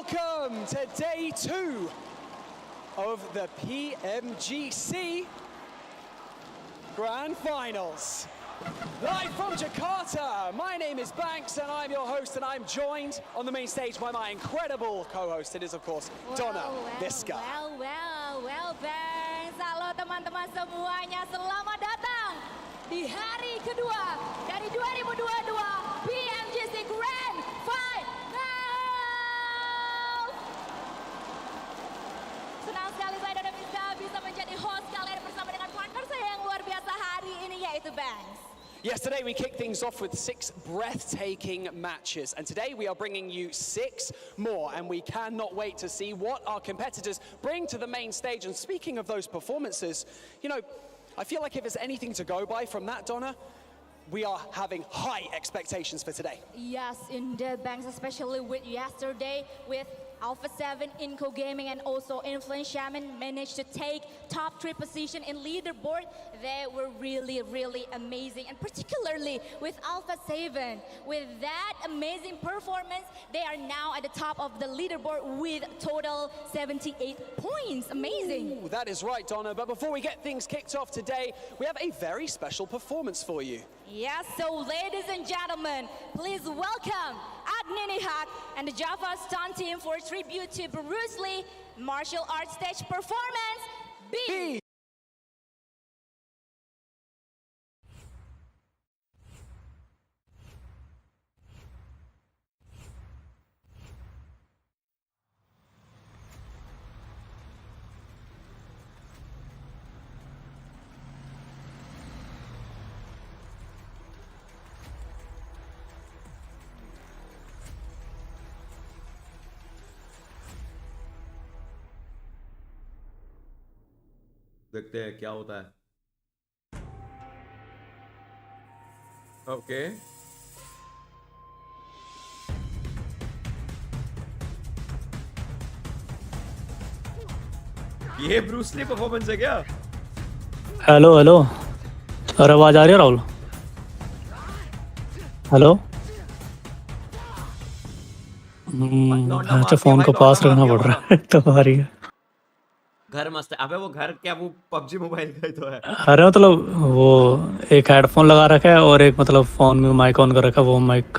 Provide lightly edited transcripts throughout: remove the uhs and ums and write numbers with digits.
welcome to day 2 of the PMGC Grand Finals. Live from Jakarta, my name is Banks and I'm your host, and I'm joined on the main stage by my incredible co-host. It is, of course, Donna Visca. Well, Banks. Halo teman-teman semuanya, selamat datang di hari kedua dari 2022 PMGC Grand Finals. Senang sekali saya Donna Visca bisa menjadi host kalian bersama dengan partner saya yang luar biasa hari ini, yaitu Banks. Yesterday we kicked things off with 6 breathtaking matches, and today we are bringing you 6 more, and we cannot wait to see what our competitors bring to the main stage. And speaking of those performances, you know, I feel like if there's anything to go by from that, Donna, we are having high expectations for today. Yes, indeed, Banks, especially with yesterday with Alpha 7, Inco Gaming, and also Influence Shaman managed to take top 3 position in leaderboard. They were really amazing, and particularly with Alpha 7. With that amazing performance, they are now at the top of the leaderboard with total 78 points. Amazing. Ooh, that is right, Donna. But before we get things kicked off today, we have a very special performance for you. Yes, so ladies and gentlemen, please welcome Adnini Haq and the Java Stunt Team for tribute to Bruce Lee martial arts stage performance, B. देखते हैं क्या होता है। Okay ये Bruce Lee performance है क्या? Hello hello, अरे आवाज आ रही है राहुल? हेलो। अच्छा, फोन को पास रखना पड़ रहा है तो आ रही है। घर मस्त है। अबे वो घर क्या, वो पबजी मोबाइल का ही तो है। अरे मतलब वो एक हेडफोन लगा रखा है और एक मतलब फोन में माइक ऑन कर रखा है। वो माइक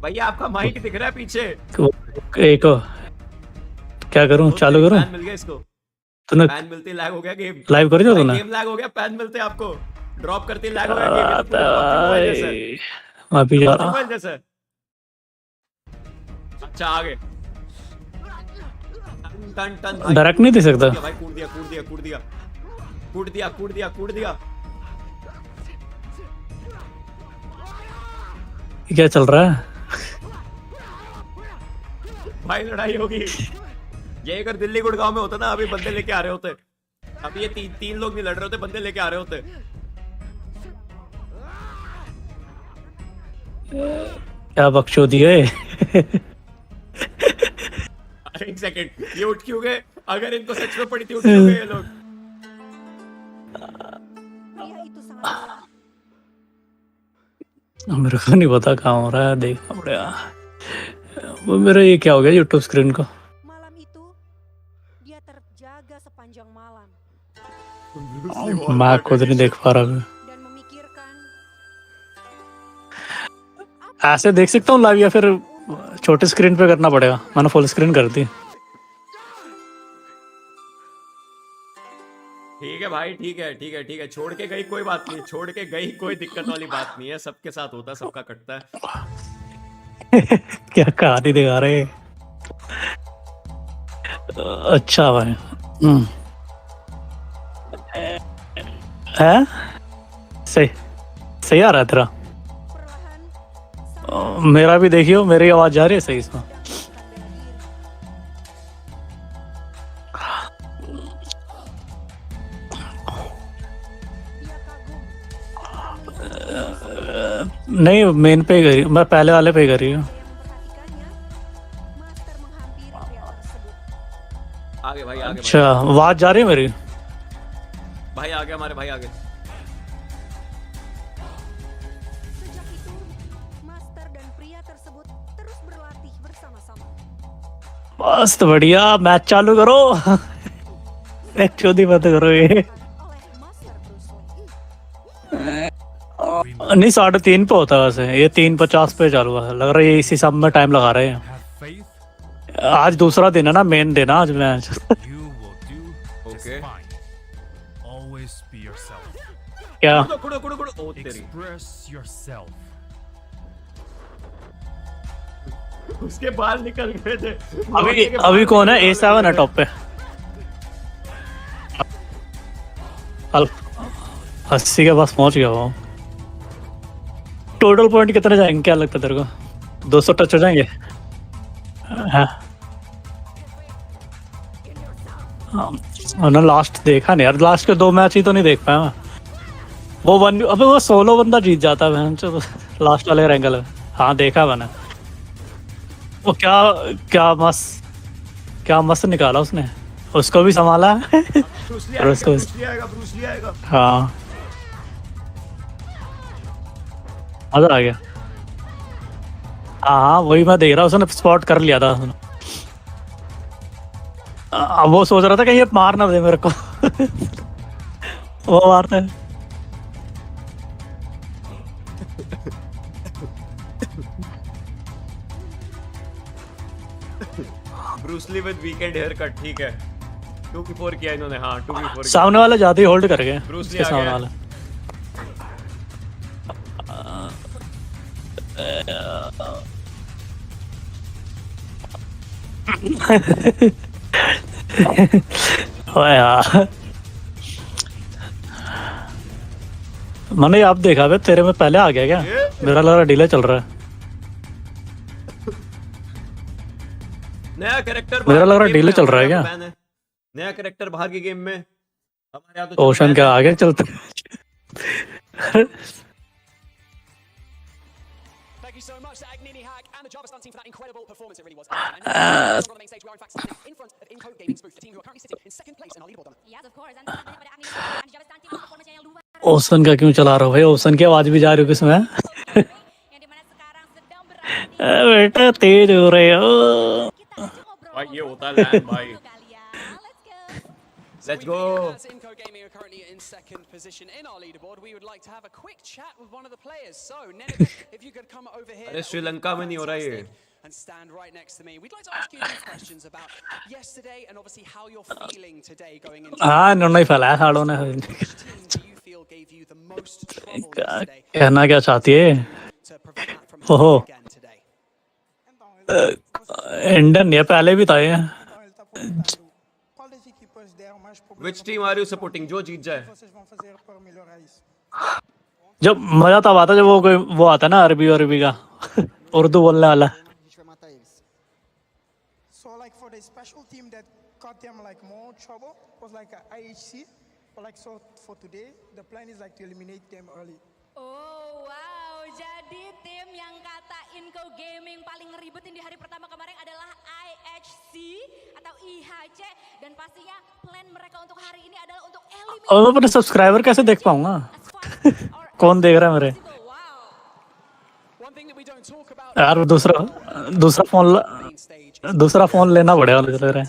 भैया आपका माइक दिख रहा है पीछे। एक क्या करूं, चालू करूं? पैन मिल गया इसको। तूने पैन मिलती लैग हो गया गेम। लाइव करी जो तूने? गेम लैग हो गया, पैन मिलते आपको। ड्रॉप करती लैग हो गया गेम। अभी जा रहा जैसे। अच्छा आगे डायरेक्ट नहीं दे सकता भाई। कूद दिया। क्या चल रहा है भाई? लड़ाई होगी। ये अगर दिल्ली गुड़गांव में होता ना, अभी बंदे लेके आ रहे होते। अभी ये तीन लोग नहीं लड़ रहे होते, बंदे लेके आ रहे होते। क्या बकचोदी है। एक सेकंड, ये उठ क्यों गए? अगर इनको सच में पड़ी थी, उठ क्यों गए ये लोग? मेरे को नहीं पता कहाँ हो रहा है, देखना पड़ेगा। वो मेरा ये क्या हो गया यूट्यूब स्क्रीन को? मैं खुद नहीं देख पा रहा। ऐसे देख सकता हूँ लाइव या फिर छोटे स्क्रीन पे करना पड़ेगा? मैंने फुल स्क्रीन कर दी। ठीक है भाई, ठीक है। छोड़ के गई कोई बात नहीं, छोड़ के गई कोई दिक्कत वाली बात नहीं है। सबके साथ होता है, सबका कटता है। क्या कहानी दिखा रहे? अच्छा भाई। है सही आ रहा है तेरा? मेरा भी देखियो, मेरी आवाज जा रही है सही इसमें? नहीं, मेन पे करी, मैं पहले वाले पे करी हूँ। आगे भाई, आगे। अच्छा, आवाज जा रही है मेरी? भाई आ गया, हमारे भाई आ गए। बस तो बढ़िया मैच चालू करो एक चौधी मत करो ये नहीं 3:30 पे होता है वैसे ये 3:50 पे चालू है लग रहा है ये इसी सब में टाइम लगा रहे हैं Have faith. आज दूसरा दिन है ना मेन दिन है आज match You will do just Okay. fine. Always be yourself. क्या कुड़ो कुड़ो कुड़ो ओ तेरी Express yourself. उसके बाल निकल गए थे अभी कौन है A7 है टॉप पे 80 के पास पहुंच गया वो टोटल पॉइंट कितने जाएंगे क्या लगता है तेरे को 200 टच हो जाएंगे हाँ ना लास्ट देखा नहीं यार लास्ट के 2 मैच ही तो नहीं देख पाया मैं वो वन अबे वो सोलो बंदा जीत जाता है लास्ट वाले रैंगल में हाँ देखा मैंने वो क्या मस्त निकाला उसने उसको भी संभाला ब्रूस ली आएगा हाँ मजा आ गया हाँ वही मैं देख रहा उसने स्पॉट कर लिया था उसने अब वो सोच रहा था कि ये मार ना दे मेरे को वो मारता है Bruce Lee with weekend hair cut ठीक है 2 की 4 किया इन्होंने हाँ 2 की 4 सामने वाला ज्यादा ही होल्ड कर गए ब्रूस ली इसके आ सामने गया। वाला ओए यार मैंने आप देखा बे तेरे में पहले आ गया क्या मेरा लग रहा डिले चल रहा है नया कैरेक्टर मेरा लग रहा है डिले चल रहा है क्या नया कैरेक्टर बाहर की गेम में हमारे यहाँ तो ओशन के आगे चलते Thank you so much to Agnini Hack and the Java Stunt team for that incredible performance. It really was. And now, on the main stage, we are in fact sitting in front of Inco Gaming's booth, the team who are currently sitting in second place in our leaderboard. Yes, of course. And pada Agni and Java Stunt team performance yang luar ocean का क्यों चला रहा हो भाई ocean की आवाज भी जा रही हो किसमें yang dimana sekarang sedang berada बेटा तेज हो रहे हो kita aja ngobrol भाई ये होता है लैंड भाई kalian. Let's go. Let's We go feel as Inco Gaming are currently in second position in our leaderboard, we would like to have a quick chat with one of the players. So, Nenega, if you could come over here. अरे श्रीलंका में नहीं हो रहा ये fantastic, and stand right next to me. We'd like to ask you a few questions about yesterday and obviously how you're feeling today going into हाँ इन्होंने ही फैलाया सालों ने which team do you feel gave you the most trouble yesterday कहना क्या चाहती है to prevent that from ओहो happening again today? इंडियन नहीं है पहले भी था ये Então ele está perguntando qual das equipas deram mais problema which team are you supporting जो जीत जाए vocês vão fazer para melhorar isso? जब मजा तब आता जब वो आता है ना अरबी का उर्दू बोलने वाला A gente vai matar eles. So like for the special team that got them like more trouble was like a IHC, but like so for today the plan is like to eliminate them early. Oh wow, jadi tim yang kata Inco Gaming paling ngeribetin di hari pertama kemarin adalah IHC atau IHC dan pastinya plan mereka untuk hari ini adalah untuk eliminate और मैं अपने subscriber कैसे देख पाऊंगा as fast or कौन देख रहा है मेरे possible. Wow. One thing that we don't talk about यार दूसरा फोन लेना पड़ेगा मुझे लग रहा है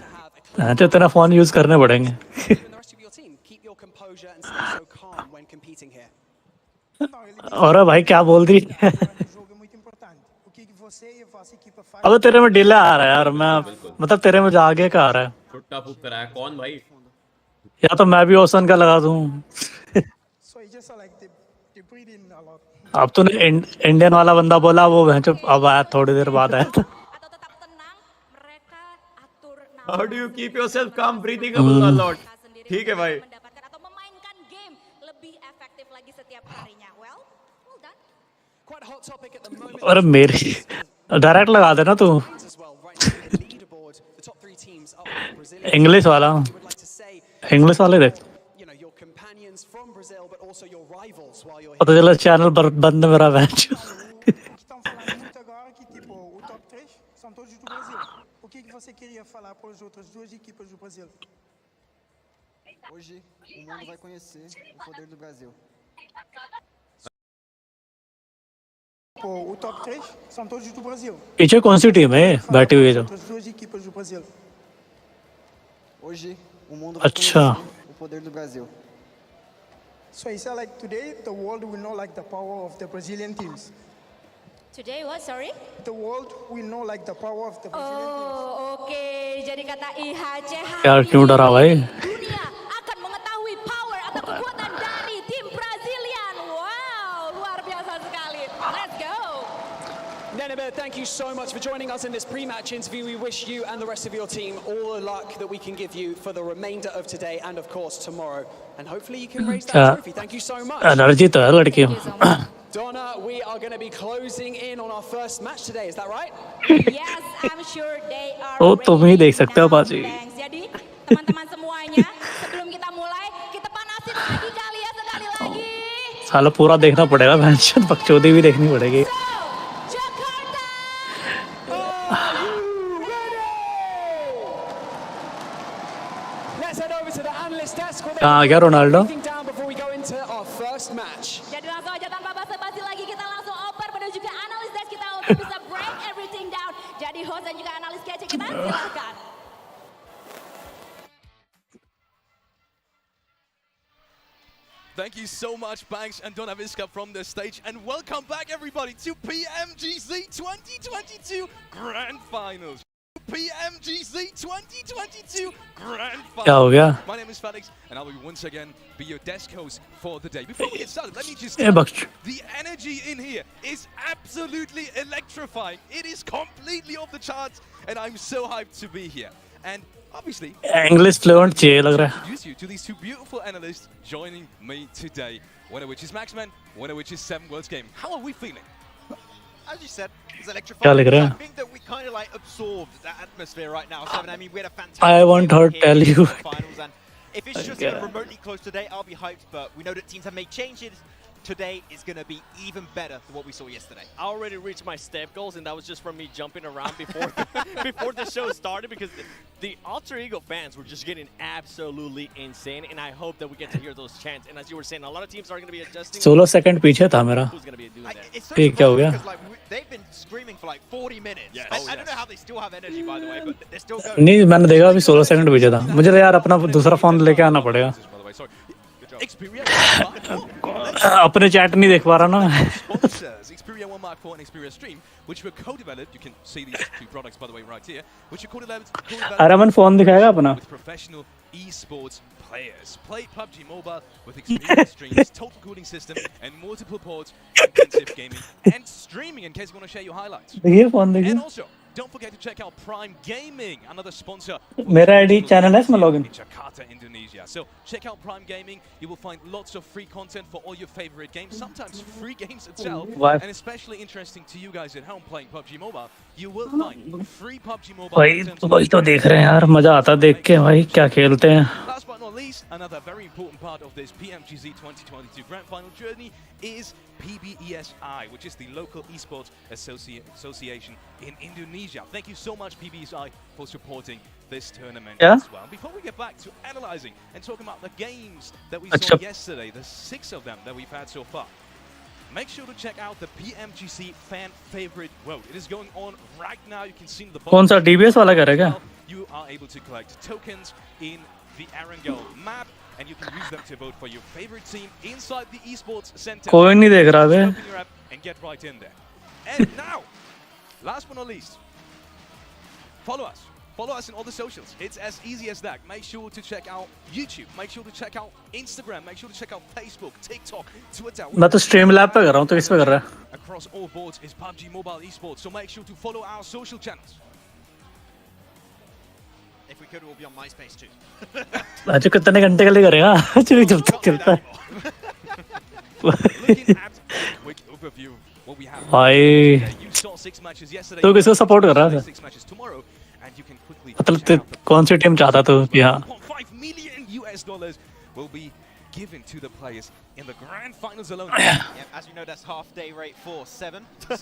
हाँ, तो तेरा फोन यूज करने पड़ेंगे you and the rest of your team keep your composure and stay so calm when competing here. Não, ele और भाई क्या बोल दी o jogo é muito importante. O que você e a vossa equipa faz अब तेरे में delay आ रहा है यार मैं मतलब तेरे में आगे का आ रहा है छुट्टा फूक कराया कौन भाई या तो मैं भी ओशन का लगा दूं so it's just like they breathe in a lot. अब तूने इंडियन वाला बंदा बोला वो भैंचो अब आया थोड़ी देर बाद आया था Atau tetap tenang, mereka atur how do you keep yourself काम ब्रीथिंग अ लॉट sendiri ठीक है भाई mendapatkan atau memainkan game lebih efektif lagi setiap harinya. Well done. Quite a hot topic at the moment. अरे मेरी direct लगा देना तू As well, right now in the leaderboard, the top 3 teams are Brazilian. English वाला You would like to say, English वाले देख you know, your companions from Brazil, but also your rivals while you're पता चला channel बंद है मेरा भैंच O que estão falando muito agora que tipo o top 3 são todos do Brasil. O que você queria falar para as outras duas equipas do Brasil? Hoje o mundo vai conhecer o poder do Brasil. O top 3 são todos do Brasil. पीछे कौन सी team है बैठी हुई है जो? Outras duas equipas do Brasil. Hoje, o mundo vai अच्छा conhecer o poder do Brasil. So he said like today the world will know like the power of the Brazilian teams. Today what? Sorry? The world will know like the power of the Brazilian teams. Oh, oke. Jadi kata IHC यार क्यों डरा भाई? dunia akan mengetahui power atau kekuatan dari tim Brazilian. Wow, luar biasa sekali. Let's go. Nenebe, thank you so much for joining us in this pre-match interview. We wish you and the rest of your team all the luck that we can give you for the remainder of today and of course tomorrow. And hopefully you can raise that trophy. Thank you so much. Energy तो है लड़कियों. Thank you so much. Donna, we are going to be closing in on our first match today. Is that right? Yes, I'm sure they are Oh, तुम ही ready देख सकते हो now. बाजी. Thanks. Jadi teman-teman semuanya, sebelum kita mulai, kita panasin lagi kali ya sekali lagi. साला पूरा देखना पड़ेगा भैंस बकचोदी भी देखनी पड़ेगी. So, Jakarta. Let's head over to the analyst desk. where they कहाँ आ can गया break Ronaldo? everything down before we go into our first match. Jadi langsung aja tanpa basa-basi lagi kita langsung oper menuju ke analis desk kita untuk bisa break everything down. Jadi host dan juga analis kece kita silakan. Thank you so much, Banks and Donna Visca from the stage. And welcome back, everybody, to PMGC 2022 Grand Finals. PMGC 2022 Grand Finals. क्या हो गया? My name is Felix, and I will once again be your desk host for the day. Before we get started, let me just A tell you, बक्च the energy in here is absolutely electrifying. It is completely off the charts, and I'm so hyped to be here. And obviously, English fluent चाहिए लग रहा है. introduce you to these two beautiful analysts joining me today. One of which is Maxman, one of which is Seven Worlds Game. How are we feeling? As you said, it's क्या electrifying. लिख रहा I है? think that we kind of like absorbed that atmosphere right now. Seven, I mean, we had a fantastic I want game her here tell in you. the finals, and if it's just even Okay. remotely close today, I'll be hyped. But we know that teams have made changes. Today is going to be even better than what we saw yesterday. I already reached my step goals, and that was just from me jumping around before before the show started, because the Alter Ego fans were just getting absolutely insane, and I hope that we get to hear those chants. And as you were saying, a lot of teams are going to be adjusting. 16 second पीछे था मेरा. Who's going to be doing Like, that? it's so ठीक, क्या हो surprising गया? because like they've been screaming for like 40 minutes. Yes. I Oh, don't know yes. how they still have energy, by the way, but they're still going. नहीं मैंने देखा अभी 16 second पीछे था. मुझे तो यार अपना दूसरा फोन लेके आना पड़ेगा. By the way, sorry. Xperia अपने चैट नहीं देख पा रहा ना. sponsors Xperia 1 Mark 4 and Xperia Stream, which were co-developed. You can see these two products, by the way, right here, which are co-developed Arman phone दिखाएगा अपना. with professional esports players. Play PUBG Mobile with Xperia Streams, total cooling system, and multiple ports, intensive gaming and streaming. In case you want to share your highlights. देखिए phone देखिए. And also, don't forget to check out Prime Gaming, another sponsor. मेरा ID channel है इसमें login. In Jakarta, Indonesia. So check out Prime Gaming. You will find lots of free content for all your favorite games, sometimes free games itself. Why? And especially interesting to you guys at home playing PUBG Mobile, you will find free PUBG Mobile भाई content. वही तो देख रहे हैं यार. मजा आता देख के भाई क्या खेलते हैं. Last but not least, another very important part of this PMGC 2022 Grand Final journey is PBESI, which is the local esports association in Indonesia. Thank you so much, PBESI, for supporting this tournament Yeah? as well. Before we get back to analyzing and talking about the games that we Achha. saw yesterday, the 6 of them that we've had so far, make sure to check out the PMGC fan favorite vote. It is going on right now. You can see the कौन सा DBS वाला कर रहा है क्या? You are able to collect tokens in the Erangel map, and you can use them to vote for your favorite team inside the esports center. कोई नहीं देख रहा बे. Open your app and get right in there. And now, last but not least, follow us. Follow us on all the socials. It's as easy as that. Make sure to check out YouTube. Make sure to check out Instagram. Make sure to check out Facebook, TikTok, Twitter. मैं तो stream lab पे कर रहा हूँ. तो किस पे कर रहा है? Across all boards is PUBG Mobile Esports. So make sure to follow our social channels. If we could, we'll be on MySpace too. आज कितने घंटे के लिए करेगा? चलिए जब तक चलता है. Looking at a quick overview of what we have. भाई You saw 6 matches yesterday. तो किसको support कर रहा था? 6 matches tomorrow, and you can quickly मतलब check out the कौन सी टीम चाहता तू? यहाँ. $1.5 million will be given to the players in the grand finals alone. Yeah, as you know, that's half day rate for 7. So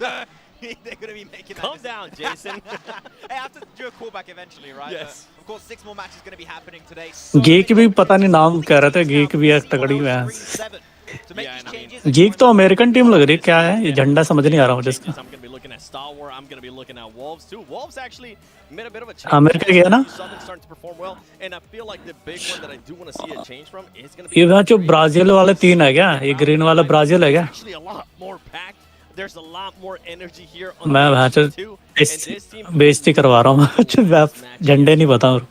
they're going to be making that. Calm down, Jason. Hey, I have to do a callback eventually, right? Yes. But of course, 6 more matches going to be happening today. Geek भी पता नहीं नाम कह रहे थे. Geek भी एक तगड़ी है. To make Yeah, these and I mean, changes, जीक तो अमेरिकन टीम लग रही है, क्या है ये झंडा समझ नहीं आ रहा मुझे इसका. I'm going to be looking at Star Wars. I'm going to be looking at Wolves too. Wolves actually made a bit of a change. America गया ना? You saw them starting to perform well, and I feel like the big one that I do want to see a change from is going to be. ये वहाँ जो Brazil वाले 3 है क्या? ये green वाला ब्राजील है क्या? Actually, a lot more packed. There's a lot more energy here on मैं वहाँ the जो too. बेइज्जती करवा रहा हूँ. झंडे नहीं बता. Well,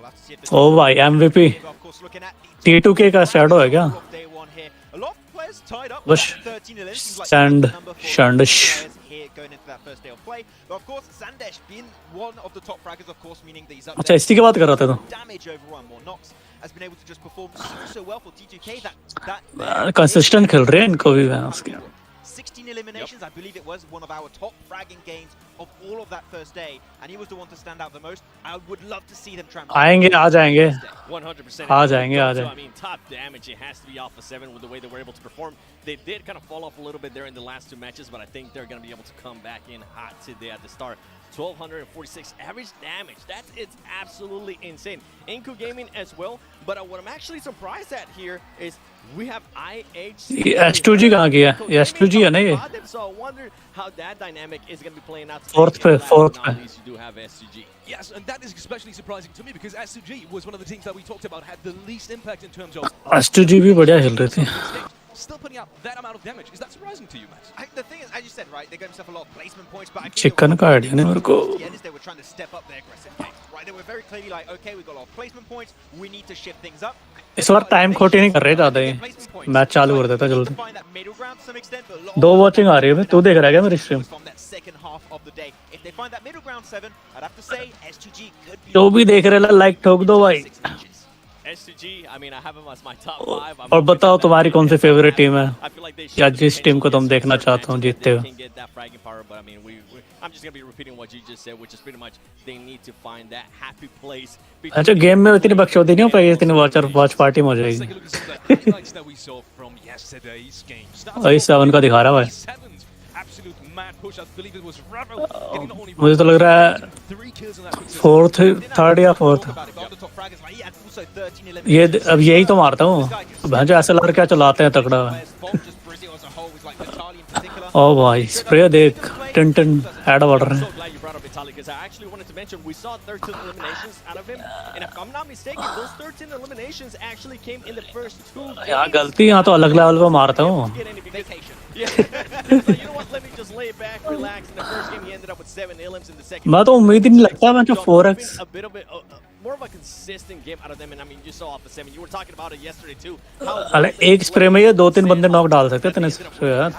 let's see if this ओ भाई MVP of course looking at the T2K का शैडो है क्या? of day one here. A lot of players tied up बस with that 13 11. Seems like Sand the number for Shandish. players here going into that first day of play. But of course, Sandesh being one of the top fraggers, of course, meaning that he's up अच्छा there. इसी की बात कर रहे थे तो. Damage overrun, more knocks, has been able to just perform so well for T2K that consistent खेल रहे हैं इनको भी मैं उसके. 16 eliminations, I believe it was one of our top fragging games of all of that first day, and he was the one to stand out the most. I would love to see them try and आएंगे आ जाएंगे. 100%. आ जाएंगे आ So, जाएंगे. I mean, top damage, it has to be Alpha 7 with the way they were able to perform. They did kind of fall off a little bit there in the last 2 matches, but I think they're going to be able to come back in hot today at the start. 1246 average damage. It's absolutely insane. Inku Gaming as well, but what I'm actually surprised at here is we have IHC. ये S2G कहाँ गया? ये S2G है ना ये? So I wonder how that dynamic is going to be playing out. Fourth पे. At least you do have SCG. Yes, and that is especially surprising to me because S2G was one of the teams that we talked about had the least impact in terms of S2G भी बढ़िया खेल रहे थे. still putting out that amount of damage. Is that surprising to you, Max? the thing is, as you said, right, they got themselves a lot of placement points, but I think chicken का idea नहीं मेरे को. the end is they were trying to step up their aggressive game, right? They were very clearly like, okay, we've got a lot of placement points, we need to shift things up. इस बार time खोटी नहीं कर रहे ज़्यादा ही. Match चालू कर देता जल्दी. Find that middle ground to some extent, but a lot 2 watching आ रही है. तू देख रहा है क्या मेरी stream? from that second half of the day. If they find that middle ground 7, I'd have to say S2G could be जो भी देख रहे हैं लाइक ठोक दो भाई. SCG, I mean, I have them as my top 5. और बताओ तुम्हारी कौन सी फेवरेट टीम है I feel like they या should जिस टीम को तुम देखना चाहते हो जीतते हो. They can get that fragging power, but I mean, I'm just gonna be repeating what you just said, which is pretty much they need to find that happy place. अच्छा game में इतनी बकचोदी नहीं हो पाई. इतनी वॉच पार्टी में हो Let's जाएगी. take a look at some of the highlights that we saw from yesterday's game. वही 7 का दिखा रहा है भाई. Seventh absolute mad push. I believe it was Rebel getting not only मुझे तो लग रहा है 3 kills in that quick 4th 3rd या 4th. ये अब यही तो मारता हूँ. भैंस SLR क्या चलाते हैं तगड़ा. ओ भाई स्प्रे देख. टिन टिन ऐड बढ़ रहे हैं. So glad you brought up Vitalik because I actually wanted to mention we saw 13 eliminations out of him, and if I'm not mistaken, those 13 eliminations actually came in the first 2 games. यहाँ गलती यहाँ तो अलग level पे मारता हूँ. Get any vacation. Yeah. He's like, you know what? Let me just lay back, relax. In the first game, he ended up with 7 elims. In the second, मैं तो उम्मीद ही नहीं लगता मैं जो 4x. a bit of more of a consistent game out of them, and I mean, you saw Alpha 7. You were talking about it yesterday too. How अरे एक spray में ये 2-3 बंदे नॉक डाल सकते हैं.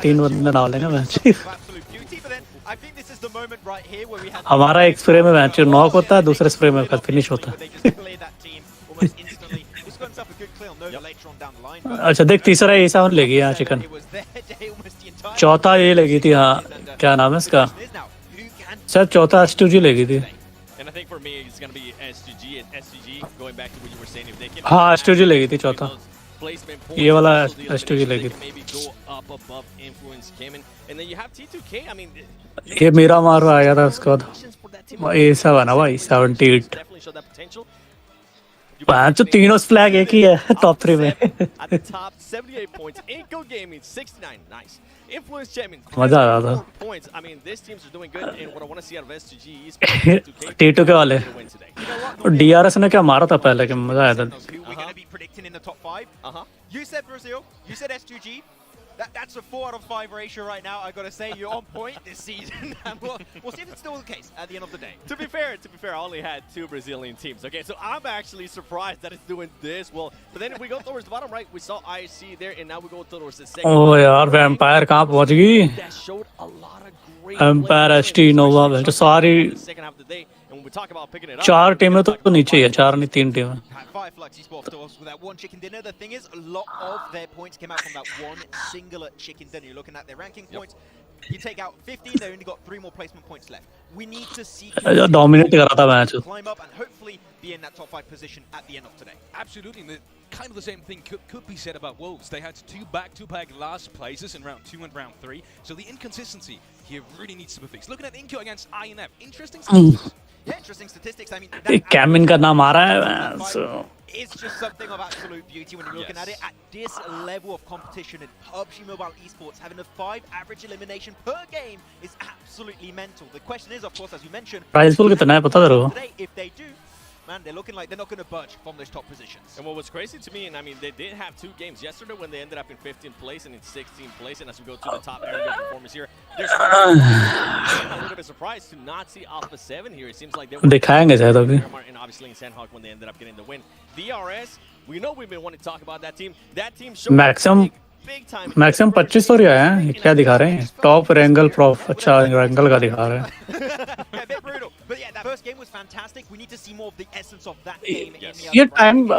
3 बंदे डालेंगे match. Absolute beauty, but then I think this is the moment right here where we had हमारा एक स्प्रे में मैच नॉक होता है. दूसरे स्प्रे में फिनिश होता they है. just cleared that team almost instantly. He's got himself a good clear on Nova later on down the line. But अच्छा देख तीसरा A7 लेगी यहाँ chicken. it was their day almost the entire चौथा ये लगी थी. हाँ क्या नाम है इसका? is now. Who can शायद चौथा S2G लगी थी. And I think for me, it's going to be SGG and SGG. Going back to what you were saying, if they can हाँ S2G लगी थी चौथा. placement ये वाला points, also the S2G eliminations, लगी they can maybe go up above influence Cayman, and then you have T2K. I mean, ये मेरा मार आया था उसके बाद. for that team A7 है भाई 78. definitely show that potential. पांच तो तीनों फ्लैग एक ही है टॉप 3 में. At the top, 78 points. Inco Gaming, 69. Nice. Influence Champion, मजा आ रहा था. 4 points. I mean, these teams are doing good, and what I want to see out of SGG is T2 के वाले. to win today. You know what? और DRS ने क्या मारा था पहले कि मजा आया था. who we're going to be predicting in the top 5. Uh-huh. You said Brazil, you said S2G. That's a 4 out of 5 ratio right now. I got to say, you're on point this season. And we'll see if it's still the case at the end of the day. To be fair, I only had 2 Brazilian teams. Okay, so I'm actually surprised that it's doing this well. But then if we go towards the bottom right, we saw IHC there, and now we go towards the second. ओ यार vampire कहाँ पहुंच गई. That showed a lot of great. Empire play. ST नोवा तो सारी The second half of the day, and when we talk about picking it up, 4 टीमें तो नीचे ही है. 4 नहीं 3 टीमें. Had 5 Flux Esports stores with that one chicken dinner. The thing is, a lot of their points came out from that one singular chicken dinner. You're looking at their ranking points. You take out 15, they've only got 3 more placement points left. We need to see dominate करा था match. climb up and hopefully be in that top 5 position at the end of today. Absolutely. And kind of the same thing could be said about Wolves. They had 2 back-to-back last places in round 2 and round 3. So the inconsistency here really needs to be fixed. Looking at Inco against INF. Interesting. Yeah, interesting statistics. I mean, कैम इनका नाम आ रहा है so it's just something of absolute beauty when you're looking at it. At this level of competition in PUBG Mobile Esports, having a 5 average elimination per game is absolutely mental. The question is, of course, as you mentioned, price pool कितना है पता तेरे को? today, if they do, man, they're looking like they're not going to budge from those top positions. And what was crazy to me, and I mean, they did have 2 games yesterday when they ended up in 15th place and in 16th place. And as we go to the top area performance here, there's I'm a little bit surprised to not see Alpha 7 here. It seems like they were दिखाएंगे शायद अभी. and obviously in Sandhawk when they ended up getting the win. DRS, we know we've been wanting to talk about that team. That team showed Maximum big time. Maximum 25 और आया है. ये क्या दिखा रहे हैं? टॉप रेंगल प्रॉफ अच्छा रेंगल का दिखा रहे हैं. Yeah, a bit brutal. But yeah, that first game was fantastic. We need to see more of the essence of that game. ये टाइम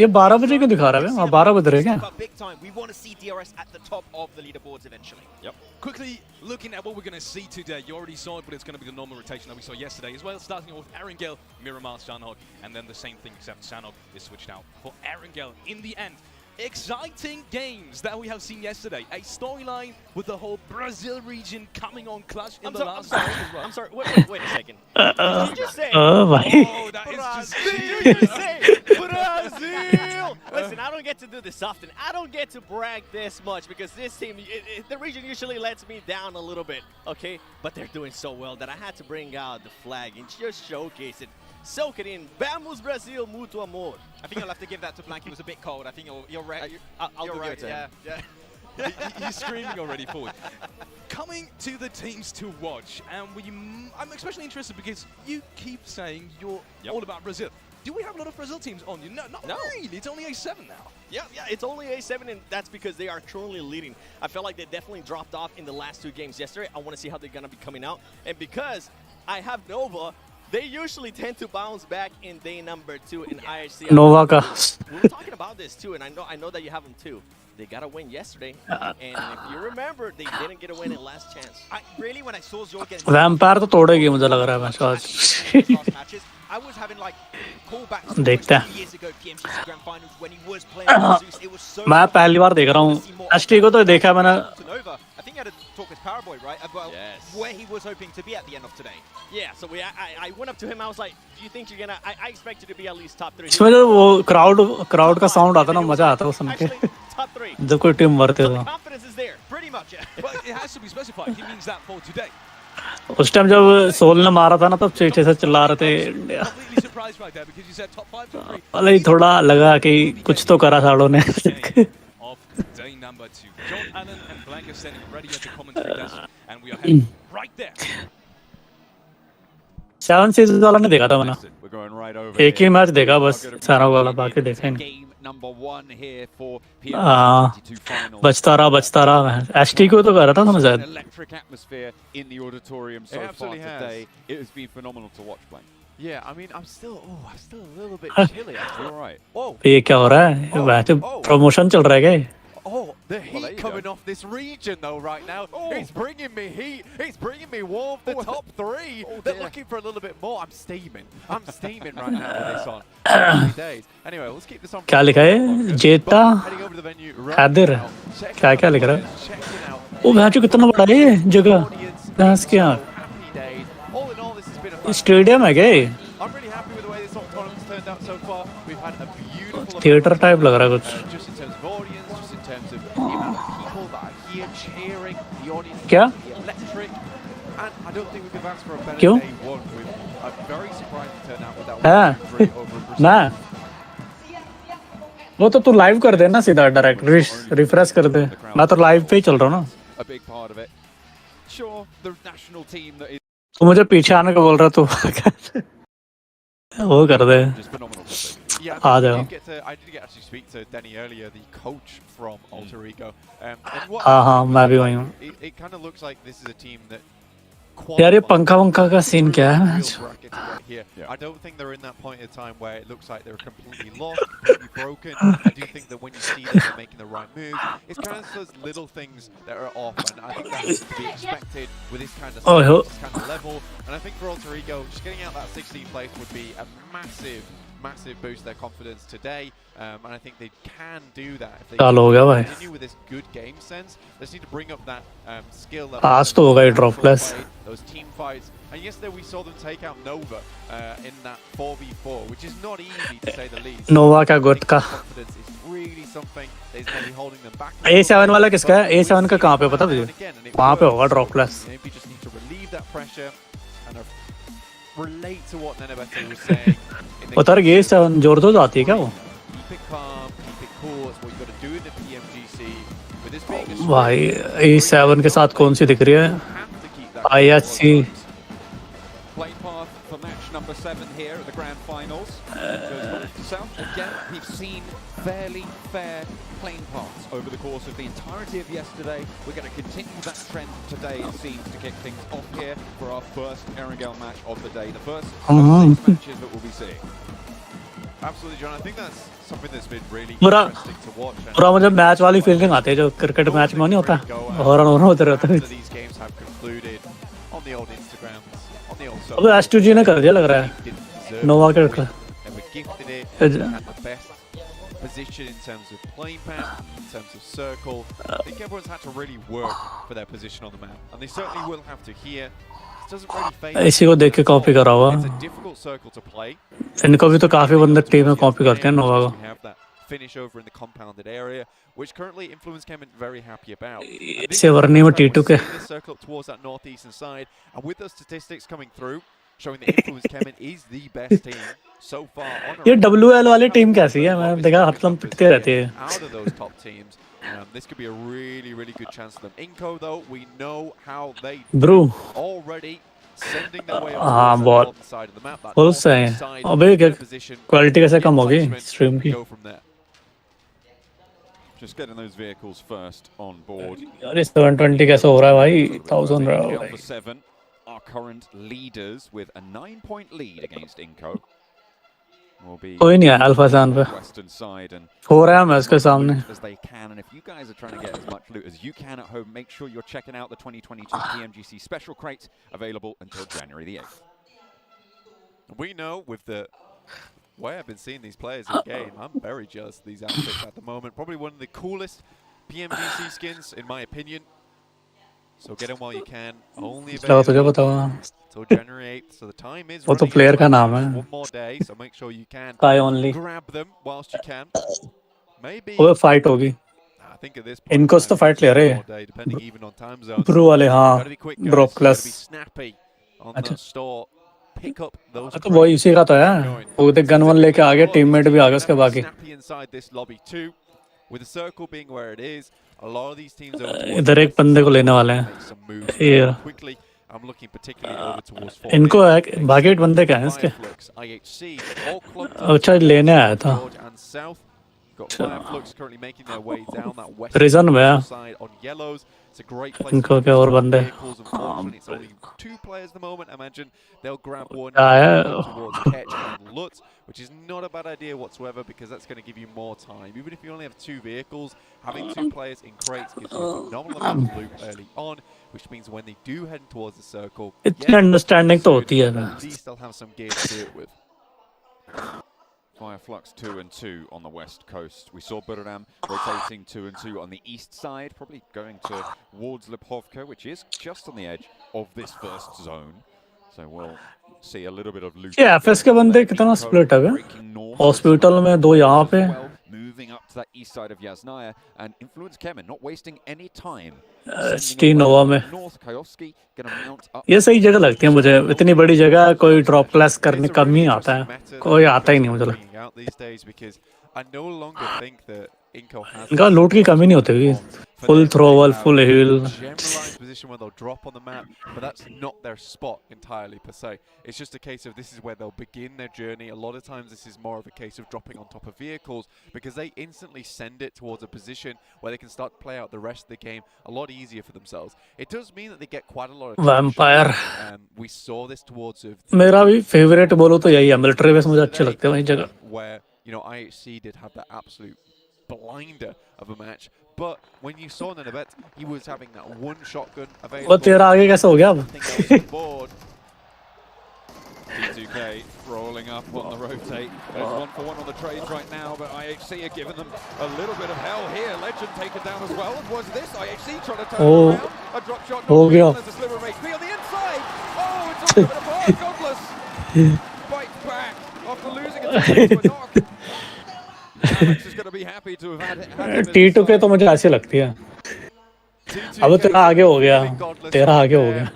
ये 12 बजे क्यों दिखा रहा है? हाँ 12 बज रहे हैं क्या? Big time. We want to see DRS at the top of the leaderboards eventually. Yep. Quickly looking at what we're going to see today. You already saw it, but it's going to be the normal rotation that we saw yesterday as well. Starting off with Erangel, Miramar, Sandhawk, and then the same thing except Sandhawk is switched out for Erangel in the end. Exciting games that we have seen yesterday. A storyline with the whole Brazil region coming on clutch in the last round as well. I'm sorry. Wait a second. Did you just say? भाई. Oh, that is just Did you just say Brazil? Listen, I don't get to do this often. I don't get to brag this much because this team, the region usually lets me down a little bit, okay? But they're doing so well that I had to bring out the flag and just showcase it. Soak it in. Vamos Brazil, muito amor. I think I'll have to give that to Blank. He was a bit cold. I think you're right. I'll You're give right. it to him. Yeah. He's screaming already forward. Coming to the teams to watch, and I'm especially interested because you keep saying you're all about Brazil. Do we have a lot of Brazil teams on you? No, not really. It's only A7 now. Yeah, it's only A7, and that's because they are currently leading. I felt like they definitely dropped off in the last 2 games yesterday. I want to see how they're going to be coming out. And because I have Nova, they usually tend to bounce back in day number 2 in IHC. Nova का. We were talking about this too, and I know that you have them too. They got a win yesterday, and if you remember, they didn't get a win in last chance. Really, when I saw Zor getting vampire तो तोड़ेगी मुझे लग रहा है match आज. I was having like callbacks देखते हैं. 2 years ago PMGC Grand Finals when he was playing with Zeus. It was so मैं पहली बार देख रहा हूँ. एचटी को तो देखा मैंने. Nova. I think you had a talk with Paraboy, right? About where he was hoping to be at the end of today. Yeah, so I went up to him. I was like, "Do you think you're gonna?" I expected to be at least top 3. इसमें जो वो crowd का sound आता है ना मजा आता है वो सुन के. Top 3. जब कोई टीम मरते हो. Confidence is there. Pretty much, yeah. But it has to be specified. He means that for today. उस टाइम जब सोल ने मारा था ना तब चीचे से चिल्ला रहे थे India. Completely surprised right there because you said top 5, top 3. भले ही थोड़ा लगा कि कुछ तो करा साड़ों ने. Of day number 2. John Allen and Blank are standing ready at the commentary desk, and we are heading right there. 7 season वाला नहीं देखा था मैंने. एक ही मैच देखा बस सारा वाला बाकी देखा नहीं. बचता रहा एचटी को तो कर रहा था ना शायद. Electric atmosphere in the auditorium so far today. It has been phenomenal to watch, Blank. Yeah, I mean, I'm still a little bit chilly. You're right. Oh, ये क्या हो रहा है? ये मैच प्रमोशन चल रहा है क्या? Oh, the heat coming off this region though right now. It's bringing me heat. It's bringing me warmth. The top 3. They're looking for a little bit more. I'm steaming right now with this on. Days. Anyway, let's keep this on. क्या लिखा है? जेता हैदर. क्या लिख रहा है? वो match कितना बड़ा है ये जगह? भैंस क्या? स्टेडियम है क्या ये? I'm really happy with the way this tournament's turned out so far. We've had a beautiful theatre type लग रहा है कुछ. just in terms of audience, just in terms of the amount of people that are here cheering, the audience, क्या? the electric, and I don't think we could have asked for a better क्यों? day one. I'm very surprised to turn out with that हाँ. 1-3 over Brazil. ना वो तो तू live कर दे ना सीधा डायरेक्ट रिफ्रेश कर दे. मैं तो लाइव पे ही चल रहा हूँ ना. A big part of it. Sure, the national team that is तू मुझे पीछे आने को बोल रहा तू. वो कर दे. just phenomenal. Yeah, uh I जाओ. did get actually speak to Denny earlier, the coach from Alter Ego. And what हाँ मैं भी वही हूँ. it kind of looks like this is a team that यार ये पंखा का सीन क्या है match? I don't think they're in that point in time where it looks like they're completely lost, completely broken. I do think that when you see them they're making the right moves, it's kind of those little things that are off, and I think that's to be expected with this kind of this kind of level. And I think for Alter Ego, just getting out that 16th place would be a massive massive boost to their confidence today, and I think they can do that if they चाल हो गया भाई continue with this good game sense. They just need to bring up that skill level. आज तो होगा ये ड्रॉपलेस Those team fights, and yesterday we saw them take out Nova in that 4v4, which is not easy to say the least. नोवा का गुट का Confidence is really something that is maybe holding them back. A7 वाला किसका है A7 का कहाँ पे पता तुझे वहाँ पे होगा ड्रॉपलेस You just need to relieve that pressure and relate to what Nenebete was saying. उतर गई A7 जोर तो जाती है क्या वो Keep it calm, keep it cool. It's what you got to do in the PMGC. With this being a भाई A7 के साथ कौन सी दिख रही है IHC Plane path for match number 7 here at the grand finals. Goes north to south. Again, we've seen fairly fair plane paths over the course of the entirety of yesterday. We're going to continue that trend today, it seems, to kick things off here for our first Erangel match of the day. The first of 6 matches that we'll be seeing. Absolutely, John. I think that's something that's been really पूरा interesting to watch. पूरा मुझे match वाली feeling आती है जो cricket match में नहीं होता हॉरन होना होते रहता है These games have concluded on the old Instagrams, on the old अब S2G ने कर दिया लग रहा है नोवा के रखा They were gifted it at the best position in terms of playing path, in terms of circle. I think everyone's had to really work for their position on the map, and they certainly will have to here. It doesn't really fade. इसी को देख के copy करा हुआ It's a difficult circle to play. इनको भी तो काफी बंदे टीम में कॉपी करते हैं नोवा को We have that finish over in the compounded area, which currently Influence came in very happy about. इससे वरनी में T2 के This circle up towards that northeastern side, and with those statistics coming through, showing that Influence Kemen is the best team so far on. ये WL वाली team कैसी है मैं देखा हर समय पिटते रहती है Out of those top teams, this could be a really good chance for them. Inco though, we know how they Bro already sending their way हाँ up बहुत the side of the map. That full से है अबे क्या quality कैसे कम होगी stream की go from there. Just getting those vehicles first on board. यार 720 कैसे हो रहा है भाई 1000 रहा है Alpha 7 are current leaders with a 9-point lead against Inco. Will be कोई नहीं है अल्फा सान पे western side and हो रहा है मैं इसके सामने as they can, and if you guys are trying to get as much loot as you can at home, make sure you're checking out the 2022 PMGC special crate available until January the 8th. We know with the way I've been seeing these players in game, I'm very jealous of these outfits at the moment. Probably one of the coolest PMGC skins in my opinion. So get them while you can. Only available till January 8th. So the time is वो तो player का नाम है one more day. So make sure you can Sky only grab them whilst you can. Maybe वो fight होगी I think at this point इनको तो fight ले रहे हैं depending even on time zones. Pro वाले हाँ Gotta be quick, drop guys. Class Gotta be snappy on the store. Pick up those. तो वही इसी का तो है वो देख गन वन लेके आ गया टीममेट भी आ गया उसके बाकी Snappy inside this lobby too, with the circle being where it is. A lot of these teams are इधर एक बंदे को लेने वाले हैं ये quickly. I'm looking particularly over towards इनको बाकी बंदे क्या हैं इसके IHC all clumped अच्छा लेने आया था and south. Got Fireflux currently making their way down that west Prison में side on yellows. It's a great place. इनको क्या और बंदे It's only 2 players at the moment. Imagine they'll grab one towards Ketch and Lutz, which is not a bad idea whatsoever because that's going to give you more time. Even if you only have 2 vehicles, having 2 players in crates gives you a phenomenal amount of loot early on, which means when they do head towards the circle, इतनी understanding तो होती है at least they'll have some gear to do it with. Fireflux 2 and 2 on the west coast. We saw Buradam rotating 2 and 2 on the east side, probably going towards Liphovka, which is just on the edge of this first zone. So we'll see a little bit of loot. ये FS के बंदे कितना split है hospital में 2 यहाँ पे moving up to that east side of Yasnaya, and Influence Kemen not wasting any time. नोवा में ये सही जगह लगती है मुझे इतनी बड़ी जगह कोई ड्रॉप क्लास करने कम ही आता है कोई आता ही नहीं मुझे इनका लूट की कमी नहीं होती फुल थ्रोवल full heel position where they'll drop on the map, but that's not their spot entirely per se. It's just a case of this is where they'll begin their journey. A lot of times this is more of a case of dropping on top of vehicles because they instantly send it towards a position where they can start to play out the rest of the game a lot easier for themselves. It does mean that they get quite a lot of Vampire. We saw this towards मेरा भी favourite बोलो तो यही है military base मुझे अच्छे लगते हैं वही जगह where IHC did have that absolute blinder of a match. But when you saw Nenebet, he was having that one shotgun available. वो तेरा आगे कैसे हो गया अब T2K rolling up on the rotate. There's 1-for-1 on the trades right now, but IHC are giving them a little bit of hell here. Legend taken down as well. And was this IHC trying to turn around? A drop shot, not real. There's a sliver of HP on the inside. Oh, it's all a bit apart. Godless fights back after losing a team to a knock. Alex is going to be happy to have had T2K तो मुझे ऐसी लगती है अब तेरा आगे हो गया तेरा आगे हो गया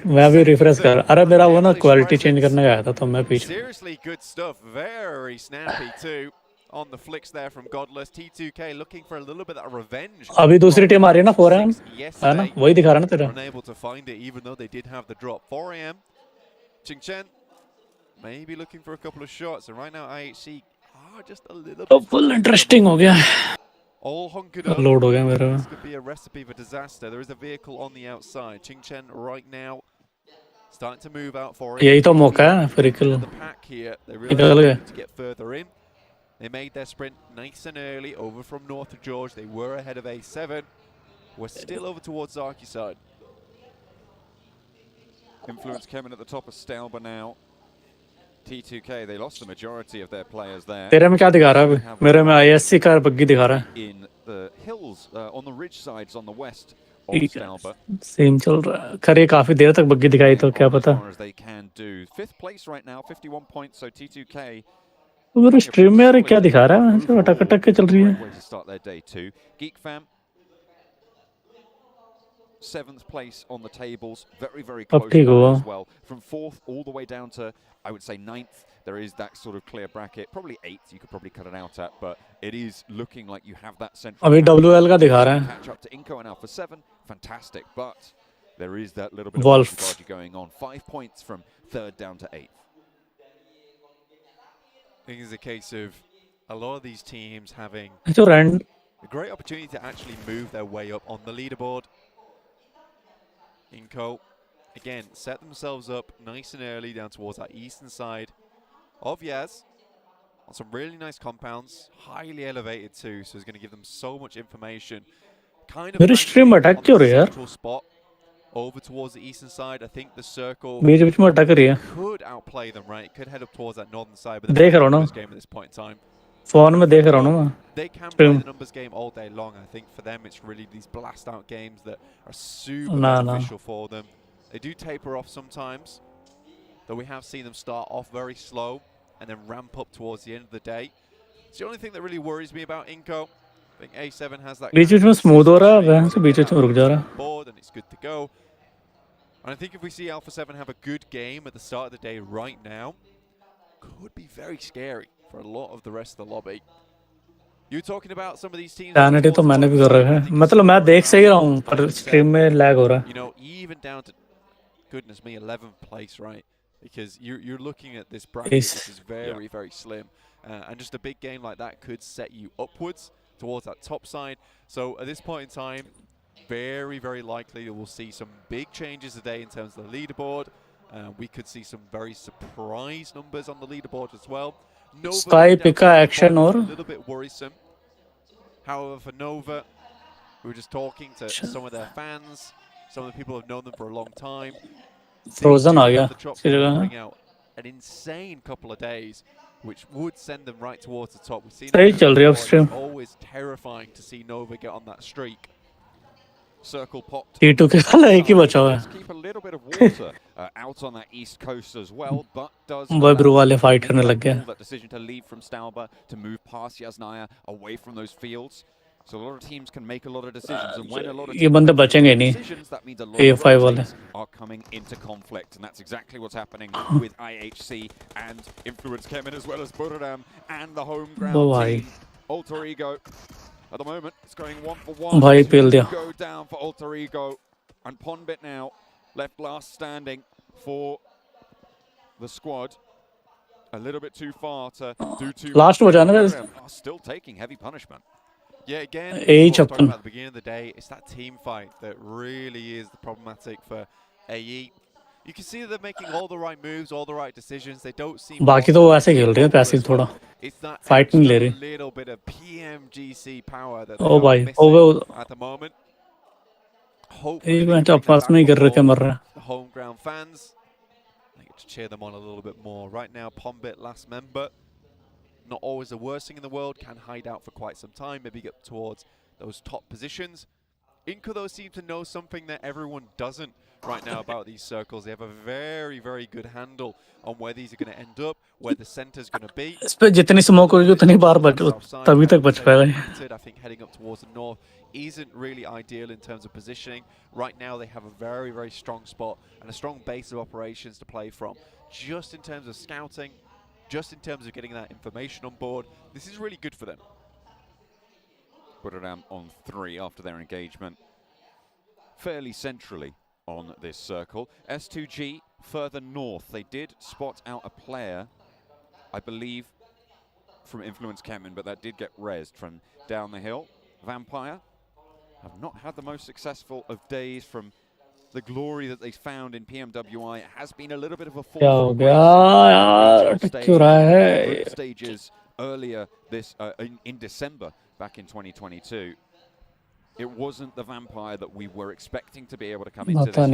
मैं भी रिफ्रेश कर अरे मेरा वो ना क्वालिटी चेंज करने गया था तो मैं पीछे Seriously good stuff, very snappy too on the flicks there from Godless. T2K looking for a little bit of revenge. अभी दूसरी टीम आ रही है ना 4 AM है ना वही दिखा रहा ना तेरा Unable to find it even though they did have the drop. 4 AM Chingchen maybe looking for a couple of shots and right now IHC are just a little तो फुल इंटरेस्टिंग हो गया all hunkered up. लोड हो गया मेरा This could be a recipe for disaster. There is a vehicle on the outside. Chingchen right now starting to move out for it. यही तो मौका है फिर The pack here. They really need to get further in. They made their sprint nice and early over from north of George. They were ahead of A7. We're still over towards Zarki side. Influence coming at the top of Stalber now. T2K, they lost the majority of their players there. तेरे में क्या दिखा रहा है अभी मेरे में ISC का बग्गी दिखा रहा है In the hills, on the ridge sides on the west of Stalber. Same चल रहा है खैर ये काफी देर तक बग्गी दिखाई तो क्या पता As they can do. 5th place right now, 51 points, so T2K. मेरे स्ट्रीम में यार क्या दिखा रहा है ऐसे अटक अटक के चल रही है Way to start their day too. Geek Fam 7th place on the tables, very close as well. From 4th all the way down to, I would say 9th, there is that sort of clear bracket. Probably 8th, you could probably cut it out at, but it is looking like you have that central. अभी WL का दिखा रहा है Catch up to Inco and Alpha 7, fantastic, but there is that little bit of dodgy going on. 5 points from 3rd down to 8th. I think it's a case of a lot of these teams having तो Rand a great opportunity to actually move their way up on the leaderboard. Inco, again, set themselves up nice and early down towards that eastern side of Yaz. On some really nice compounds, highly elevated too, so it's going to give them so much information. Kind of stream attack क्यों हो रही है यार central spot over towards the eastern side. I think the circle बीच में अटक रही है could outplay them, right? It could head up towards that northern side, but देख रहा हूँ ना this game at this point in time. Phone में देख रहा हूँ ना They can play the numbers game all day long. I think for them it's really these blast out games that are super beneficial for them. They do taper off sometimes, though we have seen them start off very slow and then ramp up towards the end of the day. It's the only thing that really worries me about Inco. I think A7 has that बीच में smooth हो रहा है वहाँ से बीच में रुक जा रहा है board and it's good to go. And I think if we see Alpha 7 have a good game at the start of the day right now, could be very scary for a lot of the rest of the lobby. You're talking about some of these teams. Sanity तो मैंने भी कर रखा है मतलब मैं देख सही रहा हूँ पर स्ट्रीम में लैग हो रहा है You know, even down to goodness me 11th place, right? Because you're looking at this bracket which is very slim, and just a big game like that could set you upwards towards that top side. So at this point in time, very likely we'll see some big changes today in terms of the leaderboard. We could see some very surprise numbers on the leaderboard as well. Sky Pika action or a little bit worrisome. However, for Nova, we were just talking to some of their fans. Some of the people have known them for a long time. Frozen आ गया bring out an insane couple of days, which would send them right towards the top. We've seen सही चल रही है stream always terrifying to see Nova get on that streak. Circle popped. T2 के खाला एक ही बचा हुआ है Keep a little bit of water out on that east coast as well, but does वो ब्रू वाले फाइट करने लग गए that decision to leave from Stalber to move past Yasnaya away from those fields. So a lot of teams can make a lot of decisions, and when a lot of ये बंदे बचेंगे नहीं decisions, that means a lot of A5 वाले are coming into conflict, and that's exactly what's happening with IHC and Influence Kemen as well as Buradam and the home ground team. Alter Ego. At the moment, it's going 1-for-1. भाई पेल दिया Go down for Alter Ego, and Ponbit now left last standing for the squad. A little bit too far to do too Last much. बचाना Are still taking heavy punishment. Yeah, again, Age what I was talking up. about at the beginning of the day, it's that team fight that really is the problematic for AE. You can see that they're making all the right moves, all the right decisions. They don't seem बाकी तो वो ऐसे खेल रहे हैं passive थोड़ा fight नहीं ले रहे little bit of PMGC power that ओ भाई ओ वो at the moment. एक मैच आपस में ही कर रखे मर रहा है The home ground fans. to cheer them on a little bit more. Right now, Pombit, last member, not always the worst thing in the world, can hide out for quite some time, maybe get towards those top positions. Inco, though, seem to know something that everyone doesn't right now about these circles. They have a very, very good handle on where these are going to end up, where the center's going to be. इस पे जितनी smoke होगी उतनी बार बच तभी तक बच पाएगा. I think heading up towards the north isn't really ideal in terms of positioning. Right now they have a very, very strong spot and a strong base of operations to play from. Just in terms of scouting, just in terms of getting that information on board, this is really good for them. Put it on 3 after their engagement. Fairly centrally on this circle. S2G further north. They did spot out a player, I believe, from Influence Kemen, but that did get rezzed from down the hill. Vampire have not had the most successful of days from the glory that they found in PMWI. It has been a little bit of a fall from stages earlier this in December back in 2022. It wasn't the Vampire that we were expecting to be able to come into this one.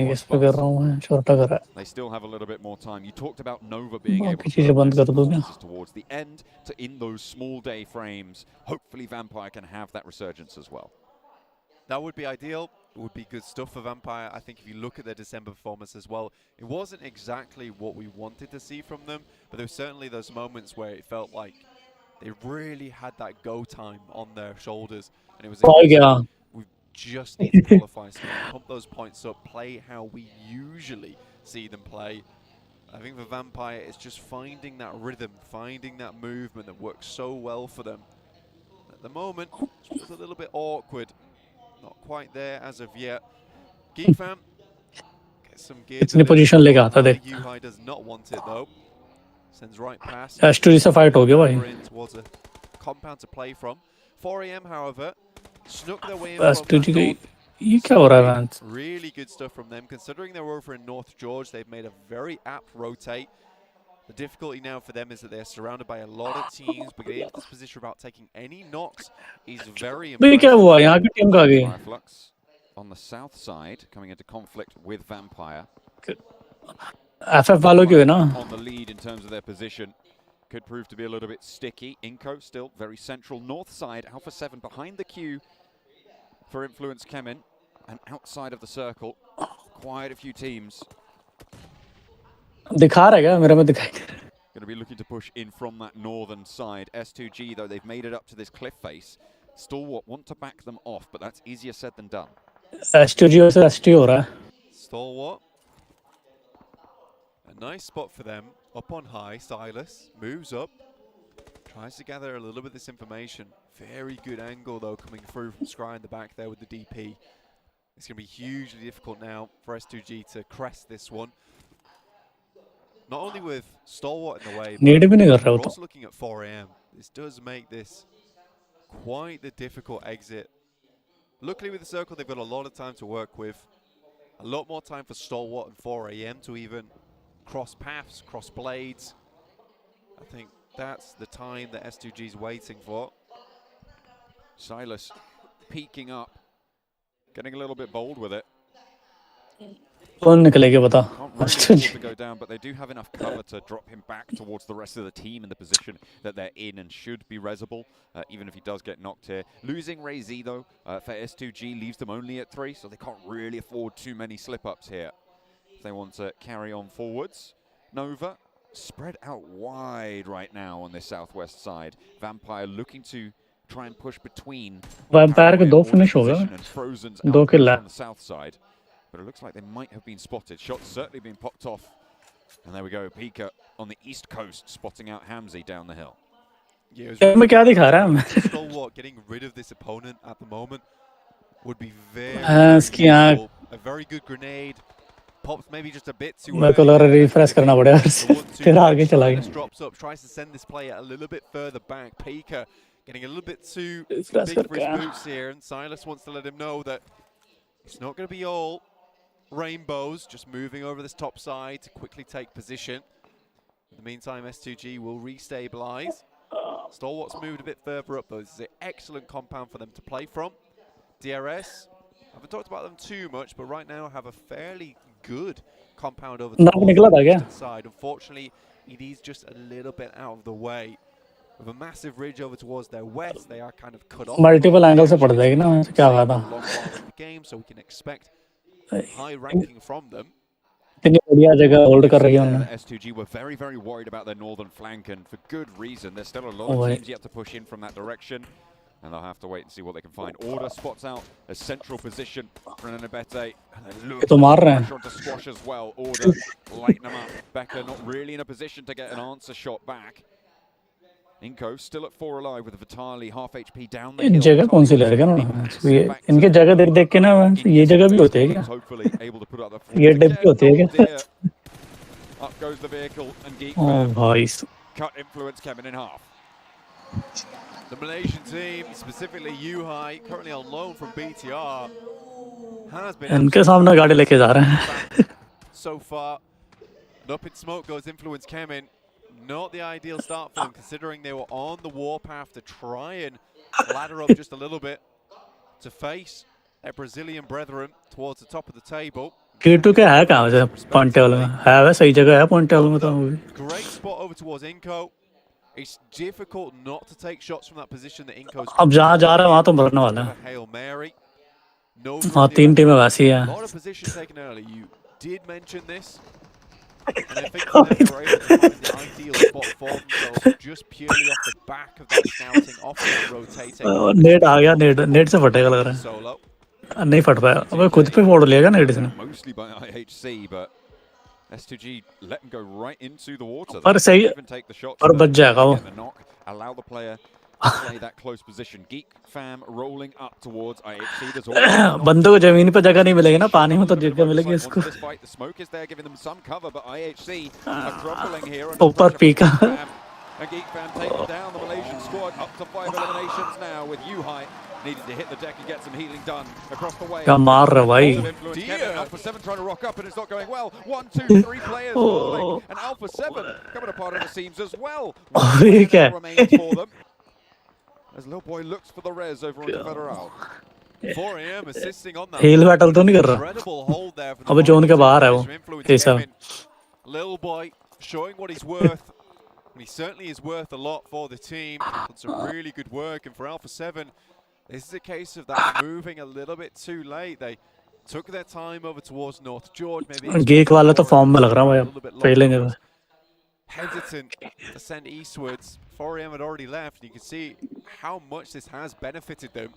They still have a little bit more time. You talked about Nova being able to put towards the end to in those small day frames. Hopefully Vampire can have that resurgence as well. That would be ideal. It would be good stuff for Vampire. I think if you look at their December performance as well, it wasn't exactly what we wanted to see from them, but there were certainly those moments where it felt like they really had that go time on their shoulders, and it was we just need to qualify, so pump those points up, play how we usually see them play. I think for Vampire, it's just finding that rhythm, finding that movement that works so well for them. At the moment, it's a little bit awkward. Not quite there as of yet. Geek Fam gets some gear. इतनी position लेके आता थे. Yuhai does not want it though. Sends right past. S2G से fight हो गया भाई. Towards a compound to play from. 4AM, however, snuck their way in S2G from ये क्या हो रहा है man? Really good stuff from them. Considering they're over in North George, they've made a very apt rotate. The difficulty now for them is that they're surrounded by a lot of teams, but getting into this position without taking any knocks is very impressive. Flux on the south side, coming into conflict with Vampire. FF वालों की है ना? On the lead in terms of their position. Could prove to be a little bit sticky. Inco still very central. North side, Alpha 7 behind the queue for Influence Kemen. And outside of the circle, quite a few teams. दिखा रहा है क्या? मेरे में दिखाई दे रहा है. Going to be looking to push in from that northern side. S2G, though, they've made it up to this cliff face. Stalwart want to back them off, but that's easier said than done. S2G versus ST हो रहा है. Stalwart. A nice spot for them. Up on high, Silas moves up. Tries to gather a little bit of this information. Very good angle, though, coming through from Scry in the back there with the DP. It's going to be hugely difficult now for S2G to crest this one. Not only with Stalwart in the way, but we're also looking at 4AM. This does make this quite the difficult exit. Luckily with the circle, they've got a lot of time to work with. A lot more time for Stalwart and 4AM to even cross paths, cross blades. I think that's the time that S2G is waiting for. Silas peeking up, getting a little bit bold with it. कौन निकलेगा बता? To go down, but they do have enough cover to drop him back towards the rest of the team in the position that they're in and should be resable, even if he does get knocked here. Losing Ray Z, though, for S2G leaves them only at 3, so they can't really afford too many slip-ups here if they want to carry on forwards. Nova spread out wide right now on this southwest side. Vampire looking to try and push between Vampire के दो finish हो गए. and Frozen's दो kill on the south side. But it looks like they might have been spotted. Shots certainly been popped off. And there we go, Pika on the east coast, spotting out Hamzy down the hill. Yeah, मैं क्या दिखा रहा है? Stalwart getting rid of this opponent at the moment would be very useful. A very good grenade. Pops maybe just a bit too मैं तो लग रहा है refresh करना पड़ेगा. फिर आगे चला गया. Drops up, tries to send this player a little bit further back. Pika getting a little bit too big for his boots here, and Silas wants to let him know that it's not going to be all rainbows, just moving over this top side to quickly take position. In the meantime, S2G will restabilize. Stalwart's moved a bit further up, though. This is an excellent compound for them to play from. DRS, I haven't talked about them too much, but right now have a fairly good compound over नाक निकला था क्या? eastern side. Unfortunately, it is just a little bit out of the way. With a massive ridge over towards their west, they are kind of cut off. Multiple angles से पड़ जाएगी ना, क्या फायदा? Long while in the game, so we can expect high ranking from them. इतनी बढ़िया जगह hold कर रही है उन्होंने. S2G were very, very worried about their northern flank, and for good reason. There's still a lot of teams yet to push in from that direction, and they'll have to wait and see what they can find. Order spots out a central position for Nanabete, and they look pressure onto Squash as well. Order lighten them up. Becca not really in a position to get an answer shot back. Inko still at 4 alive with Vitali, half HP down the hill. जगह कौन सी ले रहा है ना? ये इनके जगह देख देख के ना ये जगह भी होती है क्या? Hopefully able to put up the ये डिप भी होती है क्या? Up goes the vehicle and Geek भाई. cut influence Kevin in half. The Malaysian team, specifically Yuhai, currently on loan from BTR, has been इनके सामने गाड़ी लेके जा रहे हैं. so far. And up in smoke goes influence Kemin. Not the ideal start for them, considering they were on the warpath to try and ladder up just a little bit to face their Brazilian brethren towards the top of the table. K2 क्या है कहाँ से? Point वाले में है वैसे सही जगह है पॉइंट वाले में तो. Great spot over towards Inko. It's difficult not to take shots from that position that Inko's. अब जहाँ जा रहा है वहाँ तो मरने वाला है. Hail Mary. No. हाँ 3 टीमें वैसी हैं. A lot of position taken early. You did mention this. And I think they were able to find the ideal spot for themselves just purely off the back of that scouting, off that rotating. Net आ गया, net से फटेगा लग रहा है. Solo. नहीं फट पाया. अब खुद पे फोड़ लिया नेट इसने. Mostly by IHC, but S2G let him go right into the water. पर सही पर बच जाएगा वो. Allow the player to play that close position. Geek fam rolling up towards IHC. There's all बंदों को जमीन पे जगह नहीं मिलेगी ना, पानी में तो जगह मिलेगी इसको. The smoke is there giving them some cover, but IHC are crumbling here. ऊपर पीका. And Geek fam taking down the Malaysian squad up to 5 eliminations now with Yuhai needing to hit the deck and get some healing done across the way. क्या मार रहा भाई. Alpha 7 trying to rock up and it's not going well. 1, 2, 3 players falling, and Alpha 7 coming apart at the seams as well. क्या? Remains for them. As little boy looks for the res over on the Federal. 4 AM assisting on that. Heal battle तो नहीं कर रहा. Incredible hold there from अब zone के बाहर है वो. ऐसा. Little boy showing what he's worth. And he certainly is worth a lot for the team. Done some really good work, and for Alpha 7, this is a case of that moving a little bit too late. They took their time over towards North George. Maybe गेक वाला तो form में लग रहा है भाई. फेलेंगे. Hesitant to send eastwards. 4AM had already left. You can see how much this has benefited them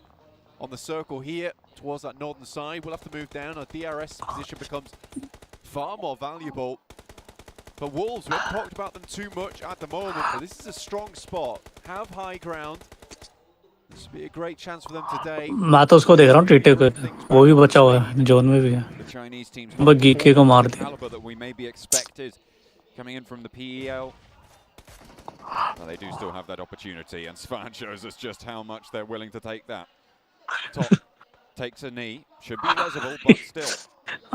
on the circle here towards that northern side. We'll have to move down. Our DRS position becomes far more valuable. But Wolves, we haven't talked about them too much at the moment, but this is a strong spot. Have high ground. This would be a great chance for them today. मैं तो उसको देख रहा हूँ टीटे को. वो भी बचा हुआ है जोन में भी है. बस गीके को मार दिया. Coming in from the PEL. Well, they do still have that opportunity, and Svan shows us just how much they're willing to take that. Top takes a knee. Should be visible, but still.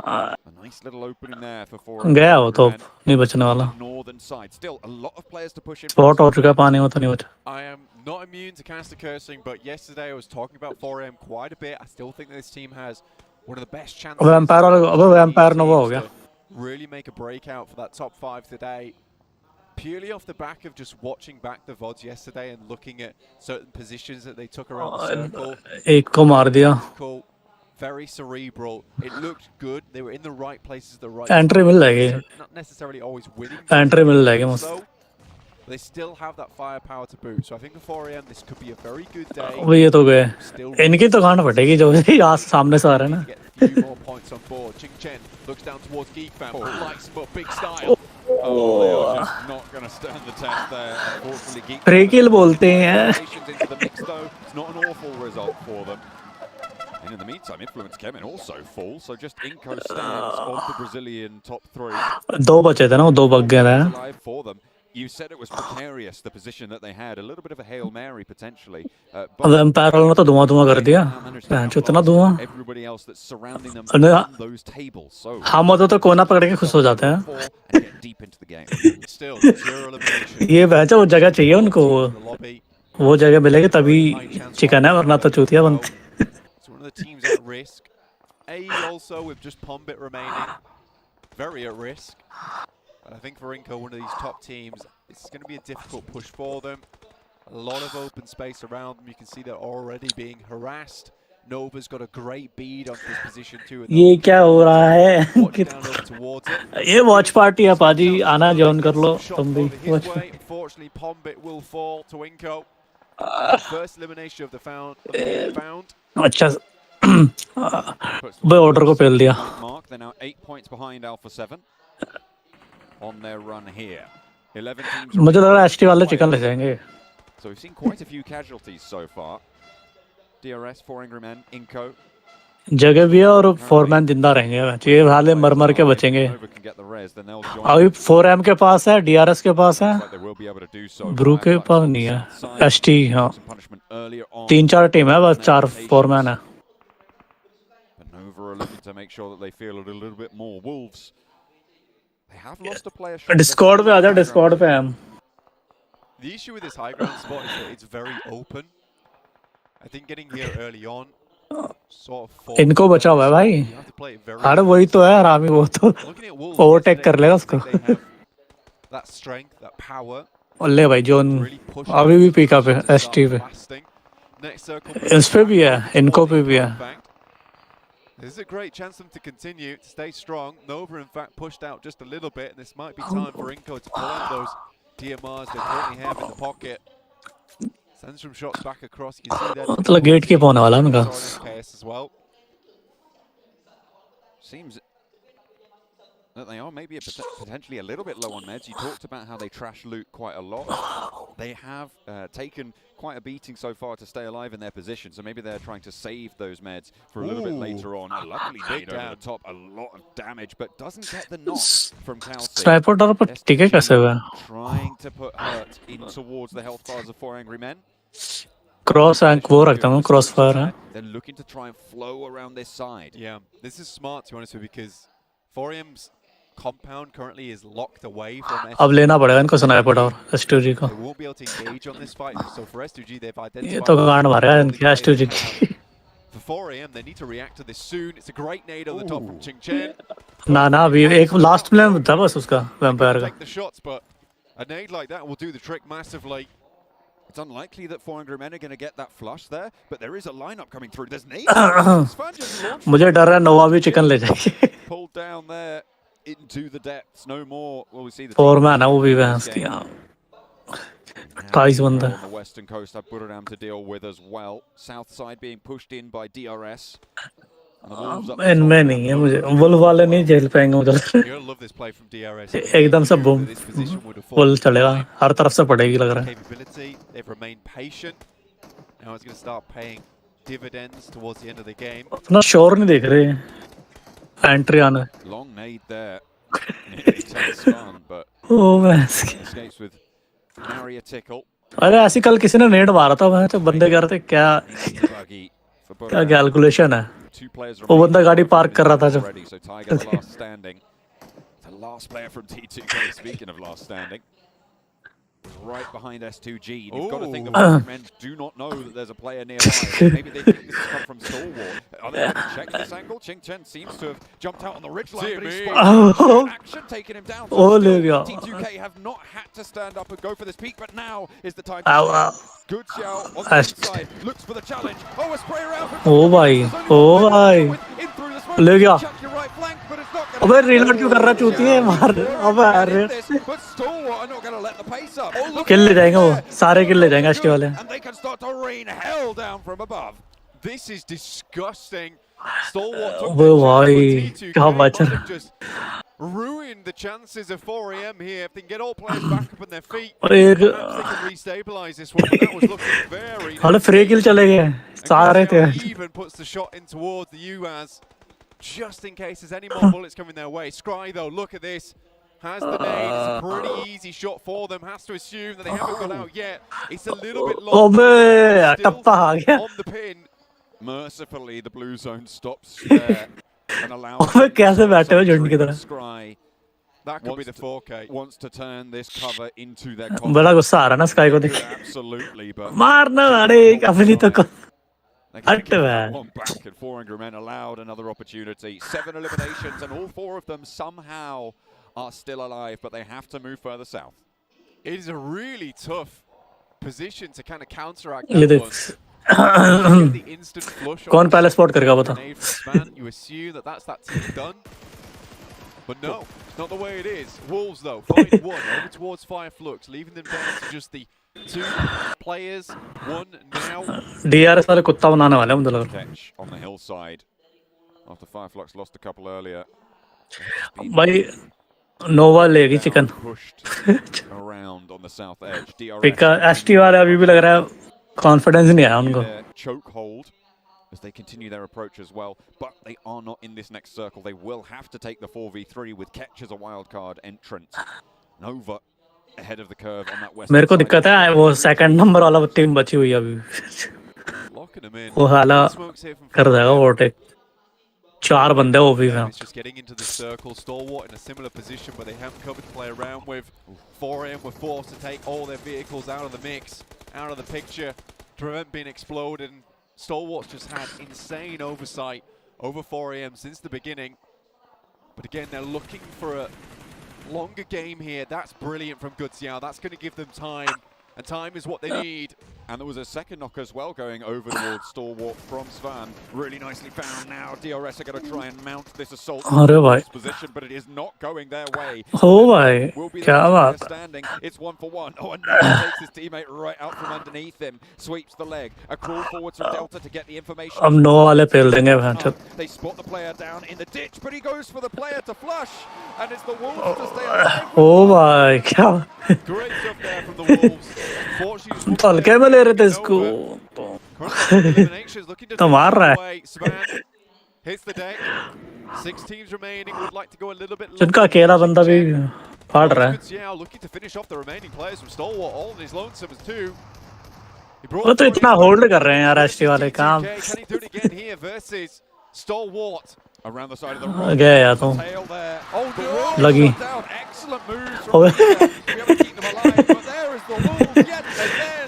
A nice little opening there for 4. गया वो तो नहीं बचने वाला. Northern side. Still a lot of players to push in. Spot हो चुका है, पानी में तो नहीं बचा. I am not immune to caster cursing, but yesterday I was talking about 4M quite a bit. I still think this team has one of the best chances. Vampire नवा हो गया. Really make a breakout for that top 5 today. Purely off the back of just watching back the VODs yesterday and looking at certain positions that they took around the circle. एक को मार दिया. Cool. Very cerebral. It looked good. They were in the right places at the right Entry मिल जाएगी. Not necessarily always winning. Entry मिल जाएगी मस्त. They still have that firepower to boot. So I think for 4AM this could be a very good day. वो ये तो गए. इनकी तो गांड फटेगी जो यहाँ सामने से आ रहे हैं ना. Few more points on board. Ching Chen looks down towards Geek Fam. Lights him up, big style. Oh, they are just not going to stand the test there. Unfortunately, Geek Free kill बोलते हैं. Into the mix though. It's not an awful result for them. And in the meantime, Influence Kemin also full, so just Inko stands on the Brazilian top 3. दो बचे थे ना, वो दो bug गए थे. Alive for them. You said it was precarious, the position that they had. A little bit of a Hail Mary, potentially. Vampire में तो धुआं कर दिया. पैंच इतना धुआं. Everybody else that's surrounding them on those tables. So हम तो कोना पकड़ के खुश हो जाते हैं. Deep into the game. Still, 0 elimination. ये बच्चा वो जगह चाहिए उनको. वो जगह मिलेगी तभी चिकन है, वरना तो चूतिया बनती. It's one of the teams at risk. AE also with just Pombit remaining. very at risk. But I think for Inco, one of these top teams, it's going to be a difficult push for them. A lot of open space around them. You can see they're already being harassed. Nova's got a great bead onto this position too. ये क्या हो रहा है? ये watch party है पाजी, आना join कर लो तुम भी. Unfortunately, Pombit will fall to Inco. First elimination of the found. अच्छा भाई ऑर्डर को पेल दिया. They're now 8 points behind Alpha 7 on their run here. 11 teams. मुझे लग रहा है एसटी वाले चिकन ले जाएंगे. So we've seen quite a few casualties so far. DRS, 4 angry men, Inco. जगह भी है और 4 मैन जिंदा रहेंगे. ये हाले मर मर के बचेंगे. अभी 4M के पास है, DRS के पास है, ब्रू के पास नहीं है. एसटी हाँ 3-4 टीम है, बस 4 4 मैन है. Nova are looking to make sure that they feel it a little bit more. Wolves, they have lost a player. Discord पे आजा, डिस्कॉर्ड पे हम. The issue with this high ground spot is that it's very open. I think getting here early on sort of इनको बचा हुआ है भाई. अरे वही तो है आरामी, वो तो ओवरटेक कर लेगा उसको. that strength, that power. ले भाई जोन अभी भी पीका पे एसटी पे. इस पे भी है, इनको पे भी है. This is a great chance for them to continue to stay strong. Nova, in fact, pushed out just a little bit, and this might be time for Inco to pull out those DMRs they currently have in the pocket. Sends some shots back across. You can see that. मतलब gate के पहुंचने वाला है उनका. As well. Seems that they are maybe potentially a little bit low on meds. You talked about how they trash loot quite a lot. They have taken quite a beating so far to stay alive in their position, so maybe they're trying to save those meds for a little bit later on. Luckily, made over the top, a lot of damage, but doesn't get the knock from Kelsey. Sniper डर पर टिके कैसे हुए? Trying to put hurt in towards the health bars of 4 angry men. Cross एंक वो रखता हूँ, cross fire है. They're looking to try and flow around this side. Yeah, this is smart to be honest with you, because 4M's compound currently is locked away from S2G. अब लेना पड़ेगा इनको sniper और S2G को. They won't be able to engage on this fight, so for S2G they've identified. ये तो गांड मारेगा इनकी S2G की. For 4AM they need to react to this soon. It's a great nade on the top from Ching Chen. ना ना अभी एक लास्ट प्लेन था बस उसका वैम्पायर का. Take the shots, but a nade like that will do the trick massively. It's unlikely that 4 angry men are going to get that flush there, but there is a lineup coming through. There's nades. मुझे डर है नोवा भी chicken ले जाएगी. Pulled down there into the depths. No more will we see the 4 man है वो भी vents की. 22 बंदा. On the western coast, have Buradam to deal with as well. South side being pushed in by DRS. इनमें नहीं है, मुझे wolf वाले नहीं झेल पाएंगे मुझे. एकदम से बूम वुल्फ चलेगा, हर तरफ से पड़ेगी लग रहा है. अपना शोर नहीं देख रहे एंट्री आना. Long nade there. Nearly takes fun, but escapes with nary a tickle. अरे ऐसी कल किसी ने नेट मारा था वहाँ, तो बंदे कह रहे थे क्या क्या कैलकुलेशन है. वो बंदा गाड़ी पार्क कर रहा था जो. So Tiger the last standing. The last player from T2K, speaking of last standing, right behind S2G. You've got to think the men do not know that there's a player nearby. Maybe they think this has come from Stalwart. Are they going to check this angle? Ching Chen seems to have jumped out on the ridgeline, but he's spotted action, taking him down. T2K have not had to stand up and go for this peak, but now is the time to Good Xiao on the inside, looks for the challenge. Oh, a spray around from ओ भाई ले गया. अबे reload क्यों कर रहा चूती है मार. अबे अरे किल ले जाएंगे वो, सारे किल ले जाएंगे एसटी वाले. And they can start to rain hell down from above. This is disgusting. Stalwart took अबे भाई क्या बचा. Ruined the chances of 4AM here. If they can get all players back up on their feet, और एक they can restabilize this one. That was looking very. हाले free किल चले गए सारे थे. Even puts the shot in towards the UAS, just in case there's any more bullets coming their way. Scry though, look at this. Has the nade. It's a pretty easy shot for them. Has to assume that they haven't got out yet. It's a little bit long. अबे टप्पा आ गया. On the pin. Mercifully, the blue zone stops there. अबे कैसे बैठे हो झुंड की तरह. That could be the 4K. Wants to turn this cover into their. बड़ा गुस्सा आ रहा ना स्काई को देख. Absolutely, but मारना अरे अपनी तो को. They're going to Hut give man. that one back, and 400 men allowed another opportunity. 7 eliminations, and all 4 of them somehow are still alive, but they have to move further south. It is a really tough position to kind of counteract ये that देख one. You get the instant flush कौन on पहले the spot करेगा बता grenade from Span. You assume that that's team done. But no, it's not the way it is. Wolves, though, find one over towards Fireflux, leaving them down to just the 2 players. One now. DRS वाले कुत्ता बनाने वाले हैं मुझे लग रहा Catch on the hillside after Fireflux lost a couple earlier. है भाई नोवा लेगी chicken Pushed around on the south edge. Pika ST वाले अभी भी लग रहा है कॉन्फिडेंस नहीं आया उनको Chokehold as they continue their approach as well, but they are not in this next circle. They will have to take the 4v3 with Ketch as a wildcard entrant. Nova ahead of the curve on that west. मेरे को दिक्कत है वो second number वाला team बची हुई है अभी वो हाला कर देगा ओवरटेक 4 बंदे वो भी हैं. It's just getting into the circle. Stalwart in a similar position, but they haven't covered to play around with. 4AM were forced to take all their vehicles out of the mix, out of the picture, to prevent being exploded. And Stalwart's just had insane oversight over 4AM since the beginning. But again, they're looking for a longer game here. That's brilliant from Gutsiao. That's going to give them time, and time is what they need. And there was a second knock as well going over towards Stalwart from Svan. Really nicely found now. DRS are going to try and mount this assault position, but it is not going their way. Oh भाई क्या बात है. Standing. It's 1 for 1. Oh, and now takes his teammate right out from underneath him. Sweeps the leg. A crawl forwards from Delta to get the information. अब no वाले पेल देंगे भाई. They spot the player down in the ditch, but he goes for the player to flush, and it's the Wolves to stay alive. ओ भाई क्या Great stuff there from the Wolves. हल्के में ले रहे थे इसको तो मार रहा है. Hits the deck. 6 teams remaining. Would like to go a little bit. जिनका अकेला बंदा भी फाड़ रहा है. Gutsiao looking to finish off the remaining players from Stalwart. All in his lonesome as 2. वो तो इतना होल्ड कर रहे हैं यार एसटी वाले काम. Can he do it again here versus Stalwart? Around the side of the road. गया यार तो लगी.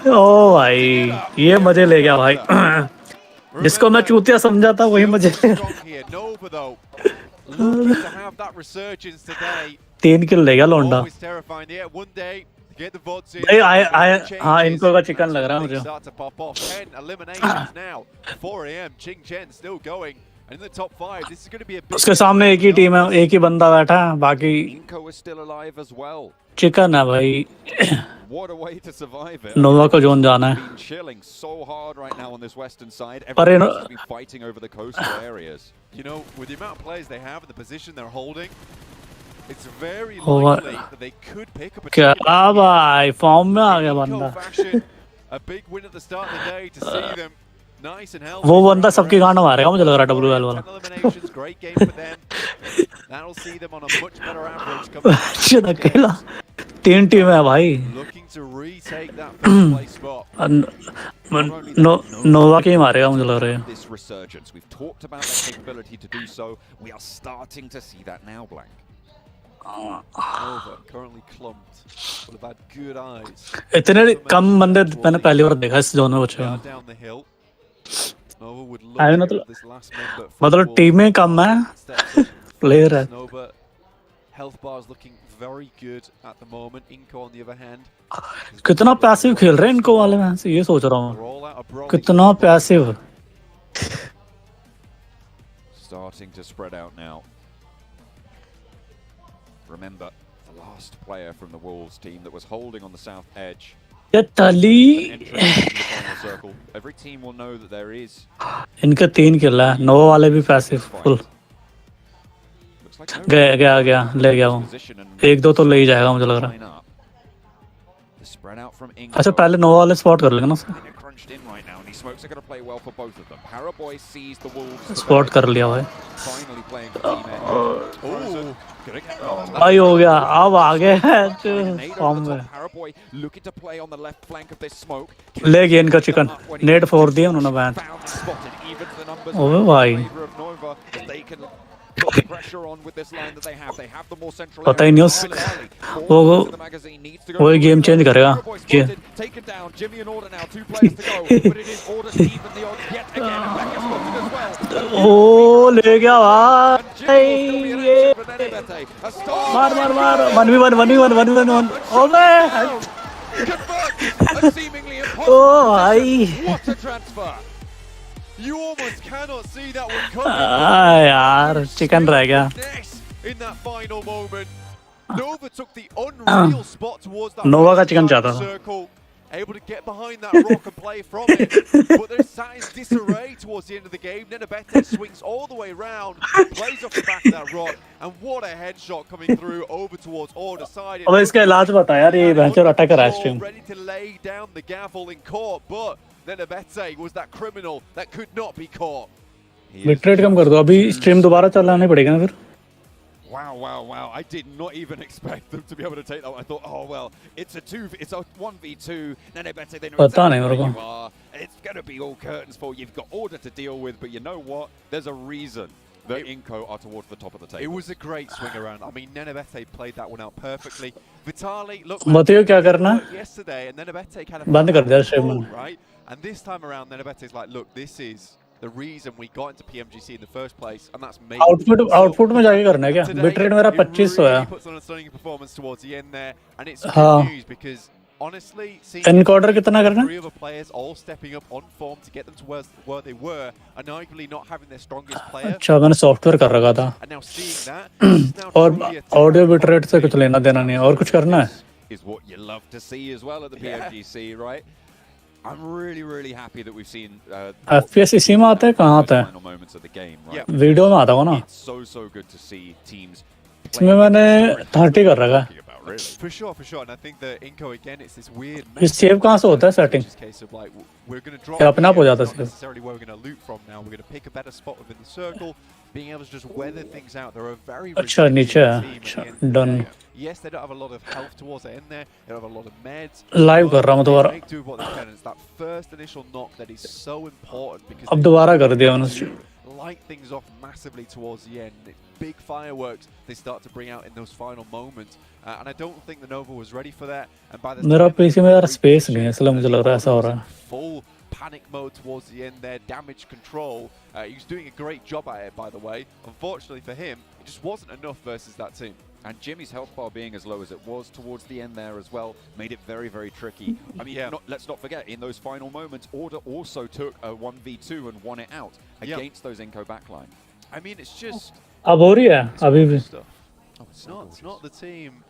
ओ भाई ये मजे ले गया भाई. जिसको मैं चूतिया समझा था वही मजे ले. 3 किल ले गया लोंडा. भाई हाँ इनको का चिकन लग रहा है मुझे. उसके सामने एक ही टीम है, एक ही बंदा बैठा है, बाकी चिकन है भाई. नोवा को जोन जाना है. पर You know, with the amount of players they have and the position they're holding, it's very likely that they could pick up a क्या भाई फॉर्म में आ गया बंदा. A big win at the start of the day to see them nice and healthy. वो बंदा सबकी गाना मारेगा मुझे लग रहा है WL वाला. Great game for them. That'll see them on a much better average coming. अकेला 3 टीम है भाई. Looking to retake that first place spot. नोवा के ही मारेगा मुझे लग रहा है. This resurgence, we've talked about their capability to do so. We are starting to see that now, Blank. Nova currently clumped, but have had good eyes. इतने कम बंदे मैंने पहली बार देखा इस जोन में बचे हुए. Down the hill. Nova would love this last member. मतलब टीमें कम है, प्लेयर है. Nova health bars looking very good at the moment. Inco on the other hand. कितना पैसिव खेल रहे हैं इनको वाले में से ये सोच रहा हूँ. कितना passive. Starting to spread out now. Remember, the last player from the Wolves team that was holding on the south edge. Every team will know that there is. इनके 3 किल है, 9 वाले भी पैसिव फुल. गया ले गया वो. 1-2 तो ले ही जाएगा मुझे लग रहा है. अच्छा पहले 9 वाले स्पॉट कर लेंगे ना. स्पॉट कर लिया भाई. भाई हो गया, अब आगे फॉर्म में. ले गया इनका चिकन. नेट फोड़ दिया उन्होंने बैन. ओए भाई put the pressure on with this line that they have. They have the more central पता ही area. नहीं उस वो वो गेम चेंज करेगा ये Taken down. Jimmy and Order now, 2 players to go. But it is Order to even the odds yet again. And Becca spotted as well. ओ ले गया भाई ये मार मार मार 1v1 ओबे A seemingly impossible ओ भाई What a transfer! You almost cannot see that one coming. यार चिकन रह गया In that final moment, Nova took the unreal spot towards that नोवा का चिकन चाहता था circle, able to get behind that rock and play from it. But there's that in disarray towards the end of the game. Nenabete swings all the way round, plays off the back of that rock, and what a headshot coming through over towards Order side. अब इसका इलाज बता यार ये bencher attack कर रहा है stream Ready to lay down the gavel in court, but Nenabete was that criminal that could not be caught. Bit कम कर दो अभी स्ट्रीम दोबारा चलाने पड़ेगा ना फिर Wow, wow, wow. I did not even expect them to be able to take that one. I thought, oh, well, it's a 1v2. Nenebete, they know exactly where you are. It's going to be all curtains for you. You've got Order to deal with, but you know what? There's a reason that Inco are towards the top of the table. It was a great swing around. I mean, Nenebete played that one out perfectly. Vitali, look, बताइए क्या करना yesterday, and Nenebete kind of बंद कर दिया stream right? And this time around, Nenebete's like, look, this is the reason we got into PMGC in the first place, and that's making output में जाके करना है क्या बिट रेट मेरा 2500 है puts on a stunning performance towards the end there, and it's good news because honestly, seeing encoder कितना करना 3 other players all stepping up on form to get them to where they were, and arguably not having their strongest player. अच्छा मैंने software कर रखा था And now seeing that, और audio bit rate से कुछ लेना देना नहीं है और कुछ करना है is what you love to see as well at the PMGC, right? I'm really, really happy that we've seen FPS इसी में आता है कहाँ आता है वीडियो में आता होगा ना so good to see teams इसमें मैंने 30 कर रखा है For sure, and I think that Inco again, it's this weird. इस सेव कहाँ से होता है सेटिंग ये अपने आप हो जाता है necessarily where we're going to loot from now. We're going to pick a better spot within the circle, being able to just weather things out. There are very अच्छा नीचे है अच्छा done Yes, they don't have a lot of health towards the end there. They don't have a lot of meds. Live कर रहा हूँ दोबारा Make do what they can. It's that first initial knock that is so important because अब दोबारा कर दिया मैंने light things off massively towards the end. Big fireworks they start to bring out in those final moments, and I don't think the Nova was ready for that. And by the मेरा PC में यार space नहीं है इसलिए मुझे लग रहा है ऐसा हो रहा है full panic mode towards the end there, damage control. He was doing a great job at it, by the way. Unfortunately for him, it just wasn't enough versus that team. And Jimmy's health bar being as low as it was towards the end there as well made it very, very tricky. I mean, let's not forget, in those final moments, Order also took a 1v2 and won it out against those Inco backline. I mean, it's just... अब हो रही है अभी भी It's not the team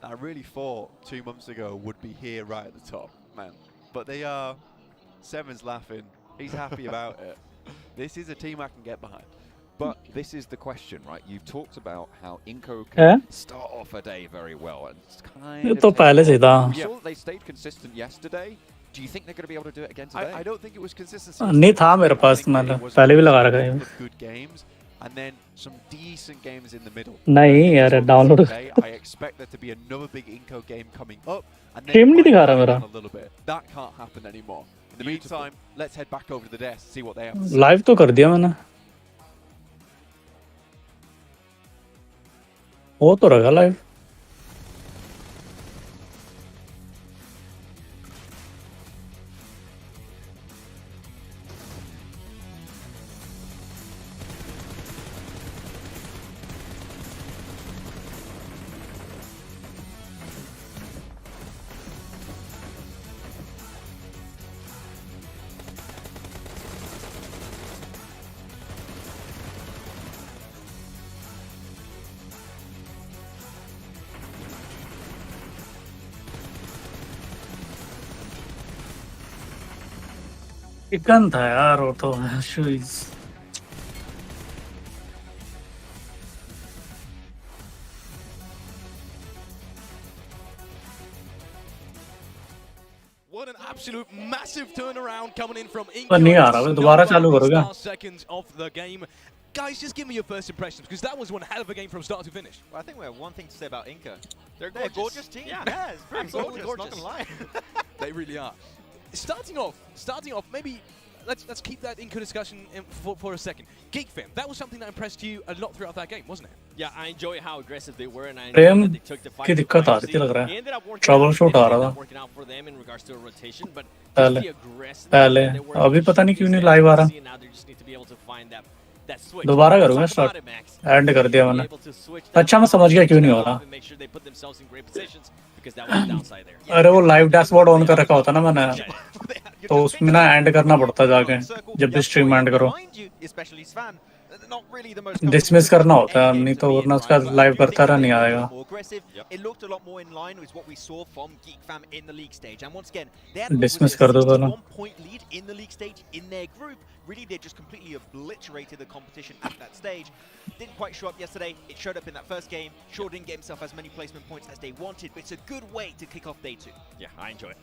that I really thought 2 months ago would be here right at the top, man. But they are. Seven's laughing. He's happy about it. This is a team I can get behind. But this is the question, right? You've talked about how Inco can start off a day very well, and it's kind of... तो पहले से था We saw that they stayed consistent yesterday. Do you think they're going to be able to do it again today? I don't think it was consistency. नहीं था मेरे पास मतलब पहले भी लगा रखा है Good games, and then some decent games in the middle. नहीं यार download I expect there to be another big Inco game coming up, and then stream नहीं दिखा रहा मेरा a little bit. That can't happen anymore. In the meantime, let's head back over to the desk, see what they have. Live तो कर दिया मैंने वो तो रखा लाइव चिकन था यार वो तो shoes What an absolute massive turnaround coming in from Inco. पर नहीं आ रहा दोबारा चालू करोगे seconds of the game. Guys, just give me your first impressions, because that was one hell of a game from start to finish. Well, I think we have one thing to say about Inca. They're a gorgeous team. Yeah, it's pretty gorgeous, not gonna lie. They really are. Starting off, maybe let's keep that Inco discussion for a second. Geek Fam, that was something that impressed you a lot throughout that game, wasn't it? Yeah, I enjoy how aggressive they were, and I Prem enjoyed that they took the fight की to दिक्कत आ रही थी PMGC. लग रहा He है ended up working trouble out, shoot it आ ended रहा up था working out for them in regards to a rotation, but just पहले the aggressiveness पहले that they were अभी पता नहीं क्यों नहीं showcasing लाइव आ as रहा we see now, they just need to be able to find that switch. दोबारा करूंगा Talk start about it, Max. And कर दिया Be मैंने able to switch that अच्छा मैं समझ गया क्यों नहीं हो रहा and make sure they put themselves in great positions because that was the downside there. अरे वो लाइव डैशबोर्ड ऑन कर रखा होता ना मैंने तो उसमें ना एंड करना पड़ता जाके जब भी स्ट्रीम एंड करो especially Svan. Not really the most dismiss करना होता है नहीं तो वरना उसका लाइव करता रहा नहीं आएगा more aggressive. It looked a lot more in line with what we saw from Geek Fam in the league stage. And once again, they had Dismiss कर दो दोनों 61-point lead in the league stage in their group. Really, they just completely obliterated the competition at that stage. Didn't quite show up yesterday. It showed up in that first game. Sure didn't get himself as many placement points as they wanted, but it's a good way to kick off day 2. Yeah, I enjoy it.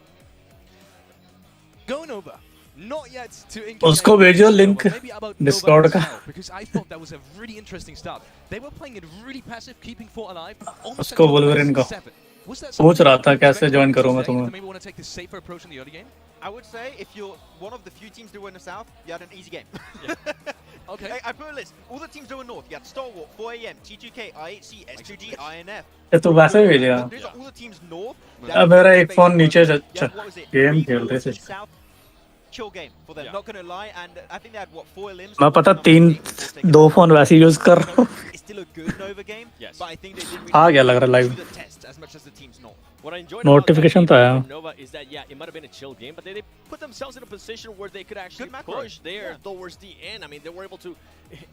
Going over. Not yet to Inco. उसको भेजो link Discord का because I thought that was a really interesting start. They were playing it really passive, keeping Fort alive. उसको Wolverine को सोच रहा था कैसे join करूं मैं तुम्हें Maybe want to take the safer approach in the early game. I would say if you're one of the few teams doing the South, you had an easy game. Okay. I put a list. All the teams doing North. You had Stalwart, 4AM, T2K, IHC, S2G, INF. ये तो वैसे ही भेजा These are all the teams North. अब मेरा एक phone नीचे game खेल रहे थे Chill game for them. Not gonna lie, and I think they had what 4 limbs. मैं पता दो फोन वैसे यूज कर रहा हूं It's still a good Nova game, yes. but I think they didn't आ गया लग रहा really live do the test as much as the teams know. What I enjoyed Notification about that तो game आया from Nova is that yeah, it might have been a chill game, but they put themselves in a position where they could actually push there towards the end. I mean, they were able to.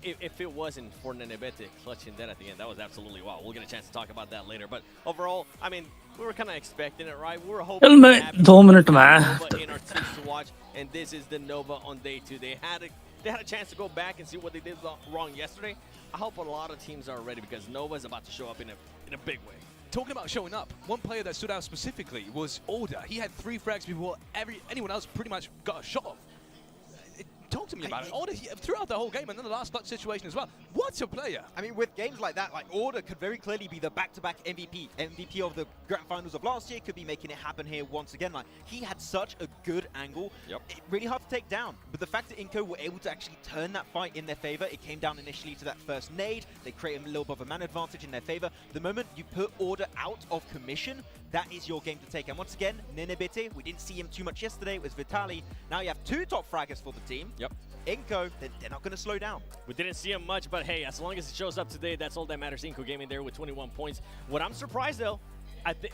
If it wasn't for Nenebete clutching that at the end, that was absolutely wow. We'll get a chance to talk about that later. But overall, I mean, we were kind of expecting it, right? We were hoping चल मैं 2 minute में Nova in our teams to watch, and this is the Nova on day 2. They had a chance to go back and see what they did wrong yesterday. I hope a lot of teams are ready because Nova is about to show up in a big way. Talking about showing up, one player that stood out specifically was Order. He had 3 frags before anyone else pretty much got a shot off. Talk to me about it. Order throughout the whole game and then the last clutch situation as well. What's a player? I mean, with games like that, like Order could very clearly be the back-to-back MVP. MVP of the grand finals of last year, could be making it happen here once again. Like, he had such a good angle. It really hard to take down. But the fact that Inco were able to actually turn that fight in their favor, it came down initially to that first nade. They created a little bit of a man advantage in their favor. The moment you put Order out of commission, that is your game to take. And once again, Nenebete, we didn't see him too much yesterday. It was Vitali. Now you have 2 top fraggers for the team. Yep. Inco, they're not going to slow down. We didn't see him much, but hey, as long as it shows up today, that's all that matters. Inco Gaming there with 21 points. What I'm surprised though,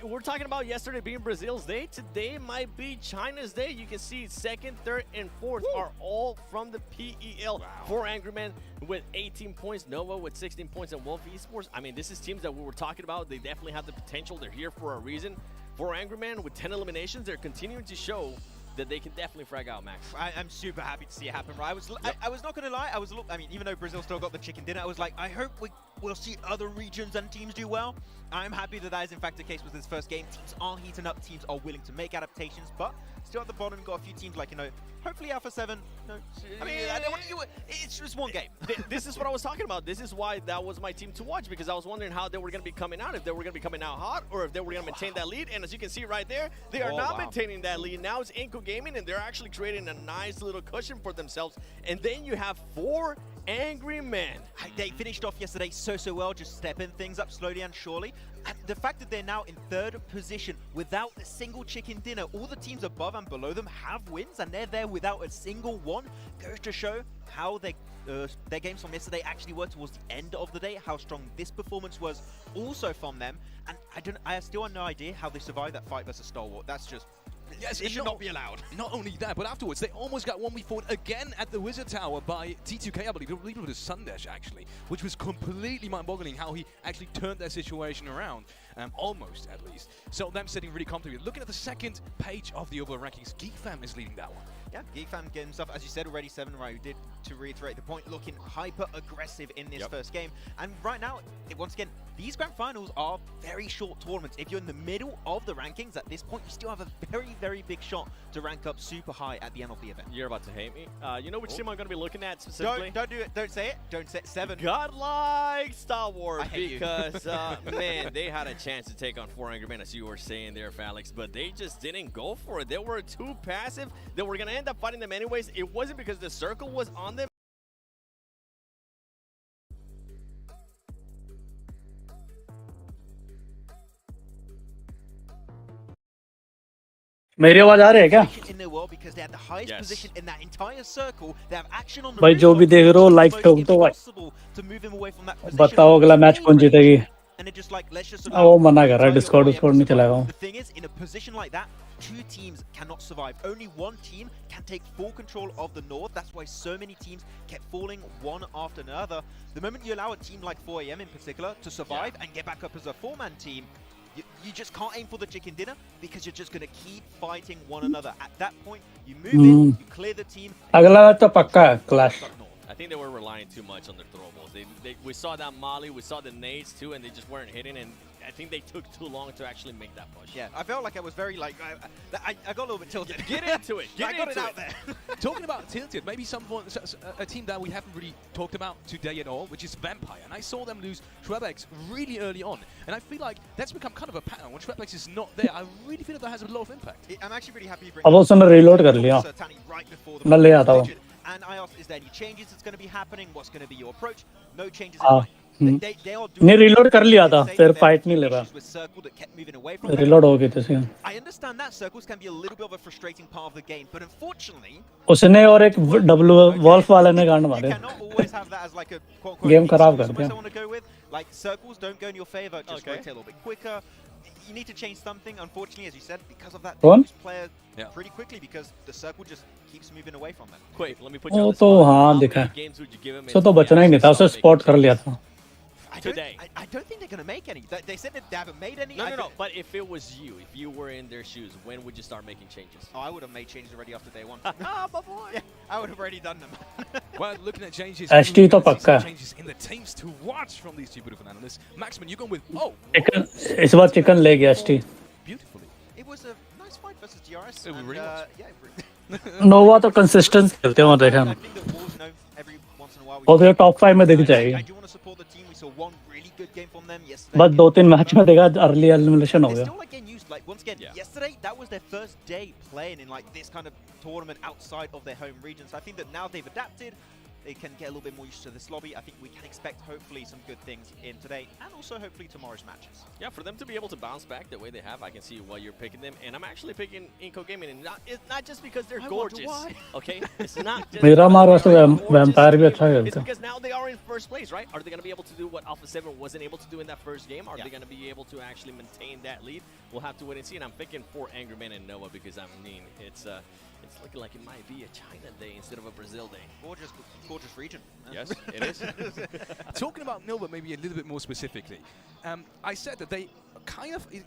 we're talking about yesterday being Brazil's day. Today might be China's day. You can see 2nd, 3rd, and 4th are all from the PEL. 4 Angry Men with 18 points, Nova with 16 points, and Wolf Esports. I mean, this is teams that we were talking about. They definitely have the potential. They're here for a reason. 4 Angry Men with 10 eliminations. They're continuing to show that they can definitely frag out, Max. I'm super happy to see it happen, right? I was not going to lie. I mean, even though Brazil still got the chicken dinner, I was like, I hope we'll see other regions and teams do well. I'm happy that is in fact the case with this first game. Teams are heating up. Teams are willing to make adaptations, but still at the bottom, you've got a few teams like, hopefully Alpha 7. No, I mean, I don't want to. It's just one game. This is what I was talking about. This is why that was my team to watch, because I was wondering how they were going to be coming out, if they were going to be coming out hot, or if they were going to maintain that lead. And as you can see right there, they are not maintaining that lead. Now it's Inco Gaming, and they're actually creating a nice little cushion for themselves. And then you have 4 Angry Men. They finished off yesterday so well, just stepping things up slowly and surely. And the fact that they're now in 3rd position without a single chicken dinner, all the teams above and below them have wins, and they're there without a single one, goes to show how their games from yesterday actually were towards the end of the day, how strong this performance was also from them. And I still have no idea how they survived that fight versus Stalwart. That's just... Yes, it should not be allowed. Not only that, but afterwards, they almost got 1v4 again at the Wizard Tower by T2K, I believe it was Sundash, actually, which was completely mind-boggling how he actually turned their situation around, almost, at least. So them sitting really comfortably. Looking at the 2nd page of the overall rankings, Geek Fam is leading that one. Yeah, Geek Fam getting stuff, as you said already, 7 right, who did to reiterate the point, looking hyper-aggressive in this first game. And right now, once again, these grand finals are very short tournaments. If you're in the middle of the rankings at this point, you still have a very, very big shot to rank up super high at the end of the event. You're about to hate me. You know which team I'm going to be looking at specifically? Don't do it. Don't say it. Don't say it. 7. Godlike Star Wars, hate because man, they had a chance to take on 4 Angry Men, as you were saying there, Felix, but they just didn't go for it. They were too passive. They were going to end up fighting them anyways. It wasn't because the circle was on them. मेरी आवाज आ रही है क्या? भाई जो भी देख रहे हो लाइक ठोक दो भाई, बताओ अगला मैच कौन जीतेगी? वो मना कर रहा है, डिस्कॉर्ड नहीं चलाएगा हूँ। Two teams cannot survive. Only one team can take full control of the North. That's why so many teams kept falling one after another. The moment you allow a team like 4AM in particular to survive and get back up as a 4-man team, you just can't aim for the chicken dinner because you're just going to keep fighting one another. At that point, you move in, you clear the team. अगला match तो पक्का है clash. I think they were relying too much on their throwables. We saw that Molly, we saw the nades too, and they just weren't hitting, and I think they took too long to actually make that push. Yeah, I felt like I was very I got a little bit tilted. Get into it. Get into it. Out there. Talking about tilted, maybe a team that we haven't really talked about today at all, which is Vampire. And I saw them lose Schwebex really early on. And I feel like that's become kind of a pattern. When Schwebex is not there, I really feel that has a lot of impact. I'm actually really happy you bring अब उसने reload कर लिया। मैं ले आता हूँ। And I asked, is there any changes that's going to be happening? What's going to be your approach? No changes. नहीं reload कर लिया था, फिर fight नहीं ले पाया। Reload हो गई थी इसकी। I understand that circles can be a little bit of a frustrating part of the game, but unfortunately, उसने और एक Wolf वाले ने गांड मारे। always have that as like a game खराब कर दिया। Like circles don't go in your favor, just rotate a little bit quicker. You need to change something. Unfortunately, as you said, because of that, they lose players pretty quickly because the circle just keeps moving away from them. Quick, let me put you on वो the तो spot. हाँ दिखा है। सो तो बचना ही नहीं था, उसे spot कर लिया था। I don't think they're going to make any. They said that they haven't made any. No. But if it was you, if you were in their shoes, when would you start making changes? Oh, I would have made changes already after day 1. My boy. Yeah, I would have already done them. Well, looking at changes, ST तो पक्का है। changes in the teams to watch from these two beautiful analysts. Maxman, you're going with chicken इस बार chicken ले गया ST। Beautifully. It was a nice fight versus DRS. It really was. नोवा तो consistent खेलते हैं, वो देखा ना। और ये top 5 में दिख जाएगी। Good game from them yesterday. बस 2-3 मैच में देखा early elimination हो गया। Still like getting used. Like once again, yesterday that was their first day playing in like this kind of tournament outside of their home region. So I think that now they've adapted. They can get a little bit more used to this lobby. I think we can expect hopefully some good things in today and also hopefully tomorrow's matches. Yeah, for them to be able to bounce back the way they have, I can see why you're picking them. And I'm actually picking Inco Gaming, and it's not just because they're gorgeous. Okay, it's not just मेरा मार वैसे Vampire भी अच्छा खेलता है। It's because now they are in first place, right? Are they going to be able to do what Alpha 7 wasn't able to do in that first game? Are they going to be able to actually maintain that lead? We'll have to wait and see. And I'm picking 4 Angry Men and Noah because I mean it's looking like it might be a China day instead of a Brazil day. Gorgeous region. Yes, it is. Talking about Nova maybe a little bit more specifically, I said that they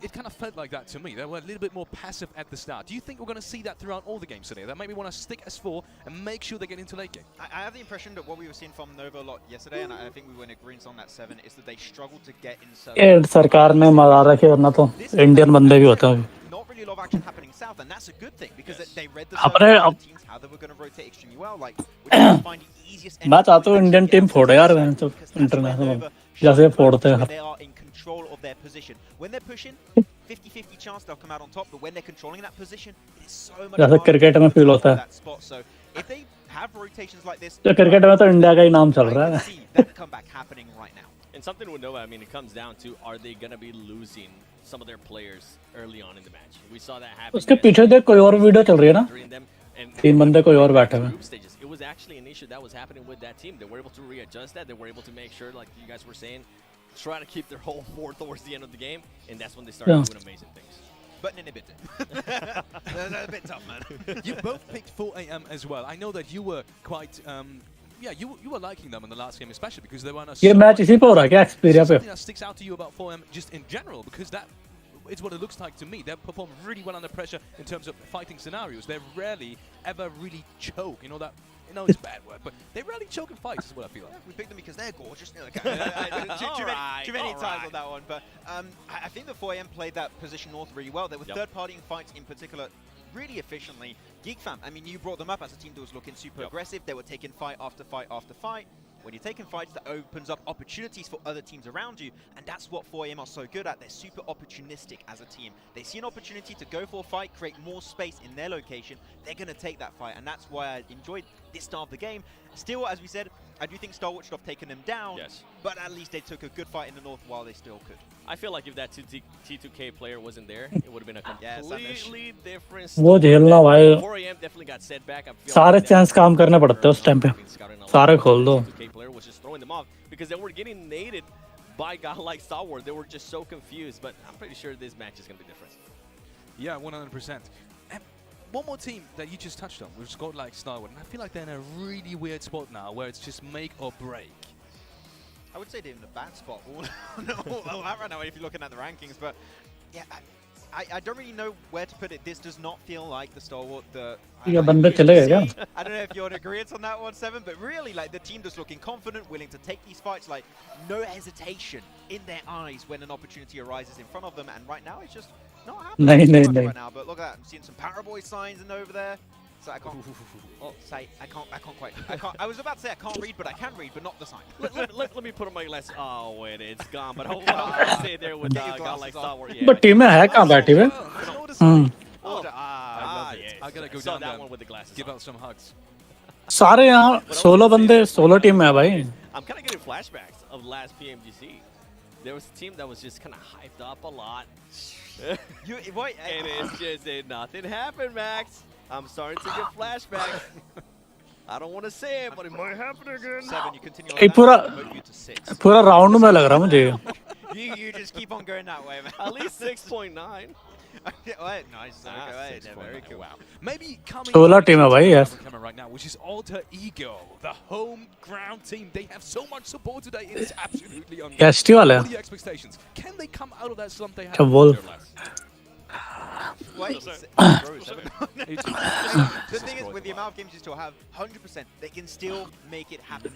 it kind of felt like that to me. They were a little bit more passive at the start. Do you think we're going to see that throughout all the games today? That maybe want to stick as 4 and make sure they get into late game? I have the impression that what we were seeing from Nova a lot yesterday, and I think we were in agreement on that 7, is that they struggled to get in. ये सरकार ने मजा रखे वरना तो Indian बंदे भी होते हैं। Not really a lot of action happening south, and that's a good thing because they read the teams how they were going to rotate extremely well. Like we just find the easiest. मैं चाहता हूँ Indian team फोड़े यार, तो international जैसे फोड़ते हैं। They are in control of their position. When they're pushing, 50-50 chance they'll come out on top. But when they're controlling that position, it is so much. जैसे क्रिकेट में फील होता है। So if they have rotations like this, तो cricket में तो India का ही नाम चल रहा है। that comeback happening right now. And something with Nova, I mean, it comes down to, are they going to be losing some of their players early on in the match? We saw that happen. उसके पीछे देख कोई और video चल रही है ना? 3 बंदे कोई और बैठे हुए। It was actually an issue that was happening with that team. They were able to readjust that. They were able to make sure, like you guys were saying, try to keep their whole 4 towards the end of the game, and that's when they started doing amazing things. But in a bit. That's a bit tough, man. You both picked 4 AM as well. I know that you were quite. You were liking them in the last game, especially because they were on a. ये match इसी पे हो रहा है क्या Xperia पे? Something that sticks out to you about 4M just in general, because that is what it looks like to me. They perform really well under pressure in terms of fighting scenarios. They rarely ever really choke. You know that know it's a bad word, but they rarely choke in fights, is what I feel like. We pick them because they're gorgeous. Too many times on that one. But I think the 4AM played that position north really well. There were third-partying fights in particular really efficiently. GeekFam, I mean, you brought them up as a team that was looking super aggressive. They were taking fight after fight after fight. When you're taking fights, that opens up opportunities for other teams around you, and that's what 4AM are so good at. They're super opportunistic as a team. They see an opportunity to go for a fight, create more space in their location, they're going to take that fight, and that's why I enjoyed this start of the game. Still, as we said, I do think StarWatch should have taken them down, but at least they took a good fight in the north while they still could. I feel like if that T2K player wasn't there, it would have been a completely different वो story. झेलना भाई 4AM definitely got set back. I feel सारे like chance काम करने पड़ते हैं उस time पे सारे खोल दो T2K player was just throwing them off because they were getting naded by a guy like Star Wars. They were just so confused, but I'm pretty sure this match is going to be different. Yeah, 100%. And one more team that you just touched on, which is called like Starwood, and I feel like they're in a really weird spot now where it's just make or break. I would say they're in a bad spot all that right now if you're looking at the rankings, but yeah, I don't really know where to put it. This does not feel like the Stalwart that ये बंदे चले गए क्या I don't know if you're in agreement on that one, Seven, but really, like, the team just looking confident, willing to take these fights, like, no hesitation in their eyes when an opportunity arises in front of them, and right now it's just not happening right now. But look at that, I'm seeing some Paraboy signs in over there. So I can't. Oh, say I can't quite. I was about to say I can't read, but I can read, but not the sign. let me put on my glasses. Oh wait, it's gone. But I'll stay there with a guy like Star Wars. Yeah. but team में है कहाँ बैठी हुए I gotta go down there. With the glasses. Give out some hugs. सारे यहाँ 16 बंदे 16 team में है भाई I'm kind of getting flashbacks of last PMGC. There was a team that was just kind of hyped up a lot. And it's just nothing happened, Max. I'm starting to get flashbacks. I don't want to say it, but it might happen again. Seven, you continue ये पूरा round में लग रहा है मुझे you just keep on going that way, man. At least 6.9. Nice. Very cool. Wow. Maybe coming 16 team है भाई यार coming right now, which is Alter Ego, the home ground team. They have so much support today. It is absolutely unreal. ST वाले What are your expectations? Can they come out of that slump they have? क्या बोल Wait, the thing is, with the amount of games you still have, 100%, they can still make it happen.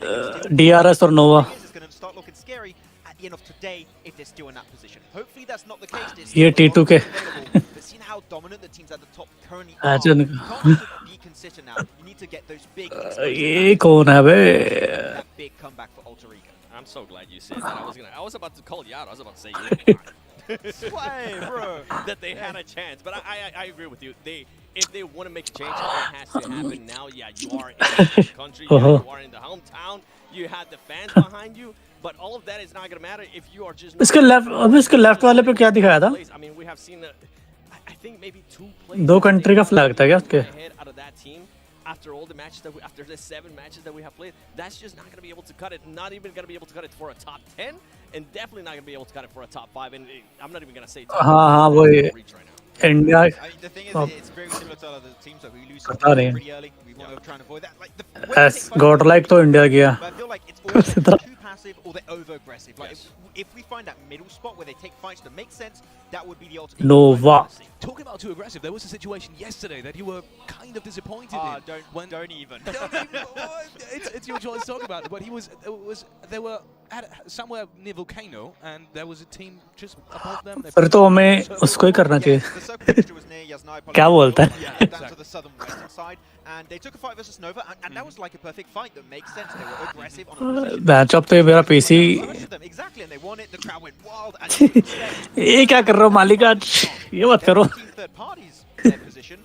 DRS or Nova It's going to start looking scary at the end of today if they're still in that position. Hopefully that's not the case. ये T2K But seeing how dominant the teams at the top currently are, you can't just be consistent now. You need to get those big ये कौन है बे that big comeback for Alter Ego. I'm so glad you said that. I was about to call you out. I was about to say you. Sway, bro. That they had a chance, but I agree with you. If they want to make a change, it has to happen now. Yeah, you are in the country, you are in the hometown, you have the fans behind you, but all of that is not going to matter if you are just. इसके left वाले पे क्या दिखाया था I mean, we have seen I think maybe 2 players. दो country का flag था क्या उसके out of that team. After all the matches after the 7 matches that we have played, that's just not going to be able to cut it. Not even going to be able to cut it for a top 10, and definitely not going to be able to cut it for a top 5. And I'm not even going to say top 5 वो reach right now. India I mean, the thing is, it's very similar to other teams that we lose pretty early. We want to try and avoid that. Like the godlike तो India गया but I feel like it's always too passive or they're over aggressive. Like if we find that middle spot where they take fights that make sense, that would be the ultimate. Nova. Talking about too aggressive, there was a situation yesterday that you were kind of disappointed in. Don't even. It's your choice to talk about it, but they were at somewhere near Volcano, and there was a team just above them. फिर तो हमें उसको ही करना चाहिए क्या बोलता है Down to the southern western side, and they took a fight versus Nova, and that was like a perfect fight that makes sense. They were aggressive on a matchup तो ये मेरा PC exactly, and they won it. The crowd went wild. And ये क्या कर रहे हो मालिक आज ये मत करो third parties their position,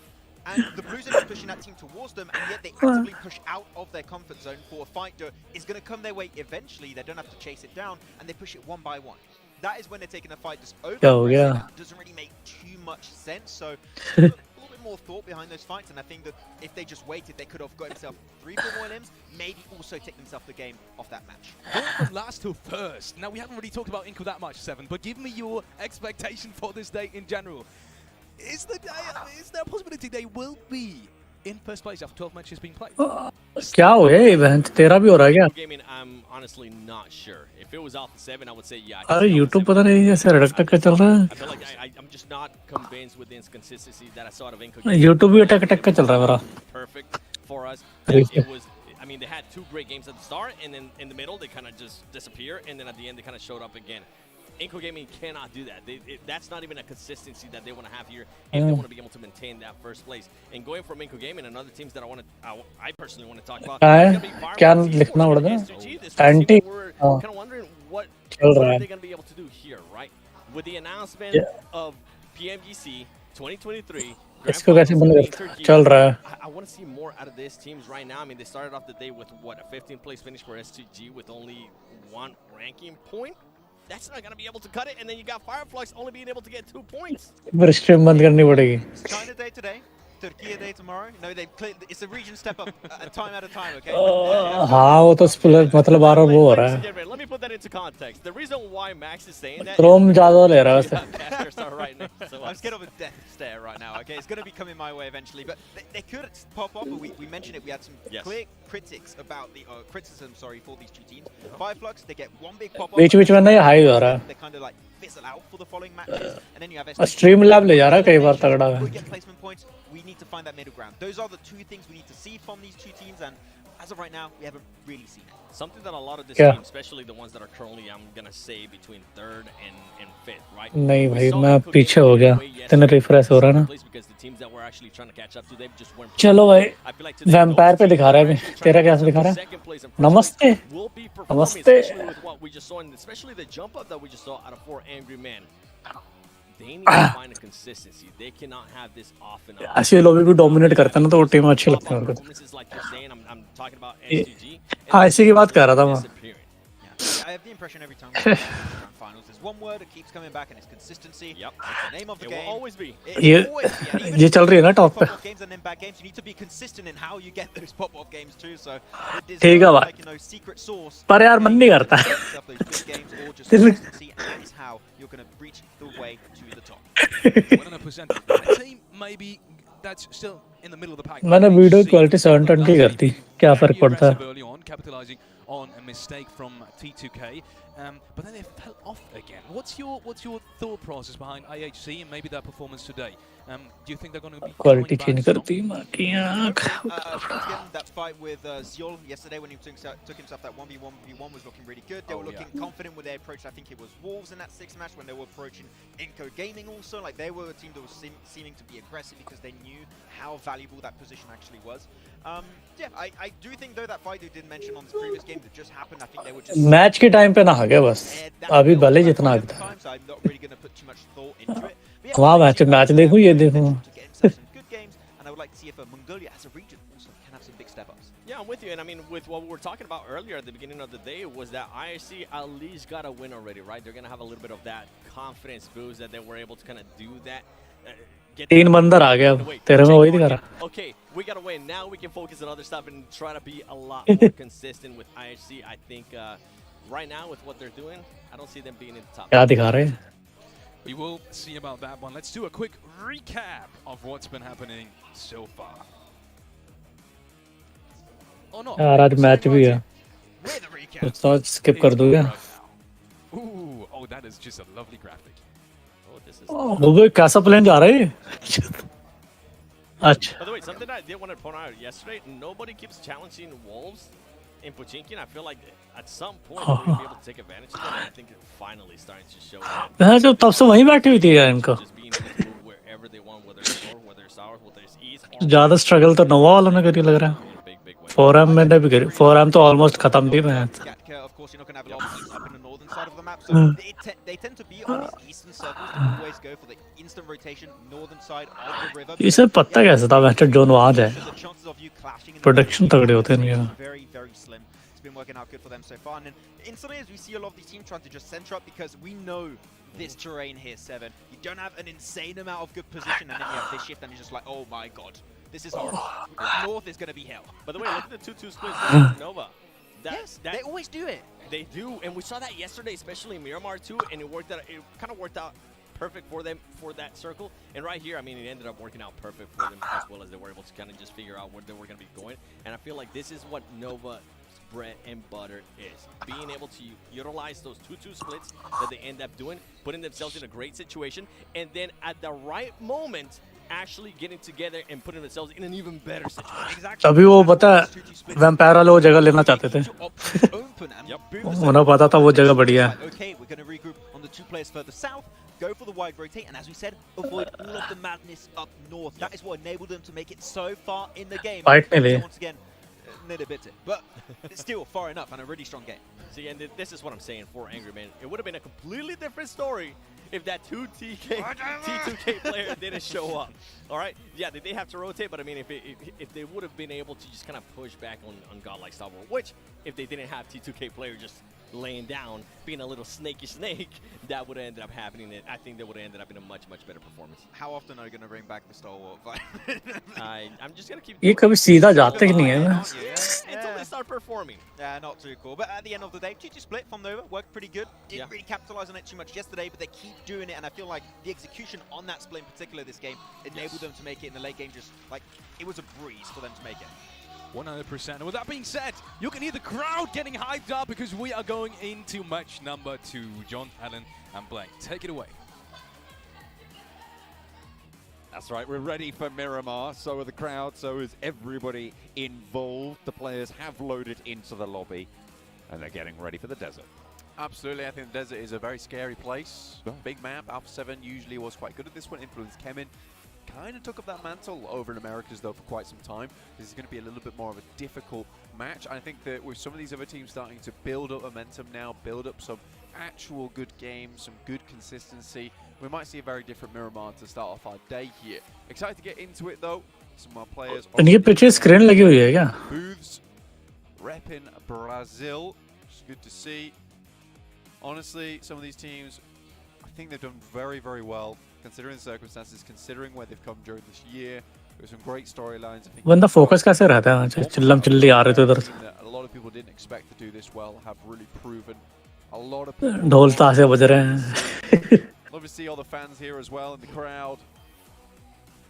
and the Blues are pushing that team towards them, and yet they actively push out of their comfort zone for a fight that is going to come their way eventually. They don't have to chase it down, and they push it one by one. That is when they're taking a fight that's over. It doesn't really make too much sense. So a little bit more thought behind those fights, and I think that if they just waited, they could have got themselves 3-4 more limbs, maybe also take themselves the game off that match. Going from last to first. Now, we haven't really talked about Inco that much, Seven, but give me your expectation for this day in general. Is there a possibility they will be in first place after 12 matches being played? क्या हो गया event तेरा भी हो रहा है क्या Gaming, I'm honestly not sure. If it was Alpha 7, I would say yeah. अरे YouTube पता नहीं ऐसे रटक के चल रहा है I feel like I'm just not convinced with the inconsistency that I saw out of Inco. YouTube भी अटक के चल रहा है मेरा Perfect for us. It I mean, they had 2 great games at the start, and then in the middle, they kind of just disappear, and then at the end, they kind of showed up again. Inco Gaming cannot do that. That's not even a consistency that they want to have here if they want to be able to maintain that first place. And going from Inco Gaming and other teams that I personally want to talk about. क्या लिखना पड़ता है? Anti. Kind of wondering what चल रहा are है. they going to be able to do here, right? With the announcement of PMGC 2023. इसको कैसे बंद करता? चल रहा है. I want to see more out of these teams right now. I mean, they started off the day with what, a 15th place finish for S2G with only 1 ranking point. That's not going to be able to cut it. And then you got Fireflux only being able to get 2 points. फिर stream बंद करनी पड़ेगी. China Day today, Turkey Day tomorrow. No, they've cleared. It's a region step up, time at a time. Okay. हाँ वो तो मतलब बार वो हो रहा है. Let me put that into context. The reason why Max is saying that. Chrome ज़्यादा ले रहा है वैसे. I'm scared of a death stare right now. Okay, it's going to be coming my way eventually, but they could pop up. But we mentioned it. We had some clear critics about the criticism. Sorry for these 2 teams. Fireflux, they get 1 big pop up. बीच में ना ये high हो रहा है. They kind of like fizzle out for the following matches, and then you have stream lab ले जा रहा है कई बार तगड़ा है. We get placement points. We need to find that middle ground. Those are the 2 things we need to see from these 2 teams, and as of right now, we haven't really seen it. Something that a lot of this team, especially the ones that are currently, I'm gonna say between 3rd and 5th, right? नहीं भाई मैं पीछे हो गया. इतना refresh हो रहा ना. Because the teams that were actually trying to catch up to them just weren't. चलो भाई. वैम्पायर पे दिखा रहा है. तेरा कैसे दिखा रहा है? नमस्ते. नमस्ते. With what we just saw, and especially the jump up that we just saw out of 4 Angry Men. They need to find a consistency. They cannot have this off and on. ऐसे लोग भी dominate करते हैं ना तो वो team अच्छी लगती है उनको. I'm talking about S2G. हाँ इसी की बात कर रहा था मैं. I have the impression every time we go to the grand finals, there's one word that keeps coming back, and it's consistency. Yep. It's the name of the game. It will always be. ये चल रही है ना top पे. Games and then bad games. You need to be consistent in how you get those pop-off games too. So it is ठीक है भाई. like, you know, secret sauce. पर यार मन नहीं करता. Consistency, and that is how you're going to reach the way to the top. 100%. A team maybe that's still in the middle of the pack. मैंने video quality 720 कर दी. क्या फर्क पड़ता है? Early on, capitalizing on a mistake from T2K, but then they fell off again. What's your thought process behind IHC and maybe their performance today? Do you think they're going to be quality change करती है मां की आंख. That fight with Ziol yesterday when he took himself that 1v1 was looking really good. They were looking confident with their approach. I think it was Wolves in that 6th match when they were approaching Inco Gaming also. Like they were a team that was seeming to be aggressive because they knew how valuable that position actually was. Yeah, I do think though that fight you did mention on this previous game that just happened. I think they were just match के time पे ना आ गया बस. अभी भले जितना आ गया. So I'm not really going to put too much thought into it. वहाँ मैच देखूँ ये देखूँ. Good games, and I would like to see if Mongolia as a region also can have some big step-ups. Yeah, I'm with you, and I mean, with what we were talking about earlier at the beginning of the day was that ISC at least got a win already, right? They're gonna have a little bit of that confidence boost that they were able to kind of do that. 3 बंदर आ गया. तेरे में वही दिखा रहा. Okay, we got a win. Now we can focus on other stuff and try to be a lot more consistent with IHC. I think right now with what they're doing, I don't see them being in the top. क्या दिखा रहे? We will see about that one. Let's do a quick recap of what's been happening so far. Oh no. यार आज match भी है. तो skip कर दूँगा. Ooh, oh that is just a lovely graphic. Oh, this is. वो भी कैसा प्लेन जा रहा है? अच्छा. By the way, something I did want to point out yesterday, nobody keeps challenging Wolves in Pochinki, and I feel like at some point we're going to be able to take advantage of that, and I think it's finally starting to show that. हाँ जो तब से वहीं बैठी हुई थी यार इनको. Just being able to move wherever they want, whether it's north, whether it's south, whether it's east. ज़्यादा स्ट्रगल तो नोवा वालों ने करी लग रहा है. 4M में भी करी. 4M तो ऑलमोस्ट खत्म भी है. Of course, you're not going to have a lot of teams up in the northern side of the map, so they tend to be on these eastern circles. They always go for the instant rotation, northern side of the river. इसे पता कैसे था western zone वहाँ जाए. Production तगड़े होते हैं इनके. Very, very slim. It's been working out good for them so far. And then instantly, as we see a lot of these teams trying to just center up because we know this terrain here, 7. You don't have an insane amount of good position, and then you have this shift, and you're just like, oh my god, this is horrible. North is going to be hell. By the way, look at the 2-2 splits with Nova. Yes, they always do it. They do, and we saw that yesterday, especially in Miramar too, and it worked out. It kind of worked out perfect for them for that circle. And right here, I mean, it ended up working out perfect for them as well as they were able to kind of just figure out where they were going to be going. And I feel like this is what Nova's bread and butter is. Being able to utilize those 2-2 splits that they end up doing, putting themselves in a great situation, and then at the right moment, actually getting together and putting themselves in an even better situation. Exactly. अभी वो पता है vampire वाले वो जगह लेना चाहते थे उन्हें पता था वो जगह बढ़िया है Okay, we're going to regroup on the two players further south, go for the wide rotate, and as we said, avoid all of the madness up north. That is what enabled them to make it so far in the game. Fight So नहीं once again, little bit it, but it's still far enough and a really strong game. See, and this is what I'm saying for Angry Man. It would have been a completely different story if that T2K player didn't show up. All right, yeah, they have to rotate, but I mean, if they would have been able to just kind of push back on Godlike Star Wars, which if they didn't have T2K player just laying down, being a little snaky snake, that would have ended up happening. I think they would have ended up in a much better performance. How often are you going to bring back the Star Wars fight? I'm just gonna keep. ये कभी सीधा जाते ही नहीं है ना Until they start performing. Yeah, not too cool. But at the end of the day, GG Split from Nova worked pretty good. Didn't really capitalize on it too much yesterday, but they keep doing it, and I feel like the execution on that split in particular this game enabled them to make it in the late game. Just like it was a breeze for them to make it. 100%. And with that being said, you can hear the crowd getting hyped up because we are going into match number 2. John, Alan, and Blank, take it away. That's right, we're ready for Miramar. So are the crowd, so is everybody involved. The players have loaded into the lobby, and they're getting ready for the desert. Absolutely, I think the desert is a very scary place. Big map, Alpha 7 usually was quite good at this one, influenced Kemin. Kind of took up that mantle over in Americas though for quite some time. This is going to be a little bit more of a difficult match. I think that with some of these other teams starting to build up momentum now, build up some actual good games, some good consistency, we might see a very different Miramar to start off our day here. Excited to get into it though. Some more players. इनके पीछे screen लगी हुई है क्या? Booths repping Brazil. It's good to see. Honestly, some of these teams, I think they've done very well, considering the circumstances, considering where they've come during this year. There's some great storylines. I think बंदा focus कैसे रहता है? चिल्लम chilli आ रहे थे उधर से. a lot of people didn't expect to do this well, have really proven. A lot of people. ढोल ताशे बज रहे हैं. Love to see all the fans here as well in the crowd,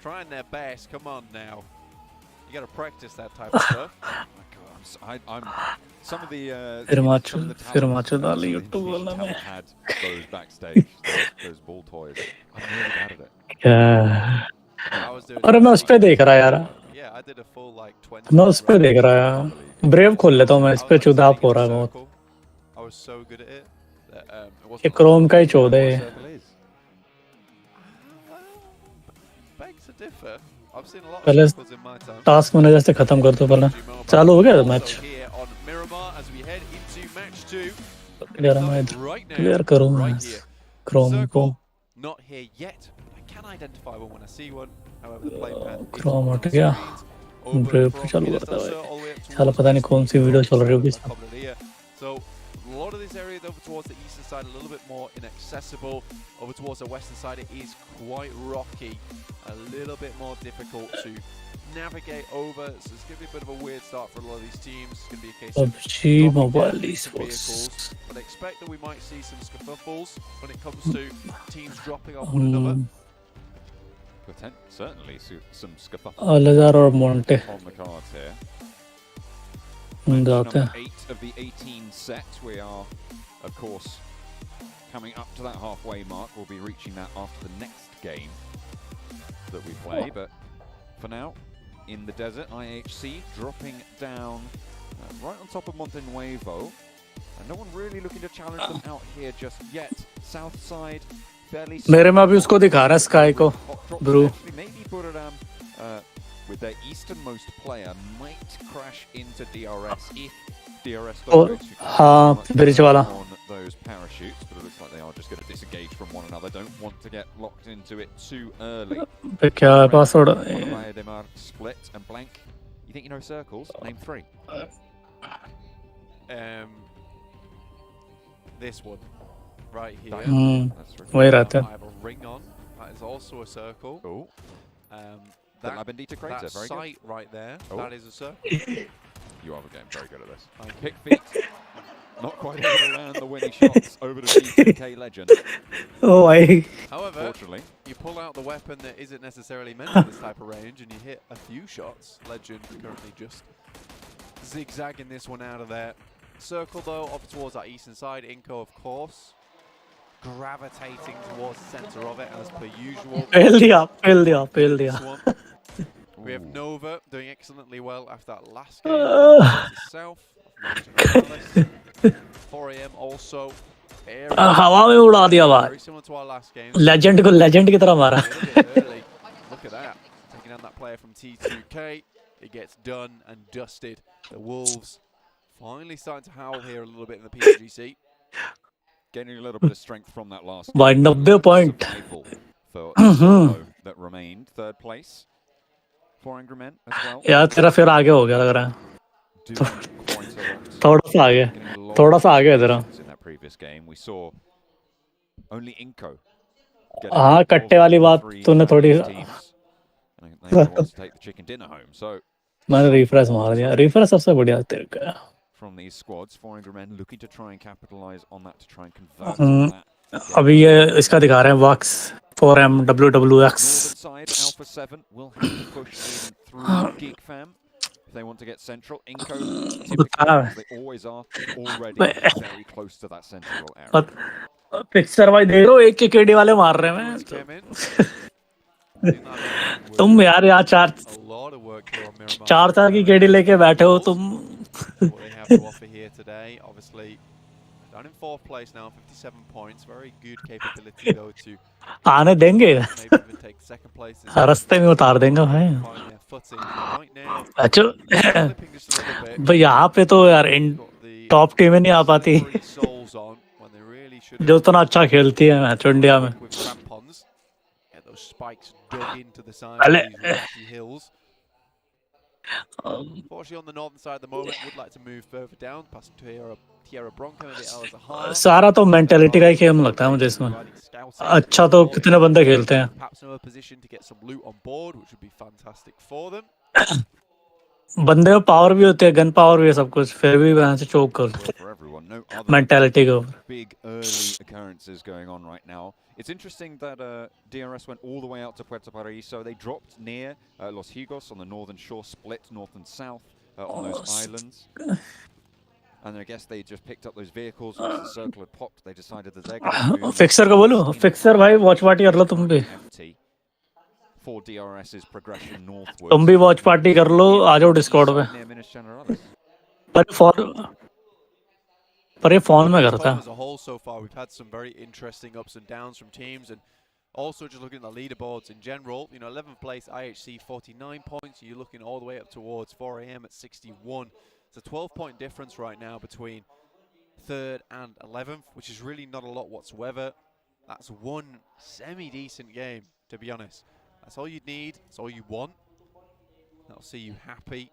trying their best. Come on now, you got to practice that type of stuff. I'm some of the फिर डाली YouTube वाला में had those backstage, those ball toys. I'm really bad at it. अरे मैं उस पे देख रहा यार. Yeah, I did a full like 20. मैं उस पे देख रहा यार. ब्रेव खोल लेता हूँ मैं इस पे चुदाप हो रहा है बहुत. I was so good at it that ये क्रोम का ही 14 begs to differ. I've seen a lot पहले of circles in my time. Task manager से खत्म कर दो पहले. चालू हो गया match. Here on Miramar as we head into match 2. Clear करूँ मैं क्रोम को. Not here yet. I can identify one when I see one. However, the play pan. Chrome हट गया. ब्रेव को चालू करता है. साला पता नहीं कौन सी वीडियो चल रही होगी. So a lot of this area over towards the eastern side a little bit more inaccessible. Over towards the western side it is quite rocky, a little bit more difficult to navigate over. So it's going to be a bit of a weird start for a lot of these teams. It's going to be a case of PUBG Mobile Esports. But I expect that we might see some scuffles when it comes to teams dropping off one another. Certainly some scuffles Alazar or Monte on the cards here. Number 8 of the 18 set. We are, of course, coming up to that halfway mark. We'll be reaching that after the next game that we play. But for now, in the desert, IHC dropping down right on top of Monte Nuevo. And no one really looking to challenge them out here just yet. South side, fairly... मेरे में अभी उसको दिखा रहा है sky को, Bru. Maybe Buradam, with their easternmost player, might crash into DRS if DRS don't go on those parachutes, but it looks like they are just going to disengage from one another. Don't want to get locked into it too early. Demar split and blank. You think you know circles? Name 3. This one right here. I have a ring on. That is also a circle. Oh. That crater, very sight good. right there, that is a circle. You are getting very good at this. Pick feet. Not quite able to land the winning shots over the DK legend. Oh, However, you pull out the weapon that isn't necessarily meant for this type of range and you hit a few shots. Legend currently just zigzagging this one out of there. Circle though, off towards our eastern side. Inco, of course. gravitating towards the center of it as per usual. पेल दिया. We have Nova doing excellently well after that last game versus South. 4 AM also. हवा में उड़ा दिया बाहर. Very similar to our last game. Legend को legend की तरह मारा. Look at that. Taking down that player from T2K. It gets done and dusted. The Wolves finally starting to howl here a little bit in the PMGC. Getting a little bit of strength from that last By 90 point. For Solo that remained third place for Angry Men as well. यार तेरा फिर आगे हो गया लग रहा है. थोड़ा सा आगे है तेरा. In that previous game, we saw only Inco. हाँ कट्टे वाली बात तूने थोड़ी. wants to take the chicken dinner home. So मैंने रिफ्रेश मार दिया. रिफ्रेश सबसे बढ़िया तेरे का. From these squads, 4 Angry Men looking to try and capitalize on that to try and convert that. अभी ये इसका दिखा रहे हैं Wax 4M WWX. Northern side, Alpha 7 will have to push in through Geek Fam if they want to get central. Inco, typically, as they always are, already very close to that central area. Picture भाई देख लो एक KD वाले मार रहे हैं. तुम यार यहाँ चार की केडी लेके बैठे हो तुम. Down in 4th place now, 57 points. Very good capability though to आने देंगे. maybe even take second place. रास्ते में उतार देंगे भाई. अच्छा भाई यहाँ पे तो यार इन टॉप टीम में नहीं आ पाती जो इतना अच्छा खेलती है मैच इंडिया में. अरे Unfortunately, on the northern side at the moment, would like to move further down, passing to Tierra Bronco, maybe Al-Zahar. सारा तो मेंटालिटी का ही खेल लगता है मुझे इसमें. अच्छा तो कितने बंदे खेलते हैं. Perhaps in a position to get some loot on board, which would be fantastic for them. बंदे में पावर भी होती है, गन पावर भी है सब कुछ, फिर भी वहाँ से चोक कर मेंटालिटी के ऊपर. Big early occurrences going on right now. It's interesting that DRS went all the way out to Puerto Paraíso. They dropped near Los Higos on the northern shore, split north and south on those islands. And I guess they just picked up those vehicles. Once the circle had popped, they decided that they're going to move. Fixer को बोलो, fixer भाई watch party कर लो तुम भी. For DRS's progression northwards. तुम भी watch party कर लो, आ जाओ डिस्कॉर्ड पे. पर ये फोन में करता है. As a whole, so far we've had some very interesting ups and downs from teams, and also just looking at the leaderboards in general. You know, 11th place IHC 49 points. You're looking all the way up towards 4 AM at 61. It's a 12-point difference right now between 3rd and 11th, which is really not a lot whatsoever. That's one semi-decent game, to be honest. That's all you need. That's all you want. That'll see you happy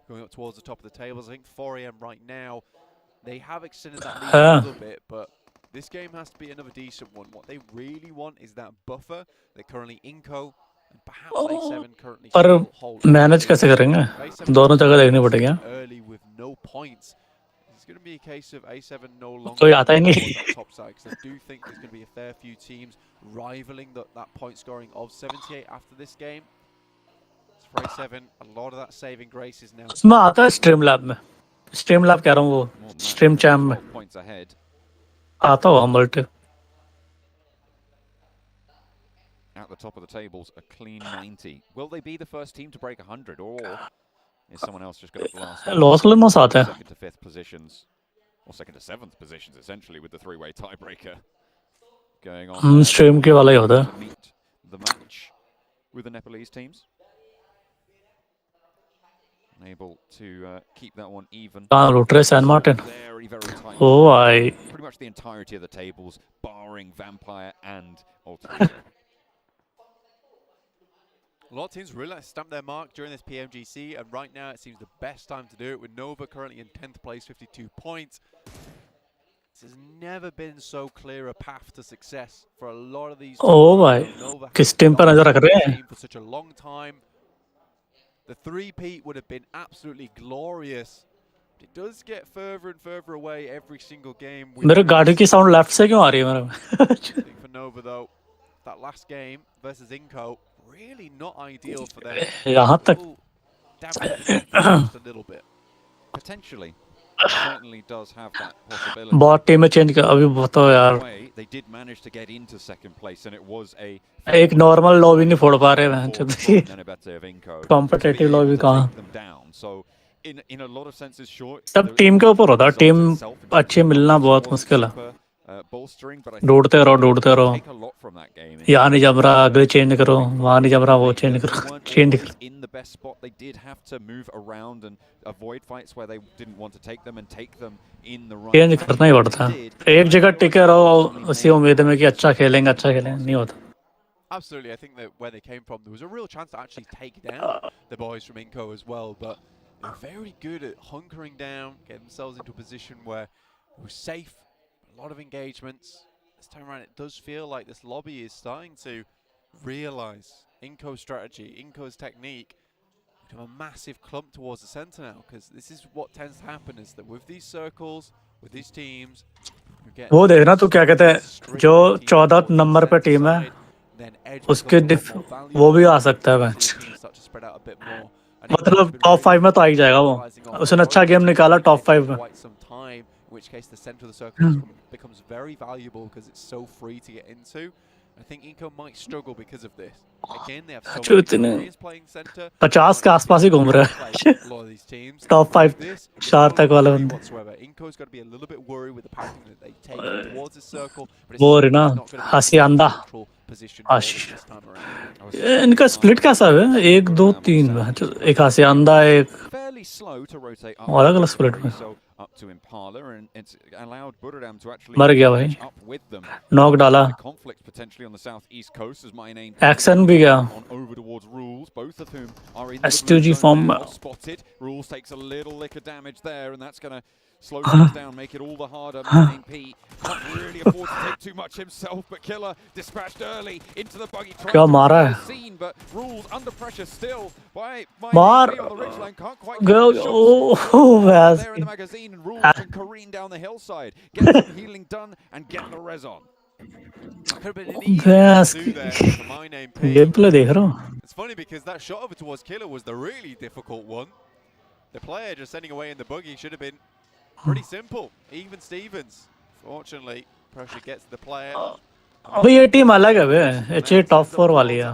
going up towards the top of the tables. I think 4 AM right now. They have extended that lead a little bit, but this game has to be another decent one. What they really want is that buffer. They're currently Inco, and perhaps A7 currently still hold. Manage कैसे करेंगे? दोनों जगह देखनी पड़ेगी. Early with no points. It's going to be a case of A7 no longer कोई आता ही नहीं. that top side, because I do think there's going to be a fair few teams rivaling that point scoring of 78 after this game. For A7, a lot of that saving grace is now. इसमें आता है stream lab में. Stream lab कह रहा हूँ वो stream charm में आता हुआ multi. At the top of the tables, a clean 90. Will they be the first team to break 100, or is someone else just going to blast loss लेना चाहते हैं. Second to 5th positions, or second to 7th positions, essentially, with the three-way tiebreaker going on. Stream के वाला ही होता है. Meet the match with the Nepalese teams. Able to keep that one even. San Martin. Very, very tight. Oh, I. Pretty much the entirety of the tables, barring Vampire and Ultimate. A lot of teams really like to stamp their mark during this PMGC, and right now it seems the best time to do it, with Nova currently in 10th place, 52 points. This has never been so clear a path to success for a lot of these teams. Oh, भाई किस team पर नजर रख रहे हैं? For such a long time. The three-peat would have been absolutely glorious. It does get further and further away every single game. मेरे गाड़ी की साउंड लेफ्ट से क्यों आ रही है मेरे? For Nova though, that last game versus Inco, really not ideal for them. यहाँ तक. Just a little bit. Potentially. Certainly does have that possibility. बहुत टीम में चेंज कर अभी बताओ यार. they did manage to get into second place, and it was a एक normal lobby नहीं फोड़ पा रहे हैं कॉम्पिटिटिव लॉबी कहाँ So in a lot of senses, sure, सब टीम के ऊपर होता है टीम अच्छी मिलना बहुत मुश्किल है ढूंढते रहो यहाँ नहीं जम रहा अगले चेंज करो वहाँ नहीं जम रहा वो चेंज करो चेंज करो in the best spot. They did have to move around and avoid fights where they didn't want to take them and take them in the right. Change करना ही पड़ता है एक जगह टिके रहो उसी उम्मीद में कि अच्छा खेलेंगे नहीं होता. Absolutely, I think that where they came from, there was a real chance to actually take down the boys from Inco as well, but they're very good at hunkering down, getting themselves into a position where it was safe, a lot of engagements. This time around, it does feel like this lobby is starting to realize Inco's strategy, Inco's technique, become a massive clump towards the center now, because this is what tends to happen, is that with these circles, with these teams, you get वो देखना तू क्या कहते हैं जो 14 number पे team है उसके वो भी आ सकता है मैच मतलब टॉप 5 में तो आ ही जाएगा वो उसने अच्छा गेम निकाला टॉप 5 में in which case the center of the circle becomes very valuable because it's so free to get into. I think Inco might struggle because of this. Again, they have so many experience playing center. 50 के आसपास ही घूम रहा है top 5 4 तक वाले बंदे Inco's got to be a little bit worried with the pattern that they take towards the circle, but it's वो है ना not going to हसीआंदा आशीष इनका स्प्लिट कैसा है 1 2 3 एक हसीआंदा एक अलग अलग स्प्लिट में up to Impala, and it's allowed Buradam to actually मर गया भाई up with them. नॉक डाला Conflict potentially on the southeast coast as my name action भी गया on over towards Rules, both of whom are in S2G form spotted. Rules takes a little lick of damage there, and that's going to slow things down, make it all the harder. P can't really afford to take too much himself, but Killer dispatched early into the buggy. क्या मारा है Scene, but Rules under pressure still by मार on the ridgeline, can't quite get there in the magazine, and Rules can careen down the hillside, get some healing done, and get the res on. Game play देख रहा हूँ It's funny because that shot over towards Killer was the really difficult one. The player just sending away in the buggy should have been pretty simple. Even Stevens, fortunately, pressure gets the player. भाई ये team अलग है बे ये top 4 वाली है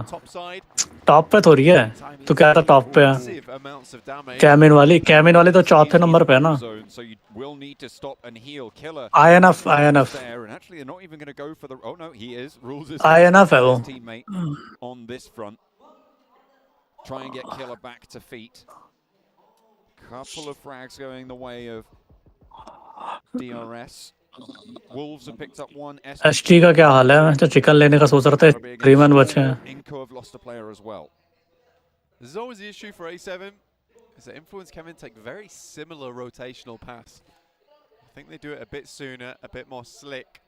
top पे थोड़ी है तू क्या था टॉप पे है कैमिन वाली तो चौथे नंबर पे है ना INF है वो on this front. Try and get Killer back to feet. Couple of frags going the way of DRS. Wolves have picked up one. ST का क्या हाल है मैं तो चिकन लेने का सोच रहा था 3 बचे हैं Inco have lost a player as well. This is always the issue for A7. Is that Influence come in take very similar rotational pass. I think they do it a bit sooner, a bit more slick.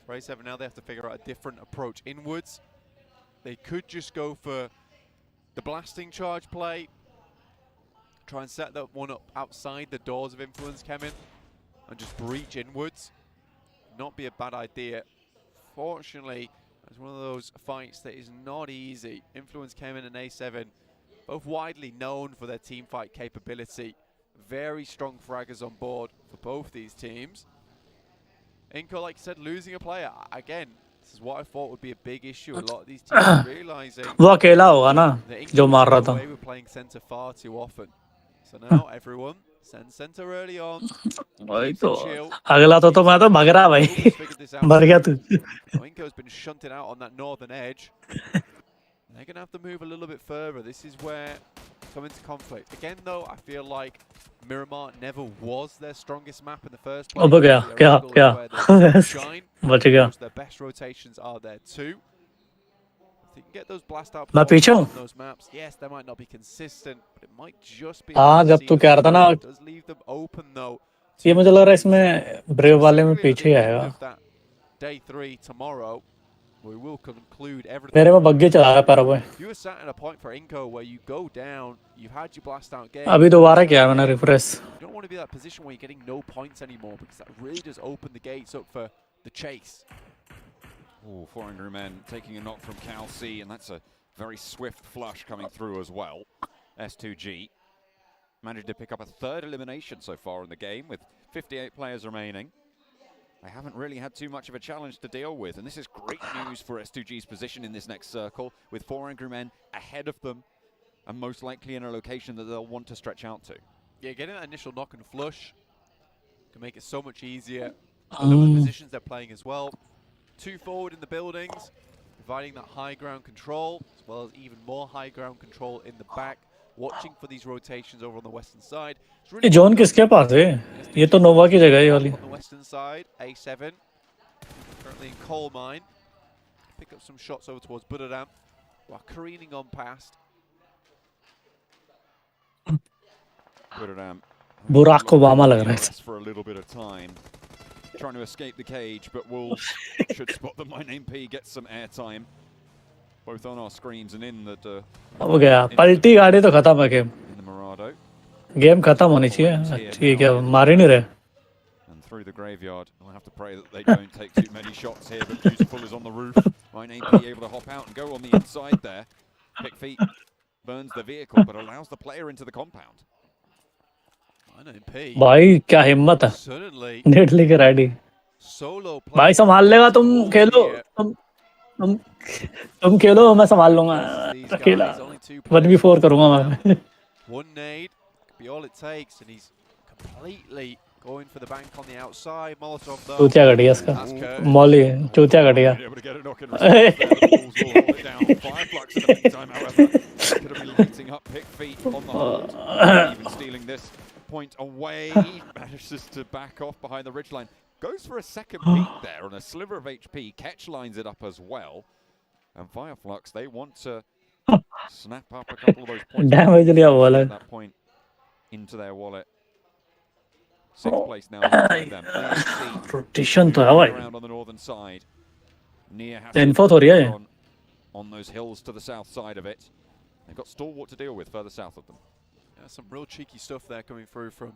For A7 now they have to figure out a different approach inwards. They could just go for the blasting charge play. Try and set that one up outside the doors of Influence Kemin and just breach inwards. Not be a bad idea. Fortunately, it's one of those fights that is not easy. Influence Kemin and A7, both widely known for their team fight capability. Very strong fraggers on board for both these teams. Inco, like you said, losing a player. Again, this is what I thought would be a big issue. A lot of these teams realizing वो अकेला होगा ना जो मार रहा था we were playing center far too often. So now everyone send center early on. वही तो अगला तो मैं तो भाग रहा भाई मर गया तू Inco's been shunted out on that northern edge. They're going to have to move a little bit further. This is where come into conflict. Again though, I feel like Miramar never was their strongest map in the first place. अब क्या बच गया Their best rotations are there too. If you can get those blast out मैं पीछे हूँ those maps, yes, they might not be consistent, but it might just be. हाँ जब तू कह रहा था ना does leave them open though. ये मुझे लग रहा है इसमें ब्रेव वाले में पीछे ही आएगा Day 3 tomorrow. We will conclude everything. मेरे में बग्गी चला रहा पर वो You were sat at a point for Inco where you go down, you've had your blast out game. अभी दोबारा किया मैंने refresh You don't want to be in that position where you're getting no points anymore because that really does open the gates up for the chase. Oh, 400 men taking a knock from Cal C, and that's a very swift flush coming through as well. S2G managed to pick up a 3rd elimination so far in the game with 58 players remaining. they haven't really had too much of a challenge to deal with. And this is great news for S2G's position in this next circle, with 4 angry men ahead of them, and most likely in a location that they'll want to stretch out to. Yeah, getting that initial knock and flush can make it so much easier. I love the positions they're playing as well. 2 forward in the buildings, providing that high ground control, as well as even more high ground control in the back. Watching for these rotations over on the western side. ये zone किसके पास है? ये तो नोवा की जगह है ये वाली. On the western side, A7 currently in coal mine. Pick up some shots over towards Buddhadam while careening on past. Buddhadam Barack Obama लग रहा है. For a little bit of time, trying to escape the cage, but Wolves should spot that My Name P gets some airtime, both on our screens and in the. हो गया. पलटी गाड़ी तो खत्म है game. In the Murado. Game खत्म होनी चाहिए. ठीक है, मार ही नहीं रहे. And through the graveyard, we'll have to pray that they don't take too many shots here. But Beautiful is on the roof. My Name P able to hop out and go on the inside there. Pick Feet burns the vehicle, but allows the player into the compound. भाई क्या हिम्मत है. Net लेके ready. भाई संभाल लेगा. तुम खेलो. तुम खेलो, मैं संभाल लूंगा अकेला. 1v4 करूंगा मैं. One nade could be all it takes, and he's completely going for the bank on the outside. Molotov though. चूतिया घटिया इसका. मौली चूतिया घटिया. Could have been lighting up Pick Feet on the hold, even stealing this point away. Manages to back off behind the ridgeline. Goes for a second peek there on a sliver of HP. Ketch lines it up as well. And Fireflux, they want to snap up a couple of those points. Damage लिया वाला. That point into their wallet. 6th place now. Them. Rotation तो है भाई. Around on the northern side. Nia has Info तो रही है. On those hills to the south side of it. They've got Stalwart to deal with further south of them. Yeah, some real cheeky stuff there coming through from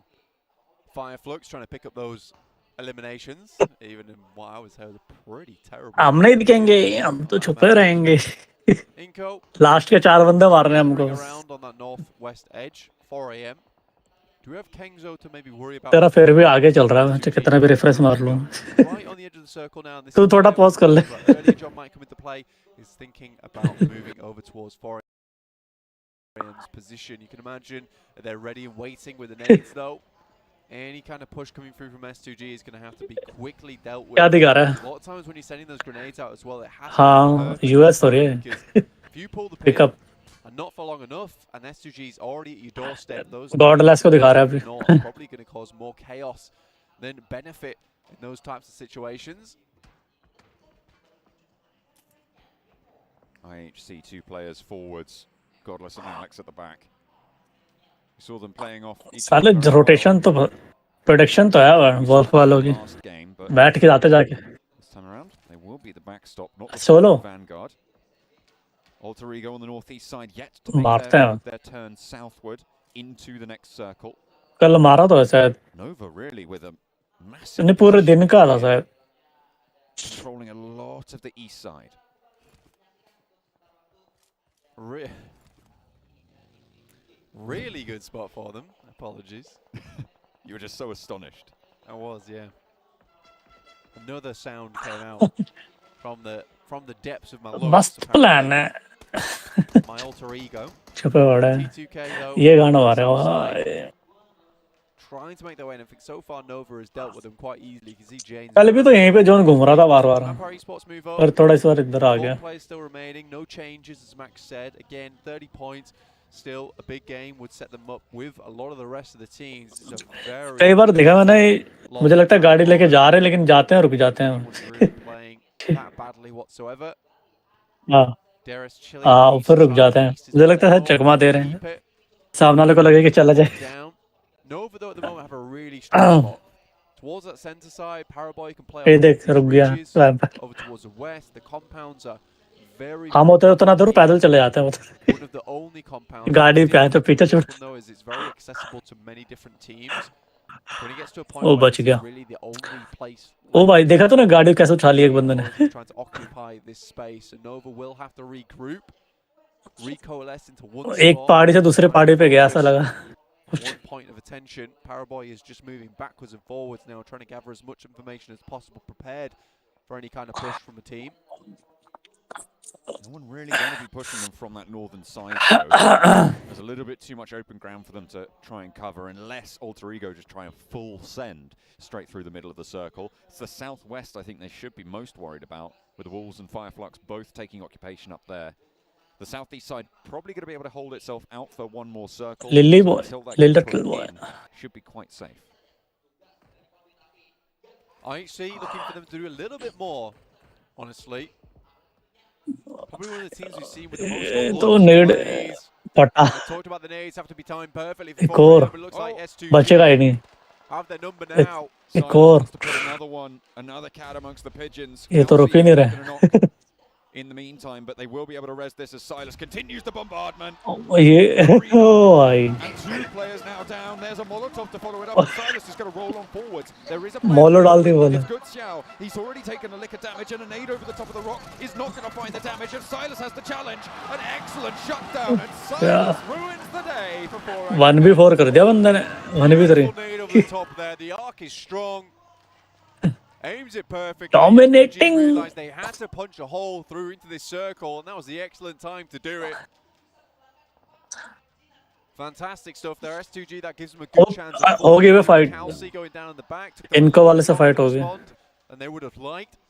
Fireflux, trying to pick up those eliminations, even in what I was heard a pretty terrible. हम नहीं दिखेंगे, हम तो छुपे रहेंगे. Last के 4 बंदे मार रहे हैं हमको. Around on that northwest edge, 4 AM. Do we have Kengzo to maybe worry about? तेरा फिर भी आगे चल रहा है. कितना भी रिफ्रेश मार लूं. Right on the edge of the circle now. तू थोड़ा पॉज कर ले. Early John might come into play. Is thinking about moving over towards 4 AM's position. You can imagine they're ready and waiting with the nades though. Any kind of push coming through from S2G is going to have to be quickly dealt with. क्या दिखा रहा है? A lot of times when you're sending those grenades out as well, it has हाँ, US हो रही है. if you pull the pin and not for long enough, and S2G is already at your doorstep, those Godless को दिखा रहा है अभी. probably going to cause more chaos than benefit in those types of situations. IHC 2 players forwards. Godless and Alex at the back. We saw them playing off. साले rotation तो production तो है wolf वालों की. बैठ के जाते जाके. This time around, they will be the backstop, not the Solo. vanguard. Alter Ego on the northeast side yet to मारते make हैं. their turn southward into the next circle. कल मारा तो शायद. Nova really with a massive. नहीं पूरे दिन का था शायद. Controlling a lot of the east side. Really good spot for them. Apologies. You were just so astonished. I was, yeah. Another sound came out from the depths of my lungs. मस्त plan है. My alter ego. छुपे पड़े हैं. T2K though. ये गाना आ रहा है. Trying to make their way, and I think so far Nova has dealt with them quite easily. You can see Jane's. कल भी तो यहीं पे जोन घूम रहा था बार-बार. WATCHPARTY spots move up. पर थोड़ा इस बार इधर आ गया. 4 players still remaining, no changes as Max said. Again, 30 points. Still a big game would set them up with a lot of the rest of the teams. It's a very कई बार देखा मैंने, मुझे लगता है गाड़ी लेके जा रहे हैं लेकिन जाते हैं रुक जाते हैं. playing that badly whatsoever. हाँ. फिर रुक जाते हैं. मुझे लगता है चकमा दे रहे हैं. सामने वाले को लगे कि चला जाए. Nova though at the moment have a really strong spot. Towards that center side, Paraboy can play ये देख रुक गया. over towards the west. The compounds are very. हम होते हैं उतना दूर पैदल चले जाते हैं उधर. One of the only compounds. गाड़ी पे आए तो पीछे छूट. Is it's very accessible to many different teams. When it gets to a point O where बच it's गया. really the only place. ओ भाई देखा तूने गाड़ी कैसे उठा ली एक बंदे ने. Trying to occupy this space, and Nova will have to regroup, recoalesce into one. एक पहाड़ी से दूसरे पहाड़ी पे गया ऐसा लगा. one point of attention. Paraboy is just moving backwards and forwards now, trying to gather as much information as possible, prepared for any kind of push from the team. No one really going to be pushing them from that northern side, though. There's a little bit too much open ground for them to try and cover, unless Alter Ego just try a full send straight through the middle of the circle. It's the southwest I think they should be most worried about, with the Wolves and Fireflux both taking occupation up there. The southeast side probably going to be able to hold itself out for one more circle. Lily boy, Until that Lily gets put boy. in, should be quite safe. IHC looking for them to do a little bit more, honestly. Probably one of the teams we've seen with the most तो need plays. पटा I talked about the nades have to be timed perfectly for एक और but it looks like S2G बचेगा ही नहीं have their number now. एक और To put another one, another cat amongst the pigeons. ये तो रुक ही नहीं रहे In the meantime, but they will be able to res this as Silas continues the bombardment. ये ओ भाई And two players now down. There's a Molotov to follow it up. And Silas is going to roll on forwards. There is a Molo डाल दी बोले It's good Xiao. He's already taken a lick of damage, and a nade over the top of the rock is not going to find the damage. And Silas has the challenge. An excellent shutdown, and Silas ruins the day for 4. 1v4 कर दिया बंदे ने 1v3 Nade over the top there. The arc is strong. Aims it perfectly. Dominating. Realized they had to punch a hole through into this circle, and that was the excellent time to do it. Fantastic stuff there. S2G, that gives them a good chance. हो गई वे fight Kelsey going down in the back. इनको वाले से fight हो गई And they would have liked.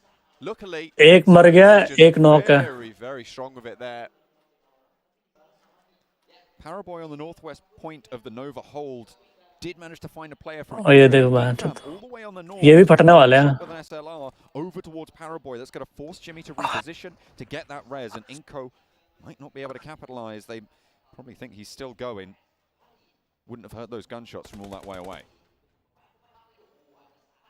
Luckily, एक मर गया एक knock है very, very strong with it there. Paraboy on the northwest point of the Nova hold did manage to find a player from और ये देखो all the way on the north. ये भी फटने वाले हैं With an SLR over towards Paraboy. That's going to force Jimmy to reposition to get that res, and Inco might not be able to capitalize. They probably think he's still going. Wouldn't have heard those gunshots from all that way away.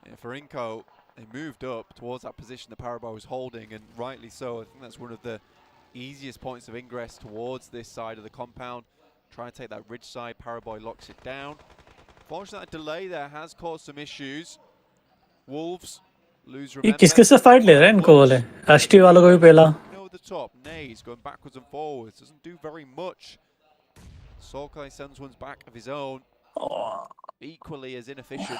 Yeah, for Inco, they moved up towards that position that Paraboy was holding, and rightly so. I think that's one of the easiest points of ingress towards this side of the compound. Try and take that ridge side. Paraboy locks it down. Fortunately, that delay there has caused some issues. Wolves lose. ये किसके से fight ले रहे हैं इनको वाले ST वालों को भी पहला Over the top, Nays going backwards and forwards, doesn't do very much. Solkai sends ones back of his own, equally as inefficient.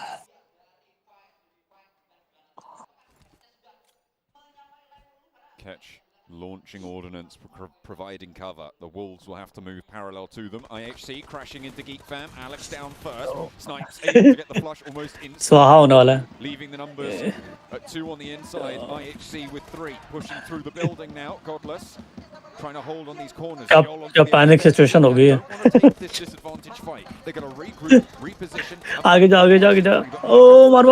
Catch. Launching ordnance, providing cover. The Wolves will have to move parallel to them. IHC crashing into Geek Fam. Alex down first. Snipes able to get the flush almost in. स्वाहा होने वाला है Leaving the numbers at 2 on the inside. IHC with 3 pushing through the building now. Godless trying to hold on these corners. क्या panic situation हो गई है Take this disadvantage fight. They're going to regroup, reposition. आगे जा ओ मार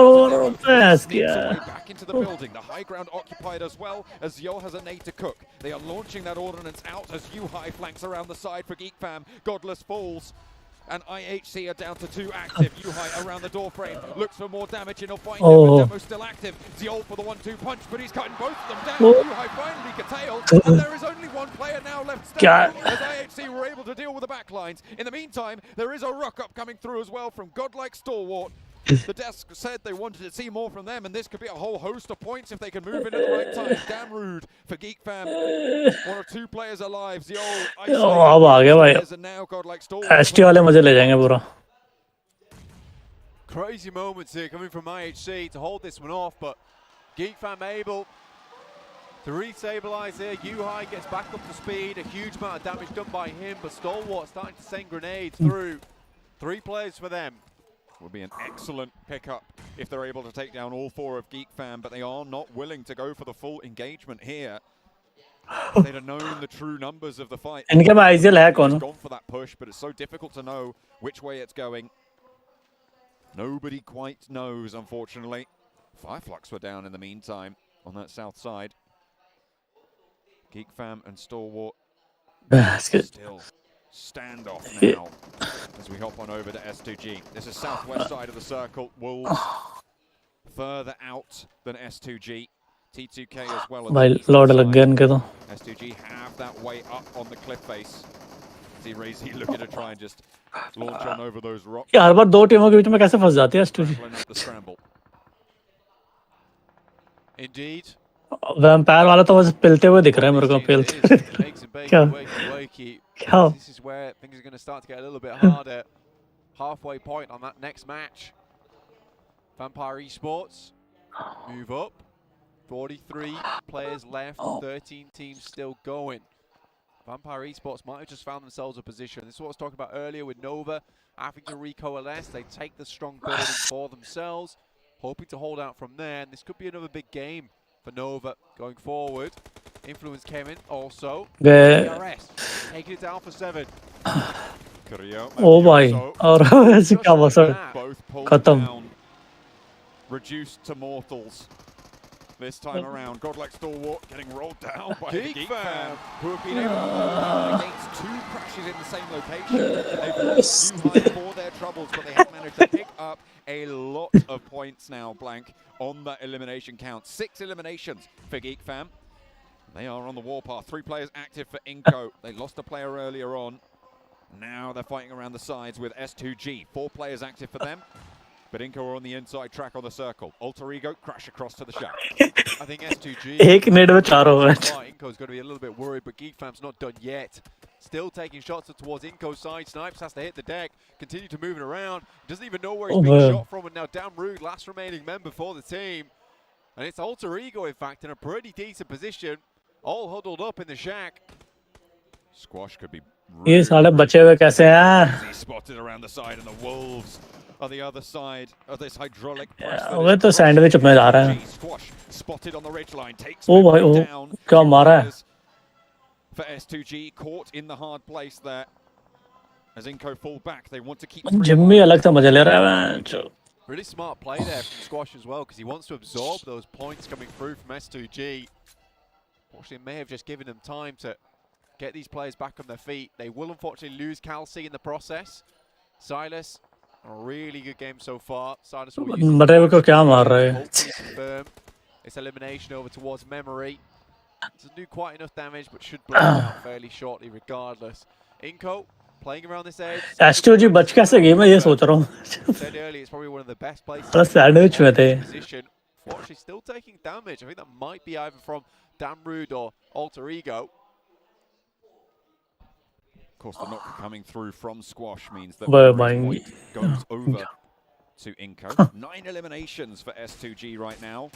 पैस किया Back into the building. The high ground occupied as well as Yo has a nade to cook. They are launching that ordnance out as U-High flanks around the side for Geek Fam. Godless falls. And IHC are down to 2 active. U-High around the door frame. Looks for more damage and he'll find him. But Demo's still active. Ziol for the 1-2 punch, but he's cutting both of them down. U-High finally curtailed. And there is only one player now left standing as IHC were able to deal with the backlines. In the meantime, there is a rock-up coming through as well from Godlike Stalwart. The desk said they wanted to see more from them, and this could be a whole host of points if they can move in at the right time. Damn rude for Geek Fam. 1 or 2 players alive. Ziol, अब आ गया भाई and now Godlike Stalwart. ST वाले मजे ले जाएंगे पूरा Crazy moments here coming from IHC to hold this one off, but Geek Fam able to re-stabilize here. U-High gets back up to speed. A huge amount of damage done by him, but Stalwart starting to send grenades through. 3 players for them. Would be an excellent pickup if they're able to take down all 4 of Geek Fam, but they are not willing to go for the full engagement here. They'd have known the true numbers of the fight. इनके में आइजियल है कौन Gone for that push, but it's so difficult to know which way it's going. Nobody quite knows, unfortunately. Fireflux were down in the meantime on that south side. Geek Fam and Stalwart still standoff now as we hop on over to S2G. This is southwest side of the circle. Wolves further out than S2G. T2K as well. भाई लौट लग गया इनके तो S2G have that way up on the cliff face. T-Razy looking to try and just launch on over those rocks. ये हर बार 2 टीमों के बीच में कैसे फंस जाती है एसटी Indeed. वैम्पायर वाला तो बस पिलते हुए दिख रहा है मेरे को पिलते क्या This is where things are going to start to get a little bit harder. halfway point on that next match. Vampire Esports move up. 43 players left, 13 teams still going. Vampire Esports might have just found themselves a position. This is what I was talking about earlier with Nova having to recoalesce. They take the strong building for themselves, hoping to hold out from there. And this could be another big game for Nova going forward. Influence Kevin also. DRS taking it down for 7. ओ भाई और ऐसे क्या बसर खत्म. Reduced to mortals. This time around, Godlike Stalwart getting rolled down by the Geek Fam, who have been able to hold against 2 crashes in the same location. They've lost High for their troubles, but they have managed to pick up a lot of points now, Blank, on that elimination count. 6 eliminations for Geek Fam. They are on the warpath. 3 players active for Inco. They lost a player earlier on. Now they're fighting around the sides with S2G. 4 players active for them. But Inco are on the inside track on the circle. Alter Ego crash across to the shack. I think S2G. एक minute में 4 हो गए. Inco's going to be a little bit worried, but Geek Fam's not done yet. Still taking shots towards Inco's side. Snipes has to hit the deck. Continue to move it around. Doesn't even know where he's being shot from. And now Damn Rude, last remaining member for the team. And it's Alter Ego, in fact, in a pretty decent position. All huddled up in the shack. Squash could be ये साले बचे हुए कैसे हैं? spotted around the side, and the Wolves on the other side of this hydraulic press. वे तो sandwich में जा रहा है. Squash spotted on the ridge line, takes ओ भाई ओ क्या मारा है? For S2G, caught in the hard place there. As Inco fall back, they want to keep. Jimmy अलग से मजा ले रहा है. Really smart play there from Squash as well, because he wants to absorb those points coming through from S2G. Unfortunately, it may have just given them time to get these players back on their feet. They will unfortunately lose Calci in the process. Silas, a really good game so far. Silas will use confirm its elimination over towards Memory. Doesn't do quite enough damage, but should blow out fairly shortly regardless. Inco playing around this edge. S2G बच कैसे गई मैं ये सोच रहा हूँ. Said earlier, it's probably one of the best places. Sandwich में थे. Unfortunately, still taking damage. I think that might be either from Damrude or Alter Ego. Of course, the knock coming through from Squash means that the point goes over to Inco. 9 eliminations for S2G right now.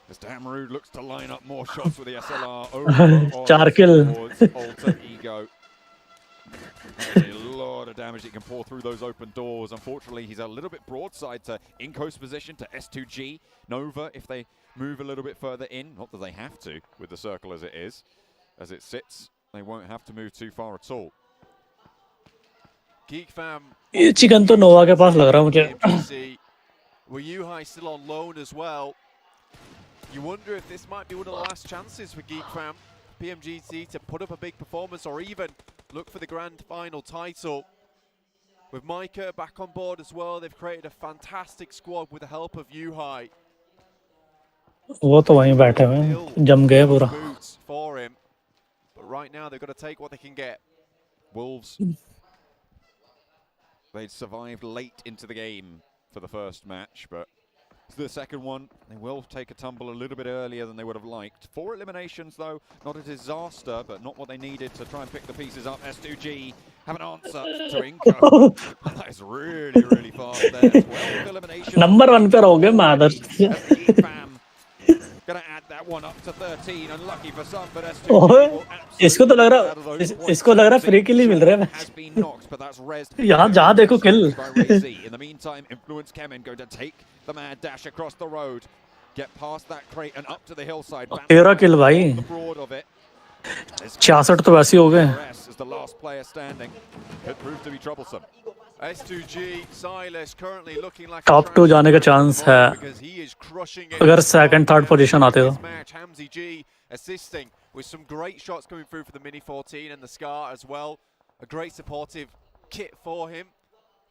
As Damrude looks to line up more shots with the SLR over 4 kill. towards Alter Ego. A lot of damage it can pour through those open doors. Unfortunately, he's a little bit broadside to Inco's position, to S2G. Nova, if they move a little bit further in, not that they have to with the circle as it is, as it sits, they won't have to move too far at all. Geek Fam. ये chicken तो नोवा के पास लग रहा है मुझे. Were you high still on loan as well? You wonder if this might be one of the last chances for Geek Fam, PMGC, to put up a big performance or even look for the grand final title. With Micah back on board as well, they've created a fantastic squad with the help of U-High. वो तो वहीं बैठे हैं, जम गए पूरा. For him, but right now they've got to take what they can get. Wolves. They'd survived late into the game for the first match, but the second one, they will take a tumble a little bit earlier than they would have liked. 4 eliminations, though, not a disaster, but not what they needed to try and pick the pieces up. S2G have an answer to Inco. That is really, really fast there. 12 eliminations. Number 1 पे रहोगे मादर. Gonna add that one up to 13. Unlucky for some, but S2G इसको तो लग रहा free किल ही मिल रहा है. यहाँ जहाँ देखो किल. In the meantime, Influence Kemen going to take the mad dash across the road, get past that crate and up to the hillside. 13 किल भाई. 66 तो वैसे हो गए. Is the last player standing. Could prove to be troublesome. S2G, Silas currently looking like top 2 जाने का chance है अगर second third position आते तो. Hamzy G assisting with some great shots coming through for the Mini 14 and the Scar as well. A great supportive kit for him.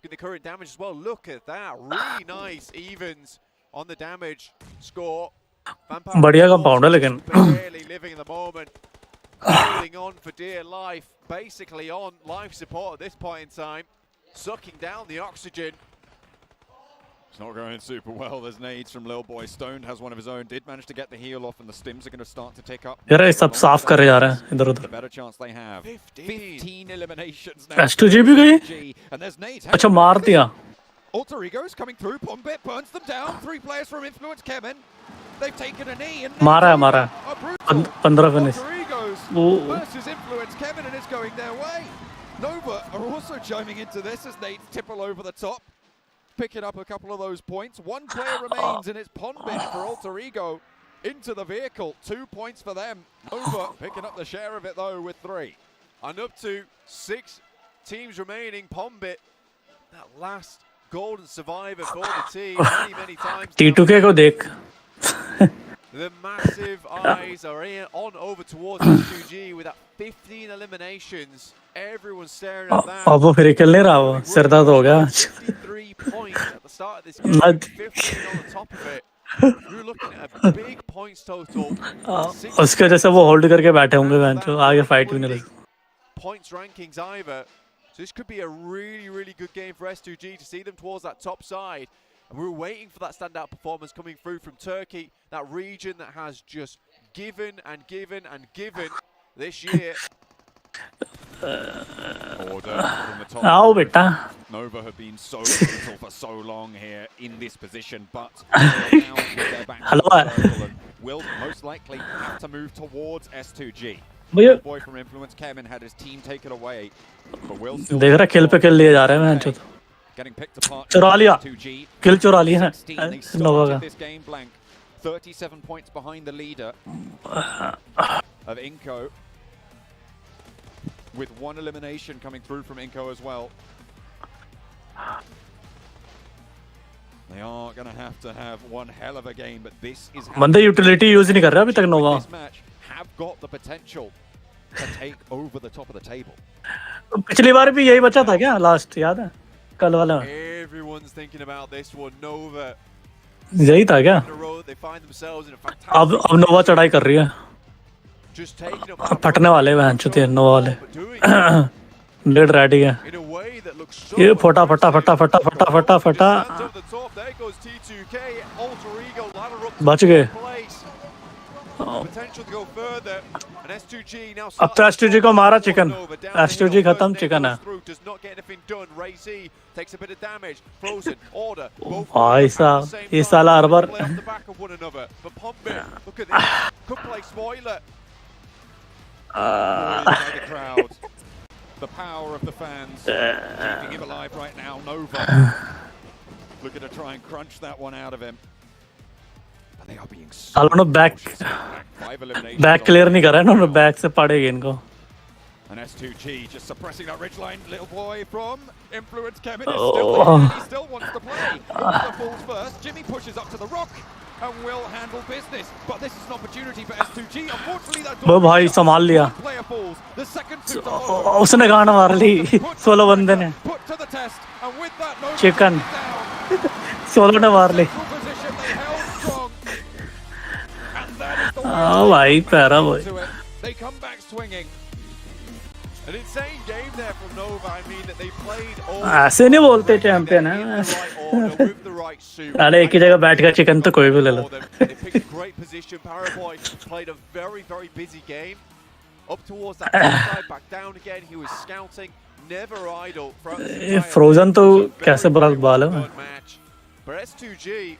Get the current damage as well. Look at that, really nice evens on the damage score. बढ़िया compound है लेकिन. Barely living in the moment, holding on for dear life, basically on life support at this point in time. Sucking down the oxygen. It's not going super well. There's nades from Lil Boy. Stoned has one of his own. Did manage to get the heal off, and the stims are going to start to tick up. यार ये सब साफ करे जा रहे हैं इधर The उधर. better chance they have. 15 eliminations now. S2G भी गई. And there's nades. अच्छा मार दिया. Alter Ego's coming through. Pombit burns them down. 3 players from Influence Kevin. They've taken a knee and मारा है. 15 finish. Alter Egos versus Influence Kevin, and it's going their way. Nova are also chiming into this as they tipple over the top, picking up a couple of those points. 1 player remains, and it's Pombit for Alter Ego into the vehicle. 2 points for them. Nova picking up the share of it though with 3. And up to 6 teams remaining. Pombit, that last golden survivor for the team, many times. T2K को देख. The massive eyes are on over towards S2G with that 15 eliminations. Everyone's staring at that. अब वो फिर खेल नहीं रहा वो. सिर दर्द हो गया. 53 points at the start of this game. 15 on the top of it. You're looking at a big points total. उसके वजह से वो होल्ड करके बैठे होंगे बेंचो. आगे फाइट भी नहीं रही. Points rankings either. So this could be a really good game for S2G to see them towards that top side. And we were waiting for that standout performance coming through from Turkey, that region that has just given and given and given this year. Order from the top. आओ बेटा. Nova have been so brutal for so long here in this position, but they're now with their back to the circle and will most likely have to move towards S2G. The boy from Influence Kevin had his team taken away, but will still देख रहा किल पे किल लिए जा रहे हैं बेंचो. getting picked apart. चुरा लिया. किल चुरा लिया है. 16, they नोवा started का. this game blank. 37 points behind the leader of Inco, with 1 elimination coming through from Inco as well. They are going to have one hell of a game, but this is how बंदे utility use नहीं कर रहे अभी तक नोवा. this match have got the potential to take over the top of the table. पिछली बार भी यही बचा था क्या लास्ट याद है कल वाला. Everyone's thinking about this one. Nova. यही था क्या. They find themselves in a fantastic. अब नोवा चढ़ाई कर रही है. Just taking up. फटने वाले हैं बेंचो नोवा वाले. डेड रेडी है. In a way that looks so. ये फटा फटा फटा फटा फटा फटा फटा. There goes T2K. Alter Ego ladder up. बच गए. Potential to go further. And S2G now. अब तो S2G को मारा चिकन. S2G खत्म चिकन है. Does not get anything done. Ray Z takes a bit of damage. Frozen. Order. भाई साहब ये साला हर बार. Play off the back of one another. But Pombit, look at this. Could play spoiler. The crowd, the power of the fans, keeping him alive right now. Nova looking to try and crunch that one out of him. But they are being so back clear नहीं कर रहा है ना उन्होंने back से पड़ेगी इनको. And S2G just suppressing that ridgeline. Little boy from Influence Kevin is still in. He still wants to play. Order falls first. Jimmy pushes up to the rock and will handle business. But this is an opportunity for S2G. Unfortunately, that वो भाई संभाल लिया. player falls. The second two to follow. उसने गाना मार ली. 16 बंदे ने. Put to the test. And with that, Nova chicken. 16 ने मार ली. Oh भाई para boy. They come back swinging. An insane game there from Nova. I mean that they played all. ऐसे नहीं बोलते चैंपियन है. अरे एक ही जगह बैठ कर चिकन तो कोई भी ले लो. They picked a great position. Paraboy played a very busy game. Up towards that side, back down again. He was scouting, never idle. Frozen तो कैसे बुरा बाल है. For S2G,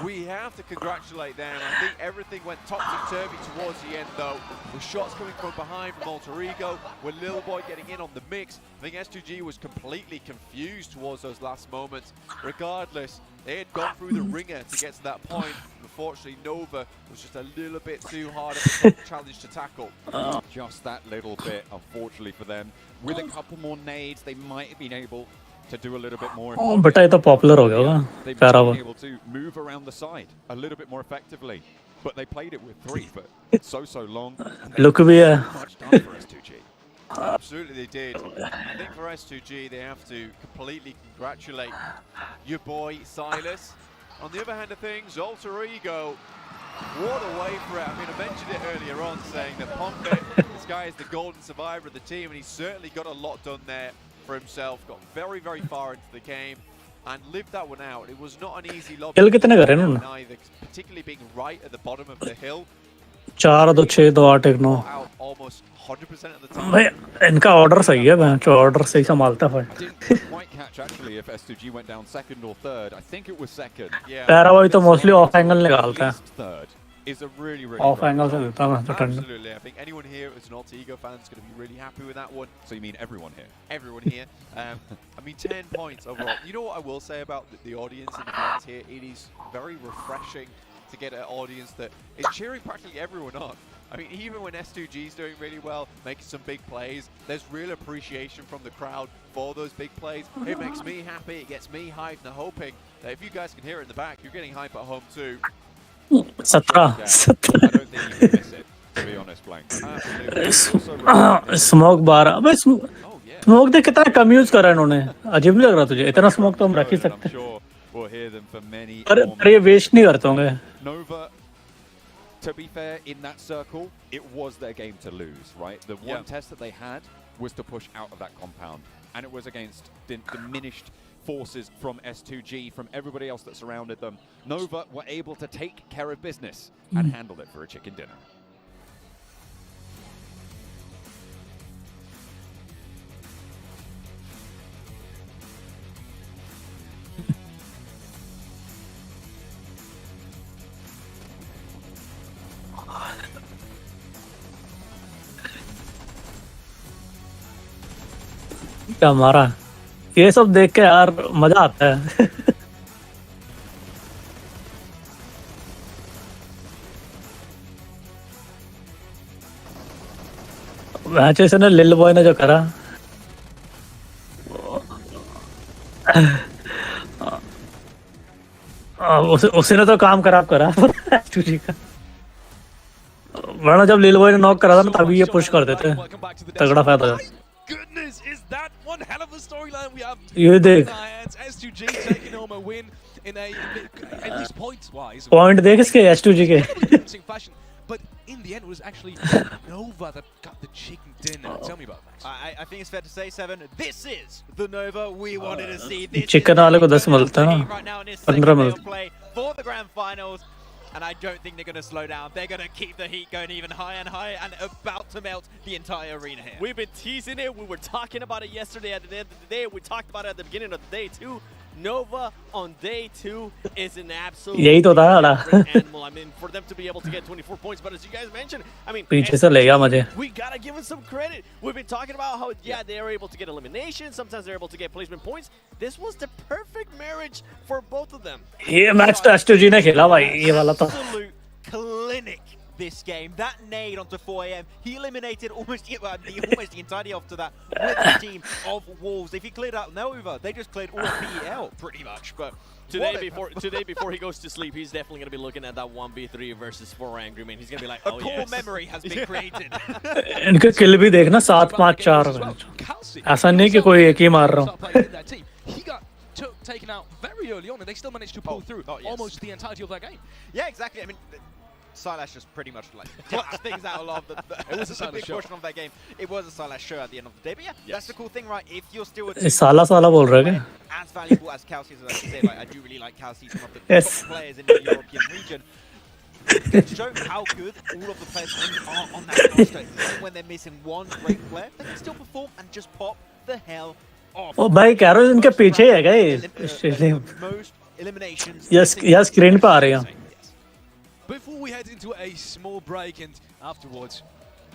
we have to congratulate them. I think everything went topsy-turvy towards the end, though. With shots coming from behind from Alter Ego, with Lil Boy getting in on the mix. I think S2G was completely confused towards those last moments. Regardless, they had gone through the ringer to get to that point. Unfortunately, Nova was just a little bit too hard of a challenge to tackle. Just that little bit, unfortunately for them. With a couple more nades, they might have been able to do a little bit more. Oh, बेटा ये तो popular हो गया होगा. They've प्यारा been वो. able to move around the side a little bit more effectively, but they played it with 3 for so long. Look भी है. Much done for S2G. Absolutely they did. I think for S2G they have to completely congratulate your boy Silas. On the other hand of things, Alter Ego, what a way for it. I mean, I mentioned it earlier on saying that Pombit, this guy is the golden survivor of the team, and he's certainly got a lot done there for himself. Got very far into the game. and lived that one out. It was not an easy lobby. Kill कितने करे इन्होंने? Neither, particularly being right at the bottom of the hill. 4 2 6 2 8 1 9 Out almost 100% of the time. भाई इनका order सही है, मैं जो order सही संभालता है Didn't quite catch actually if S2G went down second or third. I think it was second. Yeah. Para भाई तो मोस्टली ऑफ एंगल निकालता है, Third is a really of angle से देता है तो Tandon. Absolutely. I think anyone here who's an Alter Ego fan is going to be really happy with that one. So you mean everyone here? Everyone here. I mean, 10 points overall. You know what I will say about the audience and the fans here? It is very refreshing to get an audience that is cheering practically everyone on. I mean, even when S2G is doing really well, making some big plays, there's real appreciation from the crowd for those big plays. It makes me happy. It gets me hyped. And I'm hoping that if you guys can hear it in the back, you're getting hype at home too. 17 I don't think you can miss it, to be honest, Blank. Smoke 12 भाई smoke देख कितना कम use करा इन्होंने, अजीब नहीं लग रहा तुझे? इतना स्मोक तो हम रख ही सकते हैं. We'll hear them for many पर ये वेस्ट नहीं करते होंगे. Nova, to be fair, in that circle, it was their game to lose, right? The one test that they had was to push out of that compound, and it was against diminished forces from S2G, from everybody else that surrounded them. Nova were able to take care of business and handle it for a chicken dinner. क्या मारा, ये सब देख के यार मजा आता है. मैचेस ने लिल बॉय ने जो करा, उसी ने तो काम खराब करा S2G का. वरना जब लिल बॉय ने नॉक करा था ना तभी ये पुश कर देते, तगड़ा फायदा था. Goodness, is that one hell of a storyline we have? ये देख S2G taking home a win in a at least points-wise. Point देख इसके S2G के. Fashion, but in the end, it was actually Nova that got the chicken dinner. Tell me about that. I think it's fair to say, Seven, this is the Nova we wanted to see. This chicken वाले को 10 मिलता है right now in his 15 second मिलता. play for the grand finals. And I don't think they're going to slow down. They're going to keep the heat going even higher and higher and about to melt the entire arena here. We've been teasing it. We were talking about it yesterday at the end of the day. We talked about it at the beginning of the day too. Nova on day 2 is an absolute यही तो था animal. I mean, for them to be able to get 24 points, but as you guys mentioned, I mean, पीछे से ले गया मुझे. we gotta give them some credit. We've been talking about how they are able to get elimination. Sometimes they're able to get placement points. This was the perfect marriage for both of them. ये match तो S2G ने खेला भाई, ये वाला तो. Absolute clinic this game. That nade onto 4am, he eliminated almost the entirety after that with the team of Wolves. If he cleared out Nova, they just cleared all of PEL pretty much. But today before he goes to sleep, he's definitely going to be looking at that 1v3 versus 4 Angry Men. He's going to be like, oh, a core memory has been created. इनके किल भी देखना 7 5 4. ऐसा नहीं कि कोई एक ही मार रहा हूँ. He got taken out very early on, and they still managed to pull through almost the entirety of that game. Yeah, exactly. I mean, Silas just pretty much like clutched things out of it was a big show. portion of that game. It was a Silas show at the end of the day. But yeah, that's the cool thing, right? If you're still a ये साला साला बोल रहा है क्या? as valuable as Kelsey, as I say, like, I do really like Kelsey, one of the top players in the European region. It's shown how good all of the players are on that roster. Even when they're missing one great player, they can still perform and just pop the hell off. ओ भाई Carolus इनके पीछे है क्या? Most eliminations. Yes screen पे आ रहे हैं. Before we head into a small break and afterwards,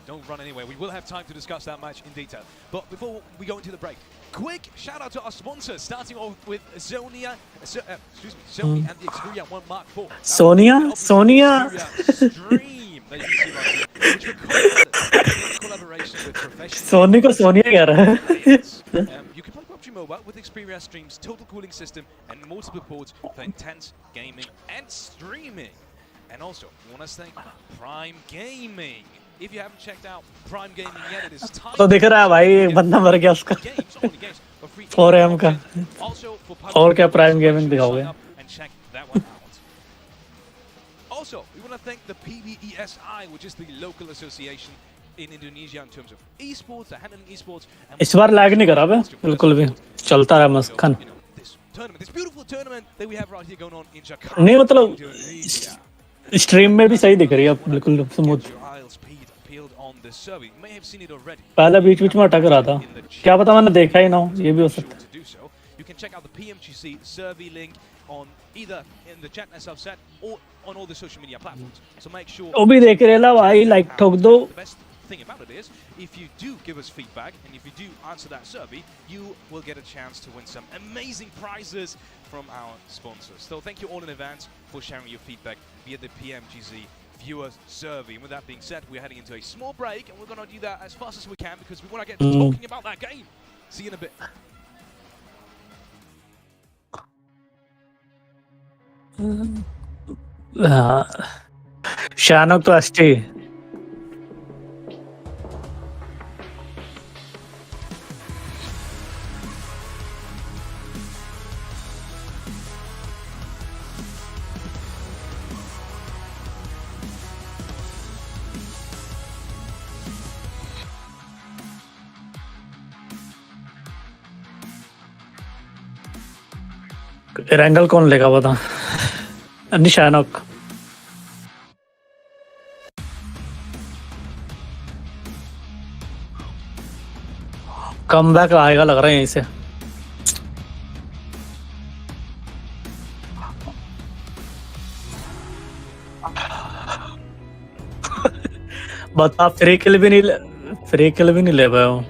don't run anywhere. We will have time to discuss that match in detail. But before we go into the break, quick shout out to our sponsors, starting off with Zonia, Sony and the Xperia 1 Mark IV. Sonia? Stream that you can see right here, which records collaboration with professional. Soni को सोनिया कह रहा है. You can play PUBG Mobile with Xperia Stream's total cooling system and multiple ports for intense gaming and streaming. And also, we want to thank Prime Gaming. If you haven't checked out Prime Gaming yet, it is time. तो दिख रहा है भाई एक बंदा मर गया उसका. 4am का. और क्या Prime Gaming दिखाओगे? And check that one out. Also, we want to thank the PBESI, which is the local association in Indonesia in terms of esports, handling esports. इस बार लैग नहीं करा बे, बिल्कुल भी. चलता रहा मस्त Khan. tournament, this beautiful tournament that we have right here going on in Jakarta. नहीं मतलब स्ट्रीम में भी सही दिख रही है बिल्कुल smooth. The survey. You may have seen it already. पहले बीच-बीच में अटक रहा था. क्या पता मैंने देखा ही ना हो. ये भी हो सकता है. You can check out the PMGC survey link on either in the chat as I've said or on all the social media platforms. So make sure. वो भी देख रहे ला भाई लाइक ठोक दो. The best thing about it is if you do give us feedback and if you do answer that survey, you will get a chance to win some amazing prizes from our sponsors. So thank you all in advance for sharing your feedback via the PMGC viewer survey. And with that being said, we're heading into a small break and we're going to do that as fast as we can because we want to get to talking about that game. See you in a bit. शानक तो ST angle कौन लेगा बता निशानक come back आएगा लग रहा है यहीं से बता फ्री किल भी नहीं ले पाया हूँ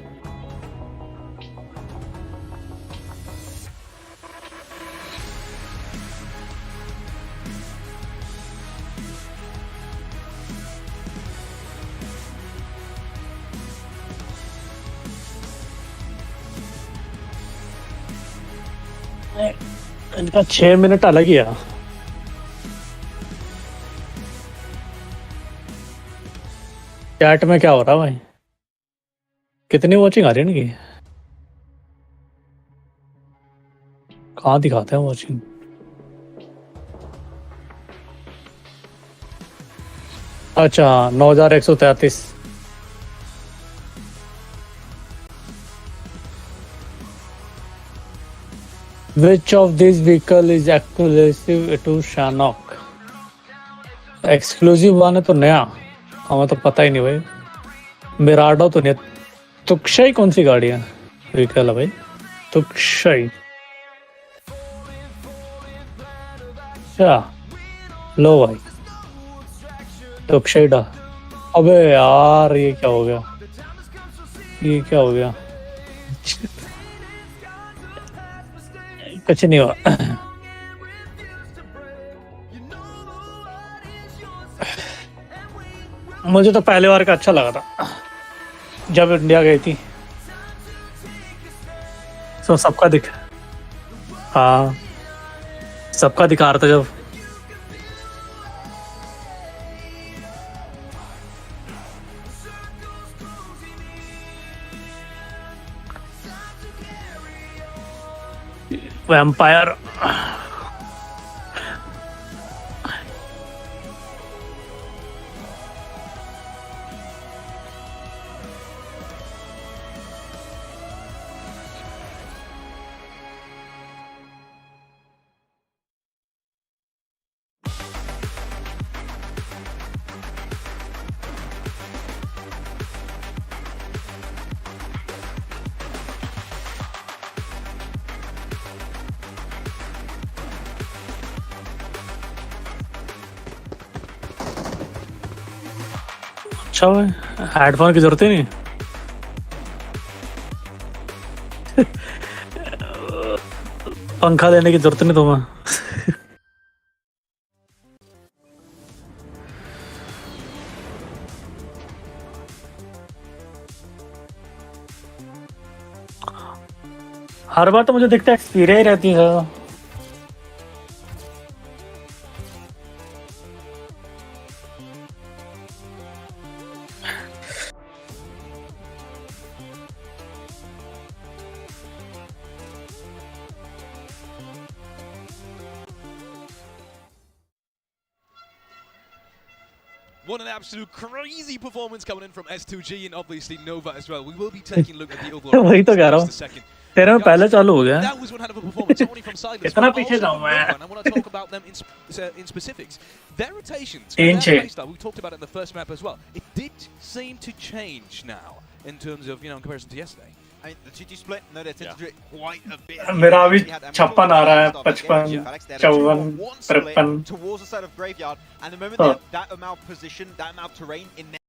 इनका 6 मिनट अलग ही है चैट में क्या हो रहा है भाई कितनी वॉचिंग आ रही है इनकी कहाँ दिखाते हैं वॉचिंग अच्छा 9133 Which of these vehicle is exclusive to Shanok? Exclusive one है तो नया हमें तो पता ही नहीं भाई मिराडो तो नहीं तुक्शाई कौन सी गाड़ी है व्हीकल है भाई तुक्शाई अच्छा लो भाई तुक्शाई डा अबे यार ये क्या हो गया कुछ नहीं हुआ मुझे तो पहले बार का अच्छा लगा था जब इंडिया गई थी तो सबका दिखा रहा था जब वैम्पायर अच्छा हेडफोन की जरूरत ही नहीं पंखा लेने की जरूरत नहीं तुम्हें हर बार तो मुझे दिखता है एक्सपीरियंस ही रहती है What an absolute crazy performance coming in from S2G and obviously Nova as well. We will be taking a look at the overall वही तो कह रहा हूँ in a second. तेरे में पहले चालू हो गया। That was one hell of a performance, not only from Silas, कितना but पीछे also जाऊं from मैं? Nova, and I want to talk about them in specifics. Their rotations, तीन and छः। their playstyle, we talked about it in the first map as well. It did seem to change now in terms of, in comparison to yesterday. I mean, the 2-2 split, no, they tend to do it quite a bit. मेरा अभी We had- and we 56 talked आ रहा है, about that game 55, against Alex. They had a 54, 2-1 split 53। towards the side of Graveyard, and the moment Oh. they have that amount of position, that amount of terrain in their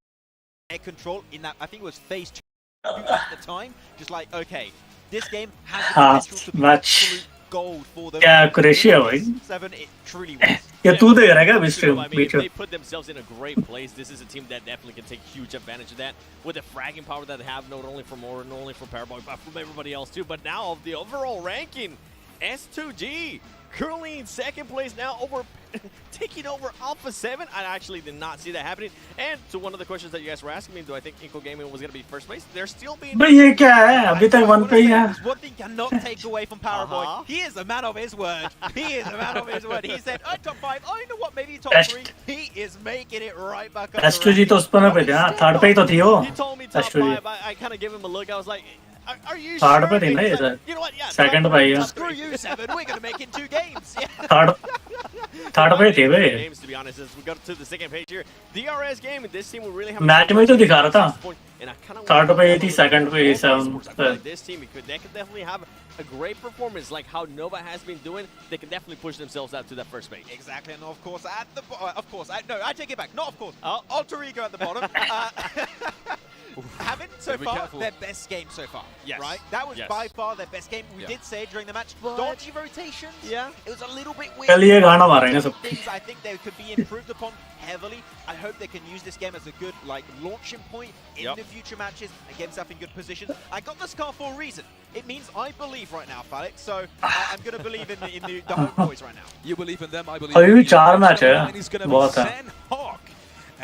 control, in that, I think it was phase 2 at the time, just like, okay, this game has the हाँ, potential to be match absolute gold for them. क्या accuracy है भाई? 7, it truly was. ये तू देख रहा है क्या अभी So, stream I mean, बीच में? they put themselves in a great place. This is a team that definitely can take huge advantage of that with the fragging power that they have, not only from Aura, not only from Paraboy, but from everybody else too. But now of the overall ranking, S2G currently in second place now, over taking over Alpha 7. I actually did not see that happening. And to one of the questions that you guys were asking me, do I think Inco Gaming was going to be first place? They're still being. भाई ये क्या है? अभी तक 1 पे ही है। One thing cannot take away from Paraboy. He is a man of his word. He is a man of his word. He said, "I'm top 5. Oh, you know what? Maybe top 3." He is making it right back up. S2G तो उस पर पे था, third पे ही तो थी वो। He told me top S2G 5. I kind of gave him a look. I was like, are you third sure? पे थी ना ये He's sir? like, you know what? Yeah. Second पे ही है। Screw you, 7. We're going to make it 2 games. Third पे थे वे। Games, to be honest, as we go to the second page here, DRS game, and this team will really have. Match में तो दिखा रहा था। And I kind of third पे ही थी, second पे ही सब। this team, they could definitely have a great performance like how Nova has been doing. They can definitely push themselves out to that first page. Exactly, and of course, at the no, I take it back. Not of course. Alter Ego at the bottom. Having so Be far careful. their best game so far. Yes. Right? That was Yes. by far their best game. We Yeah. did say during the match, dodgy rotations. Yeah. It was a little bit weird. कल ये गाना मारेंगे सब। Things I think they could be improved upon heavily. I hope they can use this game as a good launching point in the future matches and get themselves in good positions. I got the scar for a reason. It means I believe right now, Felix. So I'm going to believe in the home boys right now. You believe in them, I believe अभी in भी you. 4 match है, Line is going to be बहुत है। Sen Hawk.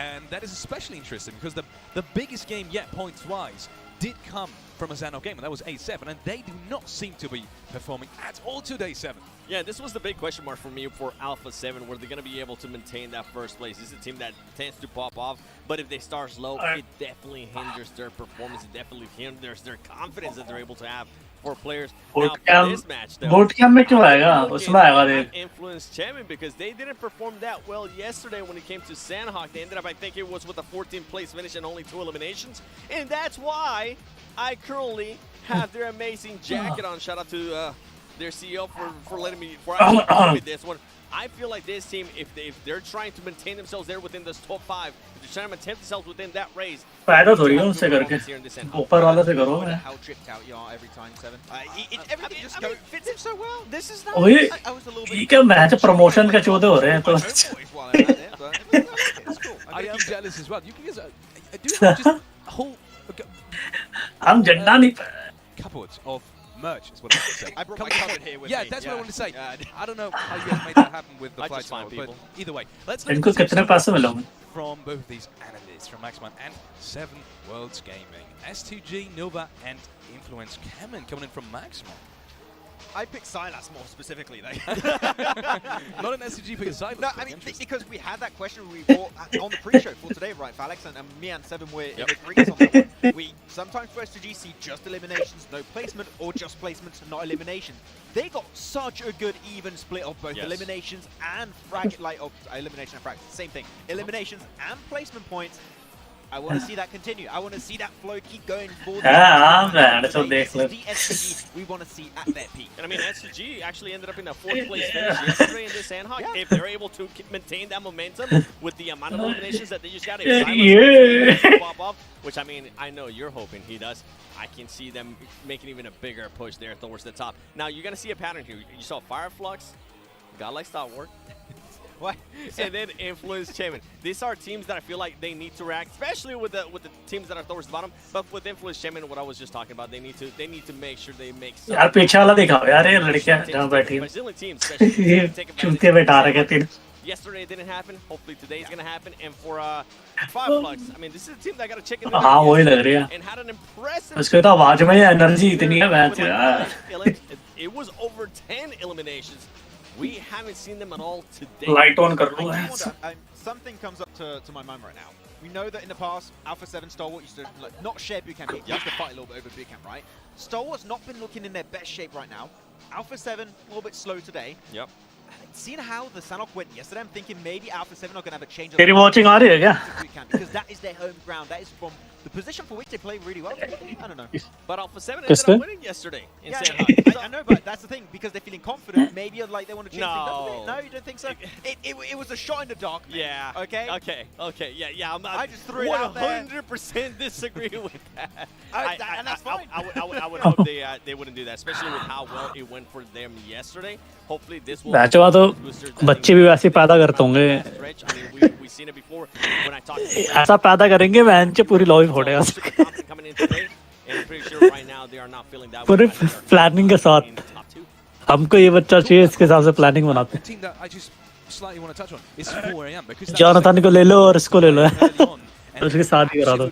And that is especially interesting because the biggest game yet, points-wise, did come from a Xano game, and that was A7, and they do not seem to be performing at all today, 7. Yeah, this was the big question mark for me for Alpha 7. Were they going to be able to maintain that first place? This is a team that tends to pop off, but if they start slow, it definitely hinders their performance. It definitely hinders their confidence that they're able to have for players. Now, for this match, though, boat camp में क्यों आएगा? उसमें आएगा देख। influence champion because they didn't perform that well yesterday when it came to Sandhawk. They ended up, I think it was with a 14th place finish and only 2 eliminations. And that's why I currently have their amazing jacket on. Shout out to their CEO for letting me with this one. I feel like this team, if they're trying to maintain themselves there within this top 5, if they're trying to maintain themselves within that race, फायदा थोड़ी है उससे करके। ऊपर वाले से करो। How tripped out you are every time, 7. Everything just fits him so well. This is not. ओए, I was a little bit. ये क्या मैच प्रमोशन के चौदे हो रहे हैं तो। I am jealous as well. You guys do have just a whole हम झंडा नहीं। cupboard of merch is what I would say. I brought my cupboard here with yeah, me. that's what I wanted to say. Yeah. I don't know how you guys made that happen with the I flight just find tunnel, but people. either way, let's look इनको at the कितने पैसे मिले होंगे? from both of these analysts, from Maxman and 7 Worlds Gaming. S2G, Nova, and Influence Cameron coming in from Maxman. I picked Silas more specifically, though. Not an S2G pick, Silas. No, I mean, because we had that question we brought on the pre-show for today, right, Alex? And me and 7 were in agreement on that one. We sometimes for S2G see just eliminations, no placement, or just placements, not eliminations. They got such a good even split of both eliminations and elimination and frag. Same thing. Eliminations and placement points. I want to see that continue. I want to see that flow keep going forward. SCG, we want to see at their peak. And I mean, SCG actually ended up in a 4th place finish yesterday in this Sandhawk. If they're able to maintain that momentum with the amount of eliminations that they just got, if pop off, which I mean, I know you're hoping he does. I can see them making even a bigger push there towards the top. Now, you're going to see a pattern here. You saw Fireflux, Godlike Stalwart, What? and then Influence Champion. These are teams that I feel like they need to react, especially with the teams that are towards the bottom. But with Influence Champion, what I was just talking about, they need to make sure they make some. यार पीछे वाला दिखाओ यार ये लड़कियां जहाँ बैठी हैं। ये चूते बैठा रखे तीन। Yesterday it didn't happen. Hopefully today is gonna happen. And for Fireflux, I mean, this is a team that got a chicken. हाँ वही लग रही है। And had an impressive. उसके तो आवाज में एनर्जी इतनी है मैच यार। It was over 10 eliminations. We haven't seen them at all today. Light on कर लो। Something comes up to my mind right now. We know that in the past, Alpha 7 Stalwart used to not share boot camp, used to fight a little bit over boot camp, right? Stalwart's not been looking in their best shape right now. Alpha 7, a little bit slow today. Yep. Seeing how the Sanhok went yesterday, I'm thinking maybe Alpha 7 are going to have a change of तेरी watching आ रही है क्या? because that is their home ground. That is from the position for which they play really well. I don't know. But Alpha 7 ended up winning yesterday in Shanghai. I know, but that's the thing, because they're feeling confident, maybe like they want to change things up a bit. No, you don't think so? It was a shot in the dark, mate. Yeah. Okay? Okay. Yeah. I just threw it out there. 100% disagree with that. And that's fine. I would hope they wouldn't do that, especially with how well it went for them yesterday. Hopefully this will... match हुआ तो बच्चे भी वैसे पैदा करते होंगे ऐसा पैदा करेंगे मैच पूरी लॉबी फोड़ेगा पूरी प्लानिंग के साथ हमको ये बच्चा चाहिए इसके हिसाब से प्लानिंग बनाते हैं जॉनथन को ले लो और इसको ले लो उसके साथ ही करा दो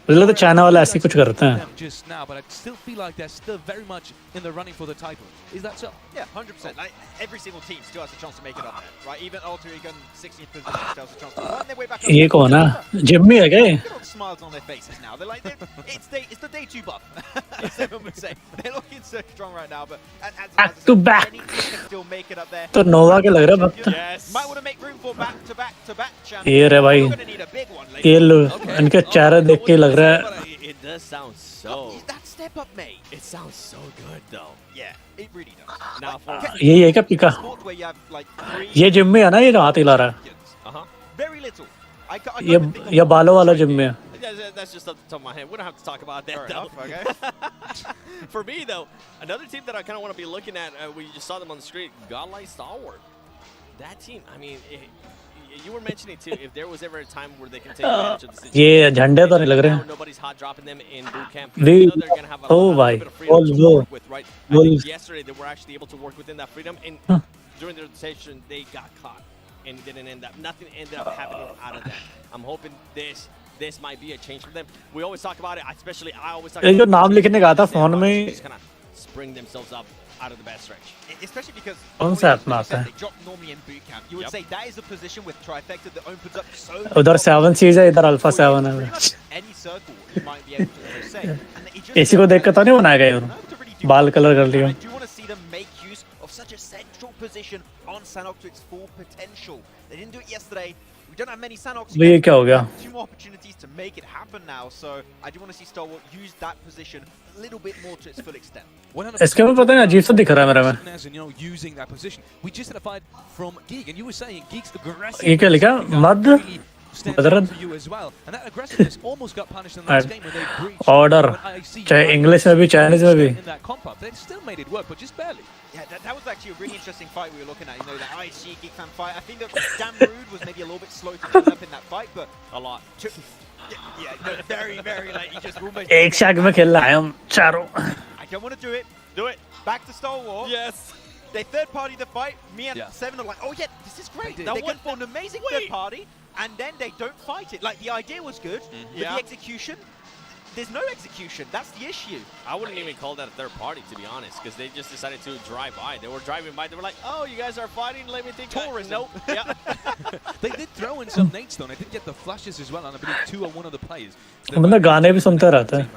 मुझे तो चाइना वाले ऐसे कुछ करते हैं just now, but I still feel like they're still very much in the running for the title. Is that so? Yeah, 100%. Like, every single team still has a chance to make it up there, right? Even Alter Ego in 16th position still has a chance to find their way back up. ये कौन है जिम्मी है क्या Look at all the smiles on their faces now. They're like, it's the day 2 buff, as everyone would say. They're looking so strong right now, but back to back any team can still make it up there. तो नोवा के लग रहा है Yes. Might want to make room for back-to-back champions. ये रे भाई You're going to need a big one later. ये लो इनके चेहरे देख के लग रहा है It does sound so... That step up, mate. It sounds so good, though. Yeah, it really does. Now for... यही है क्या पिका Where you have, like, 3 ये जिम्मी है ना ये हाथ हिला रहा है very little. ये बालों वाला जिम्मी है That's just off the top of my head. We don't have to talk about that, though. Okay. For me, though, another team that I kind of want to be looking at, we just saw them on the street, Godlight Stalwart. That team, I mean, you were mentioning, too, if there was ever a time where they can take advantage of the situation. ये झंडे तो नहीं लग रहे हैं Nobody's hot dropping them in boot camp. We, You know they're going to have a little bit of freedom to work with, right? I think yesterday they were actually able to work within that freedom, and during the rotation, they got caught. And it didn't end up, nothing ended up happening out of that. I'm hoping this might be a change for them. We always talk about it, especially I always talk about जो नाम लिखने का था phone में just kind of spring themselves up out of the bad stretch. Especially because कौन सा अपना आता है they drop normally in boot camp. You would say that is a position with Trifecta that opens up so उधर 7 seize है इधर alpha 7 है any circle you might be able to say. इसी को देख कर तो नहीं बनाया गया बाल कलर कर लिया I do want to see them make use of such a central position on Sanhok to its full potential. They didn't do it yesterday. We don't have many Sanhoks. ये क्या हो गया 2 more opportunities to make it happen now, so I do want to see Stalwart use that position a little bit more to its full extent. इसके में पता नहीं अजीब सा दिख रहा है मेरे में using that position. We just had a fight from Geek, and you were saying Geek's aggressive. ये क्या लिखा मद stands for you as well, and that aggressiveness almost got punished in the last game when they breached order चाहे English में भी Chinese में भी in that comp up. They still made it work, but just barely. Yeah, that was actually a really interesting fight we were looking at. You know, that IC Geek Fan fight. I think that Dan Rude was maybe a little bit slow to turn up in that fight, but a lot. Yeah, no, very like he just almost. एक shot में खेल रहा है हम चारों I don't want to do it. Do it. Back to Stalwart. Yes. They third party the fight. Me and Seven are like, oh yeah, this is great. They go for an amazing third party, and then they don't fight it. Like the idea was good, but the execution, there's no execution. That's the issue. I wouldn't even call that a third party, to be honest, because they just decided to drive by. They were driving by. They were like, oh, you guys are fighting. Let me think. Tourism. Nope. Yeah. They did throw in some nades though, and I did get the flashes as well, and I believe 2 or 1 of the players. मतलब गाने भी सुनते रहते हैं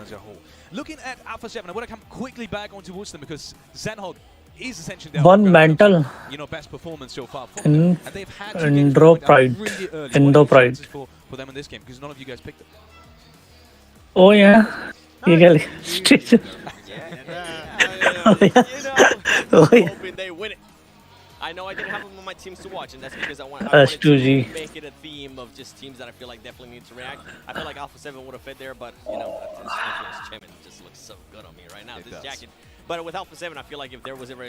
Looking at Alpha 7, I want to come quickly back on towards them because Zenhog is essentially their mental best performance so far from them. And they've had to Indo pride for them in this game because none of you guys picked them. Oh yeah ये क्या लिखा Hoping they win it. I know I didn't have them on my teams to watch, and that's because I wanted to make it a theme of just teams that I feel like definitely need to react. I feel like Alpha 7 would have fit there, but, you know, this Influence Chairman just looks so good on me right now, this jacket. But with Alpha 7, I feel like if there was ever...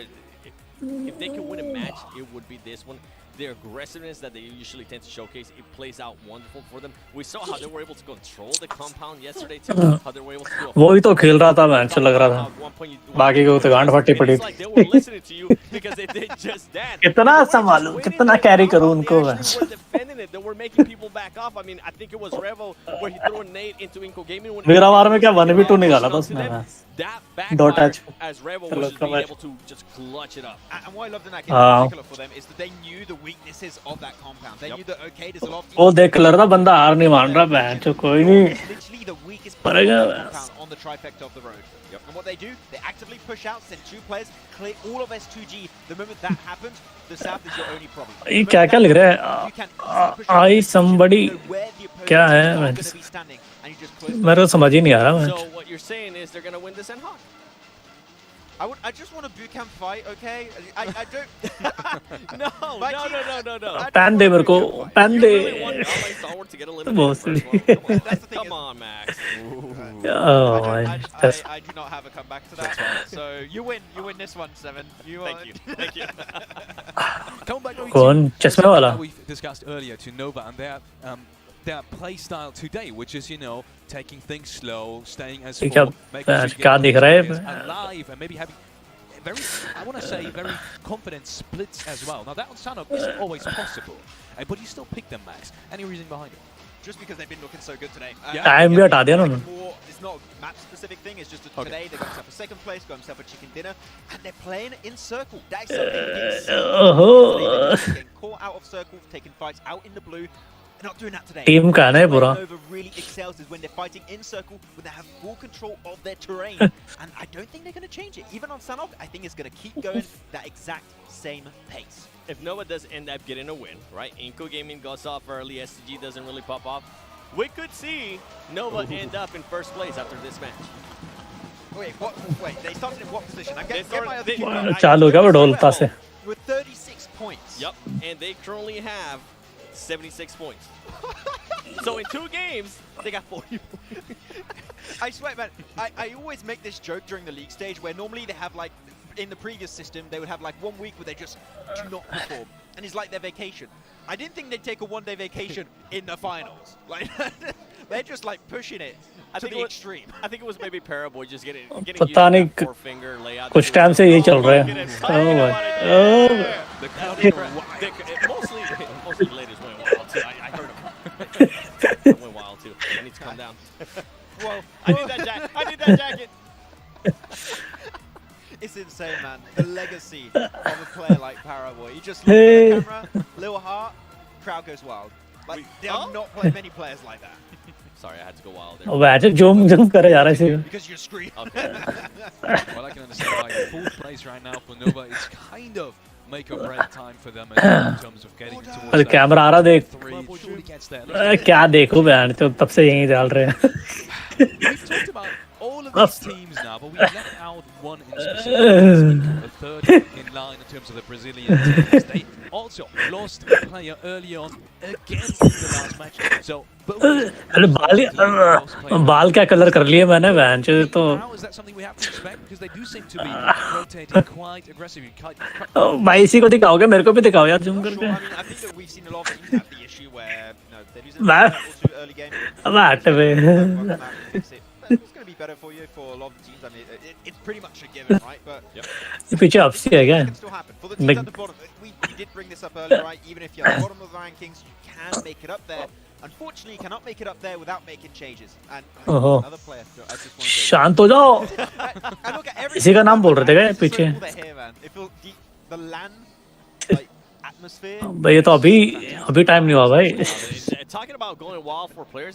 If they could win a match, it would be this one. Their aggressiveness that they usually tend to showcase, it plays out wonderful for them. We saw how they were able to control the compound yesterday too. How they were able to do वो ही तो खेल रहा था मैं अच्छा लग रहा था बाकी को तो गांड फटी पड़ी कितना संभालूं कितना कैरी करूं उनको मैं were making people back off. I mean, I think it was Revo where he threw a nade into Inco Gaming. मेरा वार में क्या 1v2 निकाला था उसने That Dot backfired touch. as Revo Hello, was just being cover. able to just clutch it up. And what I loved in that game in particular for them is that they knew the weaknesses of that compound. They knew that, okay, there's a lot of... वो देख लग रहा बंदा हार नहीं मान रहा बहन चो कोई नहीं literally the weakest part of that compound on the trifecta of the road. And what they do, they actively push out, send 2 players, clear all of S2G. The moment that happens, the south is your only problem. ये क्या क्या लिख रहा है आई somebody क्या है मेरे को समझ ही नहीं आ रहा So what you're saying is they're going to win this and hot. I just want a boot camp fight, okay? I don't... No. Pen दे मेरे को पैन दे Come on, Max. I do not have a comeback to that. So you win this one, 7. Thank you. Coming back कौन चश्मे वाला we discussed earlier to Nova and their play style today, which is, taking things slow, staying as क्या क्या दिख रहा है alive, and maybe having very, I want to say, very confident splits as well. Now that on Sanok isn't always possible, but you still pick them, Max. Any reason behind it? Just because they've been looking so good today. Time भी हटा दिया ना उन्होंने It's not a map-specific thing. It's just that today they got themselves a second place, got themselves a chicken dinner, and they're playing in circle. That is something getting caught out of circle, taking fights out in the blue. They're not doing that today. Team का है पूरा Nova really excels is when they're fighting in circle, when they have full control of their terrain, and I don't think they're going to change it. Even on Sanok, I think it's going to keep going that exact same pace. If Nova does end up getting a win, right? Inco Gaming goes off early, SCG doesn't really pop off. We could see Nova end up in first place after this match. Wait, they started in what position? I'm getting my other चालू हो गया वो ढोलता से with 36 points. Yep, and they currently have 76 points. So in 2 games, they got 40 points. I swear, man, I always make this joke during the league stage where normally they have like, in the previous system, they would have like 1 week where they just do not perform. And it's like their vacation. I didn't think they'd take a 1-day vacation in the finals. Like, they're just like pushing it to the extreme. I think it was maybe Paraboy just getting पता नहीं कुछ time से यही चल रहा है The mostly ladies went wild too. I heard them. Went wild too. I need to calm down. Whoa. I need that jacket. It's insane, man. The legacy of a player like Paraboy. You just look at the camera, little heart, crowd goes wild. Like, there are not many players like that. Sorry, I had to go wild there. वैसे zoom करे जा रहा है Because you're screaming. Well, I can understand why 4th place right now for Nova is kind of make or break time for them in terms of getting towards अरे camera आ रहा देख surely gets there. क्या देखूं बहन तो तब से यहीं डाल रहे हैं We've talked about all of these teams now, but we left out one in specific, the third in line in terms of the Brazilian teams. They also lost a player early on again in the last match. So, अरे बाल क्या colour कर लिए मैंने बहन चो तो now is that something we have to expect because they do seem to be rotating quite aggressively. भाई इसी को दिखाओगे मेरे को भी दिखाओ यार जूम करके I think that we've seen a lot of teams have the issue where they're losing the early game. It's going to be better for you for a lot of the teams. I mean, it's pretty much a given, right? But पीछे आपसी है क्या it can still happen. For the teams at the bottom, we did bring this up earlier, right? Even if you're at the bottom of the rankings, you can make it up there. Unfortunately, you cannot make it up there without making changes. And another player, so I just want to say, शांत हो जाओ इसी का नाम बोल रहे थे क्या पीछे the land atmosphere. भाई ये तो अभी टाइम नहीं हुआ भाई Talking about going wild for players,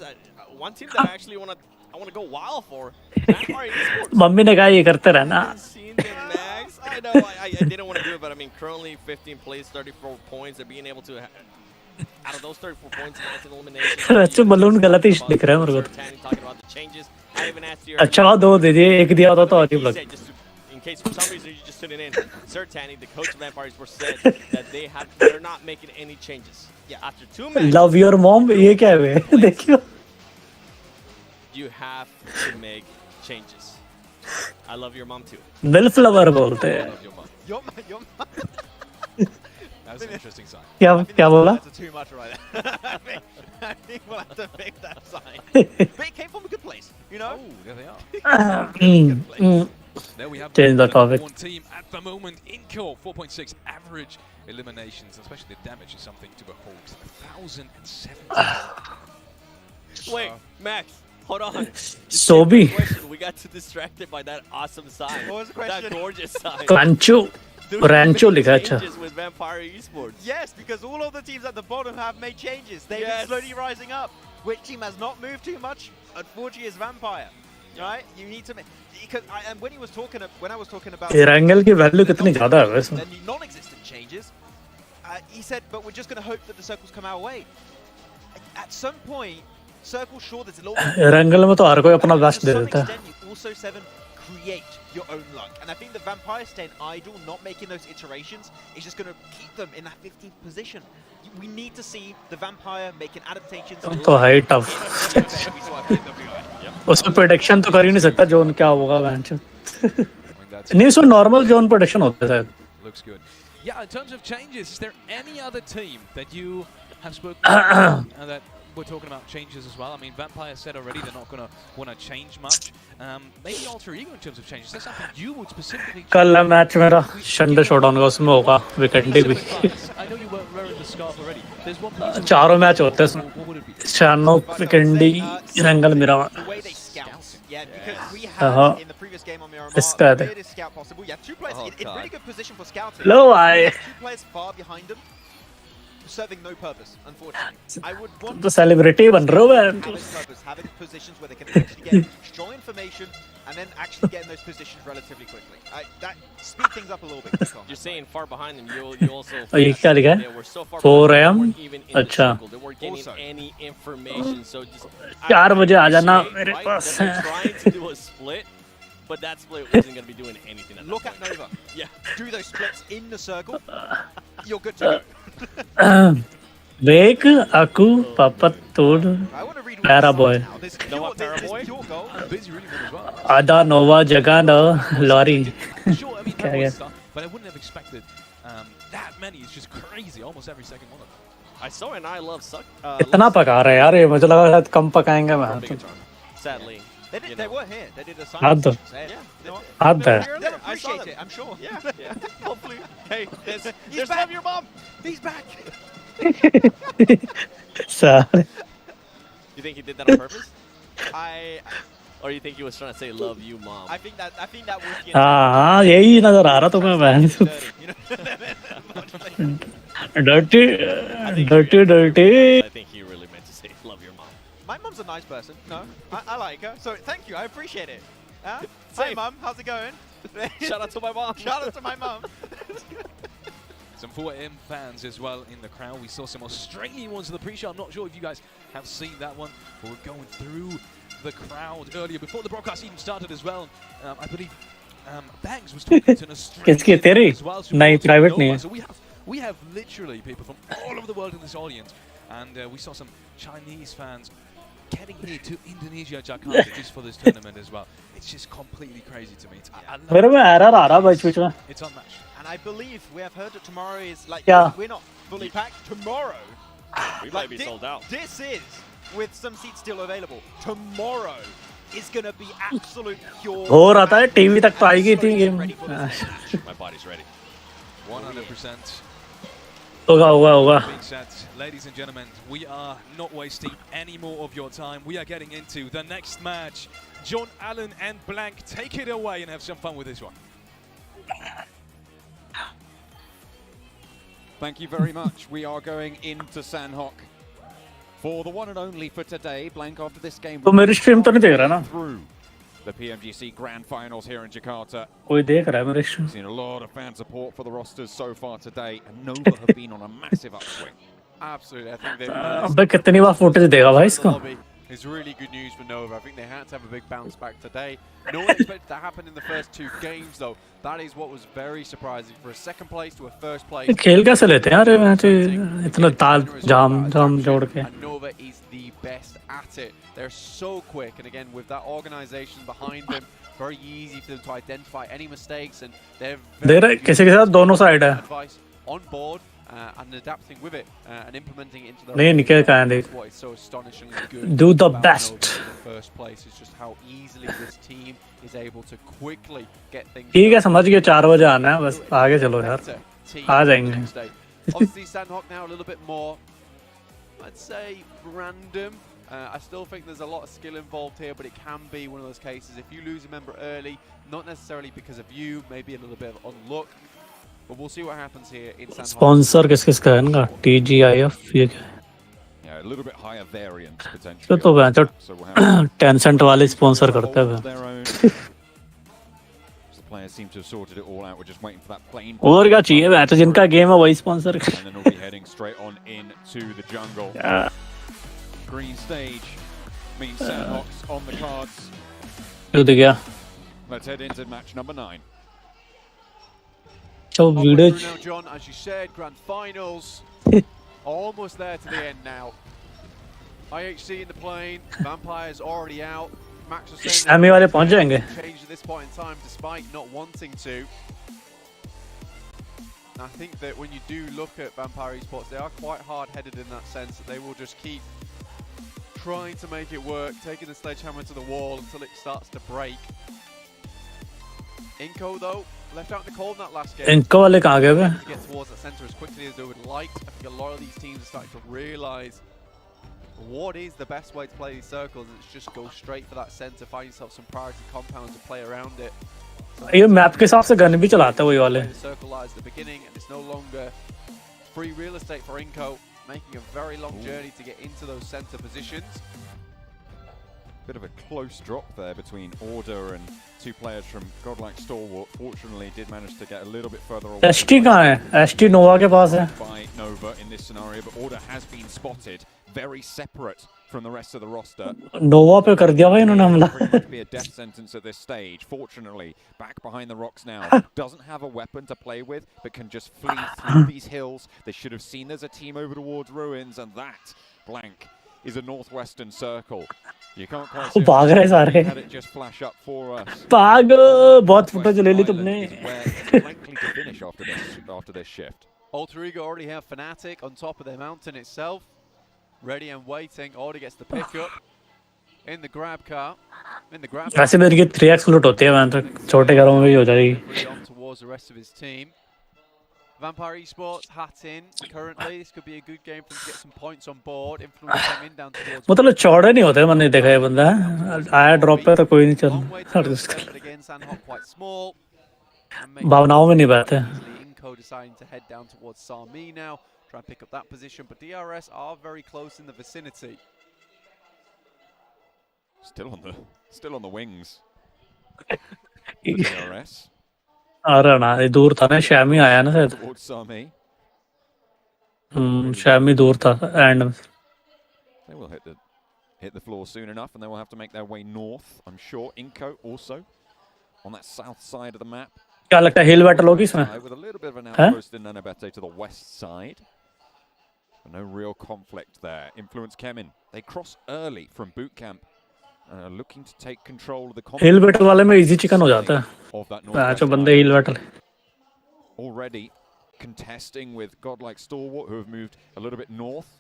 one team that I actually want to go wild for. Mummy ने कहा ये करते रहना I know I didn't want to do it, but I mean currently 15 plays, 34 points, and being able to out of those 34 points, that's an elimination. अच्छा balloon गलत ही दिख रहा है मेरे को Talking about the changes, I even asked you. अच्छा दो दे दिए एक दिया होता तो अजीब लगता In case for some reason you just tuning in, Sir Tanny, the coach of Vampires, were said that they're not making any changes. Yeah, after 2 matches. Love your mom ये क्या है देखियो You have to make changes. I love your mom too. MILF lover बोलते हैं Your mom. That's an interesting sign. क्या बोला That's too much right there. I think we'll have to fix that sign. But it came from a good place, you know? Oh, there they are. There we have Change the topic. one team at the moment. Inco 4.6 average eliminations, and especially the damage, is something to behold. 1,070. Wait, Max, hold on. Sobi. We got too distracted by that awesome sign. What was the question? That gorgeous sign. Rancho. Rancho लिखा है अच्छा. Changes with Vampire Esports. Yes, because all of the teams at the bottom have made changes. They've been slowly rising up. Which team has not moved too much? Unfortunately, is Vampire. Right? You need to make, because and when I was talking about Erangel की value कितनी ज़्यादा है वैसे. the non-existent changes, he said, but we're just going to hope that the circles come our way. At some point, circle sure there's a little bit. Erangel में तो हर कोई अपना best दे देता है. You also create your own luck, and I think the Vampire staying idle, not making those iterations, is just going to keep them in that 15th position. We need to see the Vampire making adaptations. तो है tough. उसमें prediction तो कर ही नहीं सकता zone क्या होगा bench. नहीं उसमें normal जोन prediction होता है. Looks good. Yeah, in terms of changes, is there any other team that you have spoken about that we're talking about changes as well? I mean, Vampire said already they're not going to want to change much. Maybe Alter Ego in terms of changes. That's something you would specifically. कल match मेरा शंडे showdown का उसमें होगा weekend भी. I know you were wearing the scarf already. There's one place. चारों match होते हैं इसमें. शानो वीकेंडी रंगल मेरा. Yeah, because we had in the previous game on Miramar, the weirdest scout possible. Yeah, two players in really good position for scouting. Low eye. Two players far behind them, serving no purpose, unfortunately. I would want तो celebrity बन रहा है. Having positions where they can actually get strong information and then actually get in those positions relatively quickly. That speed things up a little bit. You're saying far behind them. You also. ये क्या लिखा है? 4 AM. अच्छा. They weren't getting any information, so just. 4 बजे आ जाना मेरे पास. Trying to do a split, but that split wasn't going to be doing anything. Look at Nova. Yeah. Do those splits in the circle. You're good to go. Wake aku papat tod para boy. Ada Nova जगह न lorry. But I wouldn't have expected that many. It's just crazy. Almost every second one of them. I saw and I love suck. इतना पका रहे यार ये मुझे लगा शायद कम पकाएंगे मैं. Sadly. They were here. They did a sign. हाथ दो. हाथ दो. They'll appreciate it, I'm sure. Yeah. Hopefully. Hey, there's one of your mom. He's back. Sorry. You think he did that on purpose? Or you think he was trying to say "love you, mom"? I think that was. हाँ यही नजर आ रहा तुम्हें बहन. Dirty. I think he really meant to say "love your mom." My mom's a nice person. No, I like her. So thank you. I appreciate it. Hi, mom. How's it going? Shout out to my mom. Shout out to my mom. Some 4M fans as well in the crowd. We saw some Australian ones in the pre-show. I'm not sure if you guys have seen that one, but we're going through the crowd earlier before the broadcast even started as well. I believe Bangs was talking to an Australian as well. So we have literally people from all over the world in this audience, and we saw some Chinese fans getting here to Indonesia, Jakarta, just for this tournament as well. It's just completely crazy to me. It's unmatched. And I believe we have heard that tomorrow is like, yeah. We're not fully packed. Tomorrow, we might be sold out. This is, with some seats still available, tomorrow is going to be absolute pure. हो रहा था TV तक तो आएगी थी game. My body's ready. 100%. होगा. Ladies and gentlemen, we are not wasting any more of your time. We are getting into the next match. John Allen and Blank, take it away and have some fun with this one. Thank you very much. We are going into Sanhok for the one and only for today. Blank after this game. तो मेरी stream तो नहीं देख रहा ना? Through the PMGC Grand Finals here in Jakarta. कोई देख रहा है मेरी stream? Seen a lot of fan support for the rosters so far today, and Nova have been on a massive upswing. Absolutely, I think they've. अबे कितनी बार footage देगा भाई इसको? It's really good news for Nova. I think they had to have a big bounce back today. No one expected that to happen in the first 2 games, though. That is what was very surprising for a second place to a first place. खेल कैसे लेते हैं यार match इतना ताल जाम जोड़ के? And Nova is the best at it. They're so quick, and again with that organization behind them, very easy for them to identify any mistakes, and they're very किसी के साथ दोनों साइड है. Advice on board. And adapting with it and implementing it into their नहीं निकल का है. what is so astonishingly good. Do the best. First place is just how easily this team is able to quickly get things. ठीक है समझ गए 4 बजे आना है बस आगे चलो यार. teams आ on the जाएंगे. next day. Obviously, Sandhawk now a little bit more, let's say, random. I still think there's a lot of skill involved here, but it can be one of those cases. If you lose a member early, not necessarily because of you, maybe a little bit of unluck. But we'll see what happens here in Sandhawk. Sponsor किसका है इनका? TGIF ये क्या है? Yeah, a little bit higher variance तो potentially. तो on this जो map, so we'll have 10 cent वाले स्पॉन्सर करते हैं. their own. The players seem to have sorted it all out. We're just waiting for that plane. और क्या चाहिए? मैं तो जिनका गेम है वही sponsor. And then we'll be heading straight on into the jungle. Green stage means Sandhawks on the cards. क्यों दिख गया? Let's head into match number 9. तो video Now, John, as you said, grand finals. Almost there to the end now. IHC in the plane. Vampire's already out. Max was saying Sammy वाले पहुंच जाएंगे. change at this point in time despite not wanting to. I think that when you do look at Vampire Esports, they are quite hard-headed in that sense that they will just keep trying to make it work, taking the sledgehammer to the wall until it starts to break. Inco, though, left out in the cold in that last game. इनको वाले कहाँ गए वे? To get towards that centre as quickly as they would like. I think a lot of these teams are starting to realise what is the best way to play these circles, and it's just go straight for that centre, find yourself some priority compounds and play around it. ये map के हिसाब से gun भी चलाते हैं वही वाले. The circle lies at the beginning, and it's no longer free real estate for Inco, making a very long journey to get into those centre positions. Bit of a close drop there between Order and two players from Godlike Stalwart. Fortunately, did manage to get a little bit further away. ST कहाँ है? ST नोवा के पास है. By Nova in this scenario, but Order has been spotted very separate from the rest of the roster. नोवा पे कर दिया भाई इन्होंने हमला. Pretty much be a death sentence at this stage. Fortunately, back behind the rocks now. Doesn't have a weapon to play with, but can just flee through these hills. They should have seen there's a team over towards ruins, and that blank is a northwestern circle. You can't quite see भाग रहे सारे. had it just flash up for us. भाग बहुत footage ले ली तुमने. Where it's likely to finish after this shift. Alter Ego already have Fnatic on top of their mountain itself. Ready and waiting. Order gets the pickup in the grab car. ऐसे में इनकी 3x लूट होती है मैं तो छोटे घरों में भी हो जाएगी. On towards the rest of his team. Vampire Esports hat in currently. This could be a good game for him to get some points on board. Influence them in down towards. मतलब चौड़े नहीं होते मैंने देखा ये बंदा. आया drop पे तो कोई नहीं चल. Again, Sandhawk quite small. भावनाओं में नहीं बैठते. Inco deciding to head down towards Sami now. Try and pick up that position, but DRS are very close in the vicinity. Still on the wings. DRS. अरे ना ये दूर था ना. शैमी आया ना शायद. Towards Sami. शैमी दूर था and. They will hit the floor soon enough, and they will have to make their way north. I'm sure. Inco also on that south side of the map. क्या लगता है हिल बैटल होगी इसमें? With a little bit of an outpost in Nanabete to the west side. No real conflict there. Influence Kemin. They cross early from boot camp. Looking to take control of the hill battle वाले में easy chicken हो जाता है. जो बंदे हिल battle. Already contesting with Godlike Stalwart, who have moved a little bit north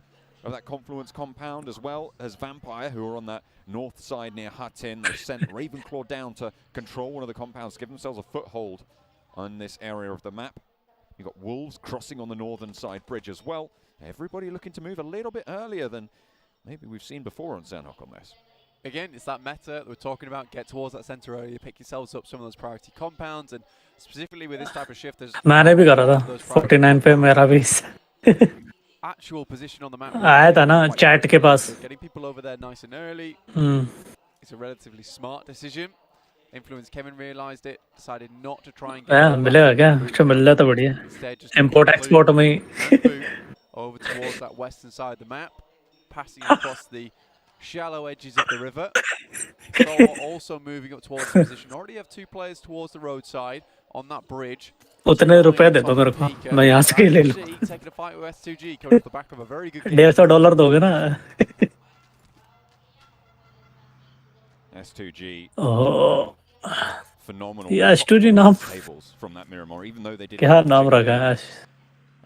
of that confluence compound, as well as Vampire, who are on that north side near Hatin. They've sent Ravenclaw down to control one of the compounds, give themselves a foothold on this area of the map. You've got Wolves crossing on the northern side bridge as well. Everybody looking to move a little bit earlier than maybe we've seen before on Sandhawk on this. Again, it's that meta that we're talking about. Get towards that center earlier, pick yourselves up some of those priority compounds, and specifically with this type of shift, there's मैंने भी करा था 49 पे मेरा भी. actual position on the map. आया था ना चैट के पास. Getting people over there nice and early. It's a relatively smart decision. Influence Kevin realized it, decided not to try and get मिलेगा क्या? अच्छा मिल रहा तो बढ़िया. Import export में. Over towards that western side of the map, passing across the shallow edges of the river. So also moving up towards the position. Already have two players towards the roadside on that bridge. उतने रुपए दे दो मेरे को. मैं यहाँ से ले लूँ. Taking a fight with S2G, coming off the back of a very good game. $150 दोगे ना? S2G. Oh. Phenomenal. Yeah, S2G नाम. Tables from that Miramar, even though they did. क्या नाम रखा है?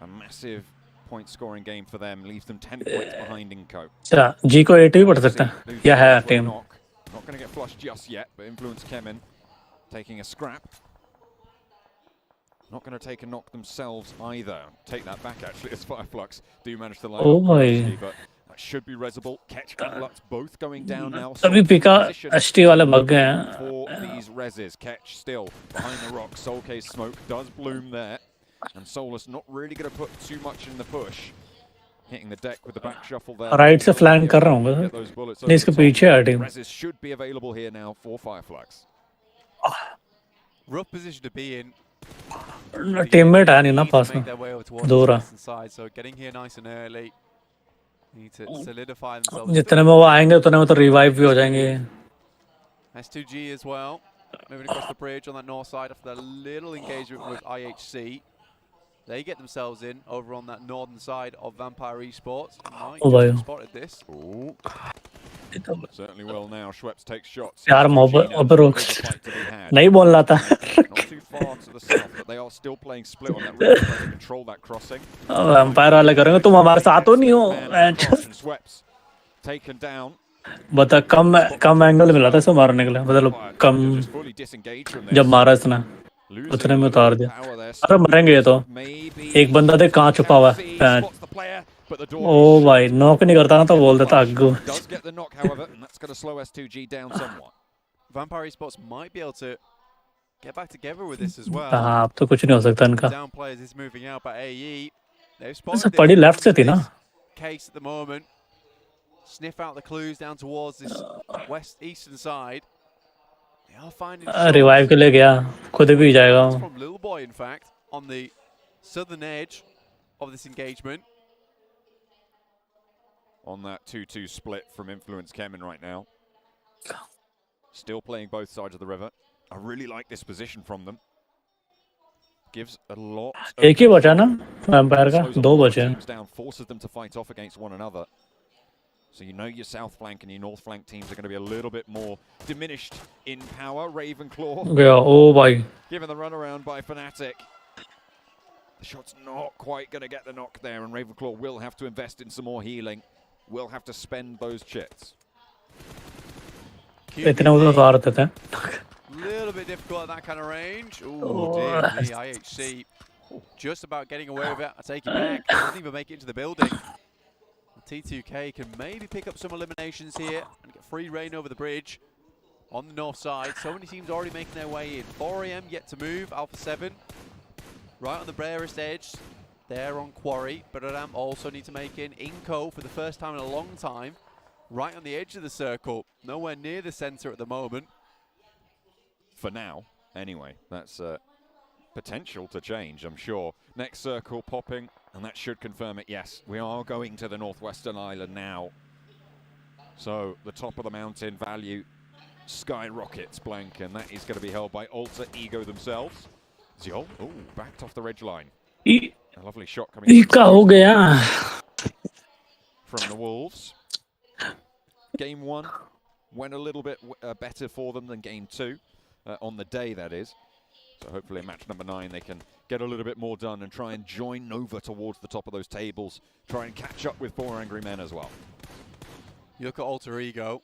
A massive point scoring game for them, leaves them 10 points behind Inco. अच्छा, G को 8 भी पढ़ सकता है. क्या है team? Not going to get flushed just yet, but Influence Kemin taking a scrap. Not going to take a knock themselves either. Take that back, actually, as Fireflux do manage to line Oh up my. nicely, but that should be resible. Ketch and Lutz both going down now. अभी पिका HT वाले भाग गए हैं. For these reses, Ketch still behind the rock. Soul Case smoke does bloom there, and Solus not really going to put too much in the push. Hitting the deck with the back shuffle there. Right से flank कर रहा हूँ नहीं इसके पीछे है team. Reses should be available here now for Fireflux. Rough position to be in. Teammate है नहीं ना पास में. दूर है. So getting here nice and early. Need to solidify themselves. जितने में वो आएंगे उतने में तो रिवाइव भी हो जाएंगे. S2G as well. Moving across the bridge on that north side after the little engagement with IHC. They get themselves in over on that northern side of Vampire Esports. Might have spotted this. Ooh. Certainly well now. Schweppes takes shots. यार mob अब रोक नहीं बोलना था. Not too far to the south, but they are still playing split on that ridge, trying to control that crossing. Vampire वाले करेंगे तुम हमारे साथ तो नहीं हो. Schweppes taken down. बता कम एंगल मिला था इसे मारने के लिए. मतलब कम जब मारा इसने उतने में उतार दिया. अरे मरेंगे ये तो. एक बंदा देख कहाँ छुपा हुआ है. ओ भाई नॉक नहीं करता ना तो बोल देता अग्गू. Does get the knock, however, and that's going to slow S2G down somewhat. Vampire Esports might be able to get back together with this as well. हाँ अब तो कुछ नहीं हो सकता इनका. Down players is moving out by AE. They've सब spotted पड़ी लेफ्ट से थी ना. Case at the moment. Sniff out the clues down towards this west eastern side. They are finding revive के लिए गया खुद भी जाएगा. from Little Boy, in fact, on the southern edge of this engagement. On that 2-2 split from Influence Kemen right now. Still playing both sides of the river. I really like this position from them. Gives a lot. एक ही बचा ना vampire का. दो बचे हैं. Down, forces them to fight off against one another. So you know your south flank and your north flank teams are going to be a little bit more diminished in power. Ravenclaw. गया. ओ भाई. Given the runaround by Fnatic. The shot's not quite going to get the knock there, and Ravenclaw will have to invest in some more healing. Will have to spend those chits. इतने उधर उतार देते हैं. Little bit difficult at that kind of range. Ooh, dear me, IHC just about getting away with it. I take it back. Doesn't even make it into the building. T2K can maybe pick up some eliminations here and get free reign over the bridge on the north side. So many teams already making their way in. 4am yet to move. Alpha 7 right on the barest edge. There on Quarry, but Adam also need to make in Inco for the first time in a long time. Right on the edge of the circle. Nowhere near the center at the moment. For now, anyway. That's potential to change, I'm sure. Next circle popping, and that should confirm it. Yes, we are going to the northwestern island now. So the top of the mountain value skyrockets blank, and that is going to be held by Alter Ego themselves. Ziol, oh, backed off the ridge line. A lovely shot coming from the Wolves. Game 1 went a little bit better for them than game 2, on the day that is. So hopefully in match number 9 they can get a little bit more done and try and join Nova towards the top of those tables. Try and catch up with 4 Angry Men as well. You look at Alter Ego.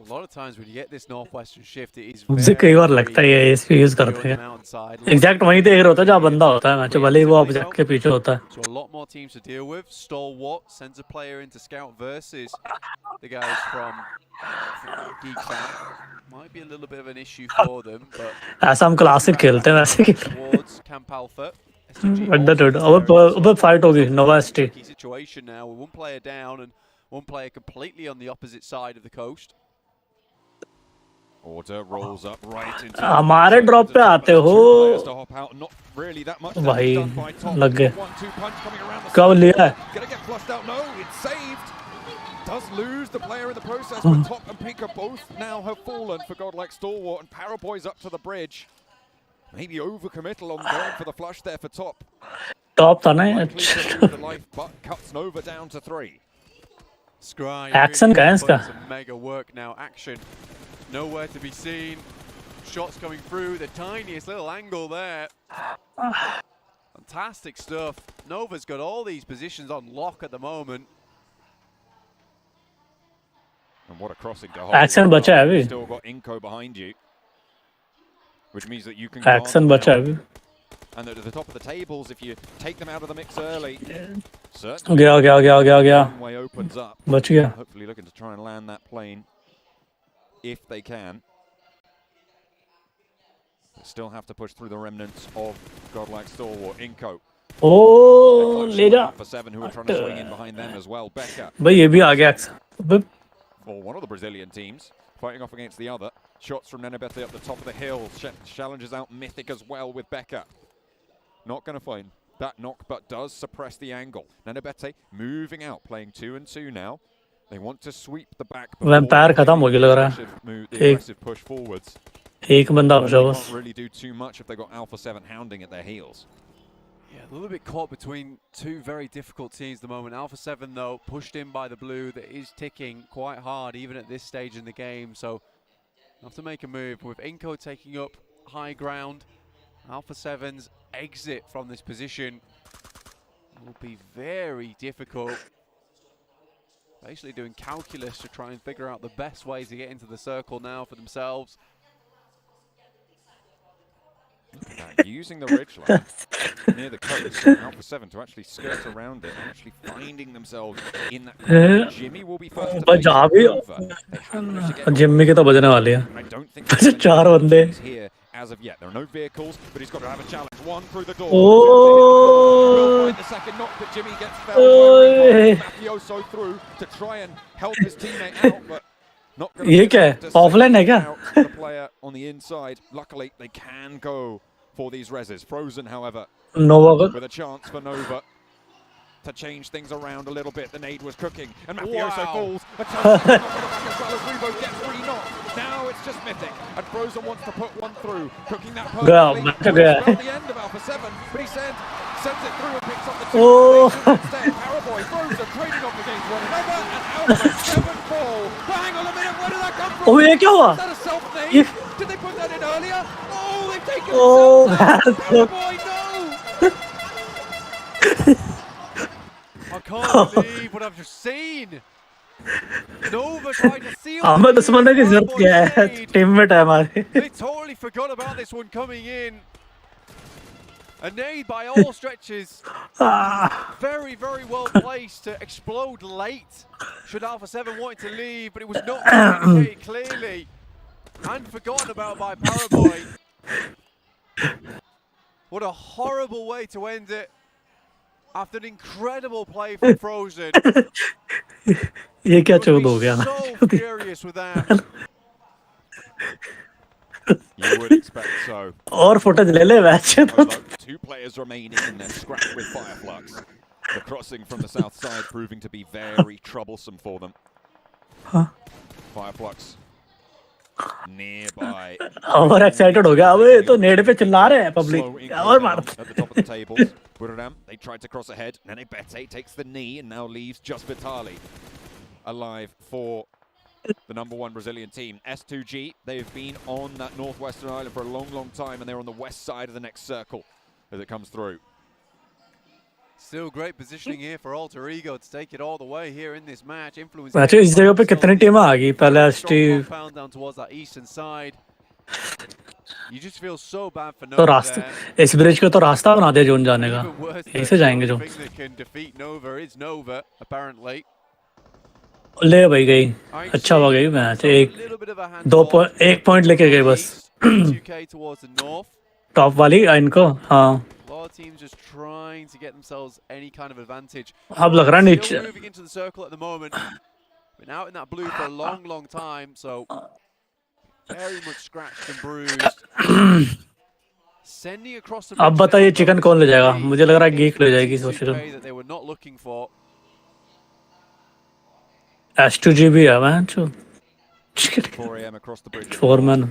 A lot of times when you get this northwestern shift, it is मुझे कई बार लगता है ये इसको use करते हैं. Exact वहीं देख रहे होता है जहाँ बंदा होता है मैच भले ही वो ऑब्जेक्ट के पीछे होता है. So a lot more teams to deal with. Stalwart sends a player into scout versus the guys from Geek Fan. Might be a little bit of an issue for them, but ऐसा हम classic खेलते हैं वैसे. towards Camp Alpha. Understood. अब fight होगी नोवा ST. Situation now with one player down and one player completely on the opposite side of the coast. Order rolls up right into हमारे drop पे आते हो भाई लग गए. कब लिया है? Does lose the player in the process, but Top and Pika both now have fallen for God like Stalwart, and Paraboy's up to the bridge. Maybe overcommittal on going for the flush there for Top. Top था ना. The life, but cuts Nova down to 3. Scry. Action का है इसका. Mega work now. Action. Nowhere to be seen. Shots coming through. The tiniest little angle there. Fantastic stuff. Nova's got all these positions on lock at the moment. And what a crossing to hold. Action बचा है अभी. Still got Inco behind you, which means that you can. Action बचा है अभी. And at the top of the tables, if you take them out of the mix early, गया runway opens up. बच गया. Hopefully looking to try and land that plane if they can. They still have to push through the remnants of Godlike Stalwart. Inco. Oh, ले जा. For 7 who are trying to swing in behind them as well. Becca. भाई ये भी आ गया. For one of the Brazilian teams, fighting off against the other. Shots from Nenebete up the top of the hill. Challenges out Mythic as well with Becca. Not going to find that knock, but does suppress the angle. Nenebete moving out, playing 2 and 2 now. They want to sweep the back. Vampire खत्म हो गया लग रहा है. Aggressive push forwards. एक बंदा बचा बस. Can't really do too much if they got Alpha 7 hounding at their heels. Yeah, a little bit caught between two very difficult teams at the moment. Alpha 7, though, pushed in by the blue. That is ticking quite hard, even at this stage in the game. So, have to make a move. With Inco taking up high ground, Alpha 7's exit from this position will be very difficult. Basically doing calculus to try and figure out the best ways to get into the circle now for themselves. Using the ridgeline near the coast, Alpha 7 to actually skirt around it, and actually finding themselves in that corner. Jimmy will be first to face over. Jimmy के तो बजने वाले हैं. I don't think 4 बंदे. Here as of yet. There are no vehicles, but he's got to have a challenge. One through the door. Oh! Will find the second knock, but Jimmy gets felled. Mafioso through to try and help his teammate out, but not going ये क्या है? Offline है क्या? The player on the inside. Luckily, they can go for these reses. Frozen, however, Nova with a chance for Nova to change things around a little bit. The nade was cooking, and Mafioso falls. A chance to knock it back as well as Revo gets 3 knocks. Now it's just Mythic, and Frozen wants to put one through, cooking that perfectly. Well, the end of Alpha 7, but he sends it through and picks up the 2 instead. Paraboy, Frozen trading off against one another, and Alpha 7 fall. But hang on a minute, where did that come from? Oh, ये क्या हुआ? Is that a self-nade? Did they put that in earlier? Oh, they've taken Oh, themselves out. Paraboy, no! I can't believe what I've just seen. Nova tried to seal हमें दुश्मन की जरूरत क्या है? Teammate है हमारे. They totally forgot about this one coming in. A nade by all stretches. Very, very well placed to explode late. Should Alpha 7 wanted to leave, but it was not communicated clearly. And forgotten about by Paraboy. What a horrible way to end it. After an incredible play from Frozen. ये क्या चौध हो गया? So furious with that. You would expect so. और footage ले ले match. 2 players remaining in their scrap with Fireflux. The crossing from the south side proving to be very troublesome for them. Fireflux nearby. और excited हो गया. अबे तो नेड पे चिल्ला रहे हैं public. और मार. At the top of the tables. Buradam, they tried to cross ahead. Nenebete takes the knee and now leaves just Vitali alive for the #1 Brazilian team. S2G, they've been on that northwestern island for a long, long time, and they're on the west side of the next circle as it comes through. Still great positioning here for Alter Ego to take it all the way here in this match. Influence. अच्छा इस जगह पे कितनी टीमें आ गई? पहले Steve. Down towards that eastern side. You just feel so bad for तो Nova रास्ता there. इस ब्रिज को तो रास्ता बना दिया जोन जाने का. Even worse, यहीं से जाएंगे जो. the thing that can defeat Nova is Nova, apparently. ले भाई गई. अच्छा हो गई मैच. एक पॉइंट लेके गए बस. 2K towards the north. Top वाली इनको. हाँ. A lot of teams just trying to get themselves any kind of advantage. अब लग रहा नीचे. Still moving into the circle at the moment. Been out in that blue for a long, long time, so very much scratched and bruised. Sending across the. अब बताइए chicken कौन ले जाएगा? मुझे लग रहा है गीक ले जाएगी सोच रहा हूँ. That they were not looking for. S2G भी है match. 4 AM across the bridge. Foreman.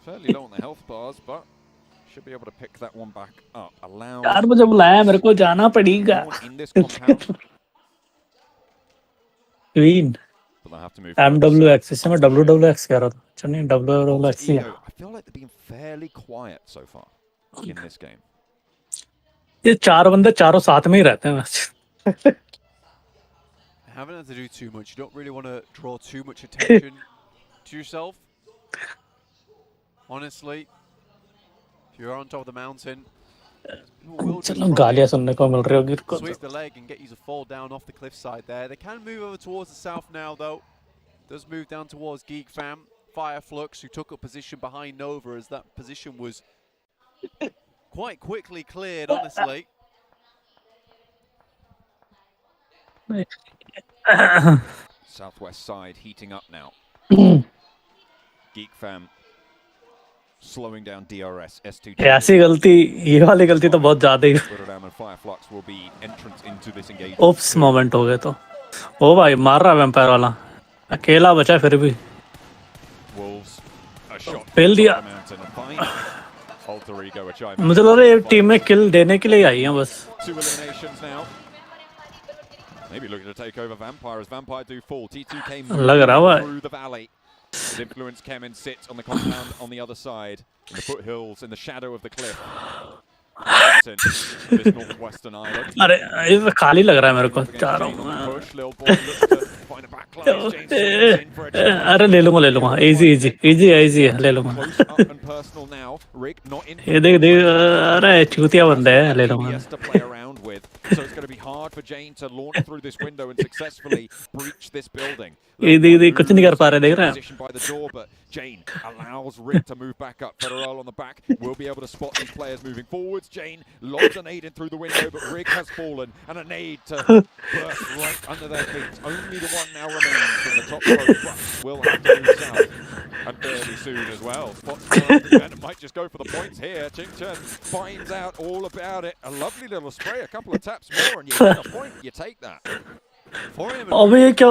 Fairly low on the health bars, but should be able to pick that one back up. Allow. यार मुझे बुलाया मेरे को जाना पड़ेगा. In this compound. Queen. But they'll have to move. MWX इससे मैं WWX कह रहा था. अच्छा नहीं WWX ही है. I feel like they've been fairly quiet so far in this game. ये 4 बंदे चारों साथ में ही रहते हैं match. Haven't had to do too much. You don't really want to draw too much attention to yourself. Honestly, If you're on top of the mountain, चलो गालियां सुनने को मिल रही होगी इनको sweep the leg and get you to fall down off the cliffside there. They can move over towards the south now, though. Does move down towards Geek Fam. Fireflux, who took up position behind Nova, as that position was quite quickly cleared, honestly. Southwest side heating up now. Geek Fam slowing down DRS. S2G. ऐसी गलती, ये वाली गलती तो बहुत ज्यादा ही. and Fireflux will be entrance into this engagement. Oops moment हो गए तो. ओ भाई मार रहा वैम्पायर वाला. अकेला बचा फिर भी. Wolves a shot. फेल दिया. Alter Ego a chime. मुझे लग रहा है ये टीम में किल देने के लिए आई हैं बस. 2 eliminations now. Maybe looking to take over Vampire as Vampire do fall. T2K through the valley. Influence Kemen sits on the compound on the other side, in the foothills, in the shadow of the cliff. This northwestern island. अरे ये खाली लग रहा है मेरे को. जा रहा हूँ. अरे ले लूँगा. Easy है ले लूँगा. ये देख अरे चूतिया बंदा है ले लूँगा. So it's going to be hard for Jane to launch through this window and successfully breach this building. ये कुछ नहीं कर पा रहे देख रहे हैं. Position by the door, but Jane allows Rick to move back up. Federal on the back will be able to spot these players moving forwards. Jane lobs a nade in through the window, but Rick has fallen, and a nade to burst right under their feet. Only the one now remains from the top row, but will have to move south, and fairly soon as well. Spots might just go for the points here. Ching Chen finds out all about it. A lovely little spray, a couple of taps more, and you get a point. You take that. अबे ये क्या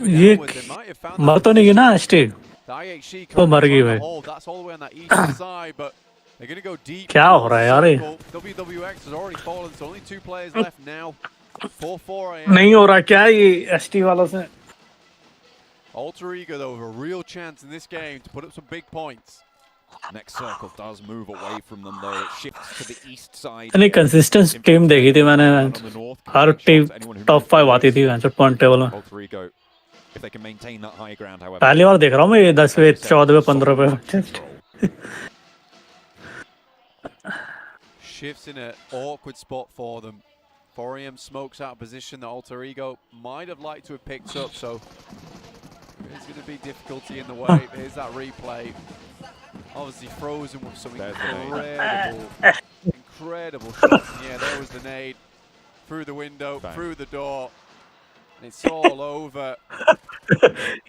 ये मर तो नहीं गया ना stage तो मर गई भाई क्या हो रहा है यार ये नहीं हो रहा क्या ये एसटी वालों से Alter Ego though with a real chance in this game to put up some big points. Next circle does move away from them though. It shifts to the east side. नहीं consistent team देखी थी मैंने हर team top 5 आती थी वैसे point table में if they can maintain that high ground however. पहली बार देख रहा हूँ मैं ये 10वें 14वें 15वें Shifts in an awkward spot for them. 4AM smokes out a position that Alter Ego might have liked to have picked up, so there's going to be difficulty in the way. Here's that replay. Obviously frozen with some incredible shots. And yeah, there was the nade through the window, through the door. And it's all over.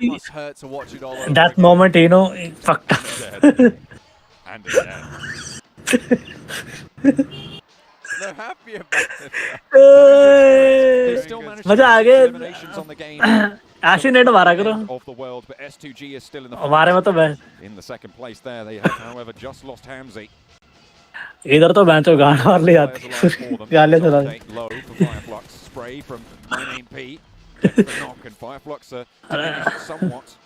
Must hurt to watch it all over. That moment, you know, fucked up. And again. They're happy about it. They still managed to get eliminations on the game. Ashinate मारा करो. Of the world, but S2G is still in the हमारे में तो in the second place there. They have, however, just lost Hamzy. इधर तो बैंचो गान मार ले जाती गाले चला low for Fireflux. Spray from my name P. Gets the knock and Fireflux are diminished somewhat.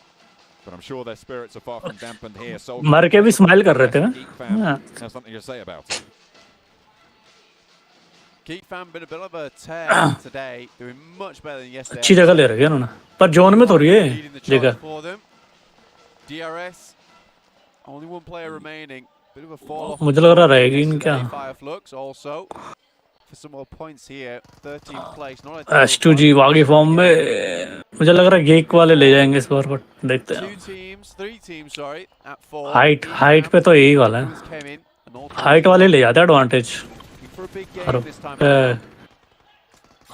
But I'm sure their spirits are far from dampened here. So मर के भी स्माइल कर रहे थे ना. Has something to say about it. Geek Fam been a bit of a tear today, doing much better than yesterday. अच्छी जगह ले रहे हैं उन्होंने. पर जोन में तो रही है जगह. DRS, only one player remaining. Bit of a fall off. मुझे लग रहा रहेगी इनका. Fireflux also for some more points here. 13th place. Not a S2G वागी form में मुझे लग रहा है गेक वाले ले जाएंगे इस बार पर देखते हैं. 3 teams, sorry, at 4. हाइट पे तो यही वाला है. हाइट वाले ले जाते हैं एडवांटेज.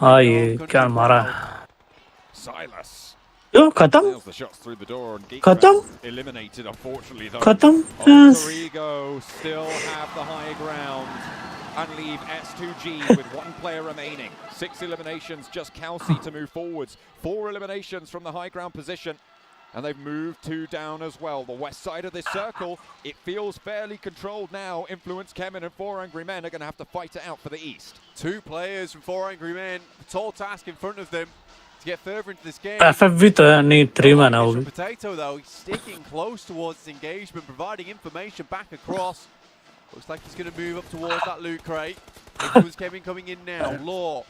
हाँ ये क्या मारा Silas. यो खत्म खत्म Alter Ego still have the high ground and leave S2G with one player remaining. 6 eliminations, just Kelsey to move forwards. 4 eliminations from the high ground position. And they've moved 2 down as well. The west side of this circle, it feels fairly controlled now. Influence Kemen and 4 Angry Men are going to have to fight it out for the east. 2 players from 4 Angry Men. Tall task in front of them to get further into this game. FFV तो नहीं 3 man होगी. Potato though, he's sticking close towards this engagement, providing information back across. Looks like he's going to move up towards that loot crate. Influence Kemen coming in now. Law.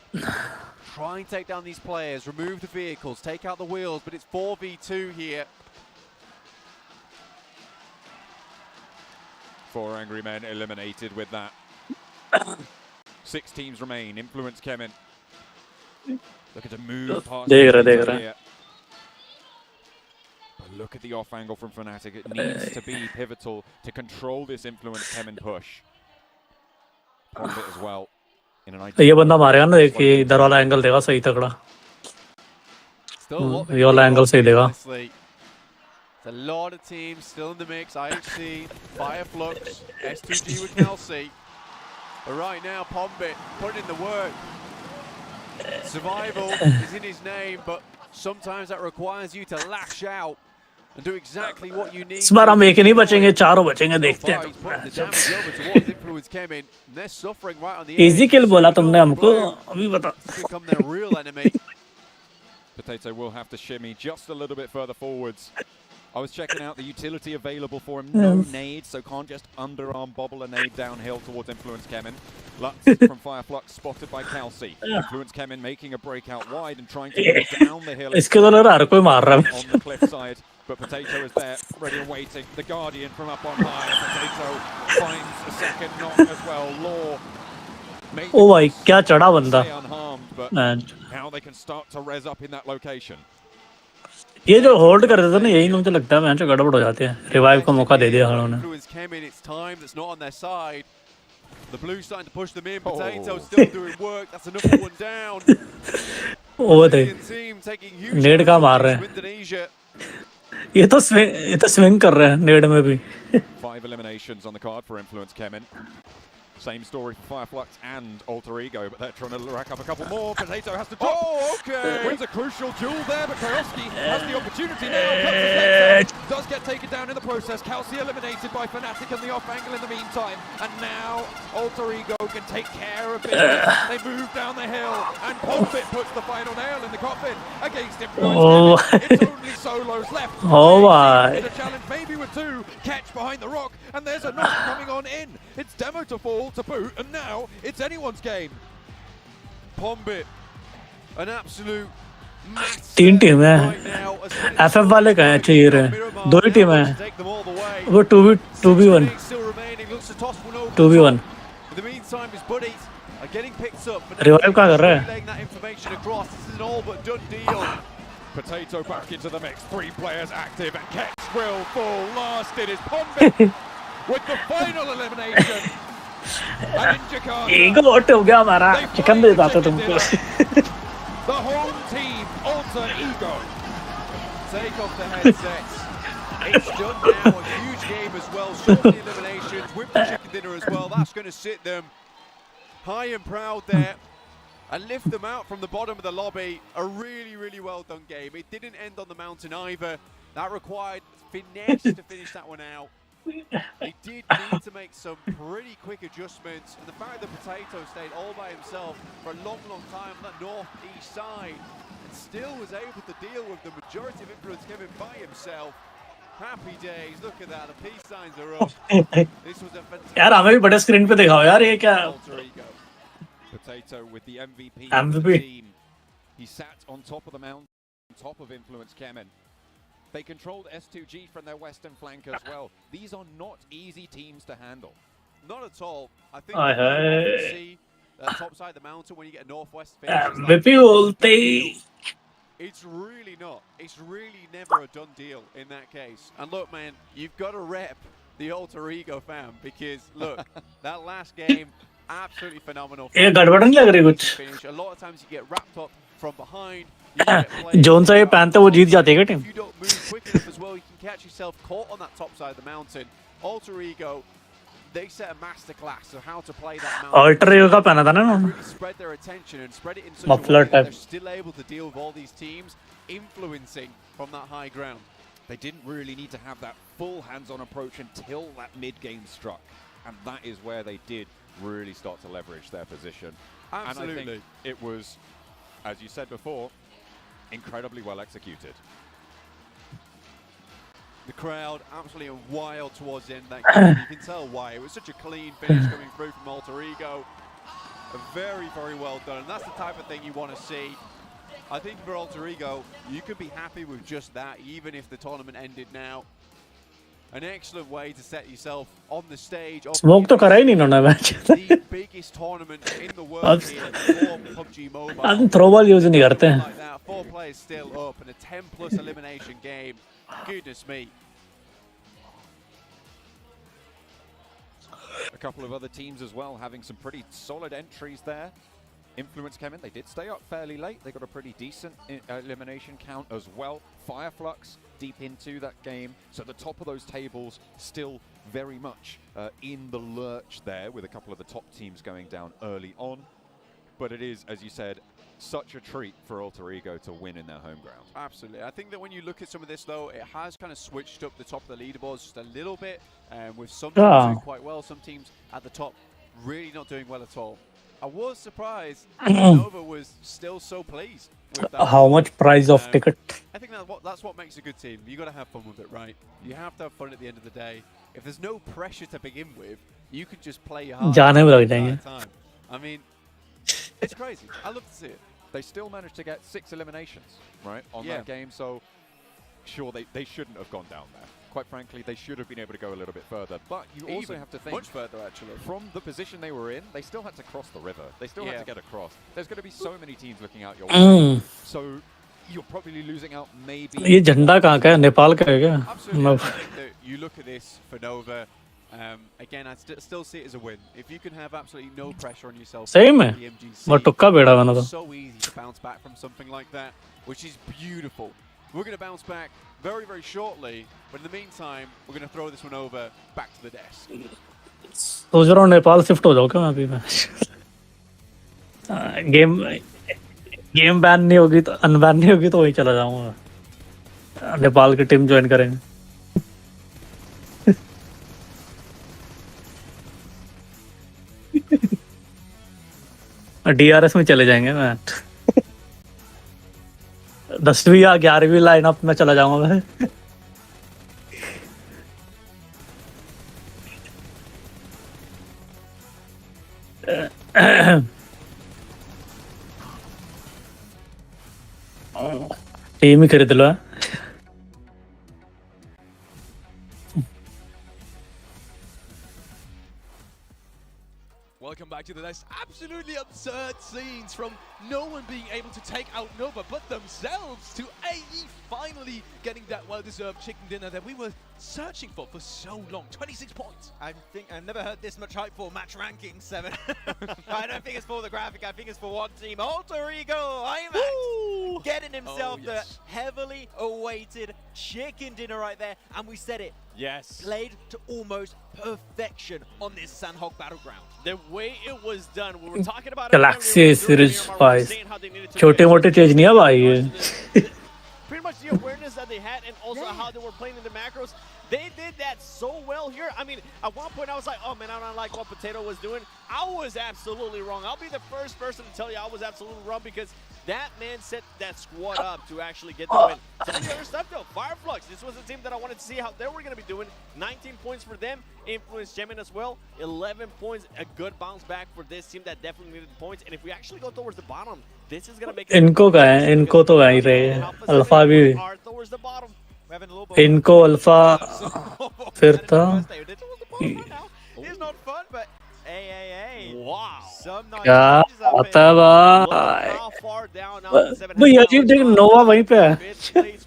Try and take down these players, remove the vehicles, take out the wheels, but it's 4v2 here. 4 angry men eliminated with that. 6 teams remain. Influence Kemin. Looking to move past here. But look at the off angle from Fnatic. It needs to be pivotal to control this Influence Kemin push. Pond it as well. ये बंदा मारेगा ना, देखिए इधर वाला angle देगा सही तगड़ा, ये वाला एंगल सही देगा. A lot of teams still in the mix. IHC, Fireflux, S2G with Kelsey. But right now, Pombit putting in the work. Survival is in his name, but sometimes that requires you to lash out and do exactly what you need. इस बार हम एक ही नहीं बचेंगे, चारों बचेंगे, देखते हैं. Easy kill बोला तुमने हमको, अभी बता. Become their real enemy. Potato will have to shimmy just a little bit further forwards. I was checking out the utility available for him. No nades, so can't just underarm bobble a nade downhill towards Influence Kemin. Lutz from Fireflux spotted by Kelsey. Influence Kemin making a breakout wide and trying to move down the hill. इसके तो लग रहा है कोई मार रहा है. On the cliff side, but Potato is there, ready and waiting. The Guardian from up on high. Potato finds a second knock as well. Law. ओ भाई क्या चढ़ा बंदा. How they can start to res up in that location. ये जो hold कर रहे थे ना, यही मुझे लगता है मैच गड़बड़ हो जाते हैं. रिवाइव का मौका दे दिया उन्होंने. It's time that's not on their side. The blue starting to push them in. Potato still doing work. That's another one down. वो थे. नेड का मार रहे हैं. ये तो स्विंग कर रहे हैं नेड में भी. 5 eliminations on the card for Influence Kemin. Same story for Fireflux and Alter Ego, but they're trying to rack up a couple more. Potato has to drop. Oh, okay. Wins a crucial duel there, but Karofsky has the opportunity now. Does get taken down in the process. Kelsey eliminated by Fnatic in the off angle in the meantime. And now Alter Ego can take care of business. They move down the hill, and Pombit puts the final nail in the coffin against Influence Kemin. It's only solos left. Oh my. The challenge maybe with 2. Catch behind the rock, and there's a knock coming on in. It's Demo to fall to boot, and now it's anyone's game. Pombit, an absolute 3 team है. FF वाले कहाँ हैं? चाहिए रहे. 2 ही team है. वो 2v1. 2v1. Revive कहाँ कर रहा है? Potato back into the mix. 3 players active, and Kex will fall last. It is Pombit with the final elimination. Ego out हो गया हमारा. चिकन दे देता तुमको. The home team, Alter Ego. Take off the headsets. It's done now. A huge game as well. So many eliminations with the chicken dinner as well. That's going to sit them high and proud there and lift them out from the bottom of the lobby. A really, really well done game. It didn't end on the mountain either. That required finesse to finish that one out. They did need to make some pretty quick adjustments, and the fact that Potato stayed all by himself for a long, long time on that northeast side and still was able to deal with the majority of Influence Kemin by himself. Happy days, look at that, the peace signs are up. This was a fantastic... यार हमें भी बड़े screen पे दिखाओ यार ये क्या. Potato with the MVP of the team. He sat on top of the mountain, on top of Influence Kemin. They controlled S2G from their western flank as well. These are not easy teams to handle. Not at all. I think you can see top side of the mountain when you get a northwest finish. It's really not. It's really never a done deal in that case. And look, man, you've got to rep the Alter Ego fam, because look, that last game, absolutely phenomenal. ये गड़बड़ नहीं लग रही कुछ. A lot of times you get wrapped up from behind. Zone सा ये पहनते वो जीत जाती है क्या team? If you don't move quick enough as well, you can catch yourself caught on that top side of the mountain. Alter Ego, they set a masterclass of how to play that mountain. Alter Ego का पहना था ना उन्होंने. Really spread their attention and spread it in such a way that they're still able to deal with all these teams influencing from that high ground. They didn't really need to have that full hands-on approach until that mid-game struck, and that is where they did really start to leverage their position. Absolutely. And I think it was, as you said before, incredibly well executed. The crowd absolutely wild towards the end of that game. You can tell why. It was such a clean finish coming through from Alter Ego. Very, very well done. And that's the type of thing you want to see. I think for Alter Ego, you could be happy with just that, even if the tournament ended now. An excellent way to set yourself on the stage of smoke तो करा ही नहीं इन्होंने match the biggest tournament in the world here for PUBG Mobile. हम throw ball use नहीं करते हैं Like that, 4 players still up and a 10+ elimination game. Goodness me. A couple of other teams as well having some pretty solid entries there. Influence came in, they did stay up fairly late. They got a pretty decent elimination count as well. Fireflux deep into that game. So the top of those tables still very much in the lurch there with a couple of the top teams going down early on. But it is, as you said, such a treat for Alter Ego to win in their home ground. Absolutely. I think that when you look at some of this, though, it has kind of switched up the top of the leaderboards just a little bit, with some teams doing quite well, some teams at the top really not doing well at all. I was surprised Nova was still so pleased with that. How much price of ticket? I think that's what makes a good team. You got to have fun with it, right? You have to have fun at the end of the day. If there's no pressure to begin with, you can just play your heart जाने में लग out जाएंगे time. I mean, it's crazy. I love to see it. They still managed to get 6 eliminations, right, on that game. So, sure, they shouldn't have gone down there. Quite frankly, they should have been able to go a little bit further. But you also have to think, much further, actually. From the position they were in, they still had to cross the river. They still had to get across. There's going to be so many teams looking out your way. So, you're probably losing out maybe... ये झंडा कहाँ का है नेपाल का है क्या Absolutely. I think that you look at this for Nova, again, I still see it as a win. If you can have absolutely no pressure on yourself, सही में वो टुक्का बेड़ा बना था so easy to bounce back from something like that, which is beautiful. We're going to bounce back very, very shortly, but in the meantime, we're going to throw this one over back to the desk. सोच रहा हूँ Nepal shift हो जाओ क्या मैं अभी मैं game ban नहीं होगी तो अनबैन नहीं होगी तो वही चला जाऊंगा नेपाल की टीम ज्वाइन करेंगे डीआरएस में चले जाएंगे मैं 10वीं या 11वीं लाइनअप में चला जाऊंगा मैं टीम ही खरीद लो Welcome back to the next absolutely absurd scenes from no one being able to take out Nova but themselves to AE finally getting that well-deserved chicken dinner that we were searching for so long. 26 points. I think I've never heard this much hype for match ranking 7. I don't think it's for the graphic. I think it's for one team. Alter Ego IMAX getting himself the heavily awaited chicken dinner right there. And we said it. Yes. Played to almost perfection on this Sandhog Battleground. The way it was done, we were talking about Galaxy Series 5 छोटे मोटे चीज नहीं है भाई ये pretty much the awareness that they had and also how they were playing in the macros. They did that so well here. I mean, at one point I was like, oh man, I don't like what Potato was doing. I was absolutely wrong. I'll be the first person to tell you I was absolutely wrong because that man set that squad up to actually get the win. Some of the other stuff though, Fireflux, this was a team that I wanted to see how they were going to be doing. 19 points for them, Influence Gemin as well, 11 points, a good bounce back for this team that definitely needed points. And if we actually go towards the bottom, this is going to make it... इनको का है इनको तो वहीं रहे alpha भी इनको alpha फिर था It's not fun, but hey. Wow. क्या आता है भाई ये अजीब देख नोवा वहीं पे है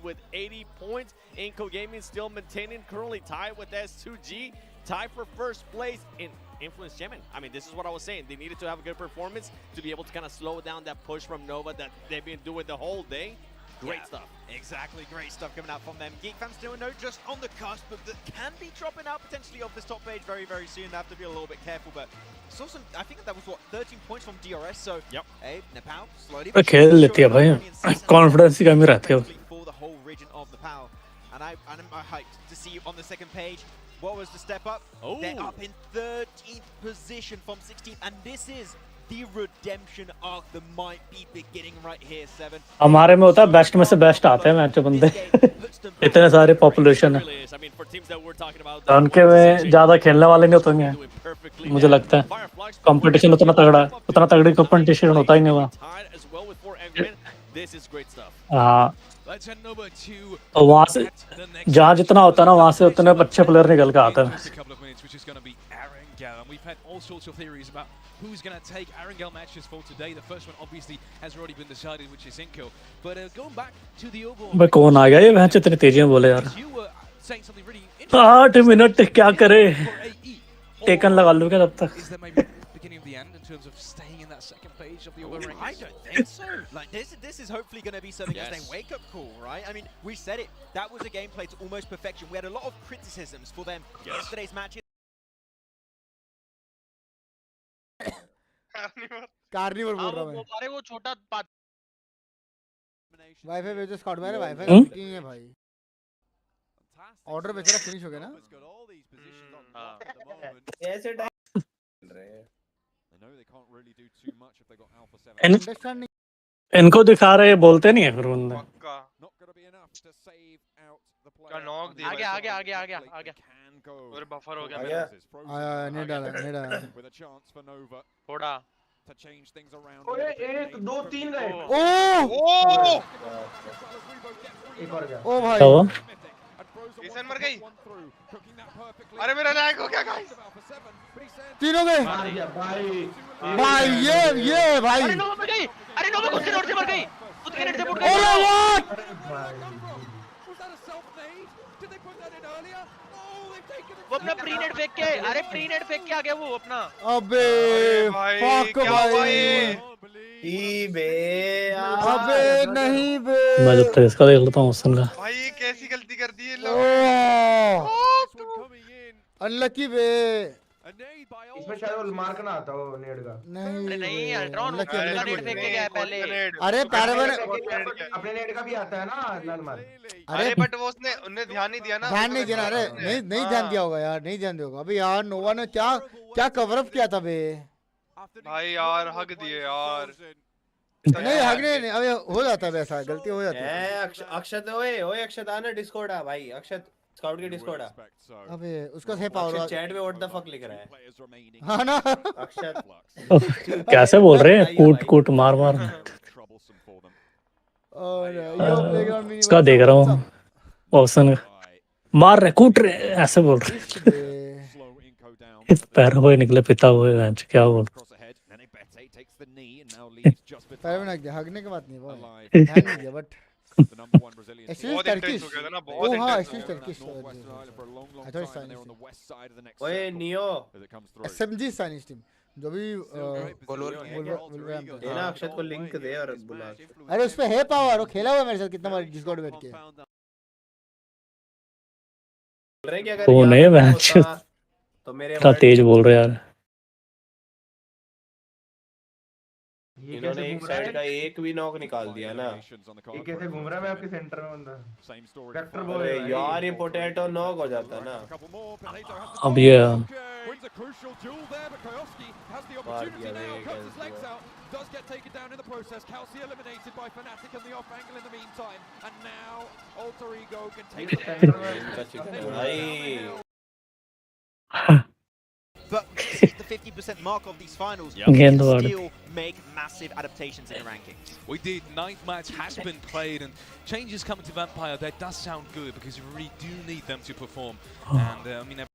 with 80 points. Inco Gaming still maintaining, currently tied with S2G, tied for first place in Influence Gemin. I mean, this is what I was saying. They needed to have a good performance to be able to kind of slow down that push from Nova that they've been doing the whole day. Great stuff. Exactly, great stuff coming out from them. Geek fans do know just on the cusp, but that can be dropping out potentially off this top page very, very soon. They have to be a little bit careful, but saw some, I think that was what, 13 points from DRS, so hey, Nepal slowly but खेल लेती है भाई confidence की कमी रहती है for the whole region of Nepal. And I'm hyped to see you on the second page. What was the step up? They're up in 13th position from 16th, and this is the redemption arc that might be beginning right here, 7. हमारे में होता है best में से best आते हैं match बंदे इतने सारे पॉपुलेशन है उनके में ज्यादा खेलने वाले नहीं होते हैं मुझे लगता है कंपटीशन उतना तगड़ा उतना तगड़ी कंपटीशन होता ही नहीं वहाँ 5 win. This is great stuff. हाँ Let's head over to तो वहाँ से the next जहाँ जितना होता है ना वहाँ से उतने अच्छे प्लेयर निकल के आते in हैं just a couple of minutes, which is going to be Arengel. And we've had all sorts of theories about who's going to take Arengel matches for today. The first one obviously has already been decided, which is Inko. But going back to the overall, भाई कौन आ गया ये वहाँ इतनी तेजी में बोले यार you were saying something really 8 minute क्या करे टेकन लगा लो क्या तब तक Is there maybe beginning of the end in terms of staying in that second page of the overall rankings? I don't think so. Like this is hopefully going to be something as a wake-up call, right? I mean, we said it. That was a gameplay to almost perfection. We had a lot of criticisms for them yesterday's matches. Carnival बोल रहा मैं अरे वो छोटा wifi भेजो Scott मेरे wifi working है भाई ऑर्डर बेचारा फिनिश हो गया ना ऐसे अंडरस्टैंड इनको दिखा रहे बोलते नहीं है फिर बंदे आगे आगे आगे आगे आगे और बफर हो गया मेरा आया नहीं डाला थोड़ा ओए 1 2 3 गए एक और गया ओ भाई ईसन मर गई अरे मेरा लैग हो गया गाइस तीनों गए भाई ये भाई अरे नोवा मर गई अरे नोवा खुद के नोट से मर गई खुद के नेट से फुट गई अरे व्हाट वो अपना प्री नेट फेंक के अरे प्री नेट फेंक के आ गया वो अपना अबे फक भाई बे अबे नहीं बे मैं जब तक इसका देख लेता हूँ उसन का भाई कैसी गलती कर दी है अनलकी बे इसमें शायद वो मार्क ना आता हो नेड का नहीं अल्ट्रॉन उसका नेट फेंक के गया है पहले अरे पैरावन अपने नेड का भी आता है ना लाल मार अरे बट वो उसने उन्हें ध्यान नहीं दिया ना ध्यान नहीं दिया अरे नहीं ध्यान दिया होगा यार नहीं ध्यान दिया होगा अबे यार नोवा ने क्या कवर अप किया था बे भाई यार हक दिए यार नहीं हक नहीं अबे हो जाता है वैसा गलती हो जाती है अक्षत ओए अक्षत आना डिस्कॉर्ड आ भाई अक्षत स्काउट के डिस्कॉर्ड आ अबे उसका है पावर चैट में व्हाट द फक लिख रहा है हां ना अक्षत कैसे बोल रहे हैं कूट कूट मार मार और यो प्लेग्राउंड मिनी इसका देख रहा हूँ ऑप्शन मार रहे कूट रहे ऐसे बोल रहे पैरों पे निकले पिता हुए बेंच क्या बोल पैरों में हगने की बात नहीं वो ध्यान नहीं दिया बट एक्चुअली टर्किश ओ हां एक्चुअली टर्किश आई थॉट साइनिश ओए नियो एसएमजी साइनिश टीम जो भी देना अक्षत को लिंक दे और बुला अरे उस पे है पावर वो खेला हुआ मेरे साथ कितना बार डिस्कॉर्ड बैठ के बोल रहे क्या कर वो नहीं बेंच तो मेरे इतना तेज बोल रहे यार इन्होंने एक साइड का एक भी नॉक निकाल दिया ना ये कैसे घूम रहा है मैं आपके सेंटर में बंदा वेक्टर बोल रहे यार ये पोटैटो नॉक हो जाता ना अब ये But this is the 50% mark of these finals. Yep. We can still make massive adaptations in the rankings. We did. 9th match has been played, and changes coming to Vampire. That does sound good because you really do need them to perform. And I mean.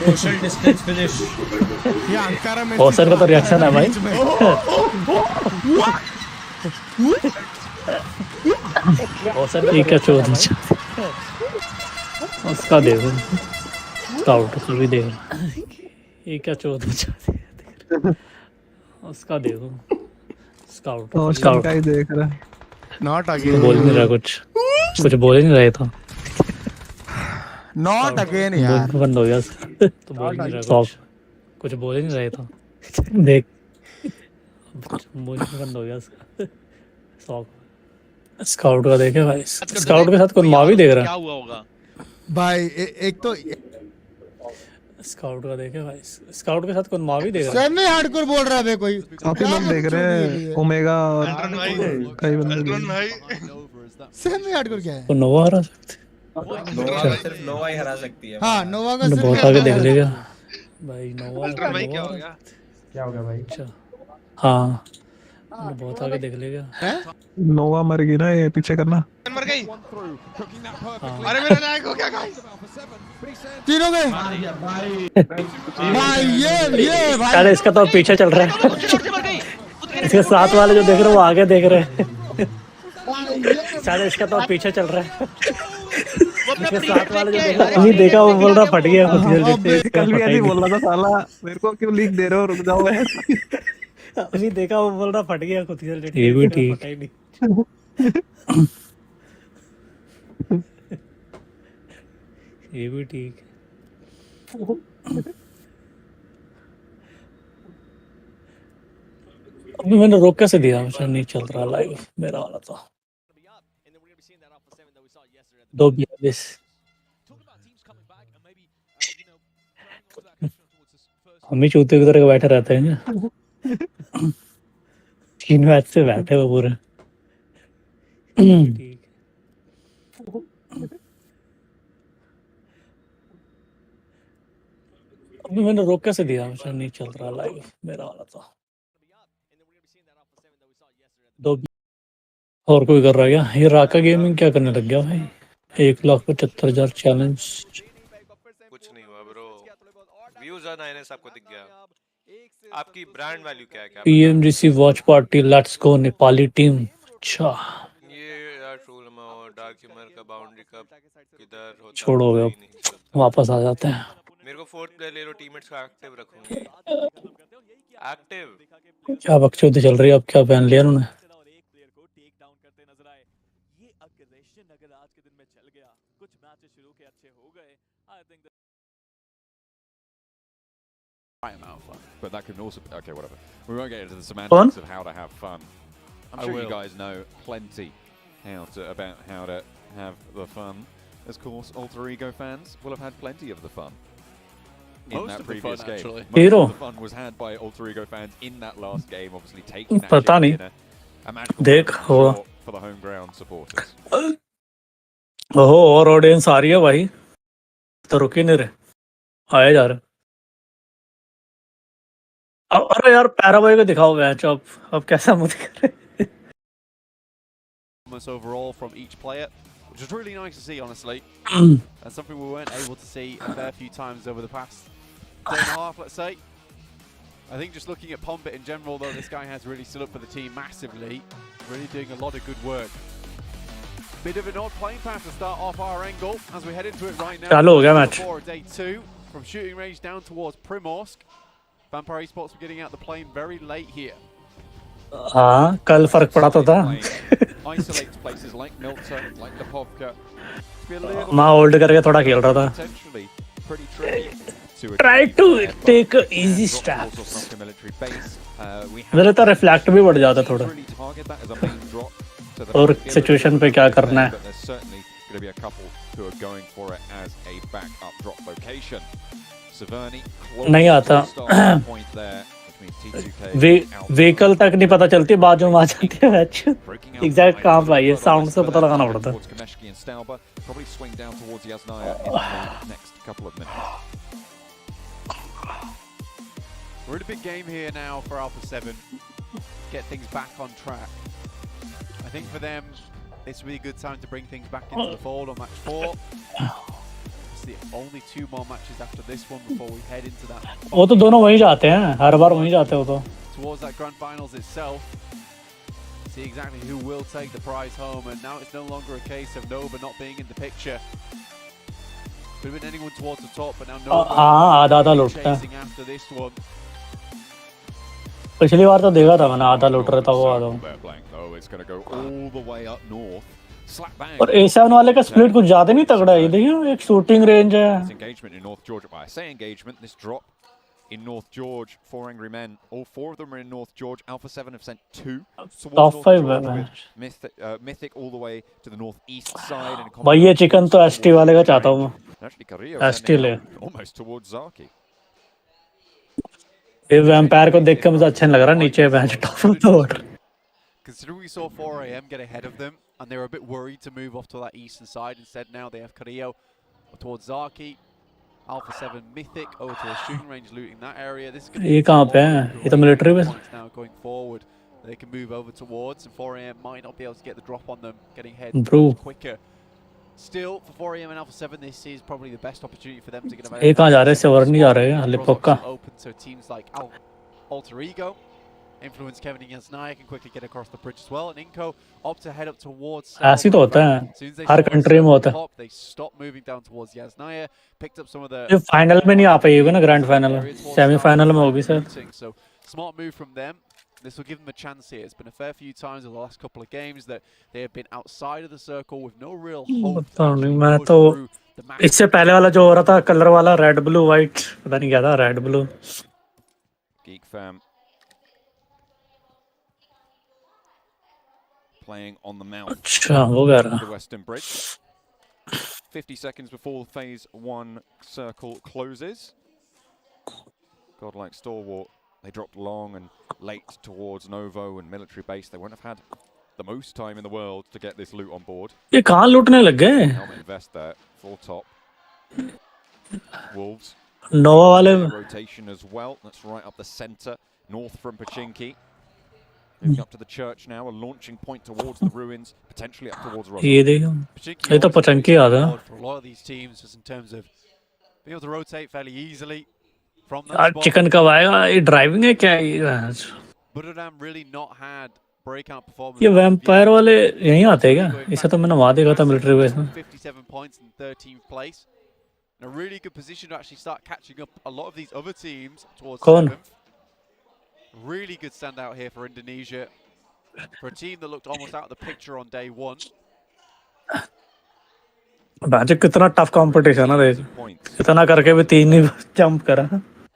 Social distance finish ये Ankara में औसर का तो reaction है भाई औसर की क्या चोद उसका देखो स्काउट का भी देखो ये क्या चोद उसका देखो स्काउट स्काउट का ही देख रहा नॉट अगेन बोल नहीं रहा कुछ बोल ही नहीं रहा था नॉट अगेन यार बंद हो गया तो बोल नहीं रहा कुछ बोल ही नहीं रहा था देख बोल बंद हो गया उसका स्काउट का देखे भाई स्काउट के साथ कोई माँ भी देख रहा है क्या हुआ होगा भाई एक तो स्काउट का देखे भाई, स्काउट के साथ कौन मावी देख रहा है? सेमी हार्डकोर बोल रहा है बे कोई, काफी लोग देख रहे हैं ओमेगा और कई बंदे सेमी हार्डकोर क्या है? तो नोवा हरा सकते, नोवा का सिर्फ नोवा ही हरा सकती है। हाँ नोवा का मैंने सिर्फ बहुत आगे देख लेगा भाई। नोवा भाई क्या हो गया? क्या हो गया भाई? अच्छा हाँ, मैंने बहुत आगे देख लेगा। नोवा मर गई ना, ये पीछे करना। मर गई। अरे मेरा नायक हो गया गाइस। तीनों गए भाई। ये भाई अरे इसका तो पीछे चल रहा है, इसके साथ वाले जो देख रहे हैं वो आगे देख रहे हैं। साले इसका तो पीछे चल रहा है, इसके साथ वाले जो देख रहे हैं, नहीं देखा वो बोल रहा फट गया खुद जल्दी। कल भी ऐसे बोल रहा था साला, मेरे को क्यों लीक दे रहे हो, रुक जाओ। अभी देखा वो बोल रहा फट गया खुद जल्दी। ये भी ठीक, ये भी ठीक। अभी मैंने रोक कैसे दिया, मुझे नहीं चल रहा लाइव मेरा वाला तो। 2:42 हम ही चूते की तरह बैठे रहते हैं ना। 3 मैच से बैठे हुए पूरे। अभी मैंने रोक कैसे दिया, मुझे नहीं चल रहा लाइव मेरा वाला तो। 2 और कोई कर रहा है क्या? ये राका गेमिंग क्या करने लग गया भाई? 1,75,000 चैलेंज। कुछ नहीं हुआ ब्रो, व्यूज और आईएनएस आपको दिख गया। आपकी ब्रांड वैल्यू क्या है? क्या PMGC watch party, let's go Nepali team. अच्छा ये यार ट्रूल में और डार्क ह्यूमर का बाउंड्री कब किधर होता है? छोड़ो अब वापस आ जाते हैं। मेरे को फोर्थ प्लेयर ले लो, टीममेट्स को एक्टिव रखूंगा। एक्टिव क्या बकचोदी चल रही है, अब क्या पहन लिया उन्होंने? But that can also okay, whatever. We won't get into the semantics of how to have fun. I'm sure you guys know plenty about how to have the fun. Of course, Alter Ego fans will have had plenty of the fun in that previous game. Most of the fun was had by Alter Ego fans in that last game, obviously taking that पता नहीं, a magical देख हो for the home ground supporters. ओहो और audience आ रही है भाई, तो रुक ही नहीं रहे, आए जा रहे। अरे यार पैराबॉय को दिखाओ मैच, अब कैसा मुझ कर overall from each player, which was really nice to see, honestly. And something we weren't able to see a fair few times over the past day and a half, let's say. I think just looking at Pombit in general, though, this guy has really stood up for the team massively, really doing a lot of good work. Bit of an odd playing path to start off our angle as we head into it right now. चालू हो गया match. Before day 2, from shooting range down towards Primorsk. Vampire Esports were getting out the plane very late here. हाँ कल फर्क पड़ा तो था। Isolates places like Milta, like Lipovka. मैं होल्ड करके थोड़ा खेल रहा था। Try to take a easy step. मुझे लगता है रिफ्लेक्ट भी बढ़ जाता थोड़ा, और सिचुएशन पे क्या करना है। नहीं आता व्हीकल तक नहीं पता चलती, बाजू में आ जाती है मैच। एग्जैक्ट कहाँ पे आई है, साउंड से पता लगाना पड़ता है। We're in a big game here now for Alpha 7. Get things back on track. I think for them, this will be a good time to bring things back into the fold on match 4. It's the only 2 more matches after this one before we head into that. वो तो दोनों वहीं जाते हैं, हर बार वहीं जाते हो तो। Towards that grand finals itself. See exactly who will take the prize home, and now it's no longer a case of Nova not being in the picture. Could have been anyone towards the top, but now Nova chasing after this one. पिछली बार तो देखा था मैंने, आधा लूट रहा था वो आधा। और A7 वाले का स्प्लिट कुछ ज्यादा नहीं तगड़ा है, देखिए एक शूटिंग रेंज है। in North George, 4 Angry Men. All 4 of them are in North George. Alpha 7 have sent 2 towards Top North 5 George है with Mythic all the way to the northeast side. And भाई ये chicken तो ST वाले का चाहता हूँ actually, Carrillo मैं sending ST ले out almost towards Zaki. ये वैम्पायर को देख के मुझे अच्छा नहीं लग रहा नीचे बेंच टॉप तो Considering we saw 4am get ahead of them, and they were a bit worried to move off to that eastern side. Instead, now they have Carrillo towards Zaki. Alpha 7 Mythic over to the shooting range, looting that area. This is going to ये कहाँ पे है ये तो military base now going forward. They can move over towards, and 4am might not be able to get the drop on them, getting ahead much quicker. Still, for 4am and Alpha 7, this is probably the best opportunity for them to get ये कहाँ जा रहे हैं saver नहीं जा रहे हैं लिपोक का open, so teams like Alter Ego, Influence Kevin and Yasnaya can quickly get across the bridge as well, and Inco opt to head up towards. ऐसी तो होता है हर कंट्री में होता है They stop moving down towards Yasnaya, picked up some of the. ये final में नहीं आ पाएगी ना ग्रैंड फाइनल में सेमीफाइनल में होगी sir So smart move from them. This will give them a chance here. It's been a fair few times in the last couple of games that they have been outside of the circle with no real hope. पता नहीं मैं तो इससे पहले वाला जो हो रहा था कलर वाला रेड ब्लू वाइट पता नहीं क्या था red blue Geek Fam playing on the mouth अच्छा वो कह रहा the Western Bridge. 50 seconds before phase 1 circle closes. Godlike Stalwart, they dropped long and late towards Novo and military base. They wouldn't have had the most time in the world to get this loot on board. ये कहाँ लूटने लग गए Helmet invest there, full top. Wolves. नोवा वाले Rotation as well. That's right up the center, north from Pachinki. Moving up to the church now, a launching point towards the ruins, potentially up towards Roscoe. ये देखो ये तो पचंकी आ था For a lot of these teams, just in terms of being able to rotate fairly easily from that spot. Chicken कब आएगा ये driving है क्या ये Buddhadam really not had breakout performance. ये वैम्पायर वाले यहीं आते हैं क्या इसे तो मैंने वहाँ देखा था मिलिट्री बेस में 57 points in 13th place. In a really good position to actually start catching up a lot of these other teams towards 7th. Really good standout here for Indonesia. For a team that looked almost out of the picture on day 1. बाजे कितना tough competition है देख इतना करके भी 3 ही jump करा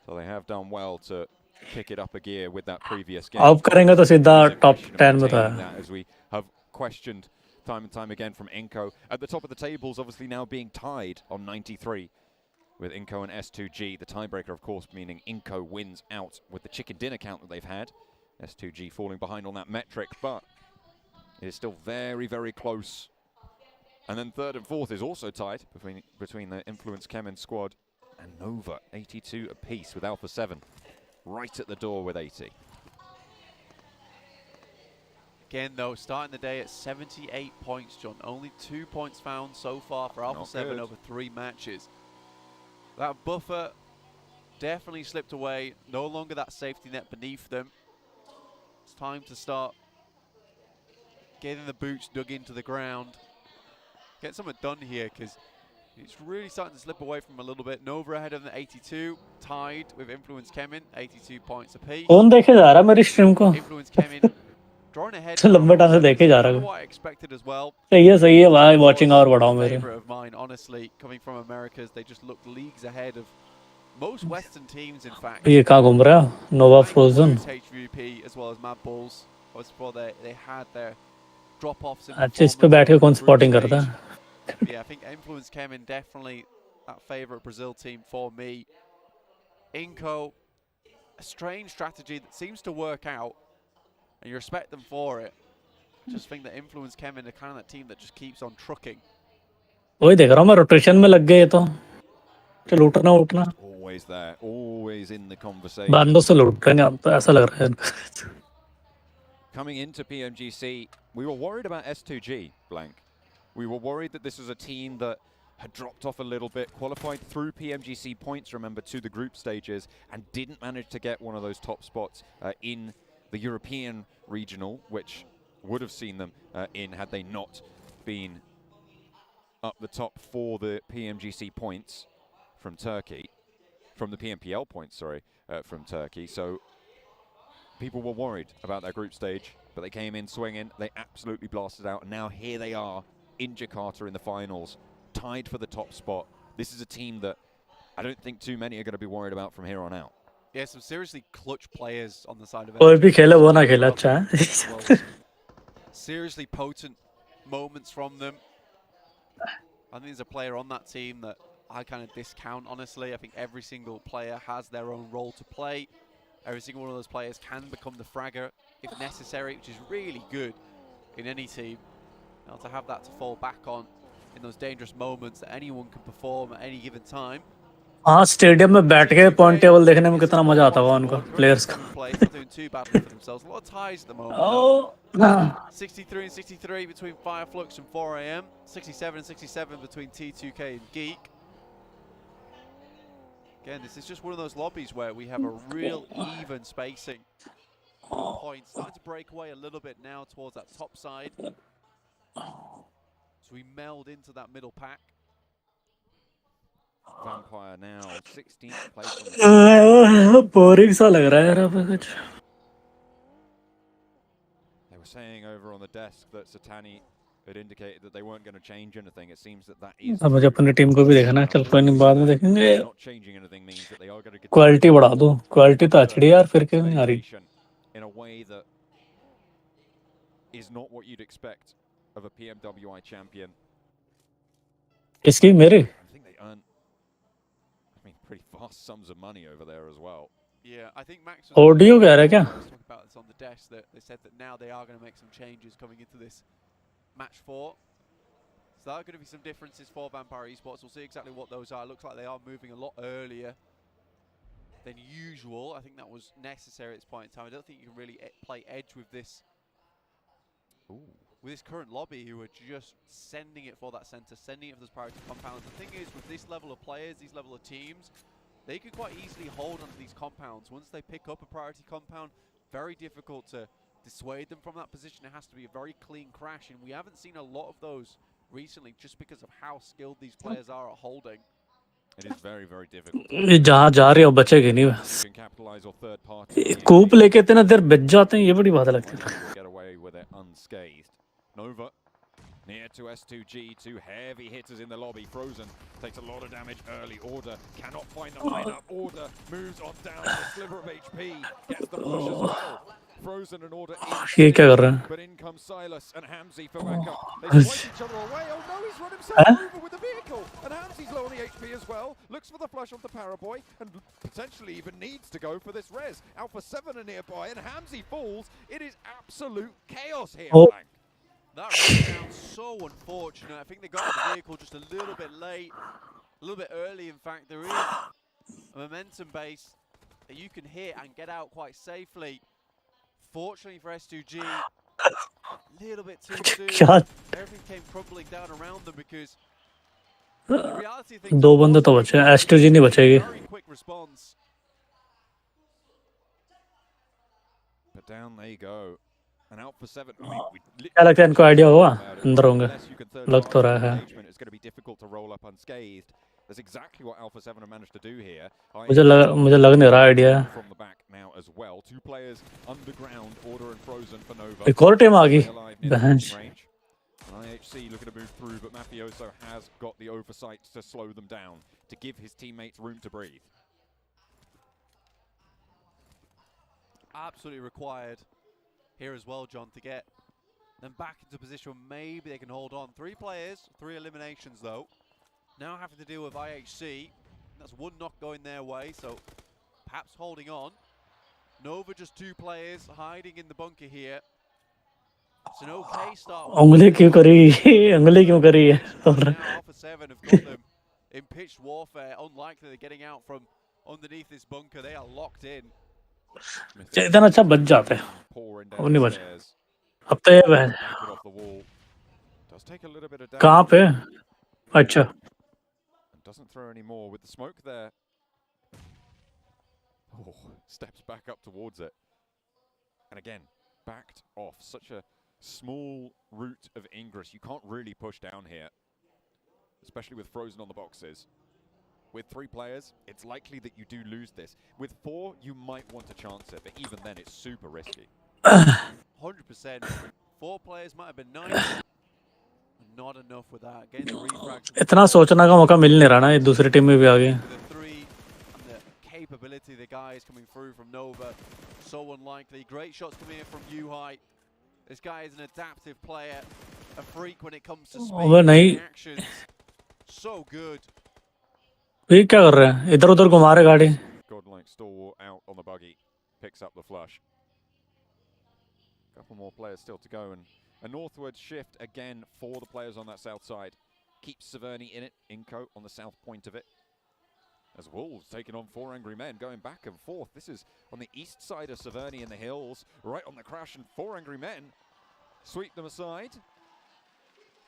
So they have done well to kick it up a gear with that previous game. अब करेंगे तो सीधा टॉप 10 में था As we have questioned time and time again from Inco. At the top of the tables, obviously now being tied on 93 with Inco and S2G. The tiebreaker, of course, meaning Inco wins out with the chicken dinner count that they've had. S2G falling behind on that metric, but it is still very, very close. And then 3rd and 4th is also tied between the Influence Kemen squad and Nova, 82 apiece with Alpha 7 right at the door with 80. Again, though, starting the day at 78 points, John. Only 2 points found so far for Alpha 7 over 3 matches. That buffer definitely slipped away. No longer that safety net beneath them. It's time to start getting the boots dug into the ground. Get something done here, because it's really starting to slip away from a little bit. Nova ahead of the 82, tied with Influence Kemen, 82 points apiece. कौन देखे जा रहा है मेरी stream को Influence Kemen drawing ahead. लंबे time से देखे जा रहा है What I expected as well. सही है भाई वाचिंग आवर बढ़ाओ मेरे Favorite of mine, honestly, coming from Americas, they just look leagues ahead of most Western teams, in fact. ये कहाँ घूम रहा है नोवा frozen HVP as well as Mad Bulls. Was before they had their drop-offs in अच्छा इस पे बैठ के कौन स्पॉटिंग करता है Yeah, I think Influence Kemen definitely that favourite Brazil team for me. Inco, a strange strategy that seems to work out, and you respect them for it. I just think that Influence Kemen are kind of that team that just keeps on trucking. वही देख रहा हूँ मैं rotation में लग गए तो चल उठना उठना Always there, always in the conversation. बंदों से लूटने आता ऐसा लग रहा है Coming into PMGC, we were worried about S2G, Blank. We were worried that this was a team that had dropped off a little bit, qualified through PMGC points, remember, to the group stages, and didn't manage to get one of those top spots in the European regional, which would have seen them in had they not been up the top for the PMGC points from Turkey, from the PMPL points, sorry, from Turkey. So people were worried about their group stage, but they came in swinging, they absolutely blasted out, and now here they are in Jakarta in the finals, tied for the top spot. This is a team that I don't think too many are going to be worried about from here on out. Yeah, some seriously clutch players on the side of कोई भी खेले वो ना खेले अच्छा है. Seriously potent moments from them. I think there's a player on that team that I kind of discount, honestly. I think every single player has their own role to play. Every single one of those players can become the fragger if necessary, which is really good in any team. Now, to have that to fall back on in those dangerous moments that anyone can perform at any given time. हाँ stadium में बैठ के point table देखने में कितना मजा आता होगा उनको प्लेयर्स का. Not doing too badly for themselves. A lot of ties at the moment, though. 63 and 63 between Fireflux and 4am. 67 and 67 between T2K and Geek. Again, this is just one of those lobbies where we have a real even spacing. Points starting to break away a little bit now towards that top side. So we meld into that middle pack. Vampire now 16th place. Boring सा लग रहा है यार अब कुछ. They were saying over on the desk that Satani had indicated that they weren't going to change anything. It seems that is. अब मुझे अपनी टीम को भी देखना है. चल कोई नहीं बाद में देखेंगे. Not changing anything means that they are going to get quality बढ़ा दो. क्वालिटी तो अच्छी है यार फिर क्यों नहीं आ रही. in a way that is not what you'd expect of a PMWI champion. किसकी मेरे? I think they earn pretty vast sums of money over there as well. Yeah, I think Max audio कह रहा है क्या? About this on the desk that they said that now they are going to make some changes coming into this match 4. So there are going to be some differences for Vampire Esports. We'll see exactly what those are. Looks like they are moving a lot earlier than usual. I think that was necessary at this point in time. I don't think you can really play edge with this. With this current lobby, who are just sending it for that center, sending it for those priority compounds. The thing is, with this level of players, these level of teams, they could quite easily hold onto these compounds. Once they pick up a priority compound, very difficult to dissuade them from that position. It has to be a very clean crash, and we haven't seen a lot of those recently just because of how skilled these players are at holding. It is very, very difficult. जहाँ जा रहे हो बचेगी नहीं बस. कूप लेके इतना देर बच जाते हैं ये बड़ी बात लगती है. Get away with it unscathed. Nova near to S2G, two heavy hitters in the lobby. Frozen takes a lot of damage early. Order cannot find the lineup. Order moves on down to a sliver of HP, gets the push as well. Frozen and Order ये क्या कर रहा है? But in comes Silas and Hamzy for backup. They swipe each other away. Oh no, he's run himself over with the vehicle. And Hamzy's low on the HP as well. Looks for the flush off the Paraboy and potentially even needs to go for this res. Alpha 7 are nearby and Hamzy falls. It is absolute chaos here. That ran down so unfortunate. I think they got the vehicle just a little bit late, a little bit early. In fact, there is a momentum base that you can hit and get out quite safely. Fortunately for S2G, a little bit too soon. Everything came crumbling down around them because the reality of things. दो बंदे तो बचे हैं. S2G नहीं बचेगी. Very quick response. But down they go. And out for 7. क्या लगता है इनको आइडिया हुआ अंदर होंगे लग तो रहा है. It's going to be difficult to roll up unscathed. That's exactly what Alpha 7 have managed to do here. मुझे लग नहीं रहा idea. From the back now as well. Two players underground, Order and Frozen for Nova. एक और team आ गई. बहंस. IHC looking to move through, but Mafioso has got the oversight to slow them down, to give his teammates room to breathe. Absolutely required here as well, John, to get them back into position where maybe they can hold on. 3 players, 3 eliminations though. Now having to deal with IHC. That's one knock going their way, so perhaps holding on. Nova just 2 players hiding in the bunker here. It's an okay start. उंगली क्यों करी है? Alpha 7 have got them in pitched warfare. Unlikely they're getting out from underneath this bunker. They are locked in. इतना अच्छा बच जाते हैं. वो नहीं बच. अब तो ये बहन. कहाँ पे? अच्छा. Doesn't throw any more with the smoke there. Oh, steps back up towards it. And again, backed off. Such a small route of ingress. You can't really push down here, especially with Frozen on the boxes. With 3 players, it's likely that you do lose this. With 4, you might want to chance it, but even then, it's super risky. 100%. 4 players might have been nice. Not enough with that. Again, the refraction. इतना सोचने का मौका मिल नहीं रहा ना. ये दूसरी team में भी आ गए. capability. The guys coming through from Nova, so unlikely. Great shots coming in from Yuhai. This guy is an adaptive player, a freak when it comes to speed and actions. So good. ये क्या कर रहे हैं? इधर-उधर घुमा रहे गाड़ी. Godlike stalwart out on the buggy, picks up the flush. Couple more players still to go, and a northward shift again for the players on that south side. Keeps Severny in it, Inco on the south point of it. As Wolves taking on 4 Angry Men, going back and forth. This is on the east side of Severny in the hills, right on the crash, and 4 Angry Men sweep them aside.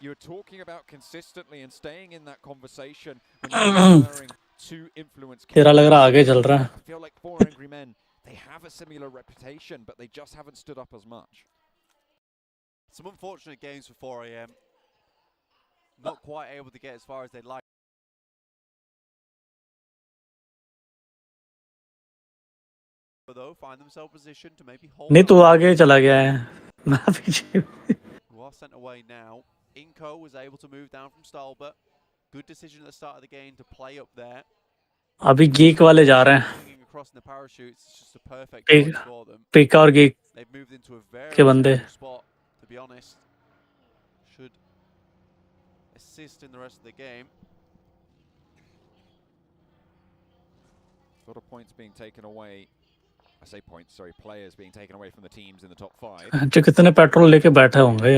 You're talking about consistently and staying in that conversation when you're comparing two influence. तेरा लग रहा आगे चल रहा है. I feel like 4 Angry Men, they have a similar reputation, but they just haven't stood up as much. Some unfortunate games for 4AM. Not quite able to get as far as they'd like. But though, find themselves positioned to maybe hold. नहीं, तू आगे चला गया है. मैं पीछे. Who are sent away now. Inco was able to move down from Stalbert. Good decision at the start of the game to play up there. अभी geek वाले जा रहे हैं. Across the parachutes, it's just a perfect choice for them. Pika और geek They've moved into a very के बंदे. spot, to be honest. Should assist in the rest of the game. A lot of points being taken away. I say points, sorry, players being taken away from the teams in the top 5. जो कितने petrol लेके बैठे होंगे.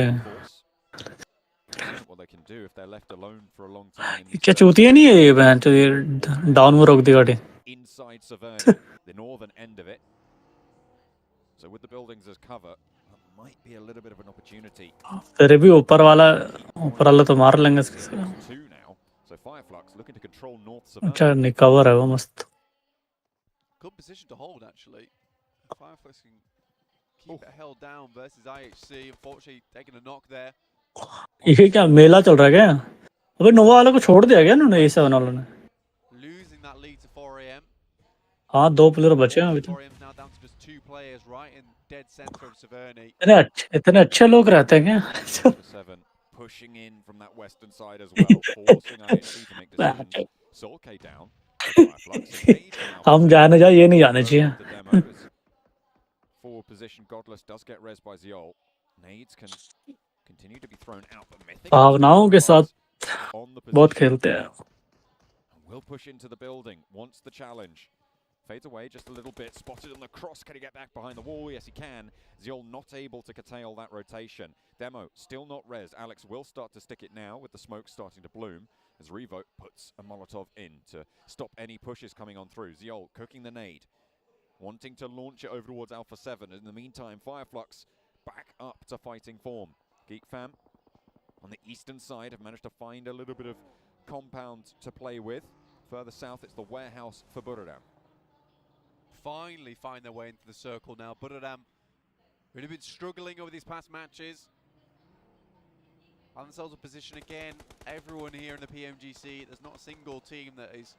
What they can do if they're left alone for a long time. क्या चूतिया नहीं है ये बहन जो ये डाउन में रोक दी गाड़ी. Inside Severny, the northern end of it. So with the buildings as cover, that might be a little bit of an opportunity. तेरे भी ऊपर वाला तो मार लेंगे इसके. 2 now. So Fireflux looking to control North Severny. अच्छा निकवर है वो मस्त. Good position to hold, actually. Fireflux can keep it held down versus IHC. Unfortunately, taking a knock there. ये क्या मेला चल रहा है क्या? अबे नोवा वाले को छोड़ दिया क्या इन्होंने A7 वालों ने? Losing that lead to 4AM. हाँ 2 प्लेयर बचे हैं अभी तो. 4AM now down to just 2 players right in dead center of Severny. इतने अच्छे लोग रहते हैं क्या? 7 pushing in from that western side as well, forcing IHC to make decisions. Solk down. हम जाने जा ये नहीं जाने चाहिए. Forward position, Godless does get res by Ziol. Nades can continue to be thrown out, but Mythic भावनाओं के साथ बहुत खेलते हैं. Will push into the building, wants the challenge. Fades away just a little bit, spotted on the cross. Can he get back behind the wall? Yes, he can. Ziol not able to curtail that rotation. Demo still not res. Alex will start to stick it now with the smoke starting to bloom as Revoke puts a Molotov in to stop any pushes coming on through. Ziol cooking the nade, wanting to launch it over towards Alpha 7. In the meantime, Fireflux back up to fighting form. Geek Fam on the eastern side have managed to find a little bit of compound to play with. Further south, it's the warehouse for Buradam. Finally find their way into the circle now. Buradam really been struggling over these past matches. Find themselves a position again. Everyone here in the PMGC, there's not a single team that is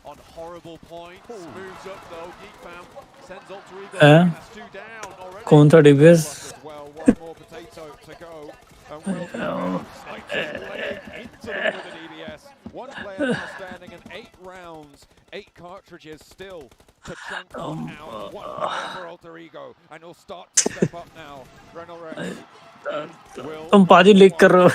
on horrible points. Moves up though. Geek Fam sends Alter Ego. That's 2 down already. कौन सा DBS? Well, one more potato to go. And Will snipes his way into the middle of the DBS. One player now standing in 8 rounds, 8 cartridges still to chunk one out. One player for Alter Ego, and he'll start to step up now. Rex. तुम पाजी leak कर रहे हो.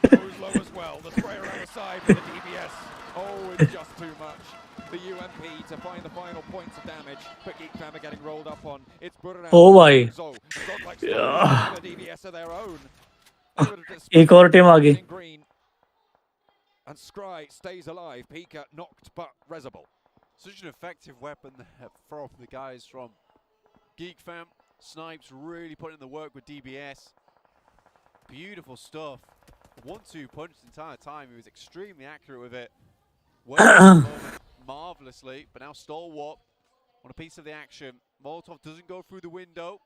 Goes low as well. The spray around the side for the DBS. Oh, it's just too much. The UMP to find the final points of damage, but Geek Fam are getting rolled up on. It's Buradam. Oh भाई. The DBS of their own. एक और team आ गई. And Scry stays alive. Pika knocked but resable. Such an effective weapon from the guys from Geek Fam. Snipes really putting in the work with DBS. Beautiful stuff. 1-2 punch the entire time. He was extremely accurate with it. Marvelously, but now Stalwart on a piece of the action. Molotov doesn't go through the window.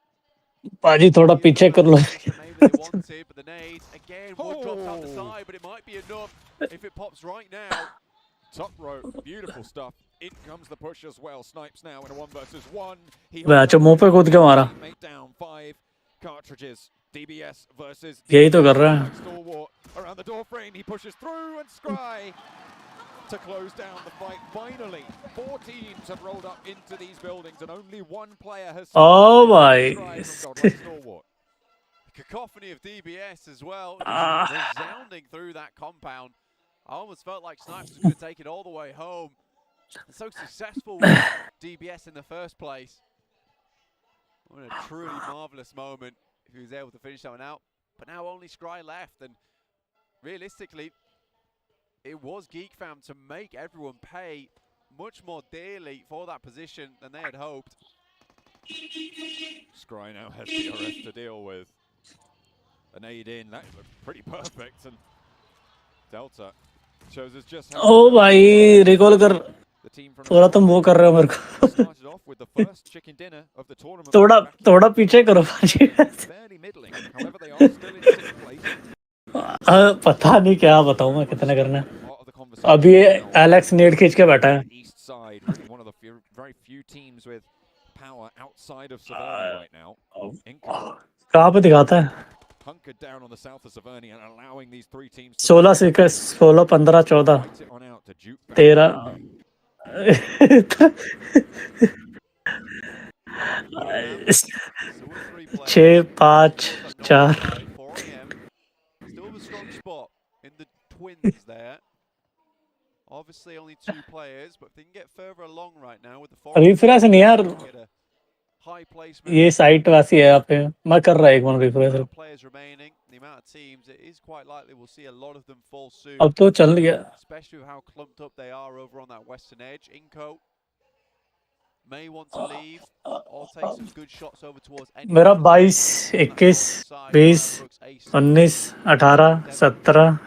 पाजी थोड़ा पीछे कर लो. Maybe they wanted, but the nade again. One drops out the side, but it might be enough if it pops right now. Top row, beautiful stuff. In comes the push as well. Snipes now in a 1 versus 1. अच्छा मुंह पे कूद के मारा. Made down 5 cartridges. DBS versus यही तो कर रहा है. Stalwart around the door frame. He pushes through and Scry to close down the fight. Finally, 4 teams have rolled up into these buildings and only 1 player has Oh survived. my. Stalwart. Cacophony of DBS as well, just resounding through that compound. I almost felt like Snipes was going to take it all the way home. And so successful with DBS in the first place. What a truly marvelous moment if he was able to finish that one out. But now only Scry left, and realistically, it was GeekFam to make everyone pay much more dearly for that position than they had hoped. Scry now has DRS to deal with. An aid in, that looked pretty perfect, and Delta shows us just how ओ भाई recall कर थोड़ा तुम वो कर रहे हो मेरे को थोड़ा पीछे करो भाजी पता नहीं क्या बताऊं मैं कितना करना है अभी एलेक्स नेट खींच के बैठा है कहाँ पे दिखाता है 16 से 16 15 14 13 6 5 4 Obviously only 2 players, but if they can get further along right now with the refresh नहीं यार ये साइट वैसी है यहाँ पे मैं कर रहा एक बार रिफ्रेश अब तो चल गया especially with how clumped up they are over on that western edge. Inco may want to leave or take some good shots over towards any. मेरा 22 21 20 19 18 17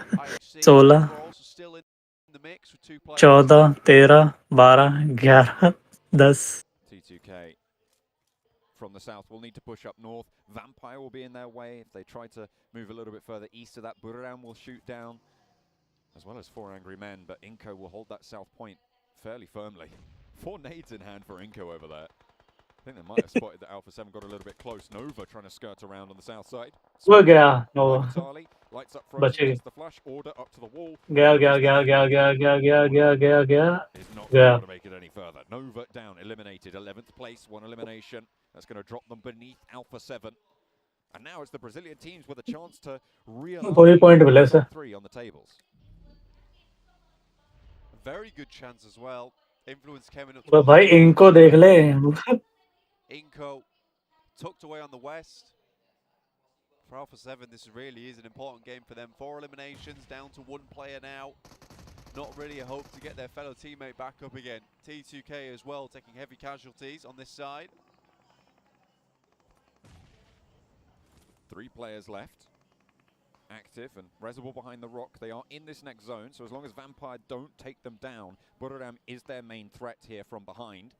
16 14 13 12 11 10 T2K from the south will need to push up north. Vampire will be in their way if they try to move a little bit further east of that. Buraram will shoot down, as well as 4 angry men, but Inco will hold that south point fairly firmly. 4 nades in hand for Inco over there. I think they might have spotted that Alpha 7 got a little bit close. Nova trying to skirt around on the south side. Nova. Lights up frozen against the flush. Order up to the wall. गया Is not going to make it any further. Nova down, eliminated. 11th place, 1 elimination. That's going to drop them beneath Alpha 7. And now it's the Brazilian teams with a chance to realize 3 on the tables. Very good chance as well. Influence coming up. भाई इनको देख ले Inco tucked away on the west. For Alpha 7, this really is an important game for them. 4 eliminations, down to 1 player now. Not really a hope to get their fellow teammate back up again. T2K as well, taking heavy casualties on this side. 3 players left. Active and Reservoir behind the rock. They are in this next zone, so as long as Vampire don't take them down, Buraram is their main threat here from behind.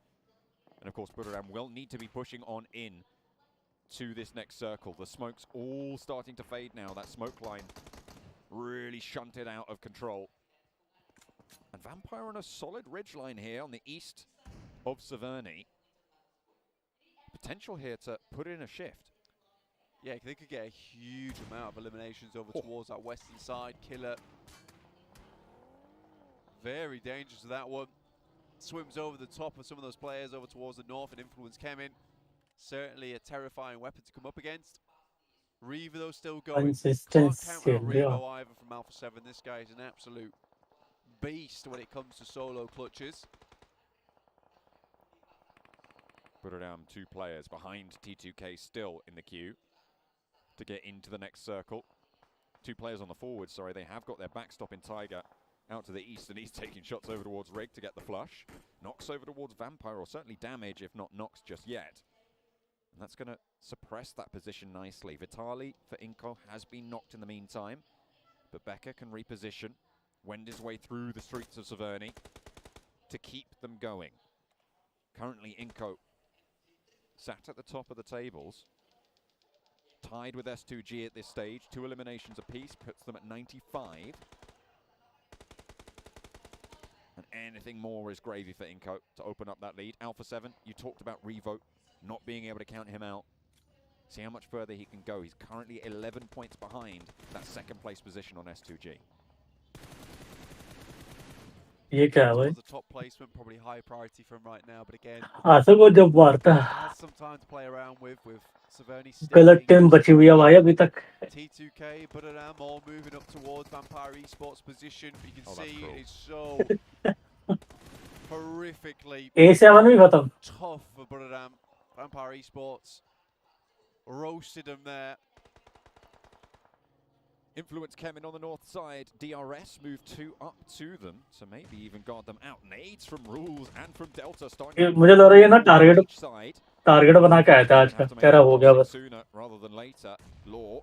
And of course, Buraram will need to be pushing on in to this next circle. The smoke's all starting to fade now. That smoke line really shunted out of control. And Vampire on a solid ridge line here on the east of Severny. Potential here to put in a shift. Yeah, they could get a huge amount of eliminations over towards that western side. Killer. Very dangerous to that one. Swims over the top of some of those players over towards the north and Influence Kemin. Certainly a terrifying weapon to come up against. Reaver though still going. Can't count on Revo either from Alpha 7. This guy is an absolute beast when it comes to solo clutches. Put it down, 2 players behind T2K still in the queue to get into the next circle. 2 players on the forward, sorry, they have got their backstop in Tiger out to the east, and he's taking shots over towards Rig to get the flush. Knocks over towards Vampire, or certainly damage, if not knocks just yet. And that's going to suppress that position nicely. Vitali for Inco has been knocked in the meantime, but Becker can reposition, wend his way through the streets of Severny to keep them going. Currently, Inco sat at the top of the tables, tied with S2G at this stage. 2 eliminations apiece, puts them at 95. And anything more is gravy for Inco to open up that lead. Alpha 7, you talked about Revo not being able to count him out. See how much further he can go. He's currently 11 points behind that 2nd place position on S2G. ये क्या है भाई? The top placement, probably high priority for him right now, but again, आशा को जब मारता है has some time to play around with Severny गलत team बची हुई है भाई अभी तक. T2K, Buddhadam all moving up towards Vampire Esports position. You can see it's so horrifically A7 भी खत्म. tough for Buddhadam. Vampire Esports roasted him there. Influence Kemin on the north side. DRS moved 2 up to them, so maybe even guard them out. Nades from Rules and from Delta starting. मुझे लग रहा है ये ना target बना के आया था आज का. कह रहा हो गया बस. Sooner rather than later. Law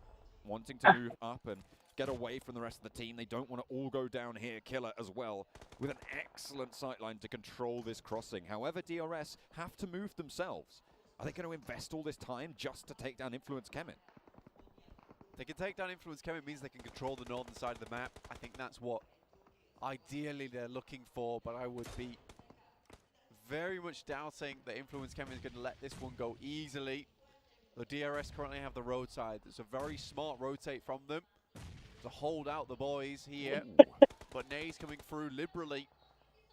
wanting to move up and get away from the rest of the team. They don't want to all go down here. Killer as well with an excellent sightline to control this crossing. However, DRS have to move themselves. Are they going to invest all this time just to take down Influence Kemin? They can take down Influence Kemin, means they can control the northern side of the map. I think that's what ideally they're looking for, but I would be very much doubting that Influence Kemin is going to let this one go easily. The DRS currently have the roadside. It's a very smart rotate from them to hold out the boys here. But Nay's coming through liberally.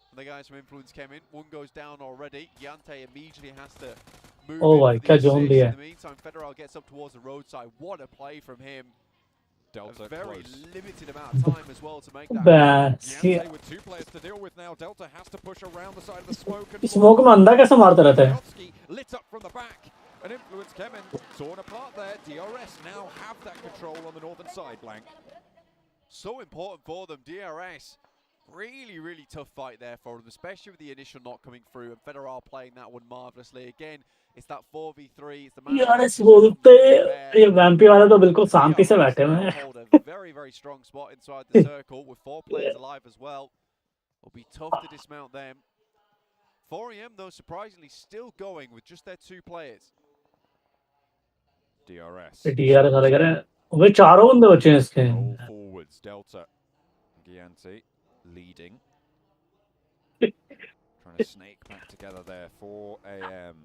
And the guys from Influence Kemin. One goes down already. Yante immediately has to move in for the assist. In the meantime, Federal gets up towards the roadside. What a play from him. Delta a very close. limited amount of time as well to make that. Yante with 2 players to deal with now. Delta has to push around the side of the smoke. Smoke में अंधा कैसे मारता रहता है? Lit up from the back. An Influence Kemin torn apart there. DRS now have that control on the northern side, Blank. So important for them. DRS, really tough fight there for them, especially with the initial knock coming through, and Federal playing that one marvelously. Again, it's that 4v3. It's the DRS बोलते ये वैम्पी वाले तो बिल्कुल शांति से बैठे हुए हैं. Hold a very strong spot inside the circle with 4 players alive as well. It'll be tough to dismount them. 4EM though surprisingly still going with just their 2 players. DRS. DRS वाले कह रहे हैं वे चारों बंदे बचे हैं इसके. All forwards, Delta, Gianti leading, trying to snake back together there. 4 AM.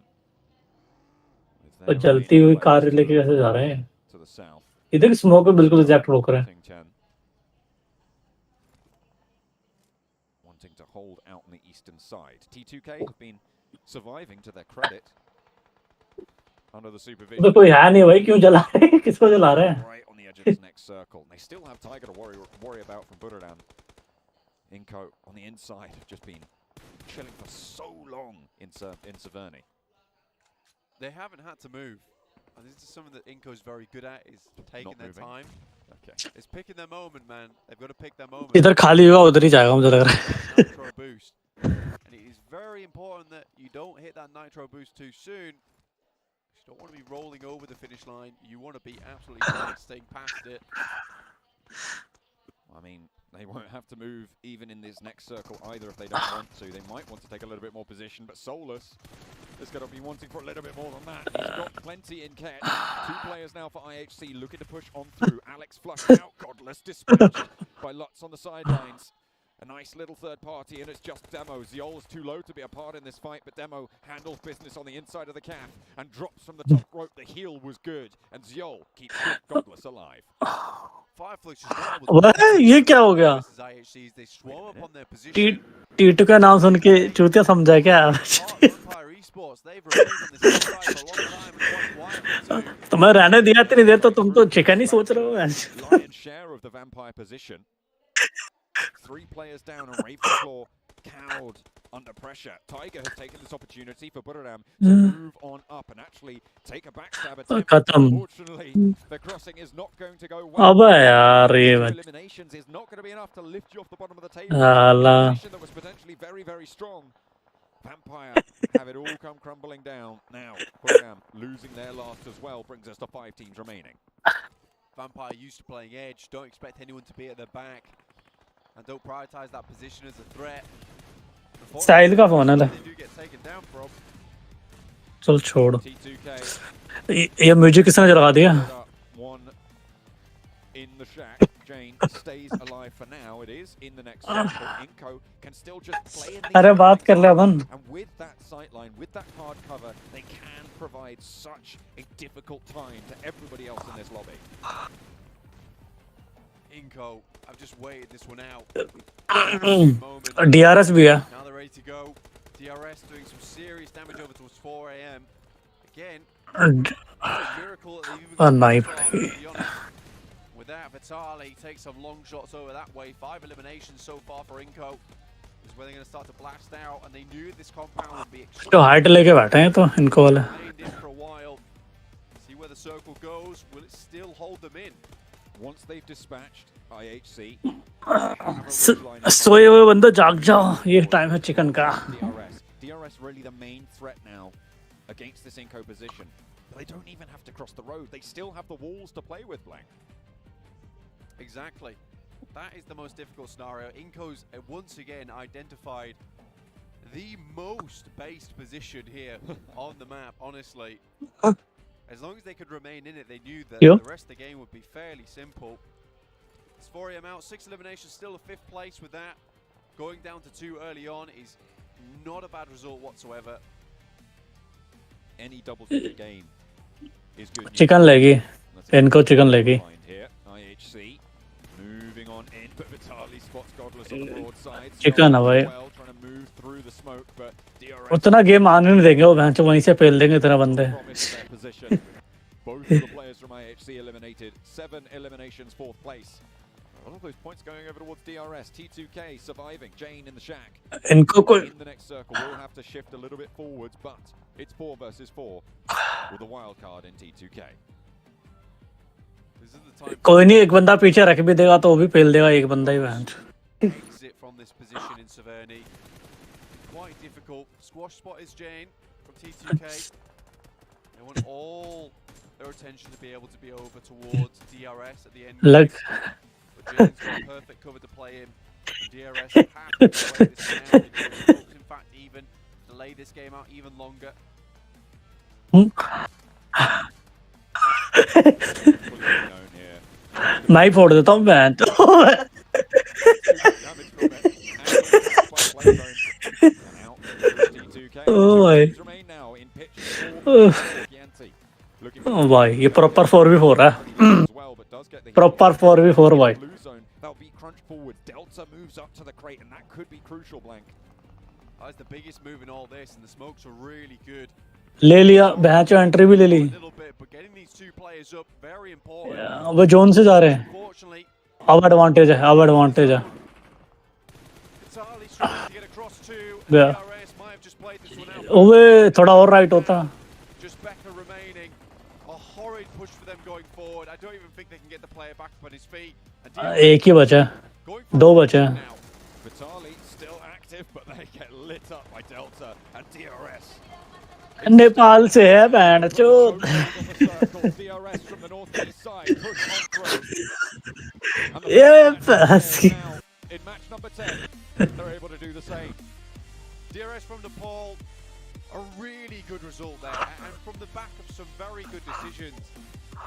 तो चलती हुई कार लेके कैसे जा रहे हैं? To the south. इधर स्मोक पे बिल्कुल एग्जैक्ट रोक रहे हैं. Wanting to hold out on the eastern side. T2K have been surviving to their credit. Under the supervision. तो कोई है नहीं भाई क्यों चला रहे हैं? किसको चला रहे हैं? Right on the edge of this next circle. They still have Tiger to worry about from Buddhadam. Inco on the inside have just been chilling for so long in Severny. They haven't had to move. And this is something that Inco's very good at, is taking their time. Okay. It's picking their moment, man. They've got to pick their moment. इधर खाली होगा उधर ही जाएगा मुझे लग रहा है. Nitro boost. And it is very important that you don't hit that nitro boost too soon. You don't want to be rolling over the finish line. You want to be absolutely fine staying past it. I mean, they won't have to move even in this next circle either if they don't want to. They might want to take a little bit more position, but Solus is going to be wanting for a little bit more than that. He's got plenty in Ket. 2 players now for IHC looking to push on through. Alex flushed out. Godless dispatched by Lutz on the sidelines. A nice little third party, and it's just Demo. Ziol is too low to be a part in this fight, but Demo handles business on the inside of the calf and drops from the top rope. The heal was good, and Ziol keeps Godless alive. ये क्या हो गया? टीटू का नाम सुन के चूतिया समझा क्या? तुम्हें रहने दिया इतनी देर तो तुम तो चिकन ही सोच रहे हो. Lion's share of the vampire position. 3 players down and Ravenclaw cowed under pressure. Tiger has taken this opportunity for Buddhadam to move on up and actually take a backstab attempt. Unfortunately, the crossing is not going to go well. अबे यार ये eliminations is not going to be enough to lift you off the bottom of the table. A position that was potentially very strong. Vampire have it all come crumbling down. Now, Buddhadam losing their last as well brings us to 5 teams remaining. Vampire used to playing edge. Don't expect anyone to be at their back. And don't prioritize that position as a threat. साहिल का phone है. चल छोड़. ये music किसने चला दिया? In the shack, Jane stays alive for now. It is in the next circle. Inco can still just play in the अरे बात कर ले अपन. And with that sightline, with that hard cover, they can provide such a difficult time to everybody else in this lobby. Inco have just waited this one out. DRS भी है. Now they're ready to go. DRS doing some serious damage over towards 4 AM. Again, it's a miracle that they've even got Nice. to be honest. With that, Vitali takes some long shots over that way. 5 eliminations so far for Inco. Is where they're going to start to blast out, and they knew this compound would be तो height लेके बैठे हैं तो इनको वाले. in for a while. See where the circle goes. Will it still hold them in? Once they've dispatched IHC, सोए हुए बंदे जाग जाओ. ये टाइम है चिकन का. DRS really the main threat now against this Inco position. But they don't even have to cross the road. They still have the walls to play with, Blank. Exactly. That is the most difficult scenario. Inco's once again identified the most based position here on the map, honestly. As long as they could remain in it, they knew that the rest of the game would be fairly simple. It's 4 AM out, 6 eliminations, still a 5th place with that. Going down to 2 early on is not a bad result whatsoever. Any double-digit game is good. Chicken लेगी. इनको chicken लेगी. IHC moving on in, but Vitali spots Godless on the broadside. Chicken है भाई. Trying to move through the smoke, but DRS उतना game आने नहीं देंगे वो भैंस वहीं से पेल देंगे इतना बंदे. Both of the players from IHC eliminated. 7 eliminations, 4th place. A lot of those points going over towards DRS. T2K surviving. Jane in the shack. इनको कोई In the next circle, we'll have to shift a little bit forwards, but it's 4 versus 4 with a wild card in T2K. कोई नहीं एक बंदा पीछे रख भी देगा तो वो भी पेल देगा एक बंदा ही भैंस. Exit from this position in Severny. Quite difficult. Squash spot is Jane from T2K. They want all their attention to be able to be over towards DRS at the end. Like But Jane's got perfect cover to play in. And DRS have to play this game out. They could, in fact, even delay this game out even longer. मैं फोड़ देता हूँ band. ओ भाई ये proper 4v4 है. Proper 4v4 भाई. Delta moves up to the crate, and that could be crucial, Blank. That's the biggest move in all this, and the smokes are really good. ले लिया बैंच एंट्री भी ले ली. But getting these 2 players up, very important. वो zone से जा रहे हैं. अब एडवांटेज है. अब एडवांटेज है. ओए थोड़ा और राइट होता. Just Becca remaining. A horrid push for them going forward. I don't even think they can get the player back up on his feet. एक ही बचा. 2 बचे. Vitali still active, but they get lit up by Delta and DRS. Nepal से है band चोद. DRS from the northeast side push on through. ये बस in match number 10, they're able to do the same. DRS from Nepal, a really good result there, and from the back of some very good decisions.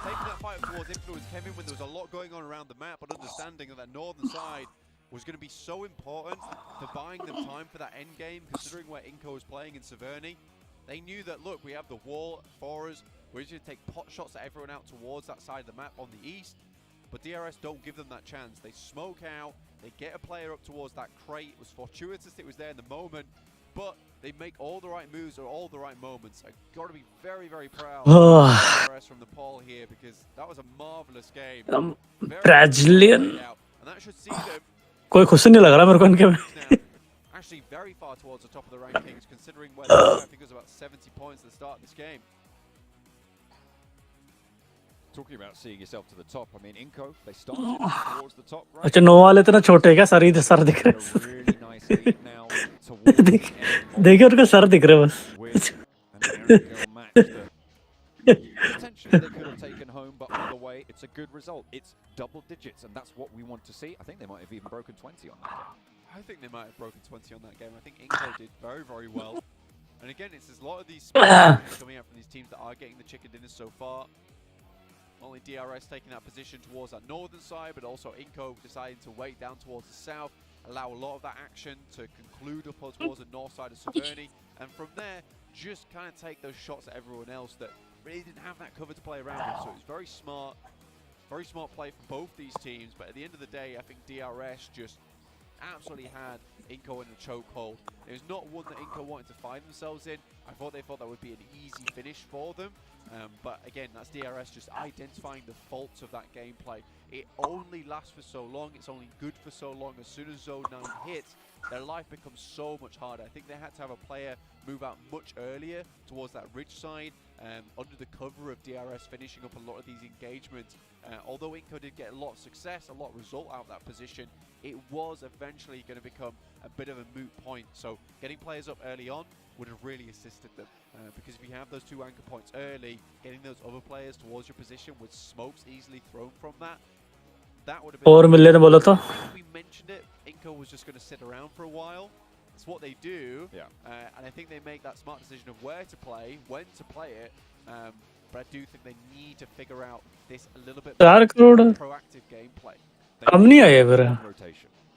Taking that fight towards Influence Kevin when there was a lot going on around the map, but understanding that that northern side was going to be so important to buying them time for that end game, considering where Inco was playing in Severny. They knew that, look, we have the wall for us, we're just going to take pot shots at everyone out towards that side of the map on the east, but DRS don't give them that chance. They smoke out, they get a player up towards that crate. It was fortuitous it was there in the moment, but they make all the right moves at all the right moments. I've got to be very, very proud of DRS from Nepal here, because that was a marvelous game. Brazilian. And that should see them कोई खुश नहीं लग रहा मेरे को इनके में. actually very far towards the top of the rankings, considering where they were. I think it was about 70 points at the start of this game. Talking about seeing yourself to the top, I mean, Inco, they started towards the top, right? अच्छा no वाले इतना छोटे क्या sir ही sir दिख रहे. Really nice lead now towards the end. देखिए उनका sir दिख रहा है बस. Potentially they could have taken home, but either way, it's a good result. It's double digits, and that's what we want to see. I think they might have even broken 20 on that game. I think they might have broken 20 on that game. I think Inco did very, very well. And again, it's a lot of these coming out from these teams that are getting the chicken dinners so far. Only DRS taking that position towards that northern side, but also Inco deciding to wait down towards the south, allow a lot of that action to conclude up towards the north side of Severny, and from there, just kind of take those shots at everyone else that really didn't have that cover to play around with. So it was very smart. Very smart play from both these teams, but at the end of the day, I think DRS just absolutely had Inco in a chokehold. It was not one that Inco wanted to find themselves in. I thought they thought that would be an easy finish for them. But again, that's DRS just identifying the faults of that gameplay. It only lasts for so long. It's only good for so long. As soon as Zone 9 hits, their life becomes so much harder. I think they had to have a player move out much earlier towards that ridge side, under the cover of DRS finishing up a lot of these engagements. Although Inco did get a lot of success, a lot of result out of that position, it was eventually going to become a bit of a moot point. So getting players up early on would have really assisted them. Because if you have those 2 anchor points early, getting those other players towards your position with smokes easily thrown from that would have been... और मिलने ने बोला था We mentioned it, Inco was just going to sit around for a while. It's what they do, and I think they make that smart decision of where to play, when to play it, but I do think they need to figure out this a little bit more proactive gameplay. कम नहीं आया फिर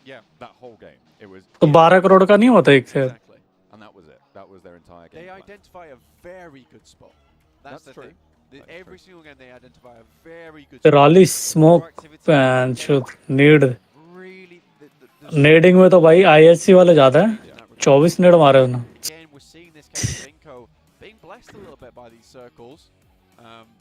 Yeah, that whole game. It was तो 12 करोड़ का नहीं होता एक से Exactly. And that was it. That was their entire game. They identify a very good spot. That's the true. thing. Every single game they identify a very good फिर spot. रॉली smoke and should need needing में तो भाई ISC वाले ज्यादा है 24 नेड मारे उन्होंने Again, we're seeing this case of Inco being blessed a little bit by these circles.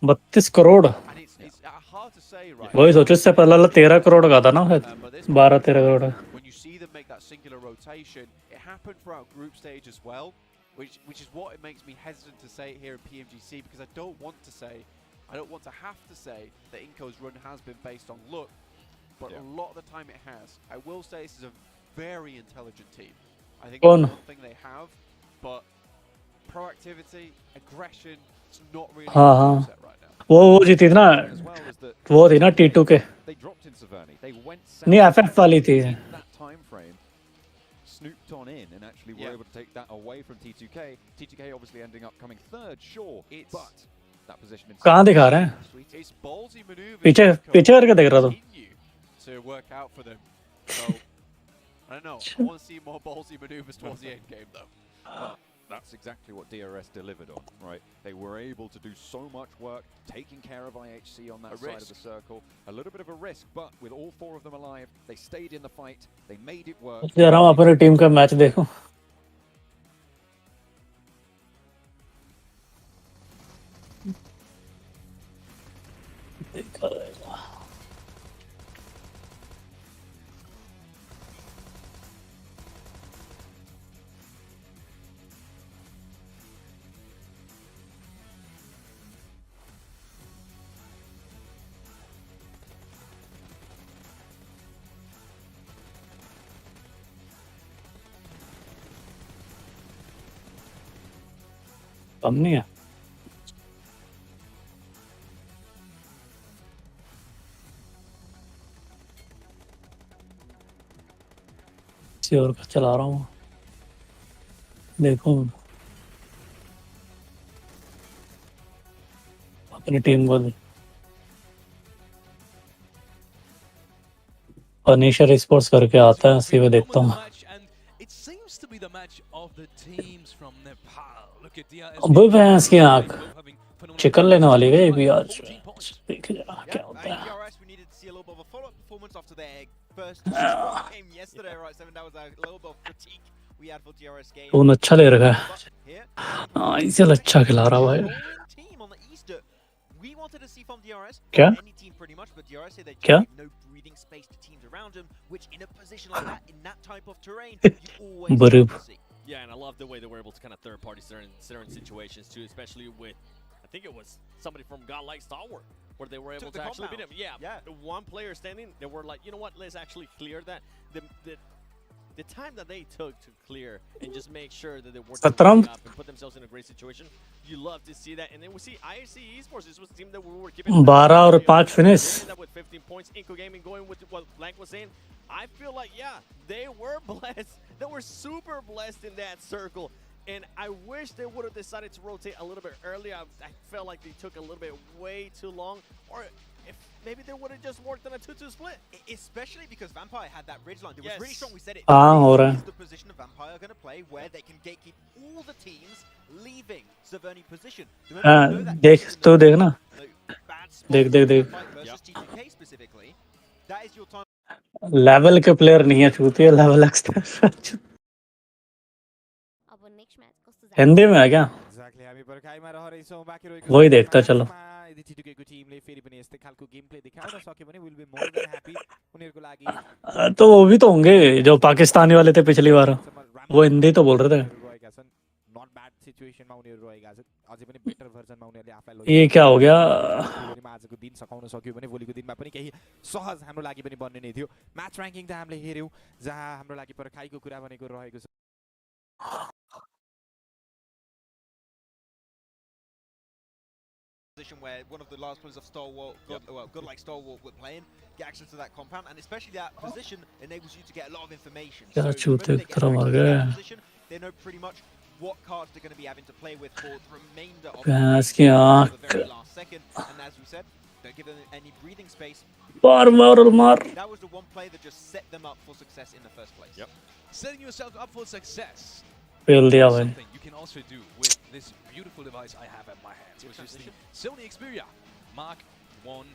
32 crore And it's hard to say, right? वही सोचो इससे पहले 13 करोड़ का था ना शायद 12-13 crore When you see them make that singular rotation, it happened throughout group stage as well, which is what it makes me hesitant to say it here in PMGC, because I don't want to have to say that Inco's run has been based on luck, but a lot of the time it has. I will say this is a very intelligent team. I think it's one thing they have, but proactivity, aggression, it's not really a set right now. वो जीती थी ना वो थी ना T2 के They dropped in Saverny. They went नहीं FF वाली थी that time frame, snooped on in and actually were able to take that away from T2K. T2K obviously ending up coming third, sure, but that position कहाँ दिखा रहे हैं it's ballsy maneuvers पीछे करके देख रहा था to work out for them. So I don't know. I want to see more ballsy maneuvers towards the end game though. Well, that's exactly what DRS delivered on, right? They were able to do so much work, taking care of IHC on that side of the circle. A little bit of a risk, but with all 4 of them alive, they stayed in the fight. They made it work. जरा हम अपनी team का match देखो कम नहीं है किसी और का चला रहा हूँ देखो अपनी टीम को फर्नीचर स्पोर्ट्स करके आता है उसी में देखता हूँ To be the match of the teams from Nepal. Look at DRS. अबे भैंस की आँख चिकन लेने वाली है ये भी आज देख क्या होता है DRS, we needed to see a little bit of a follow-up performance after their first game yesterday, right? 7, that was a little bit of critique we had for DRS game. तूने अच्छा ले रखा है हाँ इसे अच्छा खिला रहा भाई We wanted to see from DRS क्या any team pretty much, but DRS said they क्या just no breathing space to teams around them, which in a position like that, in that type of terrain, you always Bırıp. want to see. Yeah, and I love the way they were able to kind of third-party certain situations too, especially with, I think it was somebody from Godlike Stalwart, where they were able to actually beat him. Yeah, one player standing, they were like, you know what, let's actually clear that. The time that they took to clear and just make sure that they worked up and put themselves in a great situation, you love to see that. And then we see IHC Esports, this was the team that we were keeping 12 और 5 finish with 15 points. Inco Gaming going with what Blank was saying. I feel like, yeah, they were blessed. They were super blessed in that circle. And I wish they would have decided to rotate a little bit earlier. I felt like they took a little bit way too long. Or if maybe they would have just worked on a 2-2 split. Especially because Vampire had that ridge line. It was really strong. We said it. This is the position of Vampire going to play where they can gatekeep all the teams leaving Saverny position. देख तो देखना देख That is your time. Level के player नहीं है छूती है level extra Hindi में है क्या वही देखता चलो तो वो भी तो होंगे जो पाकिस्तानी वाले थे पिछली बार वो हिंदी तो बोल रहे थे ये क्या हो गया आजको दिन सकाउन सक्यो भने भोलिको दिनमा पनि केही सहज हाम्रो लागि पनि बन्ने नै थियो म्याच र्याङ्किङ त हामीले हेर्यौं जहाँ हाम्रो लागि पर्खाइको कुरा भनेको रहेको छ where one of the last players of Star Wars, God like Star Wars, were playing, get access to that compound, and especially that position enables you to get a lot of information. So they know pretty much what cards they're going to be having to play with for the remainder of the very last second. And as we said, don't give them any breathing space. That was the one play that just set them up for success in the first place. Yep. Setting yourself up for success. Something you can also do with this beautiful device I have at my hands, which is the Sony Xperia Mark 1.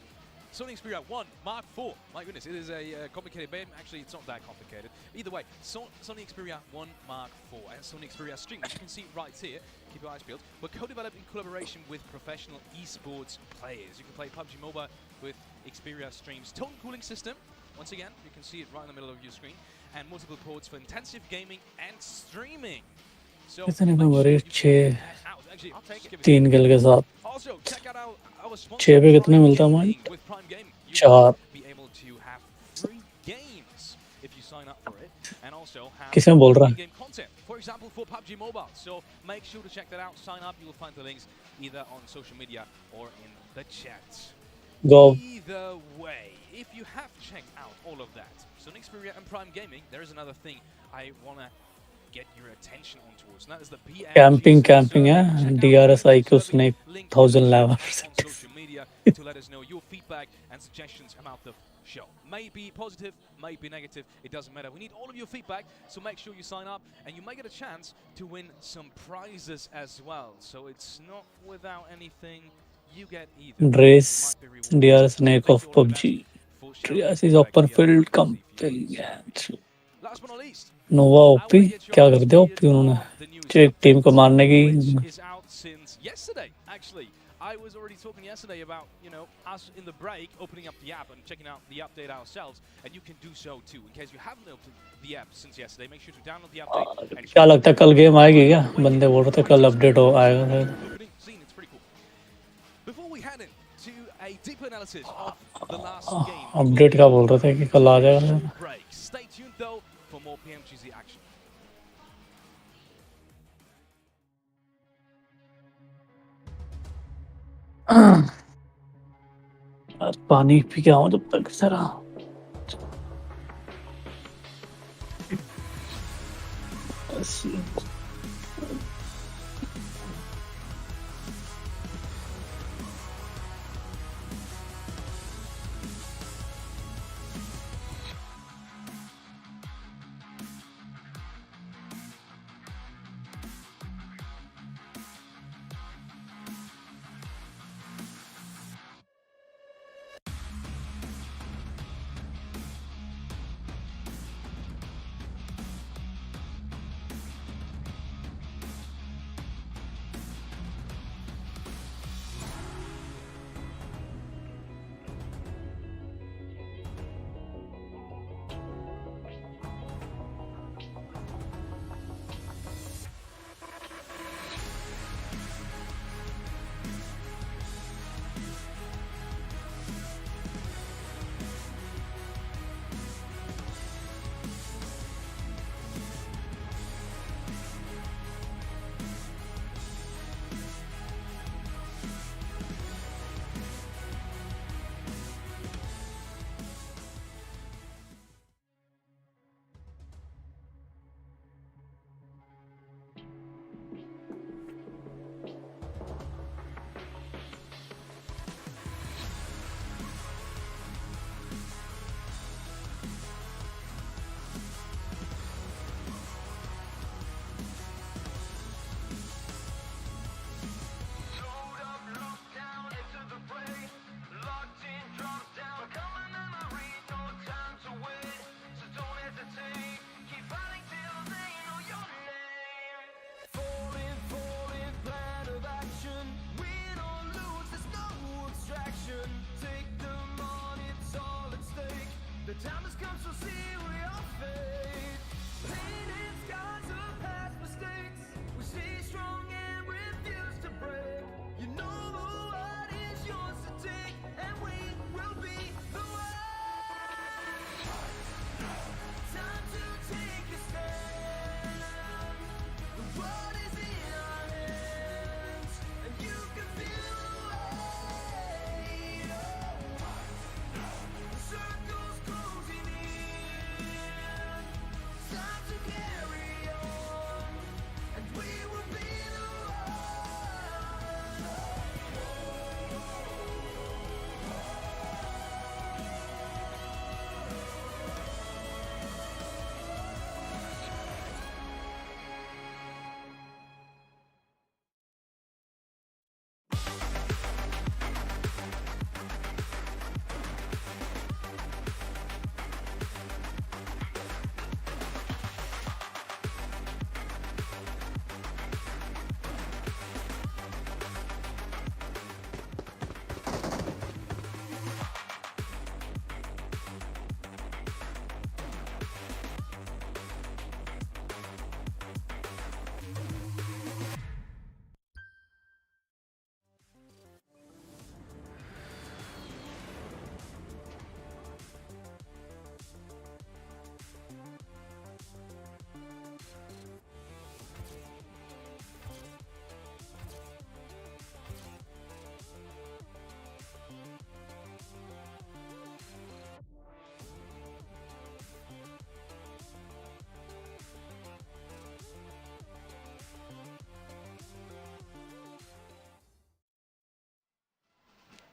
Sony Xperia 1 Mark 4. My goodness, it is a complicated game. Actually, it's not that complicated. Either way, Sony Xperia 1 Mark 4 and Sony Xperia Stream, which you can see right here. Keep your eyes peeled. Were co-developed in collaboration with professional esports players. You can play PUBG Mobile with Xperia Stream's tone cooling system. Once again, you can see it right in the middle of your screen. And multiple ports for intensive gaming and streaming. So कितने number है 6 3 किल के साथ 6 पे कितने मिलता है मान 4 किसे बोल रहा है For example, for PUBG Mobile. So make sure to check that out. Sign up. You will find the links either on social media or in the chat. Go. Either way, if you have checked out all of that, Sony Xperia and Prime Gaming, there is another thing I want to get your attention on towards, and that is the PMGC. Camping है DRS IQ Snake 1000 level on social media to let us know your feedback and suggestions about the show. May be positive, may be negative, it doesn't matter. We need all of your feedback, so make sure you sign up, and you may get a chance to win some prizes as well. So it's not without anything. You get either. Race DRS Snake of PUBG. DRS is open field compelling. Last but not least, Nova OP क्या कर दिया OP उन्होंने एक team को मारने की is out since yesterday. Actually, I was already talking yesterday about, you know, us in the break opening up the app and checking out the update ourselves, and you can do so too. In case you haven't opened the app since yesterday, make sure to download the update. क्या लगता है कल game आएगी क्या बंदे बोल रहे थे कल अपडेट हो आएगा It's pretty cool. Before we head into a deeper analysis of the last game, update का बोल रहे थे कि कल आ जाएगा break. Stay tuned though for more PMGC action. पानी पी के आऊं जब तक सरा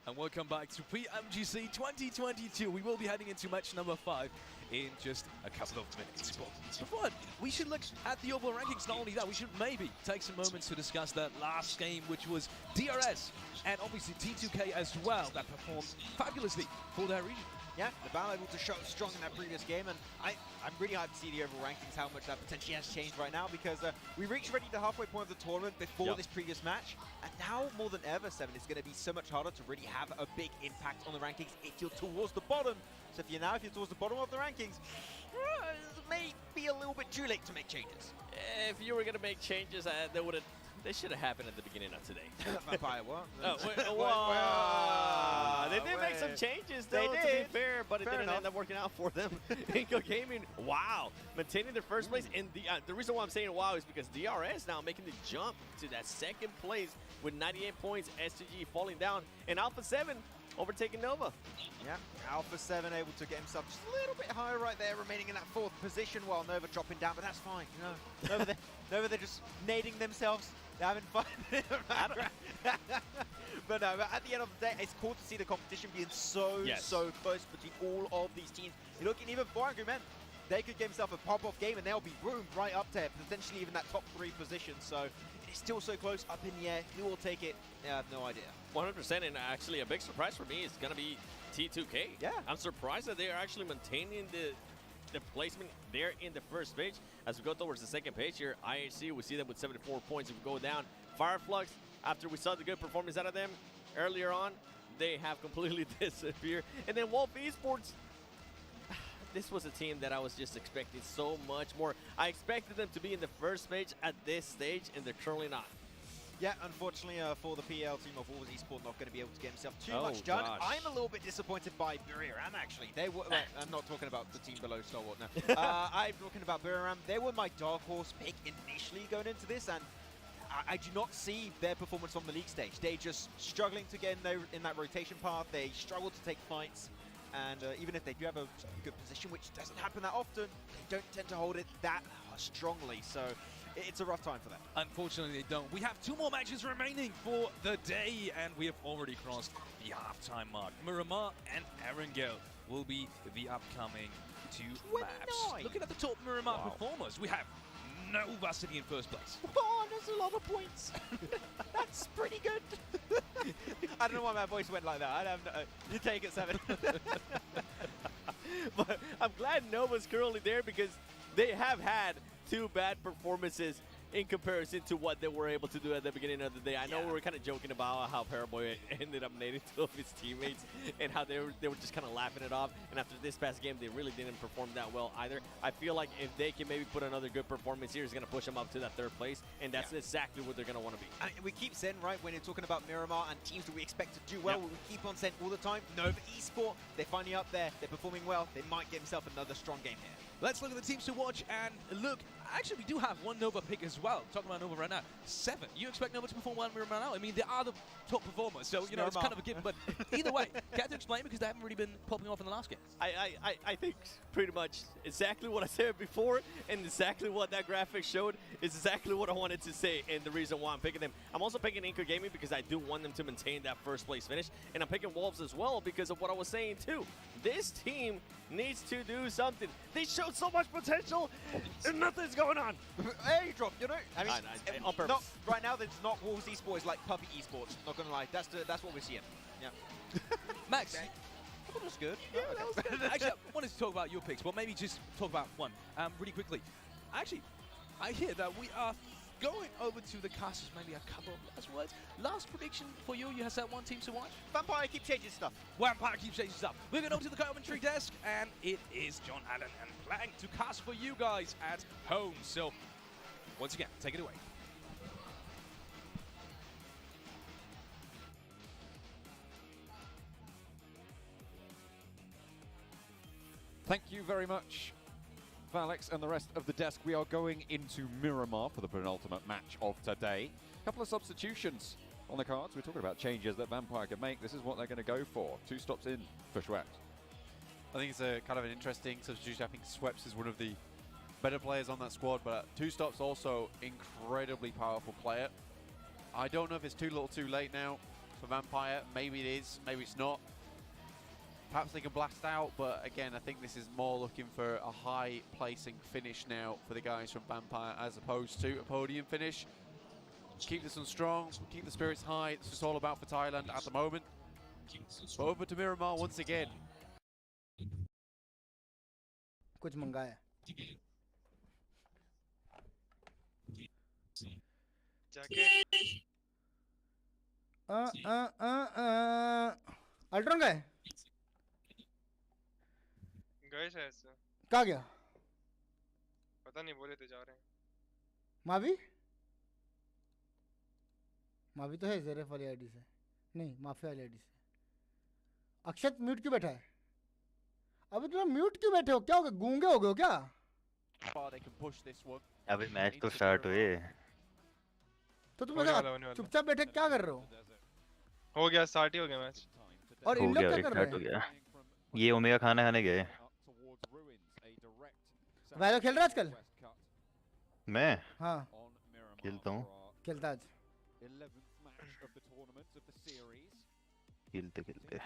And welcome back to PMGC 2022. We will be heading into match number 5 in just a couple of minutes. But before we should look at the overall rankings. Not only that, we should maybe take some moments to discuss that last game, which was DRS and obviously T2K as well, that performed fabulously for their region. Yeah, the battle able to show strong in that previous game, and I'm really hyped to see the overall rankings, how much that potentially has changed right now, because we reached already the halfway point of the tournament before this previous match, and now more than ever, Seven, it's going to be so much harder to really have a big impact on the rankings if you're towards the bottom. So if you're towards the bottom of the rankings, it may be a little bit too late to make changes. If you were going to make changes, they should have happened at the beginning of today. Vampire, what? They did make some changes, though, to be fair, but it didn't end up working out for them. Inco Gaming, wow, maintaining their first place. And the reason why I'm saying wow is because DRS now making the jump to that second place with 98 points. STG falling down, and Alpha 7 overtaking Nova. Yeah, Alpha 7 able to get himself just a little bit higher right there, remaining in that 4th position while Nova dropping down, but that's fine. You know, Nova they're just nading themselves. They're having fun. But no, at the end of the day, it's cool to see the competition being so close between all of these teams. You're looking even for Angry Men. They could get themselves a pop-off game and they'll be roomed right up there, potentially even that top 3 position. So it's still so close, up in the air. Who will take it? I have no idea. 100%, and actually a big surprise for me is going to be T2K. Yeah. I'm surprised that they are actually maintaining the placement there in the first page. As we go towards the second page here, IHC, we see them with 74 points. If we go down, Fireflux, after we saw the good performance out of them earlier on, they have completely disappeared. And then Wolf Esports, this was a team that I was just expecting so much more. I expected them to be in the first page at this stage, and they're currently not. Yeah, unfortunately for the PL team of Wolves Esports, not going to be able to get himself too much done. Gosh. I'm a little bit disappointed by Buriram, actually. They were, I'm not talking about the team below Stalwart now. I'm talking about Buriram. They were my dark horse pick initially going into this, and I do not see their performance on the league stage. They just struggling to get in that rotation path. They struggle to take fights. And even if they do have a good position, which doesn't happen that often, they don't tend to hold it that strongly. So it's a rough time for them. Unfortunately, they don't. We have 2 more matches remaining for the day, and we have already crossed the halftime mark. Miramar and Erangel will be the upcoming 2 maps. Looking at the top Miramar performers, we have Nova sitting in first place. Oh, there's a lot of points. That's pretty good. I don't know why my voice went like that. I have no, you take it, Seven. But I'm glad Nova's currently there because they have had 2 bad performances in comparison to what they were able to do at the beginning of the day. I know we were kind of joking about how Paraboy ended up nading 2 of his teammates and how they were just kind of laughing it off. And after this past game, they really didn't perform that well either. I feel like if they can maybe put another good performance here, it's going to push them up to that 3rd place, and that's exactly what they're going to want to be. I mean, we keep saying, right, when you're talking about Miramar and teams that we expect to do well, we keep on saying all the time, Nova Esport, they're finally up there, they're performing well, they might get themselves another strong game here. Let's look at the teams to watch and look. Actually, we do have 1 Nova pick as well. Talking about Nova right now. 7. You expect Nova to perform well in Miramar now? I mean, they are the top performers, so, you know, it's kind of a given. But either way, care to explain because they haven't really been popping off in the last game? I think pretty much exactly what I said before and exactly what that graphic showed is exactly what I wanted to say and the reason why I'm picking them. I'm also picking Inco Gaming because I do want them to maintain that 1st place finish, and I'm picking Wolves as well because of what I was saying too. This team needs to do something. They showed so much potential and nothing's going on. Airdrop, you know? I mean, on purpose. Right now, there's not Wolves Esports like Puppy Esports. Not gonna lie, that's what we're seeing. Yeah. Max. Okay. That was good. Yeah, that was good. Actually, I wanted to talk about your picks, but maybe just talk about one really quickly. Actually, I hear that we are going over to the casters, maybe a couple of last words. Last prediction for you, has that 1 team to watch? Vampire keeps changing stuff. Vampire keeps changing stuff. We're going over to the commentary desk, and it is John Allen and Plank to cast for you guys at home. So, once again, take it away. Thank you very much, Alex and the rest of the desk. We are going into Miramar for the penultimate match of today. A couple of substitutions on the cards. We're talking about changes that Vampire can make. This is what they're going to go for. 2 stops in for Schweppes. I think it's a kind of an interesting substitution. I think Schweppes is one of the better players on that squad, but 2 stops also incredibly powerful player. I don't know if it's too little too late now. for Vampire. Maybe it is, maybe it's not. Perhaps they can blast out, but again, I think this is more looking for a high placing finish now for the guys from Vampire as opposed to a podium finish. Keep this one strong, keep the spirits high. This is all about for Thailand at the moment. Over to Miramar once again. कुछ मंगाया Ultron का है गए शायद से कहाँ गया पता नहीं बोले तो जा रहे हैं मावी मावी तो है ज़ेरेफ वाली आईडी से नहीं माफिया वाली आईडी से अक्षत म्यूट क्यों बैठा है अभी तुम म्यूट क्यों बैठे हो क्या हो गया गूंगे हो गए हो क्या अभी मैच तो स्टार्ट हुए तो तुम ऐसा चुपचाप बैठे क्या कर रहे हो गया स्टार्ट ही हो गया मैच और इन लोग क्या कर रहे हैं ये ओमेगा खाना खाने गए वैलो खेल रहा आजकल मैं हाँ खेलता हूँ खेलता आज खेलते खेलते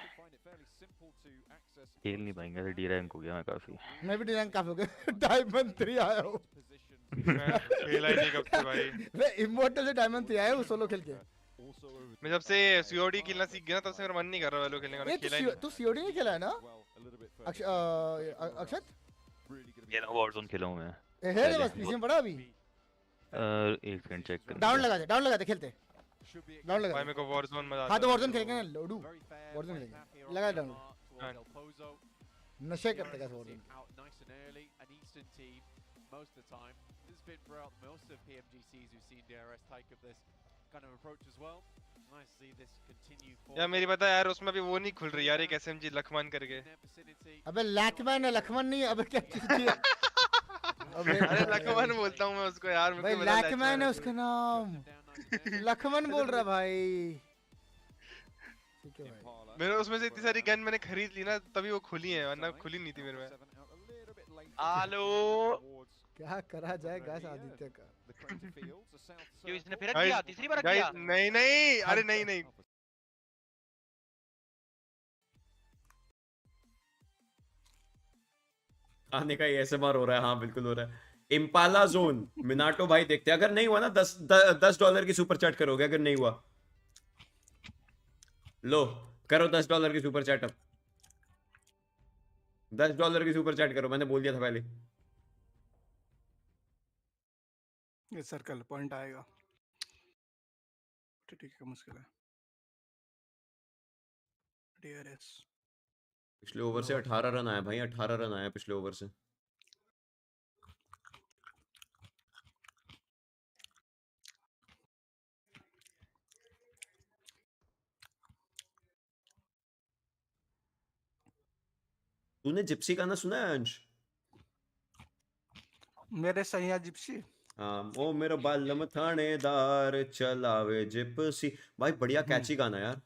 खेल नहीं पाएंगे डी रैंक हो गया मैं काफी मैं भी डी रैंक काफी हो गया डायमंड 3 आया हूँ खेला ही नहीं कब से भाई मैं इमोर्टल से डायमंड 3 आया हूँ सोलो खेल के मैं जब से सीओडी खेलना सीख गया तब से मेरा मन नहीं कर रहा वैलो खेलने का खेला ही नहीं तू सीओडी नहीं खेला है ना अक्षत ये ना वॉरज़ोन खेला हूँ मैं है रे बस पीसी में पड़ा अभी एक सेकंड चेक कर डाउन लगा दे खेलते डाउन लगा भाई मेरे को वॉरज़ोन मजा आता है हां तो वॉरज़ोन खेलेंगे ना लोडू वॉरज़ोन खेलेंगे लगा डाउन नशे करते कैसे Warzone most of the time. This has been throughout most of PMGCs we've seen DRS take up this kind of approach as well. Nice to see this continue forward. यार मेरी पता है यार उसमें भी वो नहीं खुल रही यार एक SMG लखमान करके अबे लखमान है लखमान नहीं अबे क्या चीज है अबे अरे लखमान बोलता हूँ मैं उसको यार भाई लखमान है उसका नाम लखमान बोल रहा भाई ठीक है भाई मेरे उसमें से इतनी सारी गन मैंने खरीद ली ना तभी वो खुली है वरना खुली नहीं थी मेरे में हेलो क्या करा जाए गाइस आदित्य का क्यों इसने फिर किया तीसरी बार किया नहीं नहीं अरे नहीं नहीं आने का एएसएमआर हो रहा है हाँ बिल्कुल हो रहा है इम्पाला जोन मिनाटो भाई देखते हैं अगर नहीं हुआ ना $10 की सुपर चैट करोगे अगर नहीं हुआ लो करो $10 की सुपर चैट अब $10 की सुपर चैट करो मैंने बोल दिया था पहले ये सर्कल पॉइंट आएगा ठीक है मुश्किल है डीआरएस पिछले ओवर से 18 रन आया भाई 18 रन आया पिछले ओवर से तूने जिप्सी गाना सुना है अंश मेरे सैया जिप्सी हाँ ओ मेरा बालम थानेदार चलावे जिप्सी भाई बढ़िया कैची गाना यार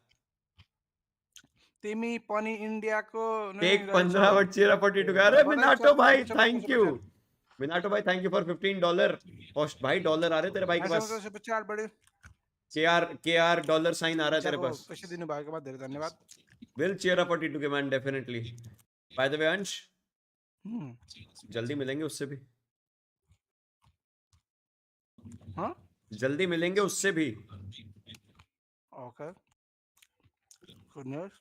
तिमी पनि इंडिया को टेक 15 वर्ड चेरा 42 अरे मिनाटो भाई थैंक यू मिनाटो भाई थैंक यू फॉर $15 और भाई डॉलर आ रहे तेरे भाई के पास केआर डॉलर साइन आ रहा है तेरे पास कैसे दिन भाई के बाद धन्यवाद विल चेयर अप 42 के मैन डेफिनेटली बाय द वे अंश जल्दी मिलेंगे उससे भी हाँ जल्दी मिलेंगे उससे भी ओके गुड न्यूज़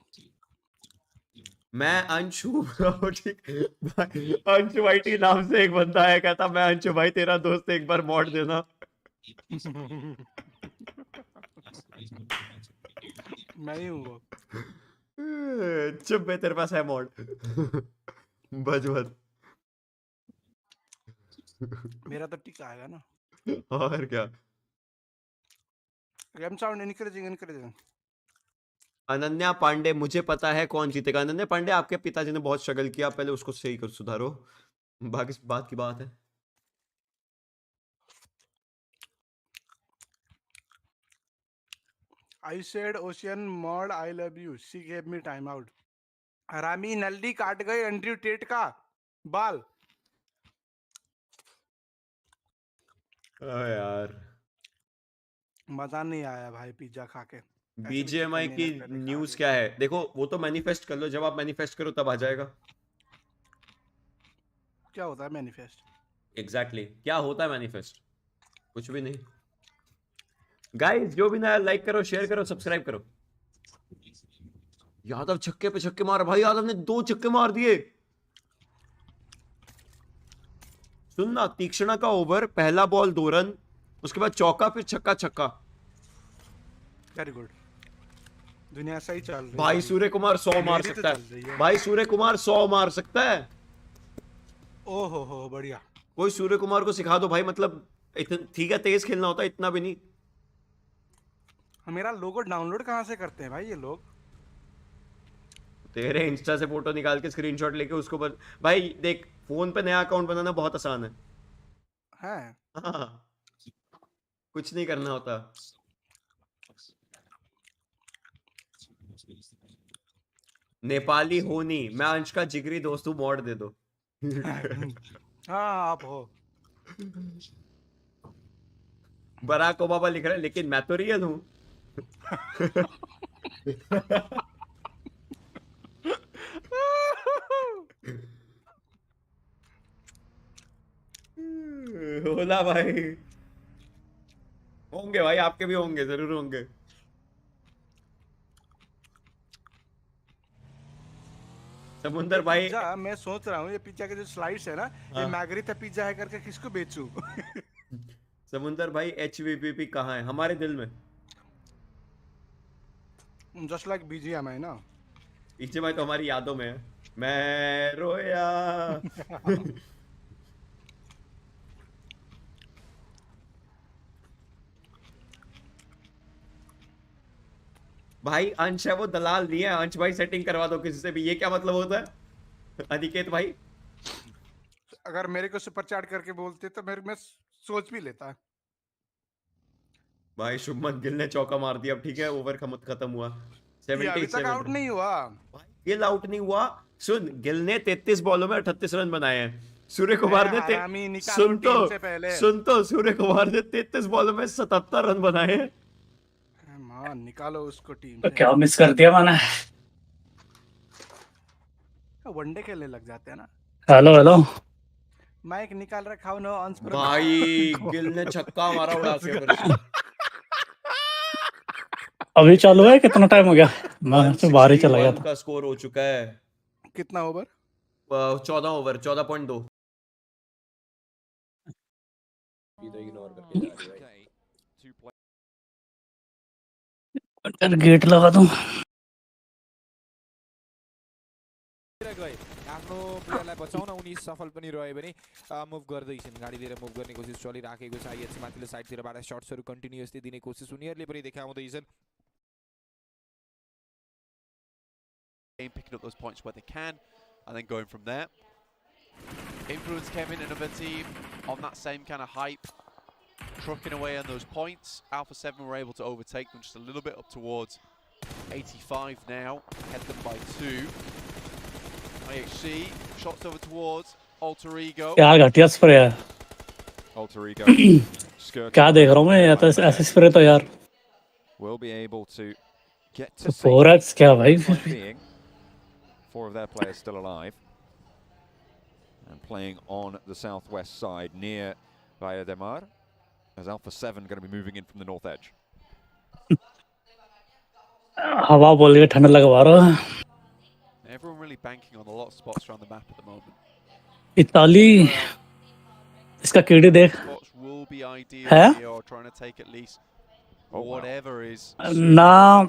मैं अंशु अंशु भाई नाम से एक बंदा है कहता मैं अंशु भाई तेरा दोस्त एक बार मॉड देना मैं ही हूँ चुप है तेरे पास है मॉड बजवत मेरा तो टिक आएगा ना और क्या game sound encouraging Ananya Pandey मुझे पता है कौन जीतेगा अनन्या पांडे आपके पिताजी ने बहुत स्ट्रगल किया पहले उसको सही कर सुधारो बाकी बात की बात है I said Ocean Mod I love you. She gave me time out. हरामी नल्ली काट गए एंड्रयू टेट का बाल यार मजा नहीं आया भाई पिज्जा खा के बीजीएमआई की न्यूज क्या है? देखो वो तो मैनिफेस्ट कर लो, जब आप मैनिफेस्ट करो तब आ जाएगा। क्या होता है मैनिफेस्ट? एग्जैक्टली क्या होता है मैनिफेस्ट? कुछ भी नहीं। गाइस जो भी नया, लाइक करो, शेयर करो, सब्सक्राइब करो। यादव छक्के पे छक्के मार भाई, यादव ने 2 छक्के मार दिए। सुनना, तीक्ष्णा का ओवर, पहला बॉल 2 रन, उसके बाद चौका, फिर छक्का छक्का। Very good. दुनिया सही चल रही है भाई सूर्य कुमार 100 मार सकता है। भाई सूर्य कुमार 100 मार सकता है। ओहो हो बढ़िया। कोई सूर्य कुमार को सिखा दो भाई, मतलब ठीक है तेज खेलना होता है, इतना भी नहीं। मेरा लोगो डाउनलोड कहाँ से करते हैं भाई ये लोग? तेरे इंस्टा से फोटो निकाल के स्क्रीनशॉट लेके उसको भाई देख, फोन पे नया अकाउंट बनाना बहुत आसान है। हाँ, कुछ नहीं करना होता। नेपाली हो नहीं, मैं अंश का जिगरी दोस्त हूँ, मॉड दे दो। हाँ आप हो। बराक ओबामा लिख रहा है, लेकिन मैं तो रियल हूँ। होला भाई, होंगे भाई, आपके भी होंगे, जरूर होंगे। समुंदर भाई मैं सोच रहा हूँ ये पिज्जा के जो स्लाइड्स है ना, ये मैगरीता पिज्जा है करके किसको बेचूं? समुंदर भाई HVPP कहाँ है? हमारे दिल में। जस्ट लाइक बीजीएमआई ना। बीजीएमआई तो हमारी यादों में है। मैं रोया। भाई अंश है वो, दलाल नहीं है। अंश भाई सेटिंग करवा दो किसी से भी, ये क्या मतलब होता है अनिकेत भाई? अगर मेरे को सुपर चैट करके बोलते तो मेरे में सोच भी लेता। भाई शुभमन गिल ने चौका मार दिया, अब ठीक है, ओवर खत्म हुआ। 77 अभी तक आउट नहीं हुआ। गिल आउट नहीं हुआ। सुन, गिल ने 33 बॉलों में 38 रन बनाए हैं। सूर्य कुमार ने सुन तो सूर्य कुमार ने 33 बॉलों में 77 रन बनाए हैं। निकालो उसको टीम से। क्या मिस कर दिया मैंने? वनडे खेलने लग जाते हैं ना। हेलो हेलो, माइक निकाल रखा हूं ना ऑन। भाई गिल ने छक्का मारा उड़ा के फिर से। अभी चालू है? कितना टाइम हो गया? मैं तो बाहर ही चला गया था। का स्कोर हो चुका है। कितना ओवर? 14 ओवर, 14.2। इग्नोर करके जा रही है। गेट लगा दूं। आफ्नो प्लेयरलाई बचाउन उनी सफल पनि रहे पनि मुभ गर्दैछन्। गाडी लिएर मुभ गर्ने कोसिस चलिराखेको छ। आइएच माथिल्लो साइडतिरबाट शट्सहरू कन्टिन्युअसली दिने कोसिस उनीहरूले पनि देखाउँदैछन्। Picking up those points where they can and then going from there. Influence came in another team on that same kind of hype, trucking away on those points. Alpha 7 were able to overtake them just a little bit up towards 85 now, ahead them by 2. IHC shots over towards Alter Ego. क्या घटिया spray है। Alter Ego. क्या देख रहा हूँ मैं? या तो ऐसे स्प्रे तो यार। Will be able to get to 4x क्या भाई? 4 of their players still alive and playing on the southwest side near Via de Mar, as Alpha 7 going to be moving in from the north edge. हवा बोल के ठंडा लगवा रहा है। Everyone really banking on a lot of spots around the map at the moment. Italy इसका कीड़ी देख है। Or trying to take at least whatever is ना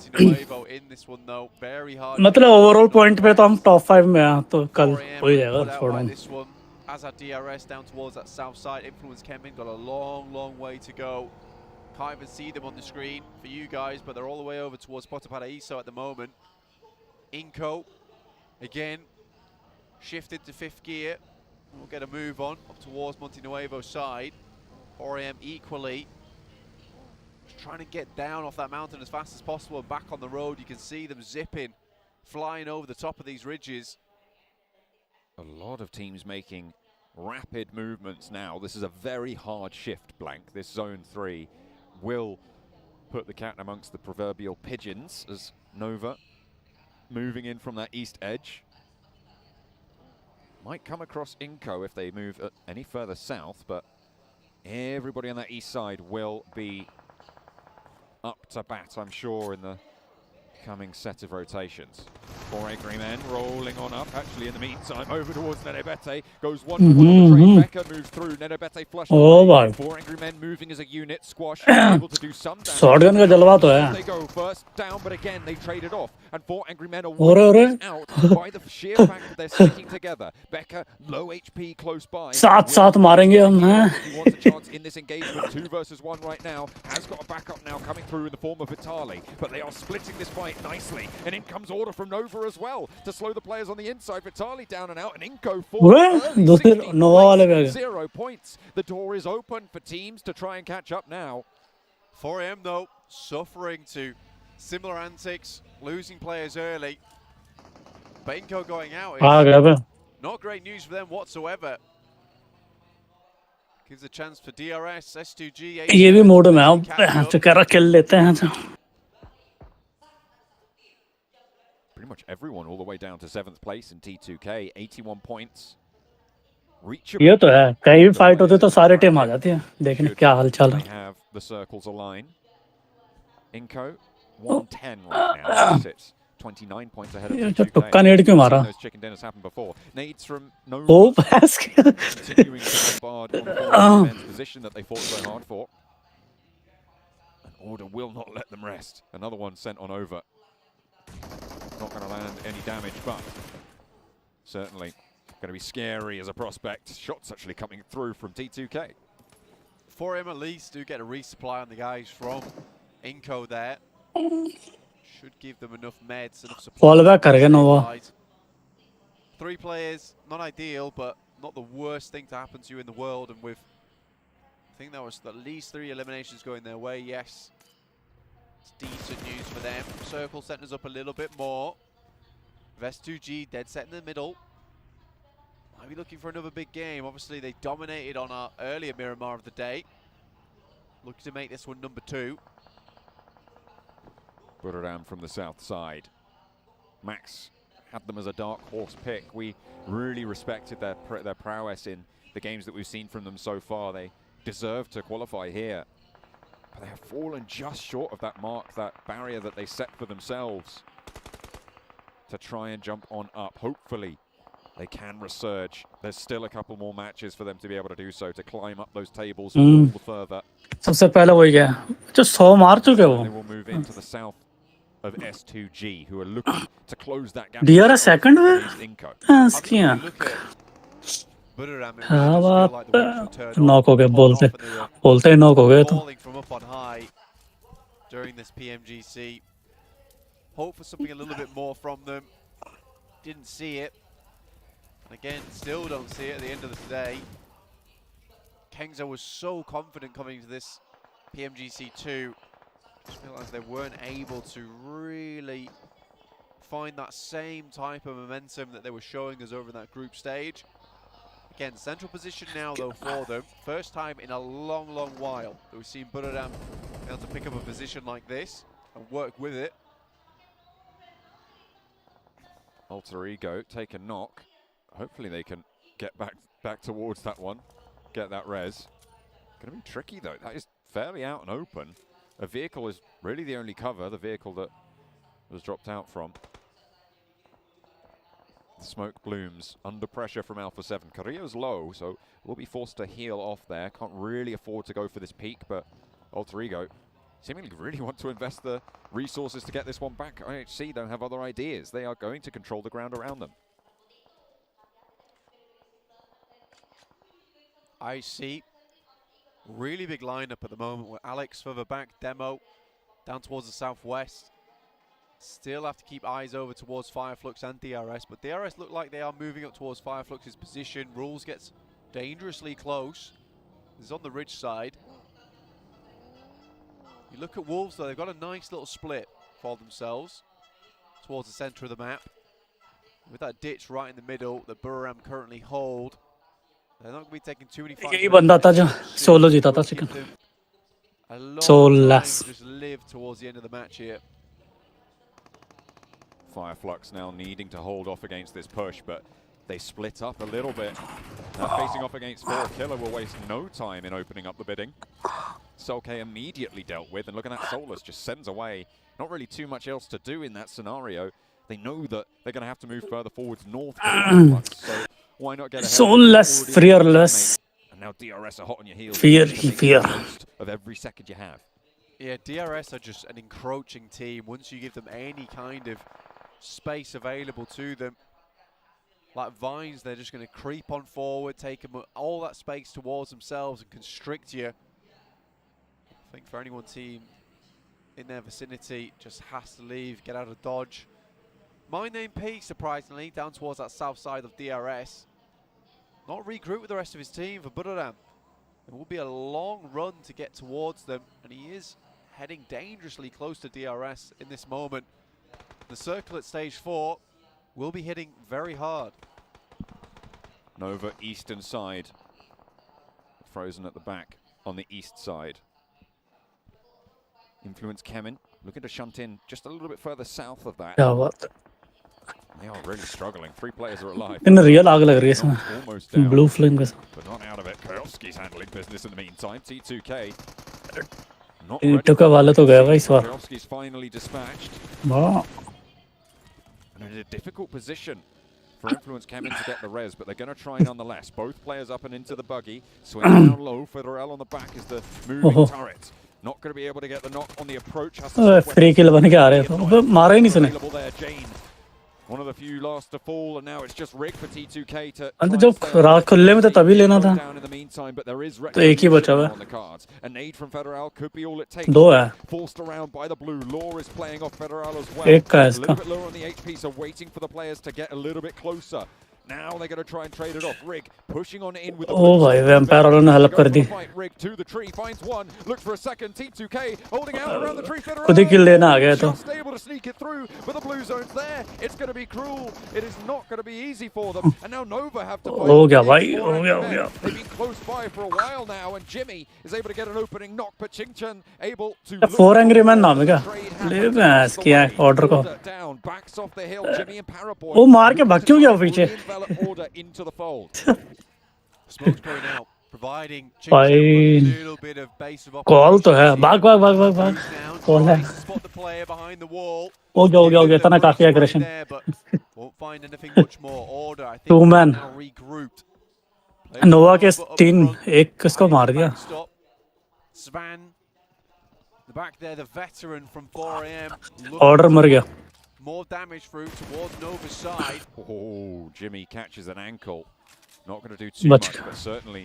in this one though. Very hard. मतलब ओवरऑल पॉइंट पे तो हम टॉप 5 में हैं, तो कल हो ही जाएगा। छोड़ो। As our DRS down towards that south side, Influence came in, got a long way to go. Can't even see them on the screen for you guys, but they're all the way over towards Porto Paraíso at the moment. Inco, again, shifted to 5th gear. We'll get a move on up towards Montenuevo's side. 4AM equally. Just trying to get down off that mountain as fast as possible and back on the road. You can see them zipping, flying over the top of these ridges. A lot of teams making rapid movements now. This is a very hard shift, Blank. This zone 3 will put the cat amongst the proverbial pigeons as Nova moving in from that east edge. Might come across Inco if they move any further south, but everybody on that east side will be up to bat, I'm sure, in the coming set of rotations. 4 angry men rolling on up. Actually, in the meantime, over towards Nenebete. Goes one for one on the train. Becca moves through. Nenebete flushed away. 4 angry men moving as a unit. Squash able to do some damage. Shotgun का जलवा तो है. They go first down, but again they traded off. And 4 angry men are out by the sheer fact that they're sticking together. Becca, low HP, close by. साथ मारेंगे हम हैं. He wants a chance in this engagement. 2 versus 1 right now. Has got a backup now coming through in the form of Vitali. But they are splitting this fight nicely. And in comes order from Nova as well to slow the players on the inside. Vitali down and out, and Inco for 0 points. The door is open for teams to try and catch up now. 4AM though, suffering to similar antics, losing players early. But Inco going out is not great news for them whatsoever. Gives a chance for DRS, S2G, ये भी mode में आओ तो कर किल लेते हैं. Pretty much everyone all the way down to 7th place in T2K, 81 points. ये तो है, कहीं भी फाइट होते तो सारे टीम आ जाते हैं देखने क्या हालचाल है. Have the circles align. Inco 110 right now. Sits 29 points ahead of T2K. तुक्का नेड क्यों मारा? Those chicken dinners happened before. Nades from no. Oh, basket. Continuing to bombard on the position that they fought so hard for. An order will not let them rest. Another one sent on over. Not going to land any damage, but certainly going to be scary as a prospect. Shots actually coming through from T2K. 4M at least do get a resupply on the guys from Inco there. Should give them enough meds, enough supply. 3 players, not ideal, but not the worst thing to happen to you in the world. And with, I think that was at least 3 eliminations going their way, yes. It's decent news for them. Circle setting us up a little bit more. S2G dead set in the middle. Might be looking for another big game. Obviously, they dominated on our earlier Miramar of the day. Looking to make this one number 2. Buriram from the south side. Max had them as a dark horse pick. We really respected their prowess in the games that we've seen from them so far. They deserve to qualify here. But they have fallen just short of that mark, that barrier that they set for themselves to try and jump on up. Hopefully they can resurge. There's still a couple more matches for them to be able to do so, to climb up those tables a little further. सबसे पहले वही गया जो 100 मार चुके वो. They will move into the south of S2G, who are looking to close that gap. DRS second में इसकी हाँ बात नॉक हो गए बोलते ही नॉक हो गए तो. From up on high during this PMGC. Hope for something a little bit more from them. Didn't see it. And again, still don't see it at the end of the day. Kengzo was so confident coming into this PMGC2. Just feel like they weren't able to really find that same type of momentum that they were showing us over in that group stage. Again, central position now though for them. First time in a long, long while that we've seen Buriram be able to pick up a position like this and work with it. Alter Ego take a knock. Hopefully they can get back towards that one, get that res. Going to be tricky though. That is fairly out and open. A vehicle is really the only cover, the vehicle that was dropped out from. The smoke blooms under pressure from Alpha 7. Carrillo's low, so will be forced to heal off there. Can't really afford to go for this peak, but Alter Ego seemingly really want to invest the resources to get this one back. IHC don't have other ideas. They are going to control the ground around them. IHC, really big lineup at the moment with Alex further back, Demo down towards the southwest. Still have to keep eyes over towards Fireflux and DRS, but DRS look like they are moving up towards Fireflux's position. Rules gets dangerously close. He's on the ridge side. You look at Wolves though, they've got a nice little split for themselves towards the centre of the map. With that ditch right in the middle that Buriram currently hold, they're not going to be taking too many fights. यही बंदा था जो 16 जीता था chicken. A lot So of time less. to just live towards the end of the match here. Fireflux now needing to hold off against this push, but they split up a little bit. Now facing off against 4, Killer will waste no time in opening up the bidding. Solke immediately dealt with, and look at that, Solus just sends away. Not really too much else to do in that scenario. They know that they're going to have to move further forwards north for Fireflux, so why not get ahead? So less, fearless. And now DRS are hot on your heels. Fear, To make fear. the most of every second you have. Yeah, DRS are just an encroaching team. Once you give them any kind of space available to them, like vines, they're just going to creep on forward, take them all that space towards themselves and constrict you. I think for any one team in their vicinity, just has to leave, get out of dodge. My name P, surprisingly, down towards that south side of DRS. Not regroup with the rest of his team for Budoram. It will be a long run to get towards them, and he is heading dangerously close to DRS in this moment. The circle at stage 4 will be hitting very hard. Nova eastern side. Frozen at the back on the east side. Influence Kemen looking to shunt in just a little bit further south of that. क्या बात है? They are really struggling. 3 players are alive. In real आग लग रही है इसमें. Almost down. Blue flame का. But not out of it. Kowalski's handling business in the meantime. T2K. Not T2K वाले तो गए भाई इस बार. Kowalski's finally dispatched. वाह. And in a difficult position for Influence Kemen to get the res, but they're going to try nonetheless. Both players up and into the buggy. Swing down low. Federal on the back is the moving turret. Not going to be able to get the knock on the approach. Free kill बन के आ रहे थे. अब मारा ही नहीं इसने. Jane, one of the few last to fall, and now it's just Rick for T2K to. अंत जब रात खुलने में तो तभी लेना था. Down in the meantime, but there is तो एक ही बचा हुआ on the cards. A nade from Federal could be all it takes. दो है. Forced around by the blue. Law is playing off Federal as well. एक का है A little इसका. bit lower on the HP, so waiting for the players to get a little bit closer. Now they're going to try and trade it off. Rig pushing on in with the ओ भाई vampire वालों ने help कर दी. Rig to the tree, finds one, looks for a second. T2K holding out around the tree. खुद ही kill लेना आ गया तो. Just able to sneak it through, but the blue zone's there. It's going to be cruel. It is not going to be easy for them. And now Nova have to fight. हो गया भाई, हो गया हो गया. They've been close by for a while now, and Jimmy is able to get an opening knock, but Chingchen able to. 4 angry man नाम है क्या? ले मैं किया है ऑर्डर को. Down, backs off the hill. Jimmy and Paraboy. वो मार के भाग क्यों गया पीछे? Into the fold. Smoke's going out, providing भाई a little bit of base of call तो है. भाग भाग भाग भाग भाग. कॉल है. Spot the player behind the wall. हो गया इतना काफी aggression. Won't find anything much more. Order, I think. 2 man. Now regrouped. नोवा के 3 एक किसको मार दिया. Svan, the back there, the veteran from 4 AM. Order मर गया. More damage through towards Nova's side. Oh, Jimmy catches an ankle. Not going to do too much, but certainly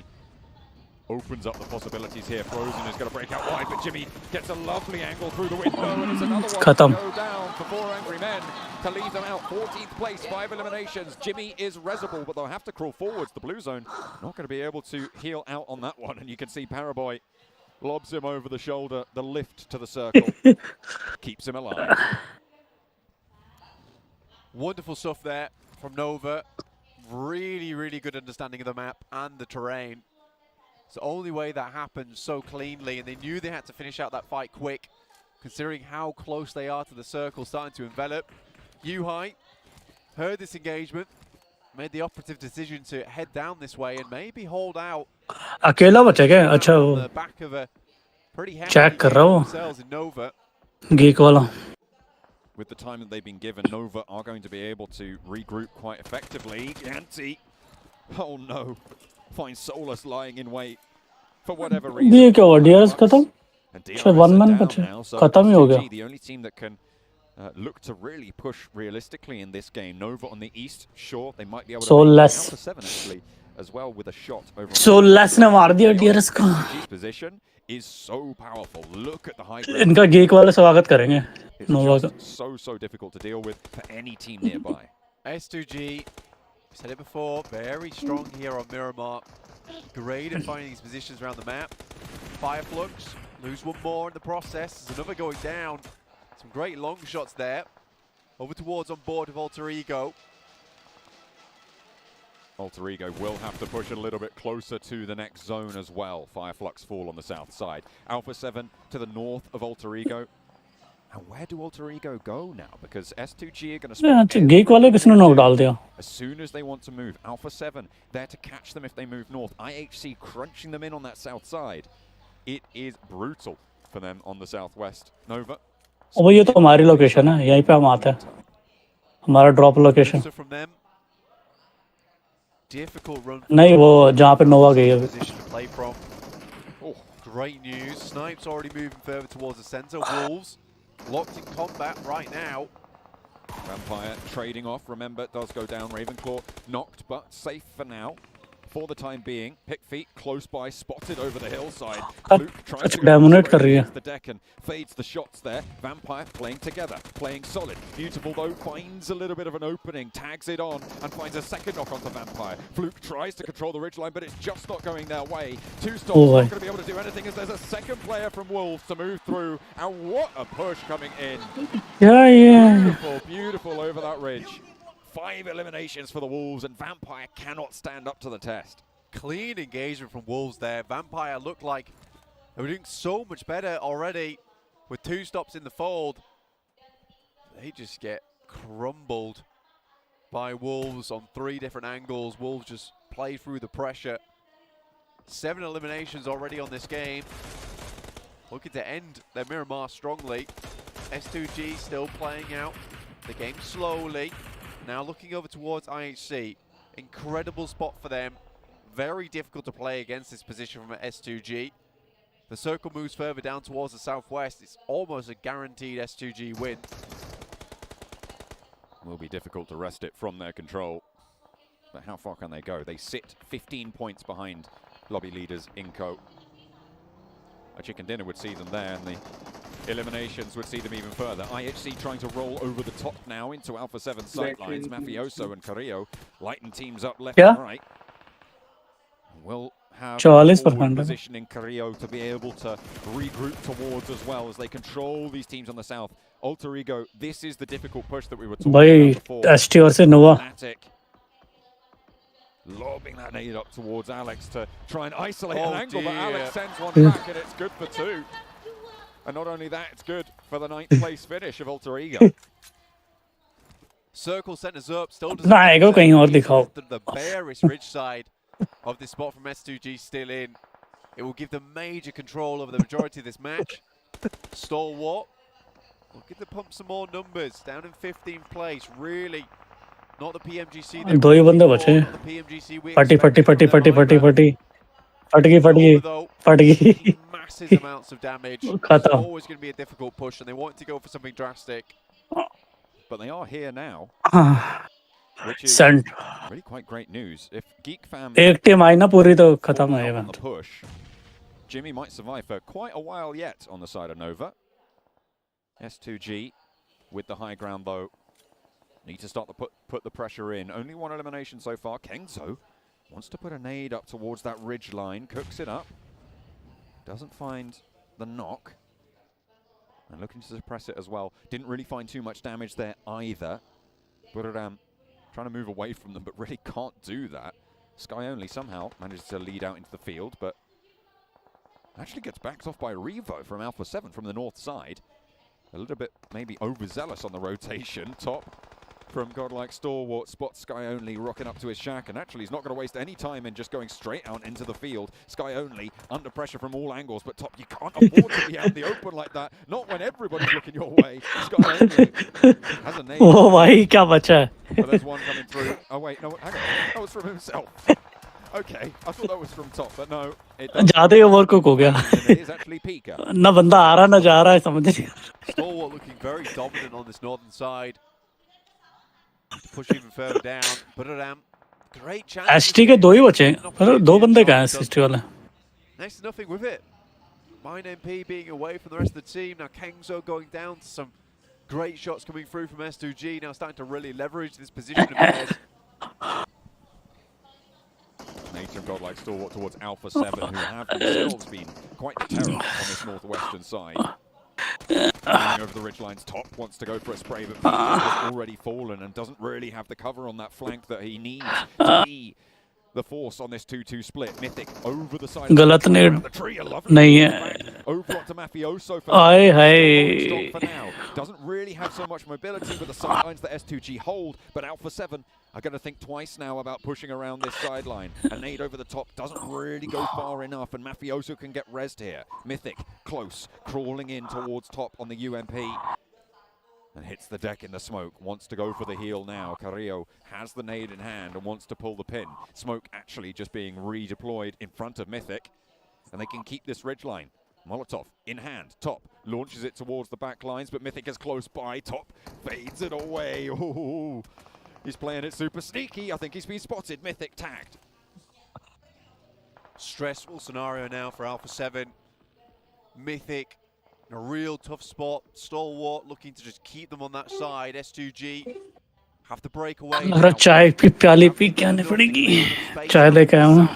opens up the possibilities here. Frozen is going to break out wide, but Jimmy gets a lovely angle through the window, and it's another one to go down for 4 angry men to leave them out. 14th place, 5 eliminations. Jimmy is resable, but they'll have to crawl forwards. The blue zone not going to be able to heal out on that one, and you can see Paraboy lobs him over the shoulder. The lift to the circle keeps him alive. Wonderful stuff there from Nova. Really, really good understanding of the map and the terrain. It's the only way that happened so cleanly, and they knew they had to finish out that fight quick, considering how close they are to the circle starting to envelop. Yuhai heard this engagement, made the operative decision to head down this way and maybe hold out. अकेला बचा क्या? अच्छा वो check कर रहा हूँ. Geek वाला. With the time that they've been given, Nova are going to be able to regroup quite effectively. Yanti, oh no, finds Solus lying in wait for whatever reason. ये क्या हुआ? DRS खत्म? अच्छा 1 man बचे. खत्म ही हो गया. The only team that can look to really push realistically in this game. Nova on the east, sure, they might be able to make it to 7 actually, as well with a shot over. So less ने मार दिया DRS को. Position is so powerful. Look at the high. इनका geek वाले स्वागत करेंगे. Nova का. So difficult to deal with for any team nearby. S2G, said it before, very strong here on Miramar. Great at finding these positions around the map. Fireflux, lose 1 more in the process. There's another going down. Some great long shots there. Over towards on board of Alter Ego. Alter Ego will have to push a little bit closer to the next zone as well. Fireflux fall on the south side. Alpha 7 to the north of Alter Ego. And where do Alter Ego go now? Because S2G are going to spend गेक वाले किसने knock डाल दिया? as soon as they want to move. Alpha 7 there to catch them if they move north. IHC crunching them in on that south side. It is brutal for them on the southwest. Nova. वो ये तो हमारी location है, यहीं पे हम आते हैं. हमारा ड्रॉप लोकेशन. Difficult run. नहीं वो जहाँ पे नोवा गई है. Position to play from. Oh, great news. Snipes already moving further towards the center. Wolves locked in combat right now. Vampire trading off. Remember, it does go down. Ravenclaw knocked, but safe for now. For the time being, Pick Feet close by, spotted over the hillside. Luke tries to dominate कर रही है. the deck and fades the shots there. Vampire playing together, playing solid. Beautiful though, finds a little bit of an opening, tags it on, and finds a second knock onto Vampire. Fluke tries to control the ridgeline, but it's just not going their way. Two stops, not going to be able to do anything as there's a second player from Wolves to move through. And what a push coming in. Yeah. Beautiful, beautiful over that ridge. 5 eliminations for the Wolves, and Vampire cannot stand up to the test. Clean engagement from Wolves there. Vampire looked like they were doing so much better already with 2 stops in the fold. They just get crumbled by Wolves on 3 different angles. Wolves just play through the pressure. 7 eliminations already on this game. Looking to end their Miramar strongly. S2G still playing out the game slowly. Now looking over towards IHC. Incredible spot for them. Very difficult to play against this position from S2G. The circle moves further down towards the southwest. It's almost a guaranteed S2G win. Will be difficult to wrest it from their control. But how far can they go? They sit 15 points behind lobby leaders Inco. A chicken dinner would see them there, and the eliminations would see them even further. IHC trying to roll over the top now into Alpha 7 sidelines. Mafioso and Carrillo lighten teams up left and right. Will have forward position in Carrillo to be able to regroup towards as well as they control these teams on the south. Alter Ego, this is the difficult push that we were talking about before. ST से Nova. Lobbing that nade up towards Alex to try and isolate an angle, but Alex sends one back and it's good for 2. And not only that, it's good for the 9th place finish of Alter Ego. Circle centers up, still doesn't the barest ridge side of this spot from S2G still in. It will give them major control over the majority of this match. Stalwart will give the pump some more numbers, down in 15th place, really. Not the PMGC. 2 ही बंदे बचे हैं. फटी. Massive amounts of damage. It's always going to be a difficult push, and they want to go for something drastic. But they are here now, which is really quite great news. If Geek Fam एक team आई ना पूरी तो खत्म है on the push, Jimmy might survive for quite a while yet on the side of Nova. S2G with the high ground though. Need to start to put the pressure in. Only 1 elimination so far. Kengzo wants to put a nade up towards that ridge line. Cooks it up. Doesn't find the knock. And looking to suppress it as well. Didn't really find too much damage there either. Buradam trying to move away from them, but really can't do that. Sky Only somehow manages to lead out into the field, but actually gets backed off by Revo from Alpha 7 from the north side. A little bit maybe overzealous on the rotation. Top from Godlike Stalwart, spots Sky Only rocking up to his shack, and actually he's not going to waste any time in just going straight out into the field. Sky Only under pressure from all angles, but Top, you can't afford to be out in the open like that, not when everybody's looking your way. Sky Only has a name. Oh भाई क्या बचा है? But there's one coming through. Oh wait, no, hang on, that was from himself. Okay, I thought that was from Top, but no. ज़्यादा ही over cook हो गया. It is actually Pika. ना बंदा आ रहा ना जा रहा है, समझ नहीं. Stalwart looking very dominant on this northern side. Push even further down. Buradam, great chance. ST के 2 ही बचे हैं. मतलब 2 बंदे कहाँ हैं ST वाले? Next to nothing with it. Mine MP being away from the rest of the team. Now Kengzo going down to some great shots coming through from S2G. Now starting to really leverage this position of theirs. Nature Godlike Stalwart towards Alpha 7, who have themselves been quite the terror on this northwestern side. Over the ridgelines, Top wants to go for a spray, but PJ has already fallen and doesn't really have the cover on that flank that he needs to be the force on this 2-2 split. Mythic over the side. गलत net नहीं है. Over onto Mafioso for आए strong for hi. now. Doesn't really have so much mobility with the sidelines that S2G hold, but Alpha 7 are going to think twice now about pushing around this sideline. A nade over the top doesn't really go far enough, and Mafioso can get rezzed here. Mythic close, crawling in towards Top on the UMP. And hits the deck in the smoke, wants to go for the heal now. Carrillo has the nade in hand and wants to pull the pin. Smoke actually just being redeployed in front of Mythic, and they can keep this ridgeline. Molotov in hand, Top launches it towards the back lines, but Mythic is close by. Top fades it away. Ooh, he's playing it super sneaky. I think he's been spotted. Mythic tagged. Stressful scenario now for Alpha 7. Mythic in a real tough spot. Stalwart looking to just keep them on that side. S2G have to break away. अरे चाय की प्याली P के आनी पड़ेगी. चाय लेके आया हूँ.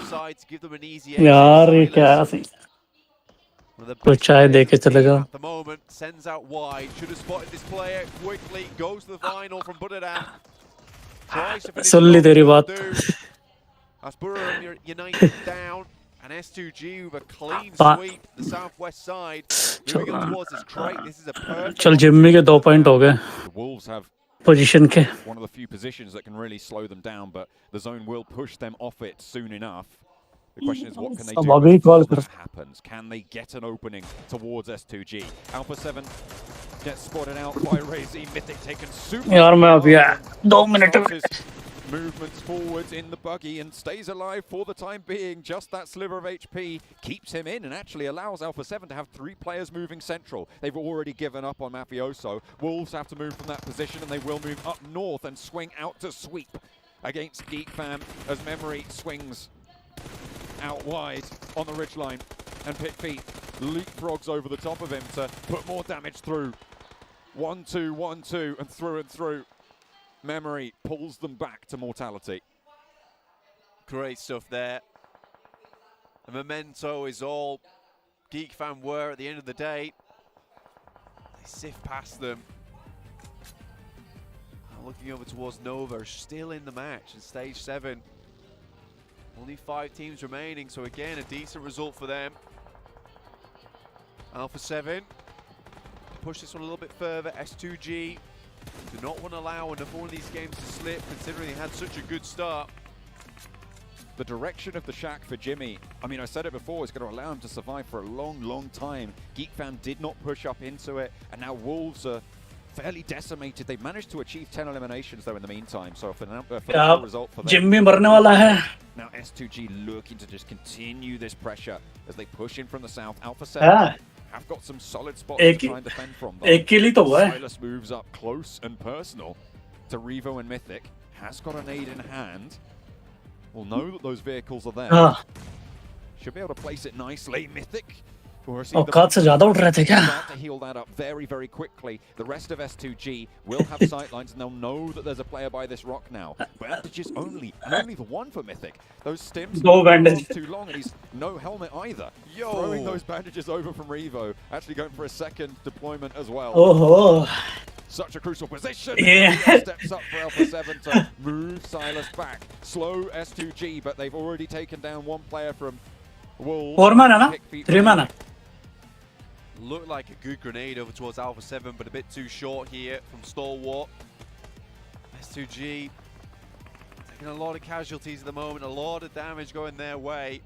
यार ये क्या है? तो चाय दे के चलेगा. At the moment, sends out wide. Should have spotted this player quickly. Goes to the final from Buddha. Tries to finish. सुन ली तेरी बात. As Buddha United down. And S2G with a clean sweep the southwest side. Moving on towards this crate. This is a perfect. चल जिम्मी के 2 point हो गए. The Wolves have position के. One of the few positions that can really slow them down, but the zone will push them off it soon enough. The question is, what can they do before that happens? Can they get an opening towards S2G? Alpha 7 gets spotted out by Razy. Mythic taken super. यार मैं अभी 2 minute. Movements forwards in the buggy and stays alive for the time being. Just that sliver of HP keeps him in and actually allows Alpha 7 to have 3 players moving central. They've already given up on Mafioso. Wolves have to move from that position, and they will move up north and swing out to sweep against Geek Fam as Memory swings out wide on the ridgeline, and Pit Feet leapfrogs over the top of him to put more damage through. 1-2, 1-2, and through. Memory pulls them back to mortality. Great stuff there. The memento is all Geek Fan were at the end of the day. They sift past them. Looking over towards Nova, still in the match in stage 7. Only 5 teams remaining, so again a decent result for them. Alpha 7 push this one a little bit further. S2G do not want to allow another one of these games to slip, considering they had such a good start. The direction of the shack for Jimmy, I mean, I said it before, is going to allow him to survive for a long time. Geek Fam did not push up into it, and now Wolves are fairly decimated. They've managed to achieve 10 eliminations, though, in the meantime, so for the result for them. Jimmy मरने वाला है. Now S2G looking to just continue this pressure as they push in from the south. Alpha 7 have got some solid spots to try and defend from. Silas moves up close and personal to Revo and Mythic. Has got a nade in hand. Will know that those vehicles are there. Should be able to place it nicely. Mythic. औकात से ज़्यादा उठ रहे थे क्या? Start to heal that up very quickly. The rest of S2G will have sightlines, and they'll know that there's a player by this rock now. Bandages only the one for Mythic. Those stims bandages too long, and he's no helmet either. Throwing those bandages over from Revo, actually going for a second deployment as well. Oh. Such a crucial position. Yeah. Steps up for Alpha 7 to move Silas back. Slow S2G, but they've already taken down one player from Wolves. 4 mana na? 3 mana. Looked like a good grenade over towards Alpha 7, but a bit too short here from Stalwart. S2G taking a lot of casualties at the moment, a lot of damage going their way.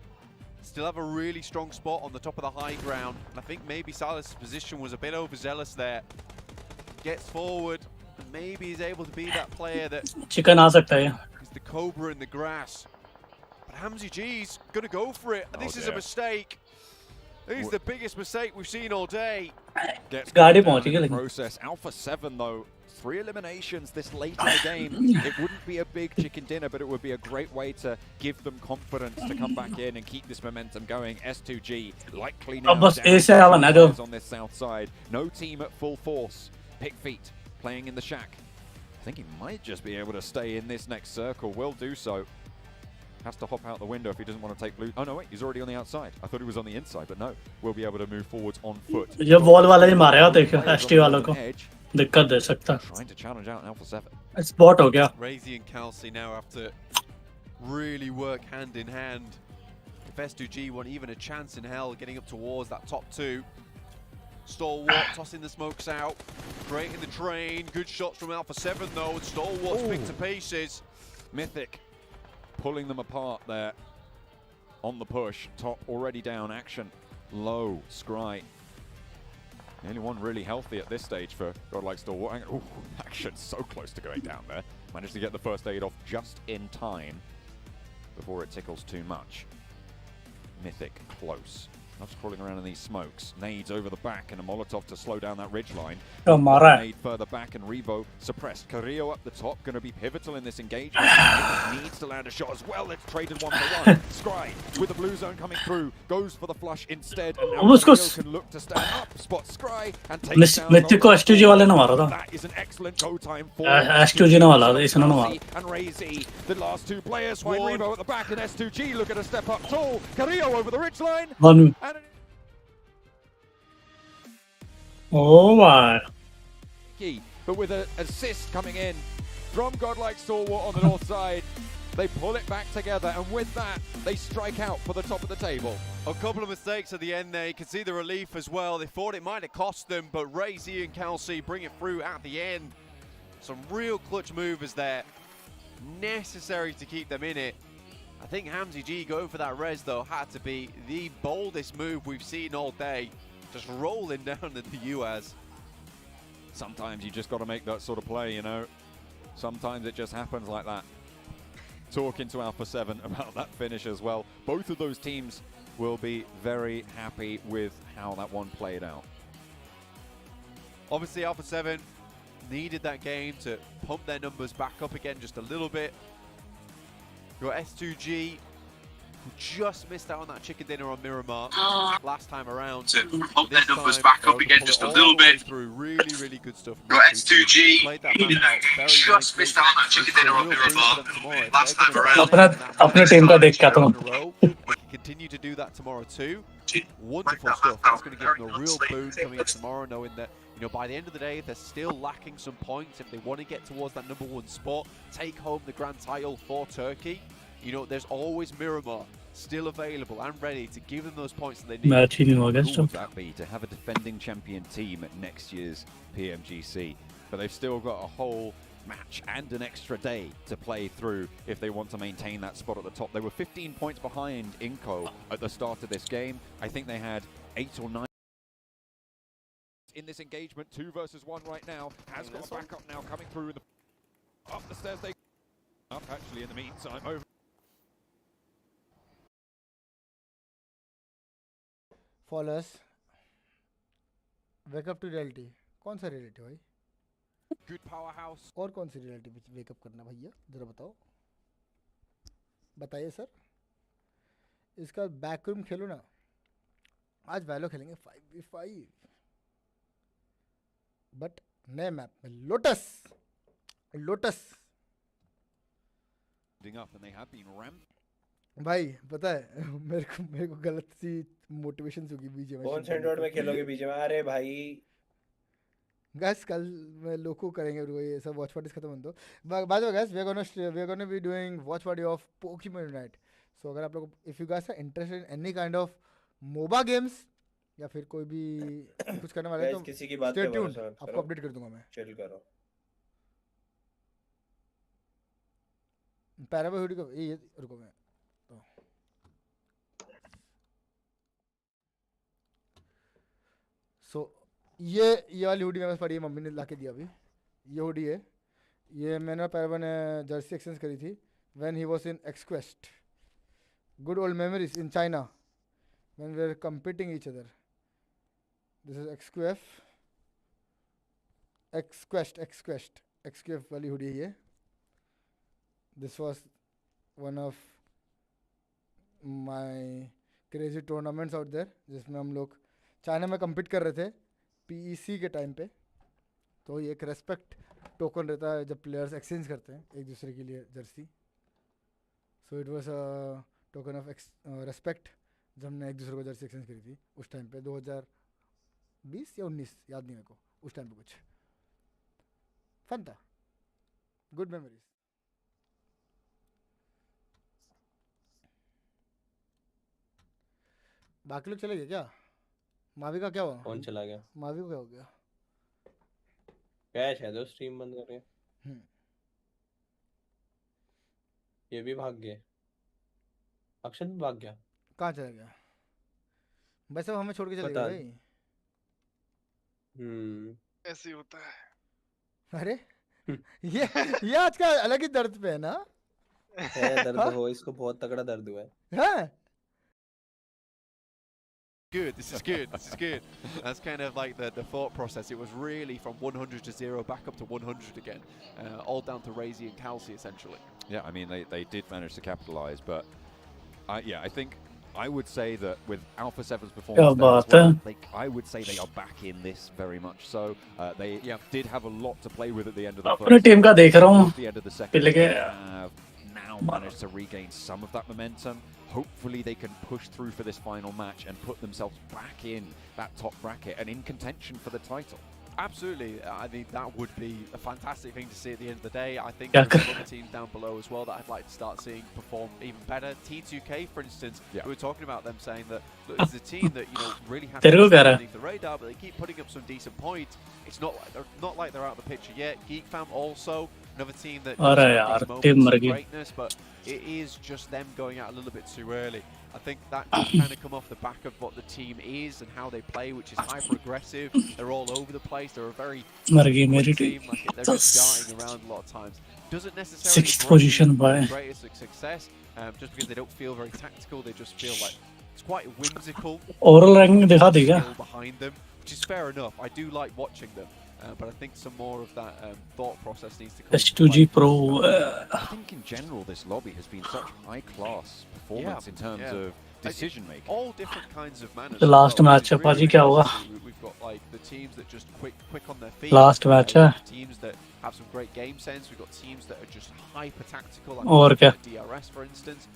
Still have a really strong spot on the top of the high ground. And I think maybe Silas' position was a bit overzealous there. Gets forward, and maybe he's able to be that player that Chicken आ सकता है. is the cobra in the grass. But Hamzy G's gonna go for it. And this is a mistake. This is the biggest mistake we've seen all day. गाड़ी पहुंच गई लेकिन. Process. Alpha 7 though, 3 eliminations this late in the game. It wouldn't be a big chicken dinner, but it would be a great way to give them confidence to come back in and keep this momentum going. S2G likely now down on this south side. No team at full force. Pick Feet playing in the shack. I think he might just be able to stay in this next circle. Will do so. has to hop out the window if he doesn't want to take blue. Oh no, wait, he's already on the outside. I thought he was on the inside, but no, we'll be able to move forwards on foot. ये wall वाला ही मारेगा देखो ST वालों को दिक्कत दे सकता. Trying to challenge out Alpha 7. Spot हो गया. Razy and Kelsey now have to really work hand in hand. If S2G want even a chance in hell getting up towards that top two. Stalwart tossing the smokes out, creating the train. Good shots from Alpha 7 though, and Stalwart's picked to pieces. Mythic pulling them apart there on the push. Top already down, action low. Scry. The only one really healthy at this stage for Godlike Stalwart. Ooh, action so close to going down there. Managed to get the first aid off just in time before it tickles too much. Mythic close. Loves crawling around in these smokes. Nades over the back and a Molotov to slow down that ridgeline. Nade further back and Revo suppressed. Carrillo up the top, going to be pivotal in this engagement. Needs to land a shot as well. It's traded 1-for-1. Scry with the blue zone coming through. Goes for the flush instead. And now Carrillo can look to stand up. Spot Scry and take down. Mythic को S2G वाले ने मारा था. That is an excellent go time for S2G ने वाला इसने ना मारा. And Razy, the last two players. Find Revo at the back and S2G look at a step up tall. Carrillo over the ridgeline. Oh my. But with an assist coming in from Godlike Stalwart on the north side, they pull it back together, and with that, they strike out for the top of the table. A couple of mistakes at the end there. You can see the relief as well. They thought it might have cost them, but Razy and Kelsey bring it through at the end. Some real clutch movers there. Necessary to keep them in it. I think Hamzy G going for that res, though, had to be the boldest move we've seen all day. Just rolling down the UAS. Sometimes you just got to make that sort of play, you know. Sometimes it just happens like that. Talking to Alpha 7 about that finish as well. Both of those teams will be very happy with how that one played out. Obviously, Alpha 7 needed that game to pump their numbers back up again just a little bit. You've got S2G, who just missed out on that chicken dinner on Miramar last time around. To pump their numbers back up again just a little bit. Through really, really good stuff. Got S2G, just missed out on that chicken dinner on Miramar last time around. अपने team का देख के आता हूँ. Continue to do that tomorrow too. Wonderful stuff. That's going to give them a real boon coming up tomorrow, knowing that, you know, by the end of the day, they're still lacking some points. If they want to get towards that #1 spot, take home the grand title for Turkey, you know, there's always Miramar still available and ready to give them those points that they need. Cool would that be to have a defending champion team at next year's PMGC? But they've still got a whole match and an extra day to play through if they want to maintain that spot at the top. They were 15 points behind Inco at the start of this game. I think they had 8 or 9 in this engagement. 2 versus 1 right now. Has got a backup now coming through. Up the stairs they up actually in the meantime. Over. Followers, wake up to reality. कौन सा reality भाई? Good powerhouse. और कौन सी reality पे wake up करना भैया? जरा बताओ. बताइए सर. इसका backroom खेलो ना. आज वैलो खेलेंगे 5v5. But नए मैप में lotus. Up and they have been ramped. भाई पता है मेरे को गलत सी मोटिवेशन होगी बीजे में. कौन से एंड्रॉइड में खेलोगे बीजे में? अरे भाई गाइस कल मैं लोको करेंगे ये सब वॉच पार्टीज खत्म हो तो. By the way guys we are gonna be doing watch party of Pokemon Unite. So अगर आप लोग if you guys are interested in any kind of MOBA games या फिर कोई भी कुछ करने वाले तो किसी की बात स्टे ट्यून्ड. आपको अपडेट कर दूंगा मैं. चिल करो. पैराबो हुडी को ये रुको मैं. सो ये वाली हुडी मेरे पास पड़ी है. मम्मी ने लाके दिया अभी. ये हुडी है. ये मैंने पैराबो ने जर्सी एक्सचेंज करी थी when he was in Exquest. Good old memories in China when we were competing each other. This is Exquest वाली हुडी है ये. This was one of my crazy tournaments out there जिसमें हम लोग China में compete कर रहे थे PEC के टाइम पे. तो ये एक रेस्पेक्ट टोकन रहता है जब प्लेयर्स एक्सचेंज करते हैं एक दूसरे के लिए Jersey. So it was a token of respect जब हमने एक दूसरे को जर्सी एक्सचेंज करी थी उस टाइम पे 2020 या 19 याद नहीं मेरे को उस टाइम पे कुछ फन था गुड मेमोरीज बाकी लोग चले गए क्या मावी का क्या हुआ कौन चला गया मावी को क्या हो गया कैश है तो स्ट्रीम बंद कर रहे ये भी भाग गए अक्षत भी भाग गया कहाँ चला गया भाई सब हमें छोड़ के चले पता गए भाई ऐसे ही होता है अरे ये आज का अलग ही दर्द पे है ना है दर्द हो इसको बहुत तगड़ा दर्द हुआ है हाँ Good, this is good, this is good. That's kind of like the thought process. It was really from 100 to 0 back up to 100 again. All down to Razy and Kelsey, essentially. Yeah, I mean, they did manage to capitalize, but yeah, I think I would say that with Alpha 7's performance there as well, I would say they are back in this very much so. They did have a lot to play with at the end of the अपने team का देख रहा हूँ the end of the second. They have now managed to regain some of that momentum. Hopefully they can push through for this final match and put themselves back in that top bracket and in contention for the title. Absolutely, I think that would be a fantastic thing to see at the end of the day. I think there's some other teams down below as well that I'd like to start seeing perform even better. T2K, for instance, we were talking about them saying that look, it's a team that really has to be underneath the radar, but they keep putting up some decent points. It's not like they're out of the picture yet. Geek Fam also another team that यार team मर गई greatness, but it is just them going out a little bit too early. I think that just kind of come off the back of what the team is and how they play, which is hyper aggressive. They're all over the place. They're a very quick team. Like they're just darting around a lot of times. Doesn't necessarily Sixth position by the greatest success, just because they don't feel very tactical. They just feel like it's quite whimsical. Overall ranking दिखा दी क्या Behind them, which is fair enough. I do like watching them. But I think some more of that thought process needs to come. S2G Pro. I think in general this lobby has been such high class performance in terms of decision making. All different kinds of manners. The last match है पाजी क्या होगा? We've got like the teams that just quick on their feet. Last match है. Teams that have some great game sense. We've got teams that are just hyper tactical. और क्या? DRS for instance.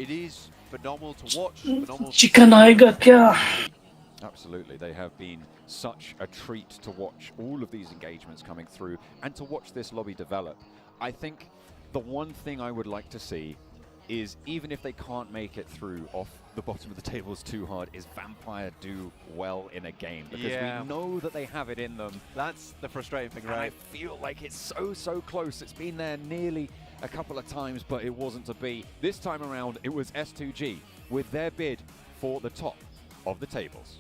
It is phenomenal to watch. Phenomenal. Chicken आएगा क्या? Absolutely, they have been such a treat to watch all of these engagements coming through and to watch this lobby develop. I think the one thing I would like to see is, even if they can't make it through off the bottom of the tables too hard, is Vampire do well in a game, because we know that they have it in them. That's the frustrating thing, right? And I feel like it's so close. It's been there nearly a couple of times, but it wasn't to be. This time around, it was S2G with their bid for the top of the tables.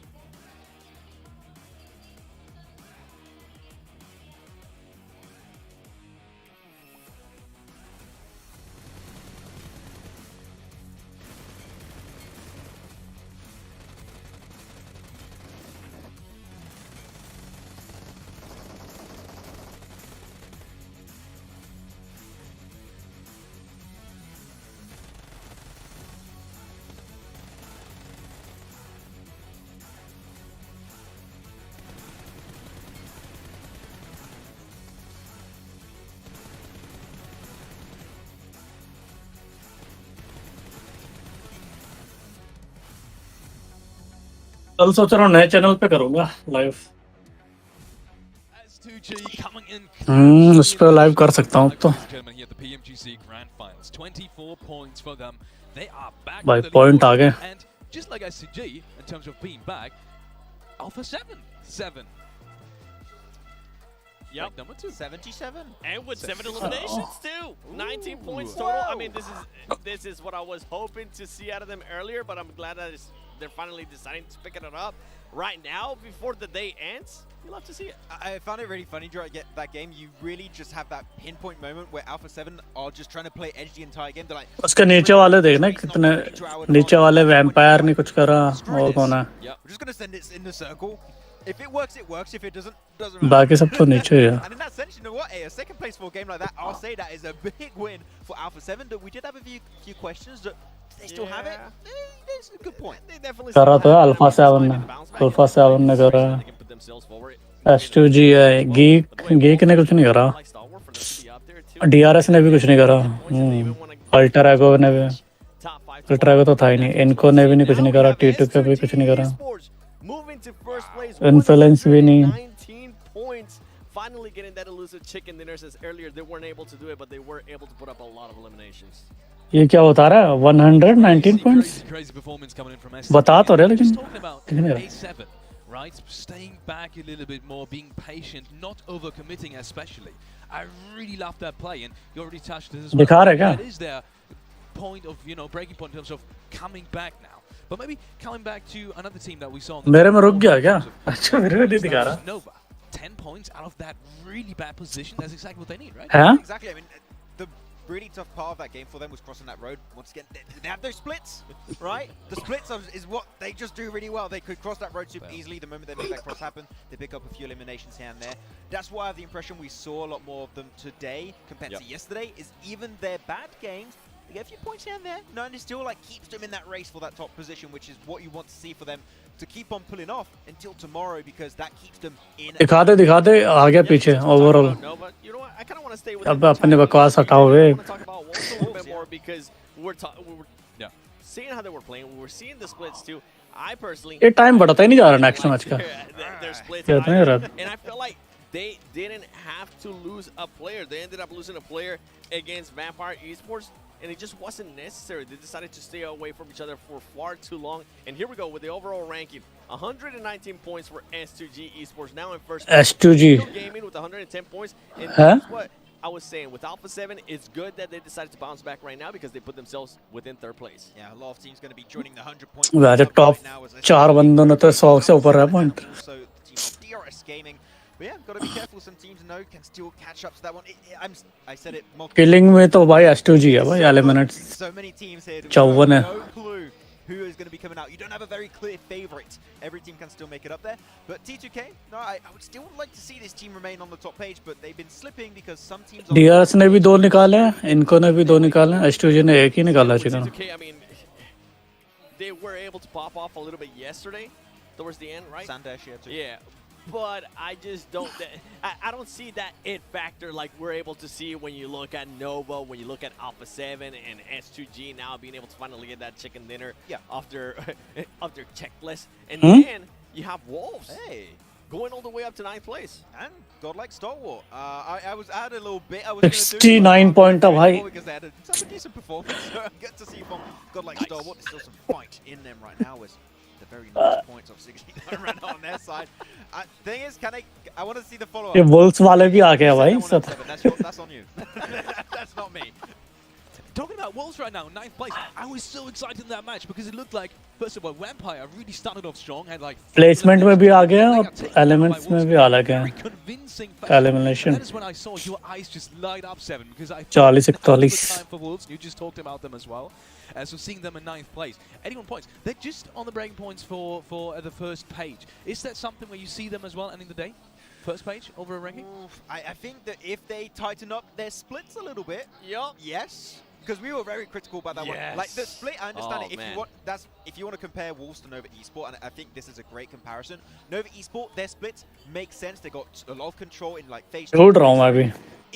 कल सोच रहा हूँ नए channel पे करूँगा live उस पे live कर सकता हूँ तो भाई पॉइंट आ गए just like SCG in terms of being back, Alpha 7. Yep. Number 2. 77. And with 7 eliminations too. 19 points total. I mean, this is what I was hoping to see out of them earlier, but I'm glad that they're finally deciding to pick it up right now before the day ends. You love to see it. I found it really funny during that game. You really just have that pinpoint moment where Alpha 7 are just trying to play edge the entire game. They're like, उसके नीचे वाले देखना कितने नीचे वाले vampire ने कुछ करा और कौन है we're just going to send it in the circle. If it works, it works. If it doesn't matter. बाकी सब तो नीचे ही है And in that sense, you know what? A second place for a game like that, I'll say that is a big win for Alpha 7. But we did have a few questions. Do they still have it? That's a good point. They definitely कर रहा था alpha 7 ने करा S2G है geek ने कुछ नहीं करा DRS ने भी कुछ नहीं करा अल्टर एगो ने भी, अल्टर एगो तो था ही नहीं, इनको ने भी नहीं कुछ नहीं करा, T2 का भी कुछ नहीं करा, moving to first place, influence भी नहीं. 19 points. Finally getting that elusive chicken dinner, since earlier they weren't able to do it, but they were able to put up a lot of eliminations. ये क्या बता रहा है? 119 points. बता तो रहे लेकिन दिख नहीं रहा. Right, staying back a little bit more, being patient, not overcommitting especially. I really love that play, and you already touched this as well. दिखा रहे क्या? That is their point of, breaking point in terms of coming back now. But maybe coming back to another team that we saw. मेरे में रुक गया क्या? अच्छा मेरे में नहीं दिखा रहा. Nova, 10 points out of that really bad position. That's exactly what they need, right? Huh? Exactly. I mean, the really tough part of that game for them was crossing that road. Once again, they have those splits, right? The splits is what they just do really well. They could cross that road super easily. The moment they make that cross happen, they pick up a few eliminations here and there. That's why I have the impression we saw a lot more of them today compared to yesterday. Is even their bad games, they get a few points here and there. No, and it still keeps them in that race for that top position, which is what you want to see for them to keep on pulling off until tomorrow, because that keeps them in. दिखा दे आगे पीछे overall. अब अपने बकवास हटाओ वे. Because we were seeing how they were playing, we were seeing the splits too. I personally, ये time बढ़ता ही नहीं जा रहा नेक्स्ट मैच का. their splits, क्या नहीं रहा. and I feel like they didn't have to lose a player. They ended up losing a player against Vampire Esports, and it just wasn't necessary. They decided to stay away from each other for far too long. And here we go with the overall ranking. 119 points for S2G Esports, now in first place. S2G Gaming with 110 points. And huh? That's what I was saying. With Alpha 7, it's good that they decided to bounce back right now because they put themselves within third place. Yeah, a lot of teams going to be joining the 100 points. वैसे top 4 बंदों ने तो 100 से ऊपर है point. Also, the team of DRS Gaming. But yeah, got to be careful. Some teams can still catch up to that one. I said it multiple killing में तो भाई S2G है भाई eliminates. So many teams here. 54 है. No clue who is going to be coming out. You don't have a very clear favorite. Every team can still make it up there. But T2K, no, I would still like to see this team remain on the top page, but they've been slipping because some teams. DRS ने भी 2 निकाले हैं, इनको ने भी 2 निकाले हैं, S2G ने 1 ही निकाला chicken. T2K, I mean, they were able to pop off a little bit yesterday, towards the end, right? Sandesh, yeah, too. Yeah. But I just don't. I don't see that it factor like we're able to see when you look at Nova, when you look at Alpha 7 and S2G now being able to finally get that chicken dinner off their checklist. And then you have Wolves. Hey. Going all the way up to 9th place. And godlike Stalwart. I was out a little bit. I was 69 point of high. Because they had such a decent performance. Good to see from godlike Stalwart. There's still some fight in them right now. With the very nice points of 69 right now on their side. Thing is, I want to see the follow-up. ये वोल्स वाले भी आ गए भाई सब. That's on you. That's not me. Talking about Wolves right now, 9th place. I was so excited in that match because it looked like, first of all, Vampire really started off strong, had like placement में भी आ गए और elements में भी अलग है. Elimination. That is when I saw your eyes just light up, Seven, because I 40-41 time for Wolves. You just talked about them as well. So seeing them in 9th place, 81 points. They're just on the breaking points for the first page. Is that something where you see them as well ending the day? First page over a ranking? I think that if they tighten up their splits a little bit, yes. Because we were very critical about that one. Like the split, I understand it. If you want to compare Wolves to Nova Esport, and I think this is a great comparison. Nova Esport, their splits make sense. They got a lot of control in like phase.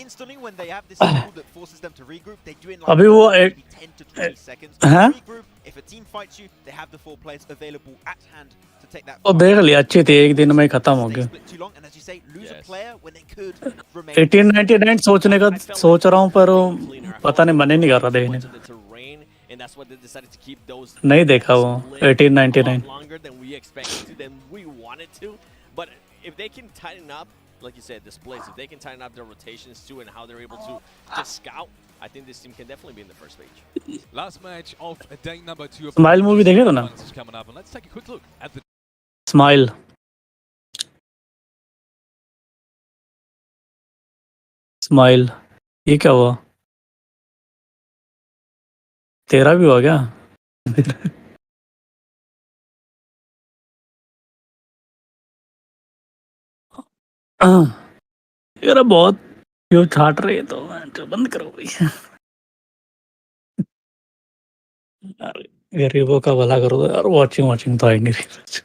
Instantly, when they have this tool that forces them to regroup, they do it in like maybe 10 to 20 seconds. Regroup. If a team fights you, they have the 4 players available at hand to take that. और देख लिया अच्छी थी, एक दिन में ही खत्म हो गया. Too long, and as you say, lose a player when they could remain. 1899 सोचने का सोच रहा हूँ पर पता नहीं मन ही नहीं कर रहा देखने का. And that's why they decided to keep those. नहीं देखा वो 1899. Longer than we expected to, than we wanted to. But if they can tighten up, like you said, the splits, if they can tighten up their rotations too and how they're able to just scout, I think this team can definitely be in the first page. Last match of day number 2 of Smile movie देखे तो ना? Coming up, and let's take a quick look at the Smile. Smile. ये क्या हुआ? तेरा भी हुआ क्या? यार बहुत क्यों छाट रही है तो बंद करो भाई. यार गरीबों का भला करो यार. वॉचिंग तो आई नहीं रही.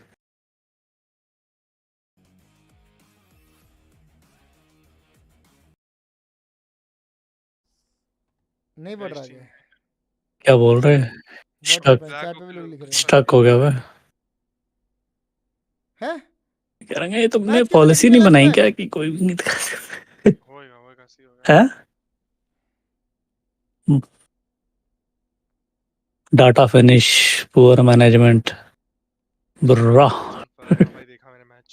नहीं बढ़ रहा है. क्या बोल रहे हैं? What stuck happened? Chat पे भी लोग लिख रहे हैं. स्टक हो गया वह। हैं? कह रहे हैं ये तुमने मैच कैसे पॉलिसी कटेगा नहीं लास्ट बनाई में? क्या कि कोई भी नहीं दिखा सकता? होएगा होएगा सी होगा। हैं? Data finish, poor management, बुर्रा। भाई देखा मैंने match.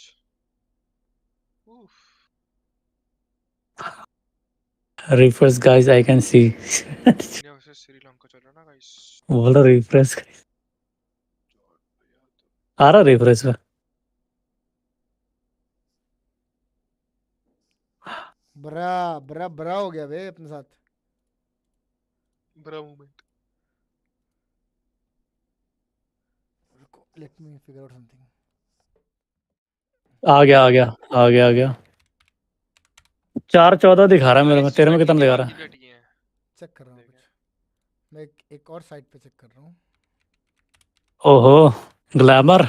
Refresh guys I can see. India versus Sri Lanka चल रहा ना गाइस। बोल रहा रिफ्रेश आ रहा रिफ्रेश में। बरा हो गया बे अपने साथ. बड़ा movement. Let me figure out something. आ गया 4-14 दिखा रहा है मेरे में। तेरे में कितना दिखा रहा है? चेक कर रहा हूँ कुछ. मैं एक और साइट पे चेक कर रहा हूँ. ओहो ग्लैमर।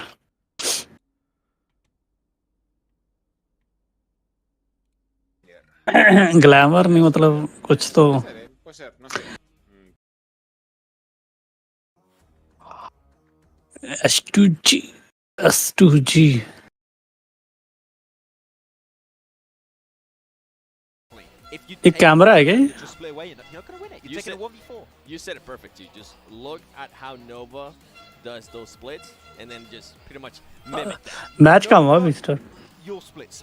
ग्लैमर नहीं मतलब कुछ तो S2G एक कैमरा है क्या? Just split away, you're not gonna win it. You're taking a 1v4. You said it perfect. You just look at how Nova does those splits and then just pretty much mimic that. Match कहाँ हुआ mister? Your splits.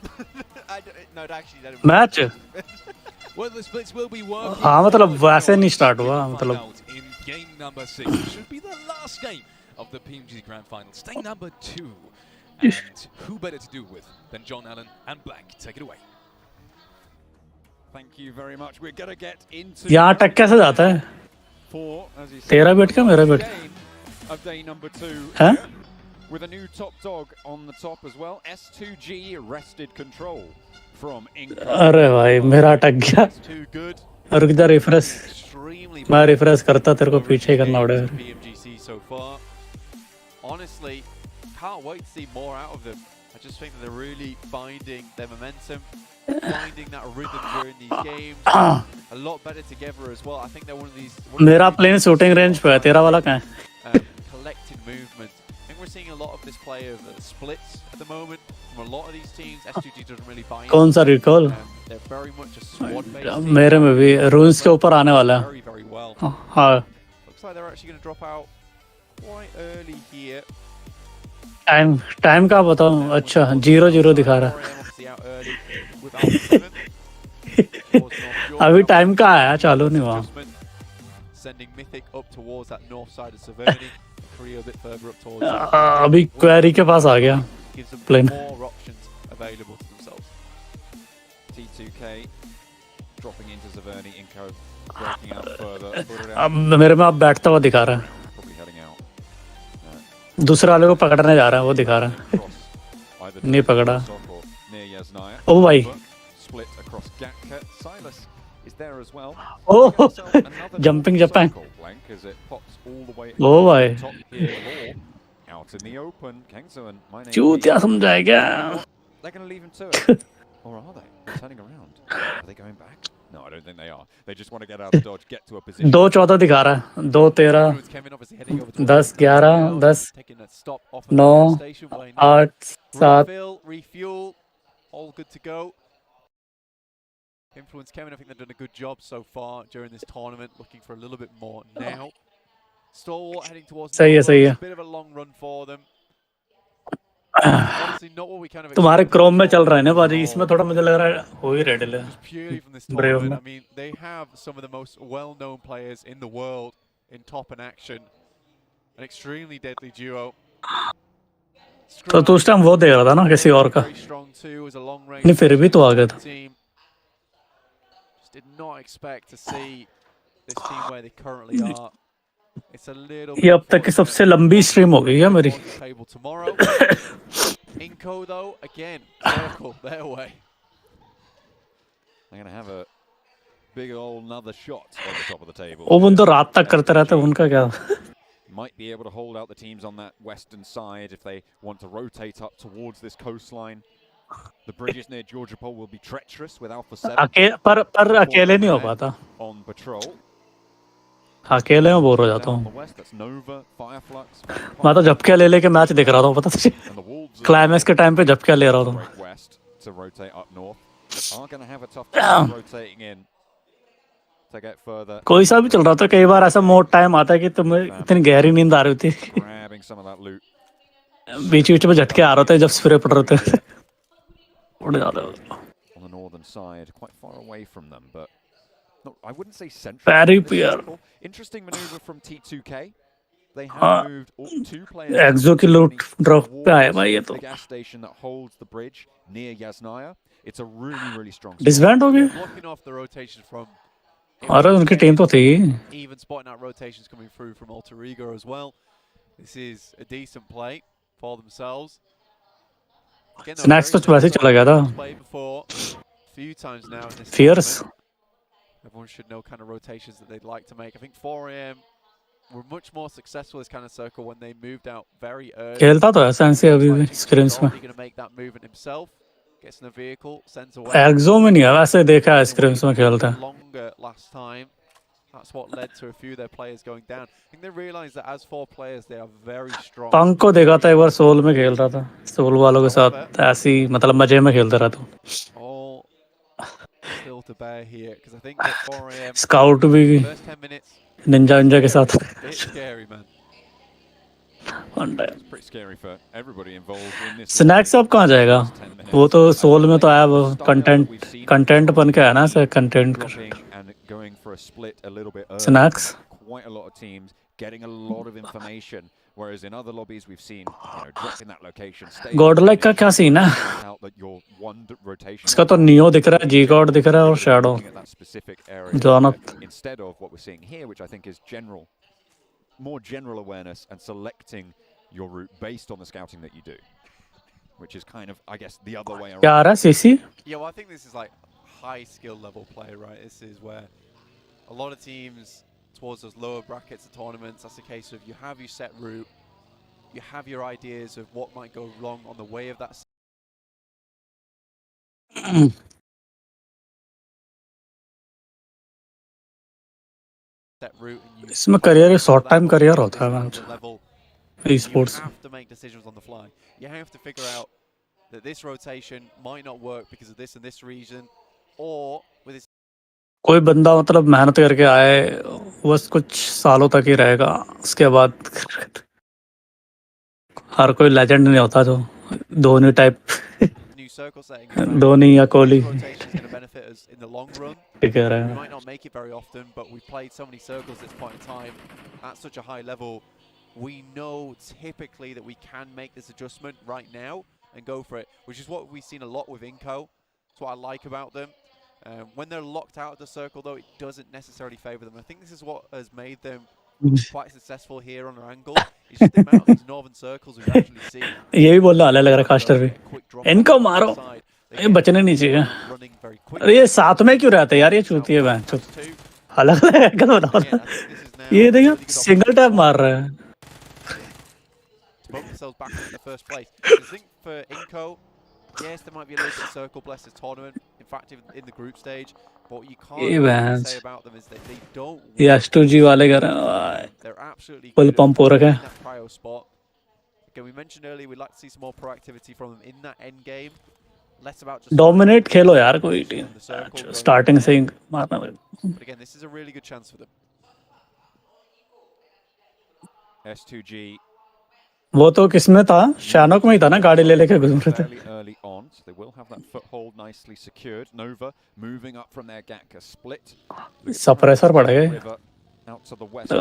No, actually, that match? Well, the splits will be working. हाँ मतलब वैसे नहीं start हुआ मतलब. In game number 6, it should be the last game of the PMGC Grand Final. Stay number 2, and who better to do with than John Allen and Blank? Take it away. Thank you very much. We're gonna get into यहाँ अटक कैसे जाता है? तेरा बेट का मेरा बेट of day number 2 हैं? with a new top dog on the top as well. S2G wrested control from Inco. अरे भाई मेरा अटक गया. रुक जा रिफ्रेश. मैं रिफ्रेश करता तेरे को पीछे करना पड़ेगा. PMGC so far. Honestly, can't wait to see more out of them. I just think that they're really finding their momentum, finding that rhythm during these games. A lot better together as well. I think they're one of these. मेरा plane shooting range पे है. तेरा वाला कहाँ है? Collective movement. I think we're seeing a lot of this play of splits at the moment from a lot of these teams. S2G doesn't really buy in. कौन सा recall? They're very much a squad-based team. मेरे में भी रून्स के ऊपर आने वाला है. Very, very well. हाँ. Looks like they're actually going to drop out quite early here. Time का बताओ. अच्छा 0-0 दिखा रहा है. अभी टाइम का आया चालू नहीं हुआ. Sending Mythic up towards that north side of Severny. Korea a bit further up towards. अभी क्वेरी के पास आ गया. Gives them plane. more options available to themselves. T2K dropping into Severny. Inco breaking out further. अब मेरे में अब बैठता हुआ दिखा रहा है. Probably heading out. दूसरे वाले को पकड़ने जा रहा है वो दिखा रहा है. नहीं पकड़ा. ओ भाई. Split across Gatka. Silas is there as well. Oh, jumping Japan. Oh भाई. Out in the open. Kengzo and my name. चूतिया समझाएगा. They're going to leave him to it. Or are they? They're turning around. Are they going back? No, I don't think they are. They just want to get out of dodge, get to a position. 2-14 दिखा रहा है. 2-13. 10-11. 10. 9. 8. 7. Refuel. All good to go. Influence Kevin, I think they've done a good job so far during this tournament, looking for a little bit more now. Stalwart heading towards सही है. a bit of a long run for them. Honestly, not what we kind of तुम्हारे Chrome में चल रहा है ना बाजी. इसमें थोड़ा मुझे लग रहा है हो ही रेड है. Purely from this Brave tournament, में. I mean, they have some of the most well-known players in the world in top and action. An extremely deadly duo. तो उस टाइम वो दे रहा था ना किसी और का. नहीं फिर भी तो आ गया था. Did not expect to see this team where they currently are. It's a little ये अब तक की सबसे लंबी स्ट्रीम हो गई है मेरी. tomorrow. Inco though, again, circle their way. They're going to have a big old another shot at the top of the table. वो बंदो रात तक करते रहते हैं उनका क्या. Might be able to hold out the teams on that western side if they want to rotate up towards this coastline. The bridges near Georgia Pole will be treacherous with Alpha 7. पर अकेले नहीं हो पाता. On patrol. अकेले में bore हो जाता हूँ मैं तो झपके ले लेके मैच देख रहा था पता तुझे क्लाइमैक्स के टाइम पे झपके ले रहा था कोई सा भी चल रहा था कई बार ऐसा मोड टाइम आता है कि तुम्हें इतनी गहरी नींद आ रही होती बीच बीच में झटके आ रहे थे जब स्प्रे पड़ रहे थे उड़ जाते on the northern side, quite far away from them, but no, I wouldn't say central. Parry PR. Interesting maneuver from T2K. They have moved all two players. Exo की लूट ड्रॉप पे आया भाई ये तो. The gas station that holds the bridge near Yasnaya. It's a really strong. Disband हो गया. Blocking off the rotation from. अरे उनकी टीम तो थी. Even spotting out rotations coming through from Alter Ego as well. This is a decent play for themselves. Snacks तो वैसे चला गया था. Few times now in this Fierce. Everyone should know kind of rotations that they'd like to make. I think 4AM were much more successful this kind of circle when they moved out very early. खेलता तो ऐसा ऐसे अभी भी screams में. Going to make that movement himself. Gets in the vehicle, sends away. एक्सो में नहीं है वैसे देखा है स्क्रीम्स में खेलता है. Longer last time. That's what led to a few of their players going down. I think they realized that as 4 players, they are very strong. पंक को देखा था एक बार सोल में खेल रहा था. सोल वालों के साथ ऐसी मतलब मजे में खेलता रहा था. All still to bear here because I think that 4AM. Scout भी निंजा निंजा के साथ. It's scary, man. Pretty scary for everybody involved in this. Snacks अब कहाँ जाएगा? वो तो सोल में तो आया वो कंटेंट बन के आया ना sir content. Going for a split a little bit early. Snacks. Quite a lot of teams getting a lot of information, whereas in other lobbies we've seen dropping that location. Godlike का क्या scene है? इसका तो neo दिख रहा है, जी God दिख रहा है और shadow. Instead of what we're seeing here, which I think is more general awareness and selecting your route based on the scouting that you do, which is kind of, I guess, the other way around. क्या आ रहा है CC? Yeah, well, I think this is like high skill level play, right? This is where a lot of teams towards those lower brackets of tournaments, that's a case of you have your set route, you have your ideas of what might go wrong on the way of that set route. इसमें career short time career होता है match. E-sports. You have to make decisions on the fly. You have to figure out that this rotation might not work because of this and this reason. कोई बंदा मतलब मेहनत करके आए बस कुछ सालों तक ही रहेगा उसके बाद हर कोई लेजेंड नहीं होता जो धोनी टाइप धोनी या कोहली ठीक कह रहे हैं. We know typically that we can make this adjustment right now and go for it, which is what we've seen a lot with Inco. That's what I like about them. When they're locked out of the circle, though, it doesn't necessarily favour them. I think this is what has made them quite successful here on our angle. It's just the amount of these northern circles we've actually seen. ये भी बोलना अलग लग रहा है caster भी. इनको मारो. ये बचने नहीं चाहिए. अरे ये साथ में क्यों रहते हैं यार ये चूती है बहन चुप. अलग अलग है क्या बताओ. ये देखो सिंगल टैप मार रहा है. Both themselves back in the first place. I think for Inco, yes, there might be a little bit of circle bless this tournament. In fact, even in the group stage, but what you can't say about them is that they don't. ये S2G वाले कर रहे हैं. They're absolutely full pump हो रखा है. That prio spot. Again, we mentioned earlier we'd like to see some more proactivity from them in that end game. Less about just dominate खेलो यार कोई टीम. Starting से ही मारना पड़ेगा. But again, this is a really good chance for them. S2G. वो तो किसमें था शानोक में ही था ना गाड़ी ले लेके घूम रहे थे. Early on, so they will have that foothold nicely secured. Nova moving up from their Gatka split. Suppressor पड़ेगा. Out to the west.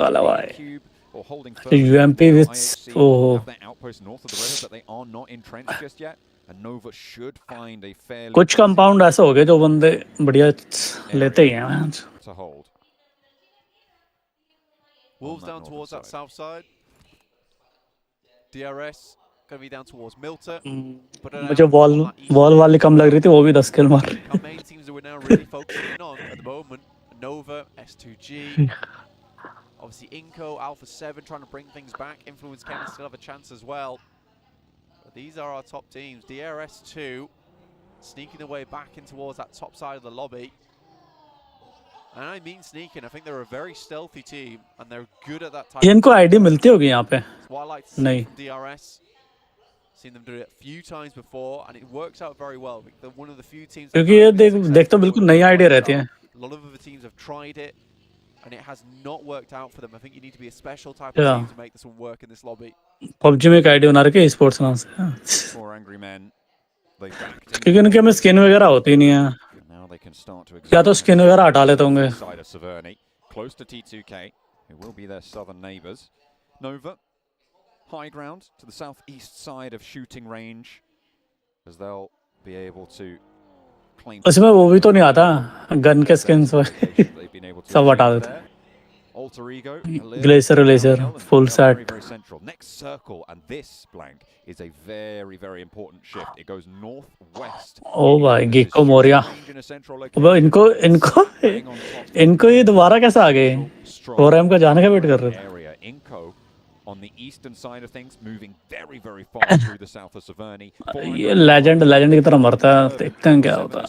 Cube or holding UMP with that outpost north of the river, but they are not entrenched just yet. And Nova should find a fairly. कुछ compound ऐसे हो गए जो बंदे बढ़िया लेते ही हैं. To hold. Wolves down towards that south side. DRS going to be down towards Milter. मुझे वॉल वाली कम लग रही थी वो भी 10 किल मार रही. Our main teams that we're now really focusing in on at the moment: Nova, S2G, obviously Inco, Alpha 7 trying to bring things back. Influence can still have a chance as well. But these are our top teams. DRS 2 sneaking their way back in towards that top side of the lobby. And I mean sneaking. I think they're a very stealthy team, and they're good at that type of इनको thing. ID मिलती होगी यहाँ पे? That's what I like to see नहीं. from DRS. Seen them do it a few times before, and it works out very well. They're one of the few teams. क्योंकि ये देख तो बिल्कुल नई आईडी रहती हैं. A lot of other teams have tried it, and it has not worked out for them. I think you need to be a special type of team to make this one work in this lobby. PUBG में एक ID बना रखी है sports नाम से. Four angry men. क्योंकि इनके में स्किन वगैरह होती नहीं है. या तो स्किन वगैरह हटा लेते होंगे. Close to T2K, who will be their southern neighbours. Nova, high ground to the southeast side of shooting range, as they'll be able to claim. उसमें वो भी तो नहीं आता गन के स्किन्स सब हटा देते. Alter ego, Glacier, full set. Very central. Next circle, and this blank is a very, very important shift. It goes northwest. ओ भाई गिको मोरिया. अब इनको ये दोबारा कैसे आ गए? 4M का जाने का वेट कर रहे थे. Inco on the eastern side of things, moving very, very far through the south of Severny. ये लेजेंड की तरह मरता है. देखते हैं क्या होता है.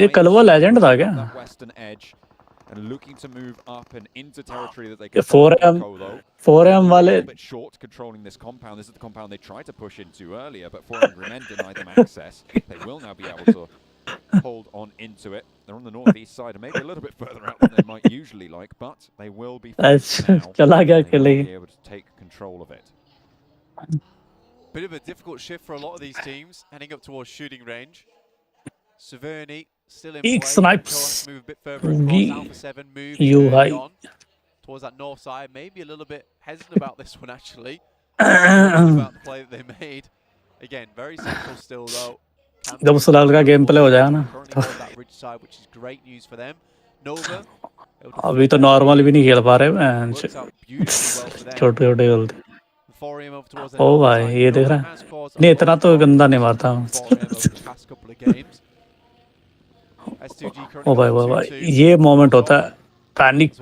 ये कलवा लेजेंड था क्या? And looking to move up and into territory that they can 4M वाले a bit short controlling this compound. This is the compound they tried to push into earlier, but 4 angry men denied them access. They will now be able to hold on into it. They're on the northeast side and maybe a little bit further out than they might usually like, but they will be चला गया they will be able to take control of it. Bit of a difficult shift for a lot of these teams heading up towards shooting range. Severny still in play. Snipes. Move a bit further across. Alpha 7 move on towards that north side. Maybe a little bit hesitant about this one actually. About the play that they made. Again, very central still though. जब उस लाल का game play हो जाएगा ना. That ridge side, which is great news for them. Nova. अभी तो normal भी नहीं खेल पा रहे हैं. छोटे छोटे गलती. ओ भाई ये देख रहा है. नहीं इतना तो गंदा नहीं मारता. ओ भाई ये मोमेंट होता है. पैनिक.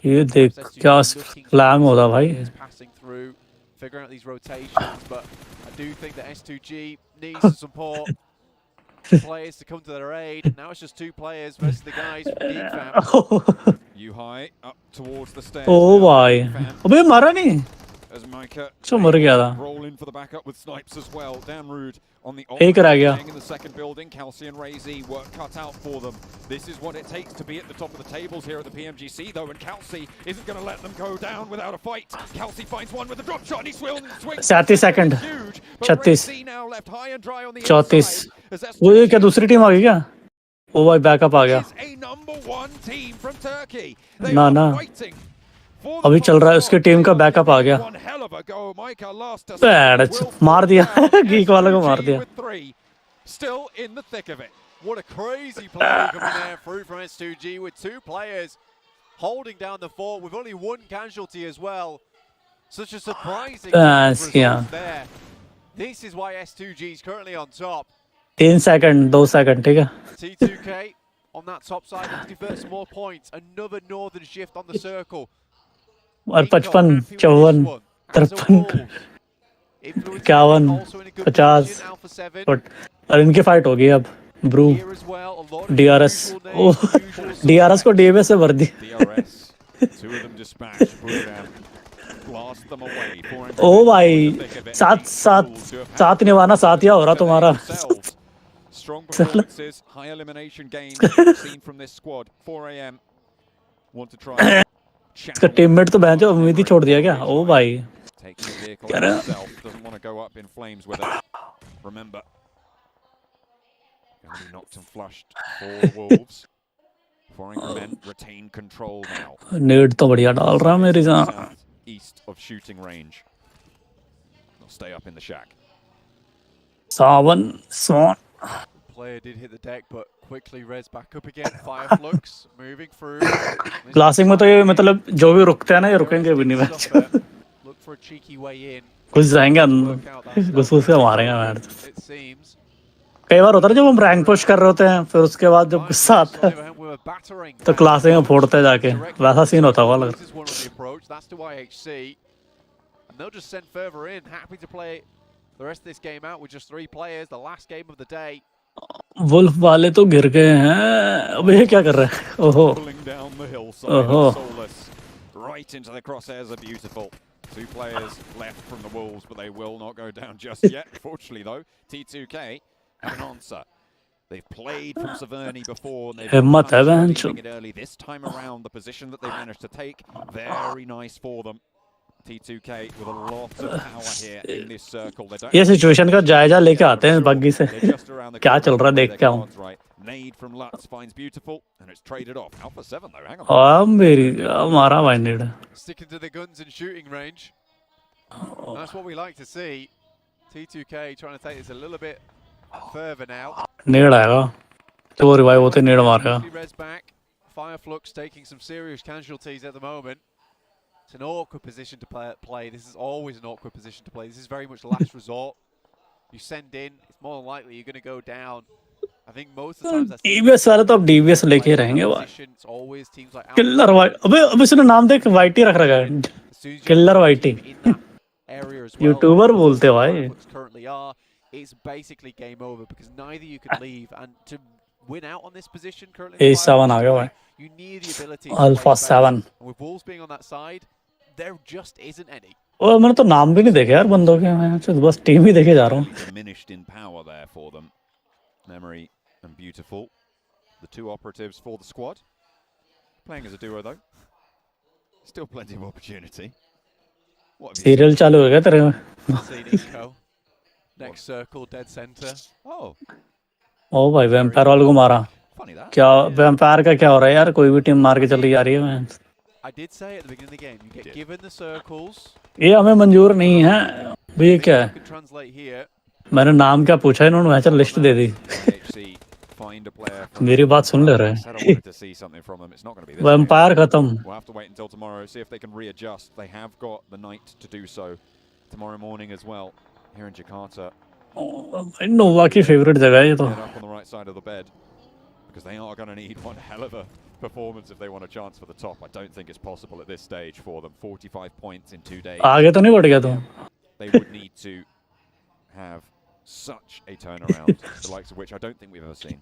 ये देख क्या फ्लैंग होता भाई. Figuring out these rotations, but I do think that S2G needs some support. Players to come to their aid. Now it's just two players versus the guys from DFAM. You high up towards the stairs. ओ भाई अबे मारा नहीं. As Micah मर गया था. roll in for the backup with snipes as well. Damn rude on the एक रह गया. in the second building. Kelsey and Razy work cut out for them. This is what it takes to be at the top of the tables here at the PMGC though, and Kelsey isn't going to let them go down without a fight. Kelsey finds one with a drop shot and he swings. 37 second. 36 34. वो ये क्या दूसरी team आ गई क्या? ओ भाई backup आ गया. ना अभी चल रहा है. उसकी टीम का बैकअप आ गया. मार दिया. गीक वाले को मार दिया. Still in the thick of it. What a crazy play coming there through from S2G with two players holding down the fort with only one casualty as well. Such a surprising result there. This is why S2G is currently on top. 3 second 2 second ठीक है. T2K on that top side looks to convert some more points. Another northern shift on the circle. और 55 54 53 51 50 और इनकी fight होगी अब. ब्रू DRS. DRS को DBS से भर दी. ओ भाई साथ निभाना साथिया हो रहा तुम्हारा. Strong performances, high elimination gains seen from this squad. 4 AM want to try. इसका टीममेट तो बहन जो उम्मीद ही छोड़ दिया क्या? ओ भाई क्या doesn't want to go up in flames with it. Remember, going to be knocked and flushed for the Wolves. 4 angry men retain control now. नेड तो बढ़िया डाल रहा है मेरी जान. East of shooting range. They'll stay up in the shack. Sawan Swan. Player did hit the deck, but quickly res back up again. Fire flux moving through. Classic में तो ये मतलब जो भी रुकते हैं ना ये रुकेंगे भी नहीं match. Look for a cheeky way in. घुस जाएंगे अंदर. घुस के मारेंगे मैच. कई बार होता है जब हम रैंक पुश कर रहे होते हैं फिर उसके बाद जब गुस्सा आता है तो क्लासिक में फोड़ते जाके. वैसा सीन होता होगा लग रहा है. They'll just send further in. Happy to play the rest of this game out with just 3 players. The last game of the day. Wolf वाले तो गिर गए हैं। अब ये क्या कर रहा है? ओहो Pulling down the hillside. ओहो Soulless. Right into the crosshairs are beautiful. 2 players left from the Wolves, but they will not go down just yet. Fortunately, though, T2K have an answer. They've played from Severny before, and they've हिम्मत है बहन studying it early. This time around, the position that they managed to take, very nice for them. T2K with a lot of power here in this circle. They don't ये situation का जायजा लेके आते हैं बग्गी से क्या चल रहा है देख के आऊं। Nade from Lutz finds beautiful, and it's traded off. Alpha 7 though, hang on. मेरी मारा भाई नेड। Sticking to the guns and shooting range. That's what we like to see. T2K trying to take this a little bit further now. नेड आएगा तो वो revive होते नेड मारेगा। Res back. Fireflux taking some serious casualties at the moment. It's an awkward position to play. This is always an awkward position to play. This is very much last resort. You send in, it's more than likely you're going to go down. I think most of the times that's DBS वाले तो अब DBS लेके रहेंगे भाई। it's always teams like killer white अबे इसने नाम देख वाइटी रख रखा है। किलर वाइटी area as well. यूट्यूबर बोलते हैं भाई। Currently are. It's basically game over because neither you can leave, and to win out on this position currently. A7 आ गया भाई। You need the ability. Alpha 7. With Wolves being on that side, there just isn't any. और मैंने तो नाम भी नहीं देखे यार बंदों के। मैं बस टीम ही देखे जा रहा हूँ। Diminished in power there for them. Memory and Beautiful, the 2 operatives for the squad. Playing as a duo though. Still plenty of opportunity. Serial चालू हो गया तेरे में। Next circle, dead center. Oh. ओ भाई वैम्पायर वाले को मारा। क्या वैम्पायर का क्या हो रहा है यार? कोई भी टीम मार के चली जा रही है। मैं I did say at the beginning of the game, you get given the circles. ये हमें मंजूर नहीं है। ये क्या है? मैंने नाम क्या पूछा इन्होंने वैसे लिस्ट दे दी। मेरी बात सुन ले रहे हैं। वैम्पायर खत्म। We'll have to wait until tomorrow, see if they can readjust. They have got the night to do so tomorrow morning as well here in Jakarta. नोवा की फेवरेट जगह है ये तो। Up on the right side of the bed because they are going to need one hell of a performance if they want a chance for the top. I don't think it's possible at this stage for them. 45 points in 2 days. आगे तो नहीं बढ़ गया तो। They would need to have such a turnaround, the likes of which I don't think we've ever seen.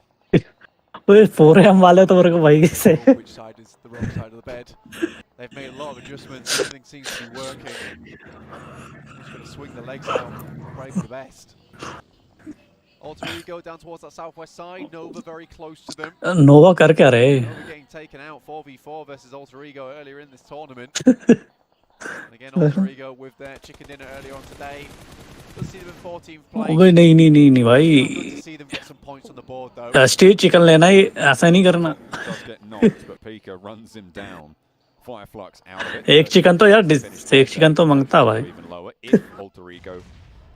ओए 4M वाले तो मेरे को भाई से। Which side is the wrong side of the bed? They've made a lot of adjustments. Everything seems to be working. Just going to swing the legs out, pray for the best. Alter Ego down towards that southwest side. Nova very close to them. नोवा कर क्या रहे? Nova getting taken out 4v4 versus Alter Ego earlier in this tournament. And again, Alter Ego with their chicken dinner earlier on today. Let's see them in 14th place. ओए नहीं भाई। Good to see them get some points on the board though. Stage chicken लेना ही ऐसा नहीं करना। Does get knocked, but Pika runs him down. Fireflux out of it. एक chicken तो यार एक चिकन तो मांगता भाई। Even lower if Alter Ego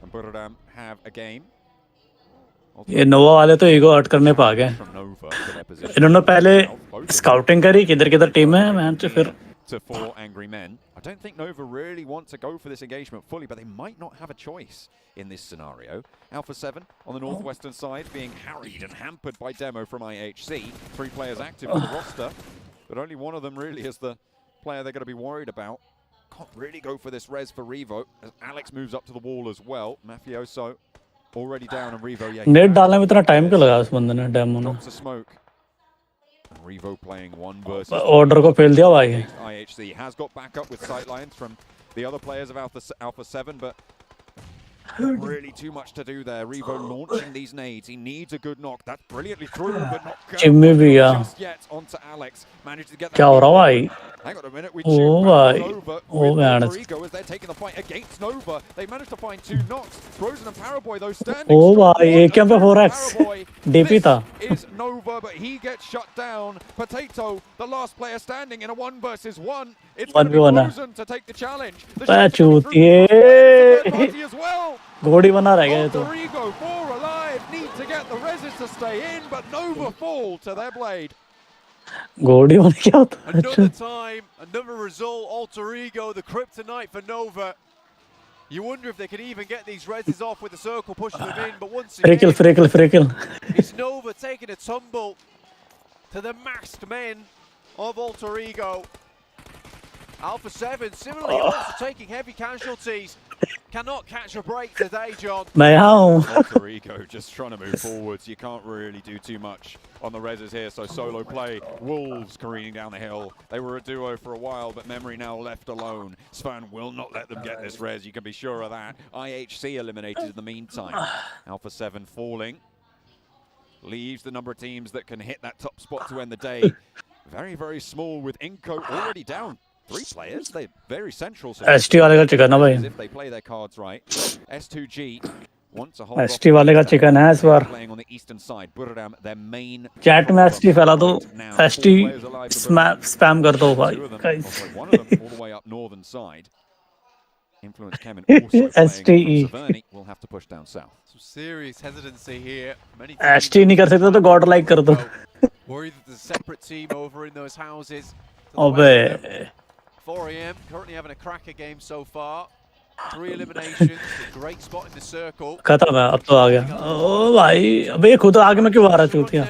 and Buradam have a game. ये नोवा वाले तो ईगो हर्ट करने पा गए। इन्होंने पहले स्काउटिंग करी किधर किधर टीम है मैं तो फिर to 4 angry men. I don't think Nova really want to go for this engagement fully, but they might not have a choice in this scenario. Alpha 7 on the northwestern side being harried and hampered by Demo from IHC. 3 players active on the roster, but only one of them really is the player they're going to be worried about. Can't really go for this res for Revo as Alex moves up to the wall as well. Mafioso already down and Revo, yeah. Net डालने में इतना time क्यों लगा उस बंदे ने demo ने? Drops a smoke. And Revo playing 1 versus order को फेल दिया भाई। IHC has got backup with sightlines from the other players of Alpha 7, but not really too much to do there. Revo launching these nades. He needs a good knock. That's brilliantly through, but not Jimmy भी यार। just yet onto Alex. Managed to get that. क्या हो रहा है भाई? Hang on a minute. We ओ भाई। ओ यार। Rigo as they're taking the fight against Nova. They managed to find 2 knocks. Frozen and Paraboy though standing. ओ भाई एक क्या पे 4x डीपी था। Is Nova, but he gets shut down. Potato, the last player standing in a 1 versus 1. It's going to be Frozen to take the challenge. चूतिए। as well. घोड़ी बना रह गए तो। Rigo 4 alive need to get the reses to stay in, but Nova fall to their blade. घोड़ी बन क्या होता है? Another time, another result. Alter Ego, the kryptonite for Nova. You wonder if they can even get these reses off with the circle pushing them in, but once again, Freakle. it's Nova taking a tumble to the masked men of Alter Ego. Alpha 7 similarly also taking heavy casualties. Cannot catch a break today, John. मैं यहाँ हूँ. Alter Ego just trying to move forwards. You can't really do too much on the reses here. So solo play. Wolves careening down the hill. They were a duo for a while, but Memory now left alone. Svan will not let them get this res. You can be sure of that. IHC eliminated in the meantime. Alpha 7 falling. Leaves the number of teams that can hit that top spot to end the day. Very, very small with Inco already down. 3 players, they're very central. So ST वाले का chicken है भाई. if they play their cards right. S2G wants a hold ST वाले का chicken है इस बार. playing on the eastern side. Buradam, their main chat में ST फैला दो. ST स्पैम कर दो भाई. One of them all the way up northern side. Influence Kemen also playing from Severny will have to push down south. Some serious hesitancy here. Many ST नहीं कर सकते तो गॉड लाइक कर दो. worried that there's a separate team over in those houses. अबे 4 AM, currently having a cracker game so far. 3 eliminations, a great spot in the circle. खत्म है अब तो आ गया. ओ भाई अबे ये खुद आगे में क्यों आ रहा चूतिया.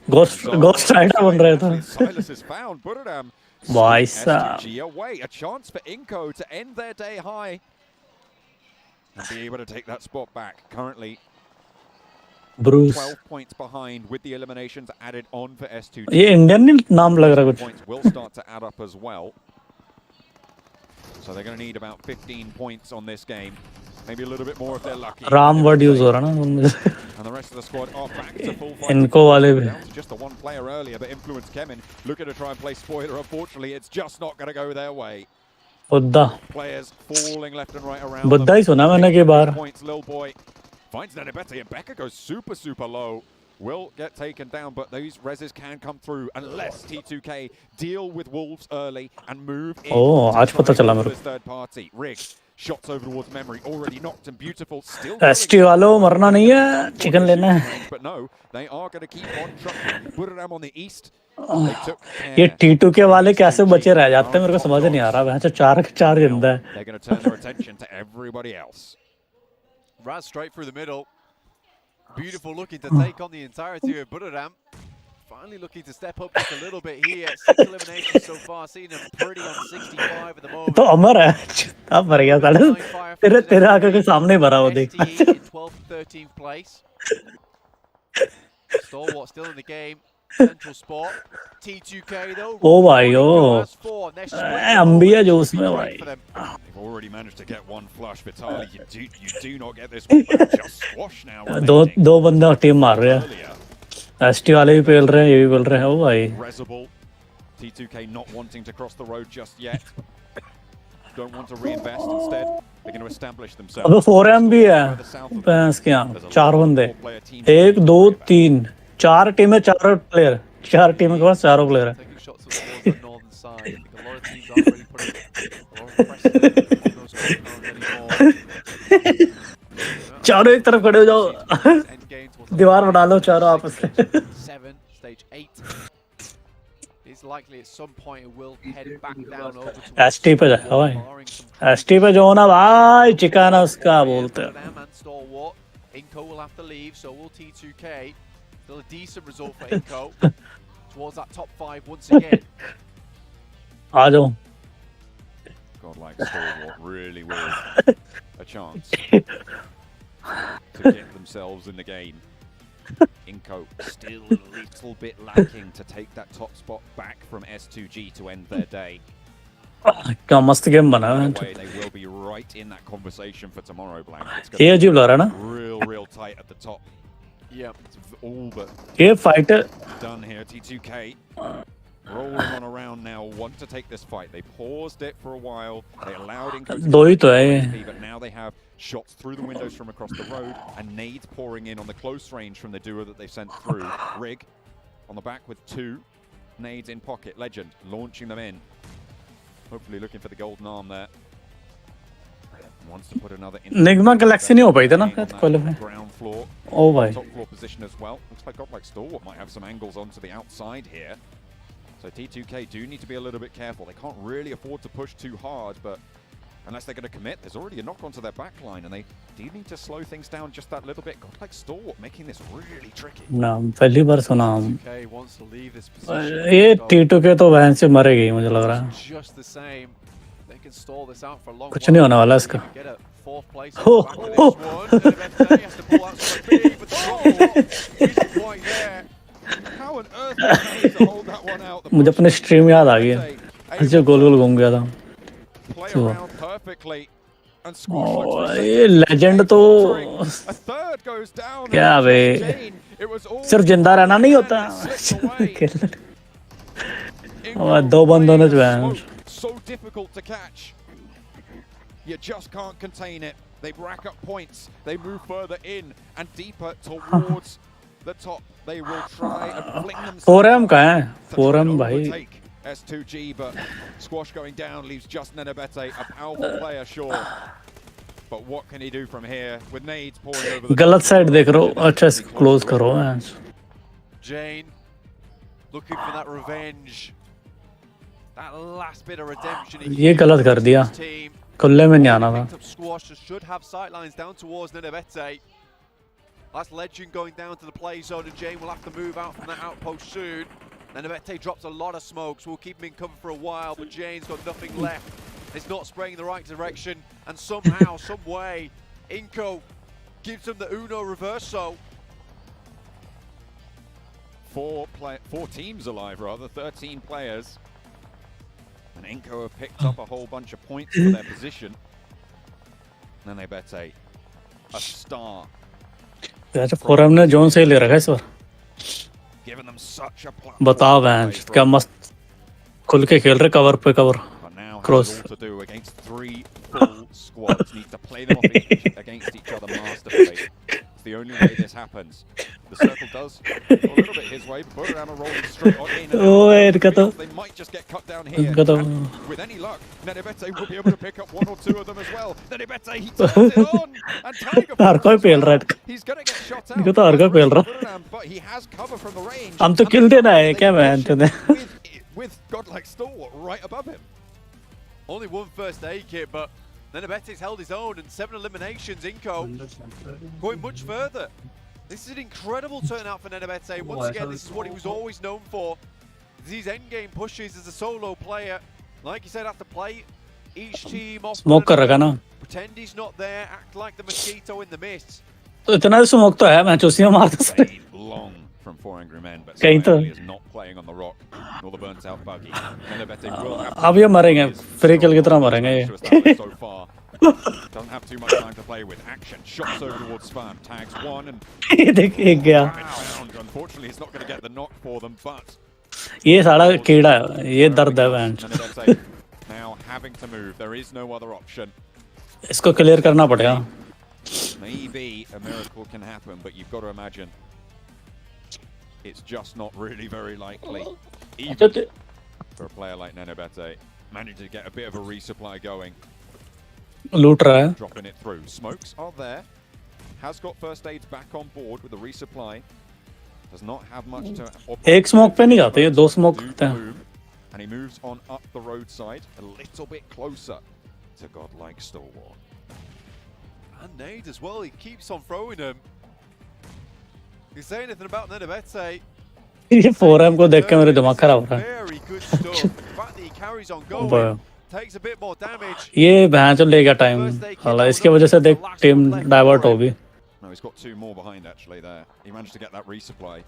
Ghost Rider बन रहे थे. Silas is found. Buradam. भाई साहब. STG away. A chance for Inco to end their day high and be able to take that spot back. Currently, Bruce. 12 points behind with the eliminations added on for S2G. ये Indian नाम लग रहा है कुछ. Points will start to add up as well. So they're going to need about 15 points on this game. Maybe a little bit more if they're lucky. Ram word use हो रहा ना. And the rest of the squad are back to full fight. इनको वाले भी. Just the one player earlier, but Influence Kemen looking to try and play spoiler. Unfortunately, it's just not going to go their way. Buddha. Players falling left and right around. Buddha ही सुना मैंने के बाहर. Points, Lil Boy finds Nenebete and Becca goes super, super low. Will get taken down, but these reses can come through unless T2K deal with Wolves early and move in. Oh, आज पता चला मेरे को. Third party. Rig shots over towards Memory, already knocked and beautiful. Still ST वालों मरना नहीं है, chicken लेना है. But no, they are going to keep on trucking. Buradam on the east. ये T2 के वाले कैसे बचे रह जाते हैं मेरे को समझ नहीं आ रहा. वहाँ से 4 जिंदा है. They're going to turn their attention to everybody else. Raz straight through the middle. Beautiful looking to take on the entirety of Buradam. Finally looking to step up just a little bit here. 6 eliminations so far, seeing him pretty on 65 at the moment. तो अमर है. अब मर गया साले. तेरे आगे के सामने भरा वो देख. 12th, 13th place. Stalwart still in the game. Central spot. T2K though. ओ भाई ओ. अंबिया जो उसमें भाई. They've already managed to get one flush. Vitali, you do not get this one. Just squash now. दो बंदा टीम मार रहे हैं. ST वाले भी पेल रहे हैं, ये भी पेल रहे हैं. ओ भाई. Resible. T2K not wanting to cross the road just yet. Don't want to reinvest. Instead, they're going to establish themselves. अब 4M भी है. पैंस के यहाँ 4 बंदे. 1 2 3 4 टीमें 4 प्लेयर. 4 टीमों के पास 4 प्लेयर है. चारों एक तरफ खड़े हो जाओ. दीवार बना लो चारों आपस में. 7 stage 8 is likely at some point it will head back down over to ST पे जाओ भाई. ST पे जो ना भाई चिकाना उसका बोलते हैं. Inco will have to leave, so will T2K. Still a decent result for Inco towards that top 5 once again. आ जाओ. Godlike Stalwart really with a chance to get themselves in the game. Inco still a little bit lacking to take that top spot back from S2G to end their day. क्या मस्त game बना है. They will be right in that conversation for tomorrow, Blank. ये अजीब लग रहा है ना. Real tight at the top. Yeah, it's all but ये fighter done here. T2K rolling on around now, want to take this fight. They paused it for a while. They allowed Inco to दो ही तो है. but now they have shots through the windows from across the road and nades pouring in on the close range from the duo that they've sent through. Rig on the back with 2 nades in pocket. Legend launching them in. Hopefully looking for the golden arm there. Wants to put another in. Nigma Galaxy नहीं हो पाई थी ना qualify. Ground floor. Oh भाई. Top floor position as well. Looks like Godlike Stalwart might have some angles onto the outside here. So T2K do need to be a little bit careful. They can't really afford to push too hard, but unless they're going to commit, there's already a knock onto their back line, and they do need to slow things down just that little bit. Godlike Stalwart making this really tricky. ना पहली बार सुना हूँ. T2K wants to leave this position. ये T2K तो van से मरेगी मुझे लग रहा है. Just the same. They can stall this out for a long कुछ नहीं होने वाला इसका get a fourth place हो on the back of this one. Nenebete has to pull out some speed, but the Stallwart isn't quite there. How on earth did he manage to hold that one out? मुझे अपने stream याद आ गया जो गोल गोल घूम गया था Play तो around perfectly. And Squash looks for a ये लेजेंड तो A third goes down. क्या बे सिर्फ जिंदा रहना नहीं होता हमारे दो बंदों ने जो है So difficult to catch. You just can't contain it. They rack up points. They move further in and deeper towards the top. They will try and fling themselves. 4M का है 4M भाई S2G, but Squash going down leaves just Nenebete, a powerful player, sure. But what can he do from here with nades pouring over the गलत side देख रहे हो अच्छा इसको close करो Jane looking for that revenge. That last bit of redemption. ये गलत कर दिया खुले में नहीं आना था Squash should have sightlines down towards Nenebete. That's Legend going down to the play zone, and Jane will have to move out from that outpost soon. Nenebete drops a lot of smokes. We'll keep him in cover for a while, but Jane's got nothing left. It's not spraying in the right direction, and somehow, some way, Inco gives him the Uno reverso. Four teams alive, rather, 13 players. And Inco have picked up a whole bunch of points for their position. Nenebete, a star. अच्छा 4M ने zone से ले रखा है इस बार Giving them such a बताओ bench क्या मस्त खुल के खेल रहे कवर पे cover cross to do against 3 full squads. Need to play them off against each other masterfully. It's the only way this happens. The circle does go a little bit his way, but Buradam are rolling straight on in. ओए इनका तो They might just get cut down here. इनका तो And with any luck, Nenebete will be able to pick up 1 or 2 of them as well. Nenebete, he turns it on, and Tiger हर कोई पेल रहा है he's going to get shot out. इनका तो हर कोई पेल रहा But he has cover from the range. हम तो किल देना है क्या बैंच ने With godlike stalwart right above him. Only one first aid kit, but Nenebete's held his own, and 7 eliminations. Inco going much further. This is an incredible turnout for Nenebete. Once again, this is what he was always known for. These endgame pushes as a solo player. Like you said, have to play each team off. Smoke कर रखा ना Pretend he's not there, act like the mosquito in the mist. तो इतना smoke तो है match उसी में मारता सही Long from 4 Angry Men, but कहीं तो is not playing on the rock, nor the burnt out buggy. Nenebete will have अब ये मरेंगे फ्री किल की तरह मरेंगे ये so far. Doesn't have too much time to play with. Action, shots over towards Spam, tags 1 and देख एक गया unfortunately he's not going to get the knock for them, but ये सारा कीड़ा है ये दर्द है bench Nenebete now having to move. There is no other option. इसको क्लियर करना पड़ेगा Maybe a miracle can happen, but you've got to imagine it's just not really very likely. Even for a player like Nenebete, managed to get a bit of a resupply going. लूट रहा है Dropping it through. Smokes are there. Has got first aids back on board with the resupply. Does not have much to एक smoke पे नहीं जाते ये दो smoke करते हैं and he moves on up the roadside a little bit closer to godlike Stalwart. And nade as well, he keeps on throwing them. He's saying anything about Nenebete. ये 4M को देख के मेरे दिमाग खराब हो रहा है Very good stuff. The fact that he carries on going, takes a bit more damage. ये भैंस ले गया टाइम हालांकि इसके वजह से देख टीम डाइवर्ट होगी No, he's got 2 more behind actually there. He managed to get that resupply.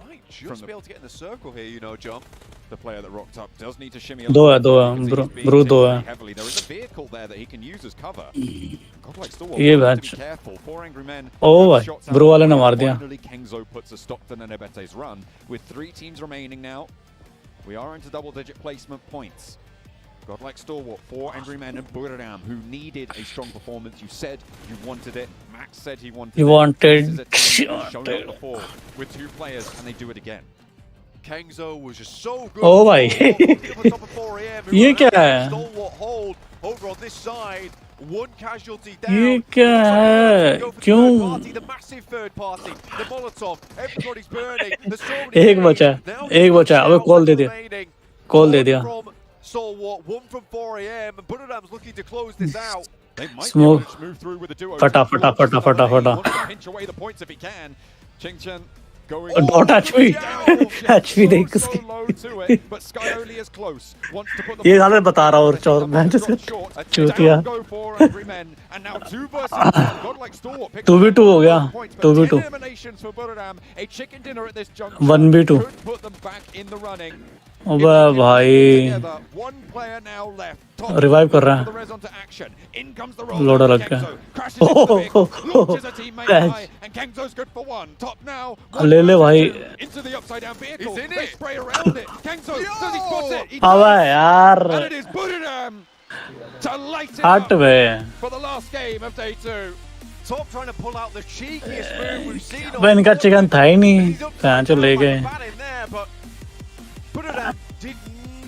Might just be able to get in the circle here, you know, John. The player that rocked up does need to shimmy a दो है little Bru दो है heavily. There is a vehicle there that he can use as cover. Godlike Stalwart ये has to भैंस be careful. 4 Angry Men. ओ भाई Bru वाले ने मार दिया Finally, Kengzo puts a stop to Nenebete's run with 3 teams remaining now. We are into double-digit placement points. Godlike Stalwart, 4 Angry Men and Buradam, who needed a strong performance. You said you wanted it. Max said he wanted You it. wanted This is a team that's shown up before with 2 players, and they do it again. Kengzo was just so good. ओ भाई ये क्या है Stalwart hold over on this side. One casualty ये down. क्या है क्यों The massive third party, the Molotov, everybody's burning. There's so many. एक बचा है अबे कॉल दे दिया कॉल दे दिया Stalwart, 1 from 4 AM, and Buradam's looking to close this out. They might Smoke. be able to move through with a duo. फटा फटा फटा फटा फटा Pinch away the points if he can. Ching Chen Not HP. HP देख उसकी. ये गाने बता रहा और चौर मैं जिसका चूतिया. 2v2 हो गया. 2v2. 1v2. अबे भाई रिवाइव कर रहा है. लोडर लग गया. ले ले भाई. अबे यार हट बे. Top trying to pull out the cheekiest move we've seen. अबे इनका चिकन था ही नहीं. कहाँ चल ले गए.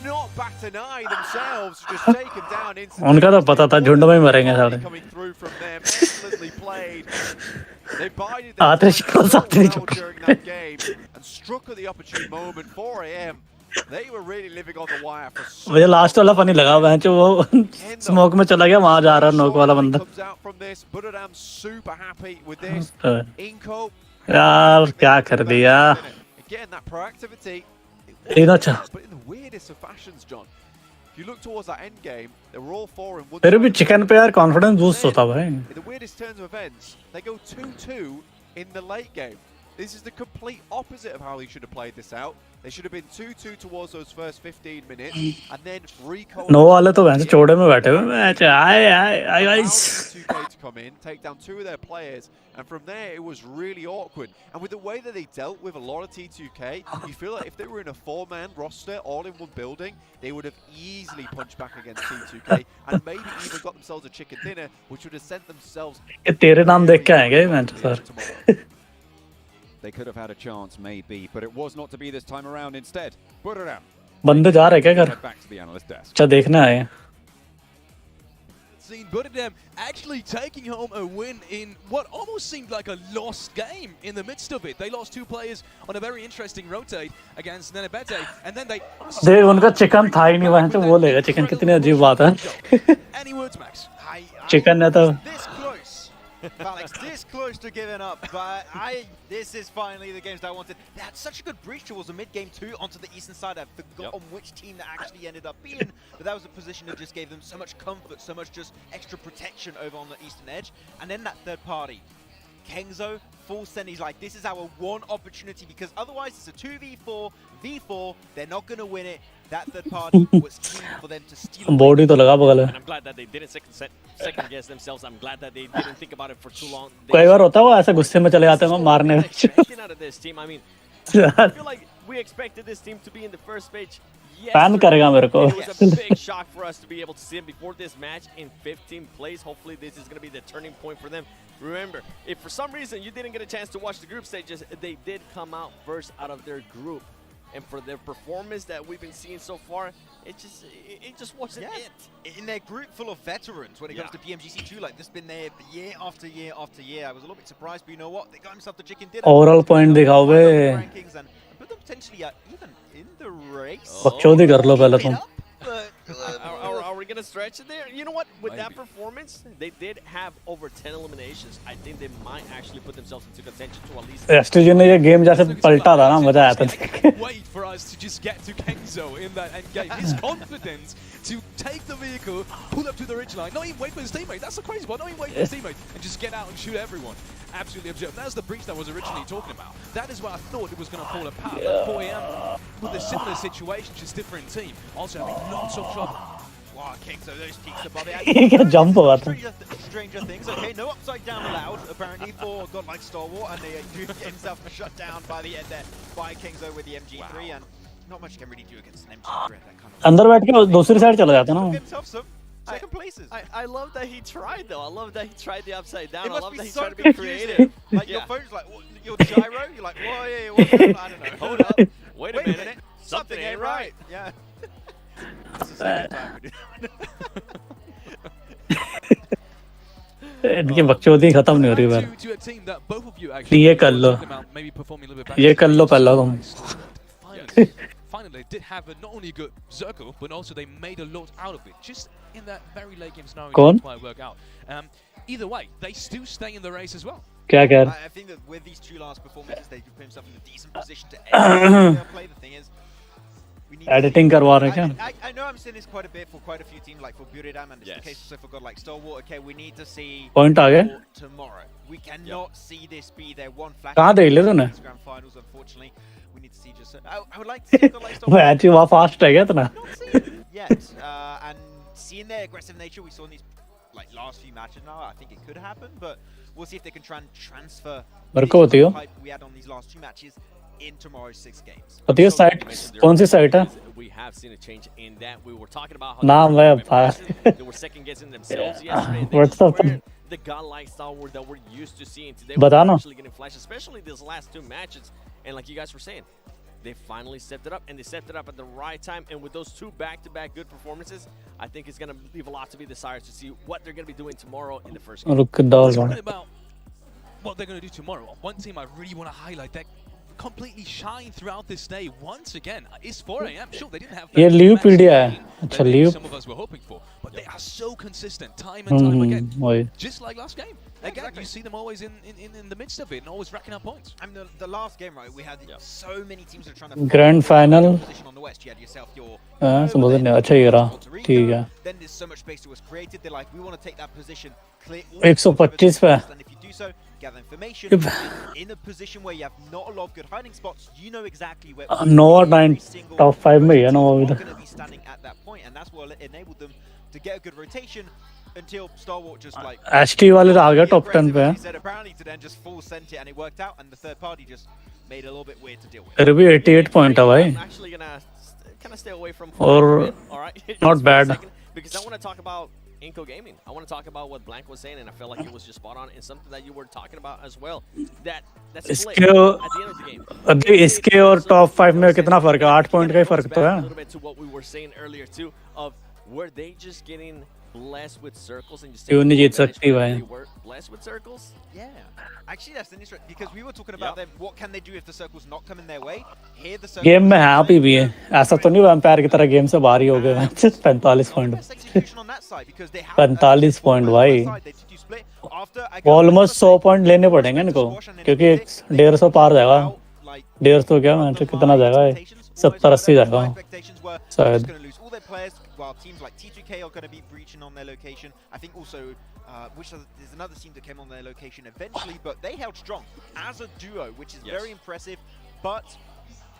Not bat an eye themselves, just taken down instantly. उनका तो पता था झुंड में ही मरेंगे साले. Coming through from them, excellently played. They bided आते शिकल साथ नहीं चुप. during that game and struck at the opportune moment. 4 AM. They were really living on the wire for so. मुझे लास्ट वाला फनी लगा. वहाँ जो वो स्मोक में चला गया वहाँ जा रहा नोक वाला बंदा. Comes out from this. Buradam super happy with this. Inco. यार क्या कर दिया. Again, that proactivity. अच्छा. But in the weirdest of fashions, John. If you look towards that end game, they were all 4 in one. फिर भी chicken पे यार confidence boost होता भाई. In the weirdest turns of events, they go 2-2 in the late game. This is the complete opposite of how they should have played this out. They should have been 2-2 towards those first 15 minutes, and then recall. नो वाले तो वैसे चौड़े में बैठे हुए. Match आए guys. 2K to come in, take down 2 of their players, and from there it was really awkward. And with the way that they dealt with a lot of T2K, you feel like if they were in a 4-man roster all in one building, they would have easily punched back against T2K and maybe even got themselves a chicken dinner, which would have sent themselves. ये तेरे नाम देख के आएंगे match sir. They could have had a chance, maybe, but it was not to be this time around. Instead, Buradam. बंदे जा रहे क्या कर. Back to the analyst desk. अच्छा देखने आए. Seen Buradam actually taking home a win in what almost seemed like a lost game in the midst of it. They lost 2 players on a very interesting rotate against Nenebete, and then they. देख उनका chicken था ही नहीं वहाँ तो वो लेगा. Chicken कितनी अजीब बात है. Any words, Max? चिकन है तो. This close. Alex, this close to giving up, but this is finally the games that I wanted. They had such a good breach towards the mid-game too, onto the eastern side. I forgot on which team that actually ended up being, but that was a position that just gave them so much comfort, so much just extra protection over on the eastern edge. And then that third party, Kengzo, full send, he's like, this is our one opportunity, because otherwise it's a 2v4, v4, they're not going to win it. That third party was key for them to steal. Body तो लगा बगल है. I'm glad that they didn't second guess themselves. I'm glad that they didn't think about it for too long. कई बार होता है वो ऐसे गुस्से में चले जाते हैं मारने. Out of this team, I mean, I feel like we expected this team to be in the first stage. Fan करेगा मेरे को. It was a big shock for us to be able to see them before this match in 15th place. Hopefully this is going to be the turning point for them. Remember, if for some reason you didn't get a chance to watch the group stages, they did come out first out of their group. And for their performance that we've been seeing so far, it just wasn't it. In their group full of veterans, when it comes to PMGC too, like this been there year after year after year. I was a little bit surprised, but you know what? They got themselves the chicken dinner. Overall point दिखाओ बे. Rankings and put them potentially even in the race. बकचोदी कर लो पहले तुम. Are we going to stretch it there? You know what? With that performance, they did have over 10 eliminations. I think they might actually put themselves into contention to at least. STG ने ये game जैसे पलटा था ना मजा आया था. Wait for us to just get to Kengzo in that end game. His confidence to take the vehicle, pull up to the ridgeline, not even wait for his teammate. That's the crazy part. Not even wait for his teammate and just get out and shoot everyone. Absolutely absurd. That's the breach that I was originally talking about. That is what I thought it was going to fall apart. But 4 AM with a similar situation, just different team. Also having lots of trouble. Wow, Kengzo, those cheeks above ये क्या jump हुआ था. Stranger things. Okay, no upside down allowed, apparently, for Godlike Stalwart, and they do get himself shut down by the end there by Kengzo with the MG3, and not much you can really do against an MG3 at that kind of. अंदर बैठ के दूसरी side चला जाता ना. Second places. I love that he tried though. I love that he tried the upside down. I love that he so tried to be creative. Like your phone's like, what, your gyro? You're like, whoa, yeah, what's going on? I don't know. Hold up. Wait a minute. Something ain't right. Yeah. इनकी बकचोदी खत्म नहीं हो रही बार. ये कर लो. ये कर लो पहला तुम. Finally, they did have not only a good circle, but also they made a lot out of it. Just in that very late game scenario, it didn't quite work out. Either way, they still stay in the race as well. क्या कह रहे? I think that with these two last performances, they put himself in a decent position to end play. The thing is, we need Editing करवा रहे क्या? I know I'm saying this quite a bit for quite a few teams, like for Buridam, and it's the case also for God like Stalwart. Okay, we need to see Point आ गए? tomorrow. We cannot see this be their one flash. कहाँ देख लिया तूने? Grand finals, unfortunately. We need to see just. I would like to see God like Stalwart. Match ही वहाँ fast है क्या इतना? Yet, and seeing their aggressive nature, we saw in these like last few matches now. I think it could happen, but we'll see if they can try and transfer the hype we had on these last two matches in tomorrow's 6 games. पता है site कौन सी site है? We have seen a change in that. We were talking about how नाम है they were second guessing themselves yesterday. What's up? The godlike Stalwart that we're used to seeing today. बता ना. Actually getting flashed, especially these last 2 matches. And like you guys were saying, they finally stepped it up, and they stepped it up at the right time. And with those 2 back-to-back good performances, I think it's going to leave a lot to be desired to see what they're going to be doing tomorrow in the first game. What they're going to do tomorrow. One team I really want to highlight that completely shine throughout this day once again. It's 4 a.m. Sure, they didn't have ये leave पीडिया है. अच्छा leave. Some of us were hoping for, but they are so consistent time and time again. Just like last game. Again, you see them always in the midst of it and always racking up points. I mean, the last game, right? We had so many teams that are trying to Grand final. position on the west. You had yourself your. हाँ समझ नहीं अच्छा ही रहा. ठीक है. Then there's so much space that was created. They're like, we want to take that position. Clear. 125 पे. And if you do so, gather information in a position where you have not a lot of good hiding spots. You know exactly where. No 9 top 5 में है ना वो इधर. Going to be standing at that point, and that's what enabled them to get a good rotation. Until Stalwart just like HT वाले आ गया top 10 पे. He said apparently to then just full sent it and it worked out, and the third party just made it a little bit weird to deal with. तेरे भी 88 point है भाई. I'm actually gonna kind of stay away from. Or all right. Not bad. Because I want to talk about Inco Gaming. I want to talk about what Blank was saying, and I felt like it was just spot on, and something that you were talking about as well. That's split at the end of the game. अभी इसके और top 5 में कितना फर्क है? 8 point का ही फर्क तो है. A little bit to what we were saying earlier too, of were they just getting blessed with circles and just क्यों नहीं जीत सकती भाई? they were blessed with circles? Yeah. Actually, that's an interesting because we were talking about them. What can they do if the circles not coming their way? Here the circles. Game में है अभी भी है. ऐसा तो नहीं vampire की तरह गेम से बाहर ही हो गए. 45 point. 45 point भाई. ऑलमोस्ट 100 point लेने पड़ेंगे इनको क्योंकि 150 पार जाएगा. 150 क्या मैं कितना जाएगा? 70-80 जाएगा शायद. While teams like T2K are going to be breaching on their location, I think also, there's another team that came on their location eventually, but they held strong as a duo, which is very impressive. But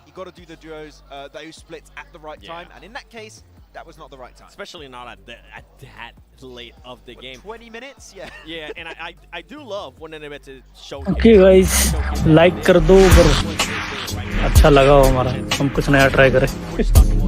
you got to do the duos, those splits at the right time, and in that case, that was not the right time. Especially not at that late of the game. 20 minutes, yeah. Yeah, and I do love when they to show. Okay guys, like कर दो अगर अच्छा लगा हो हमारा. हम कुछ नया ट्राई करें.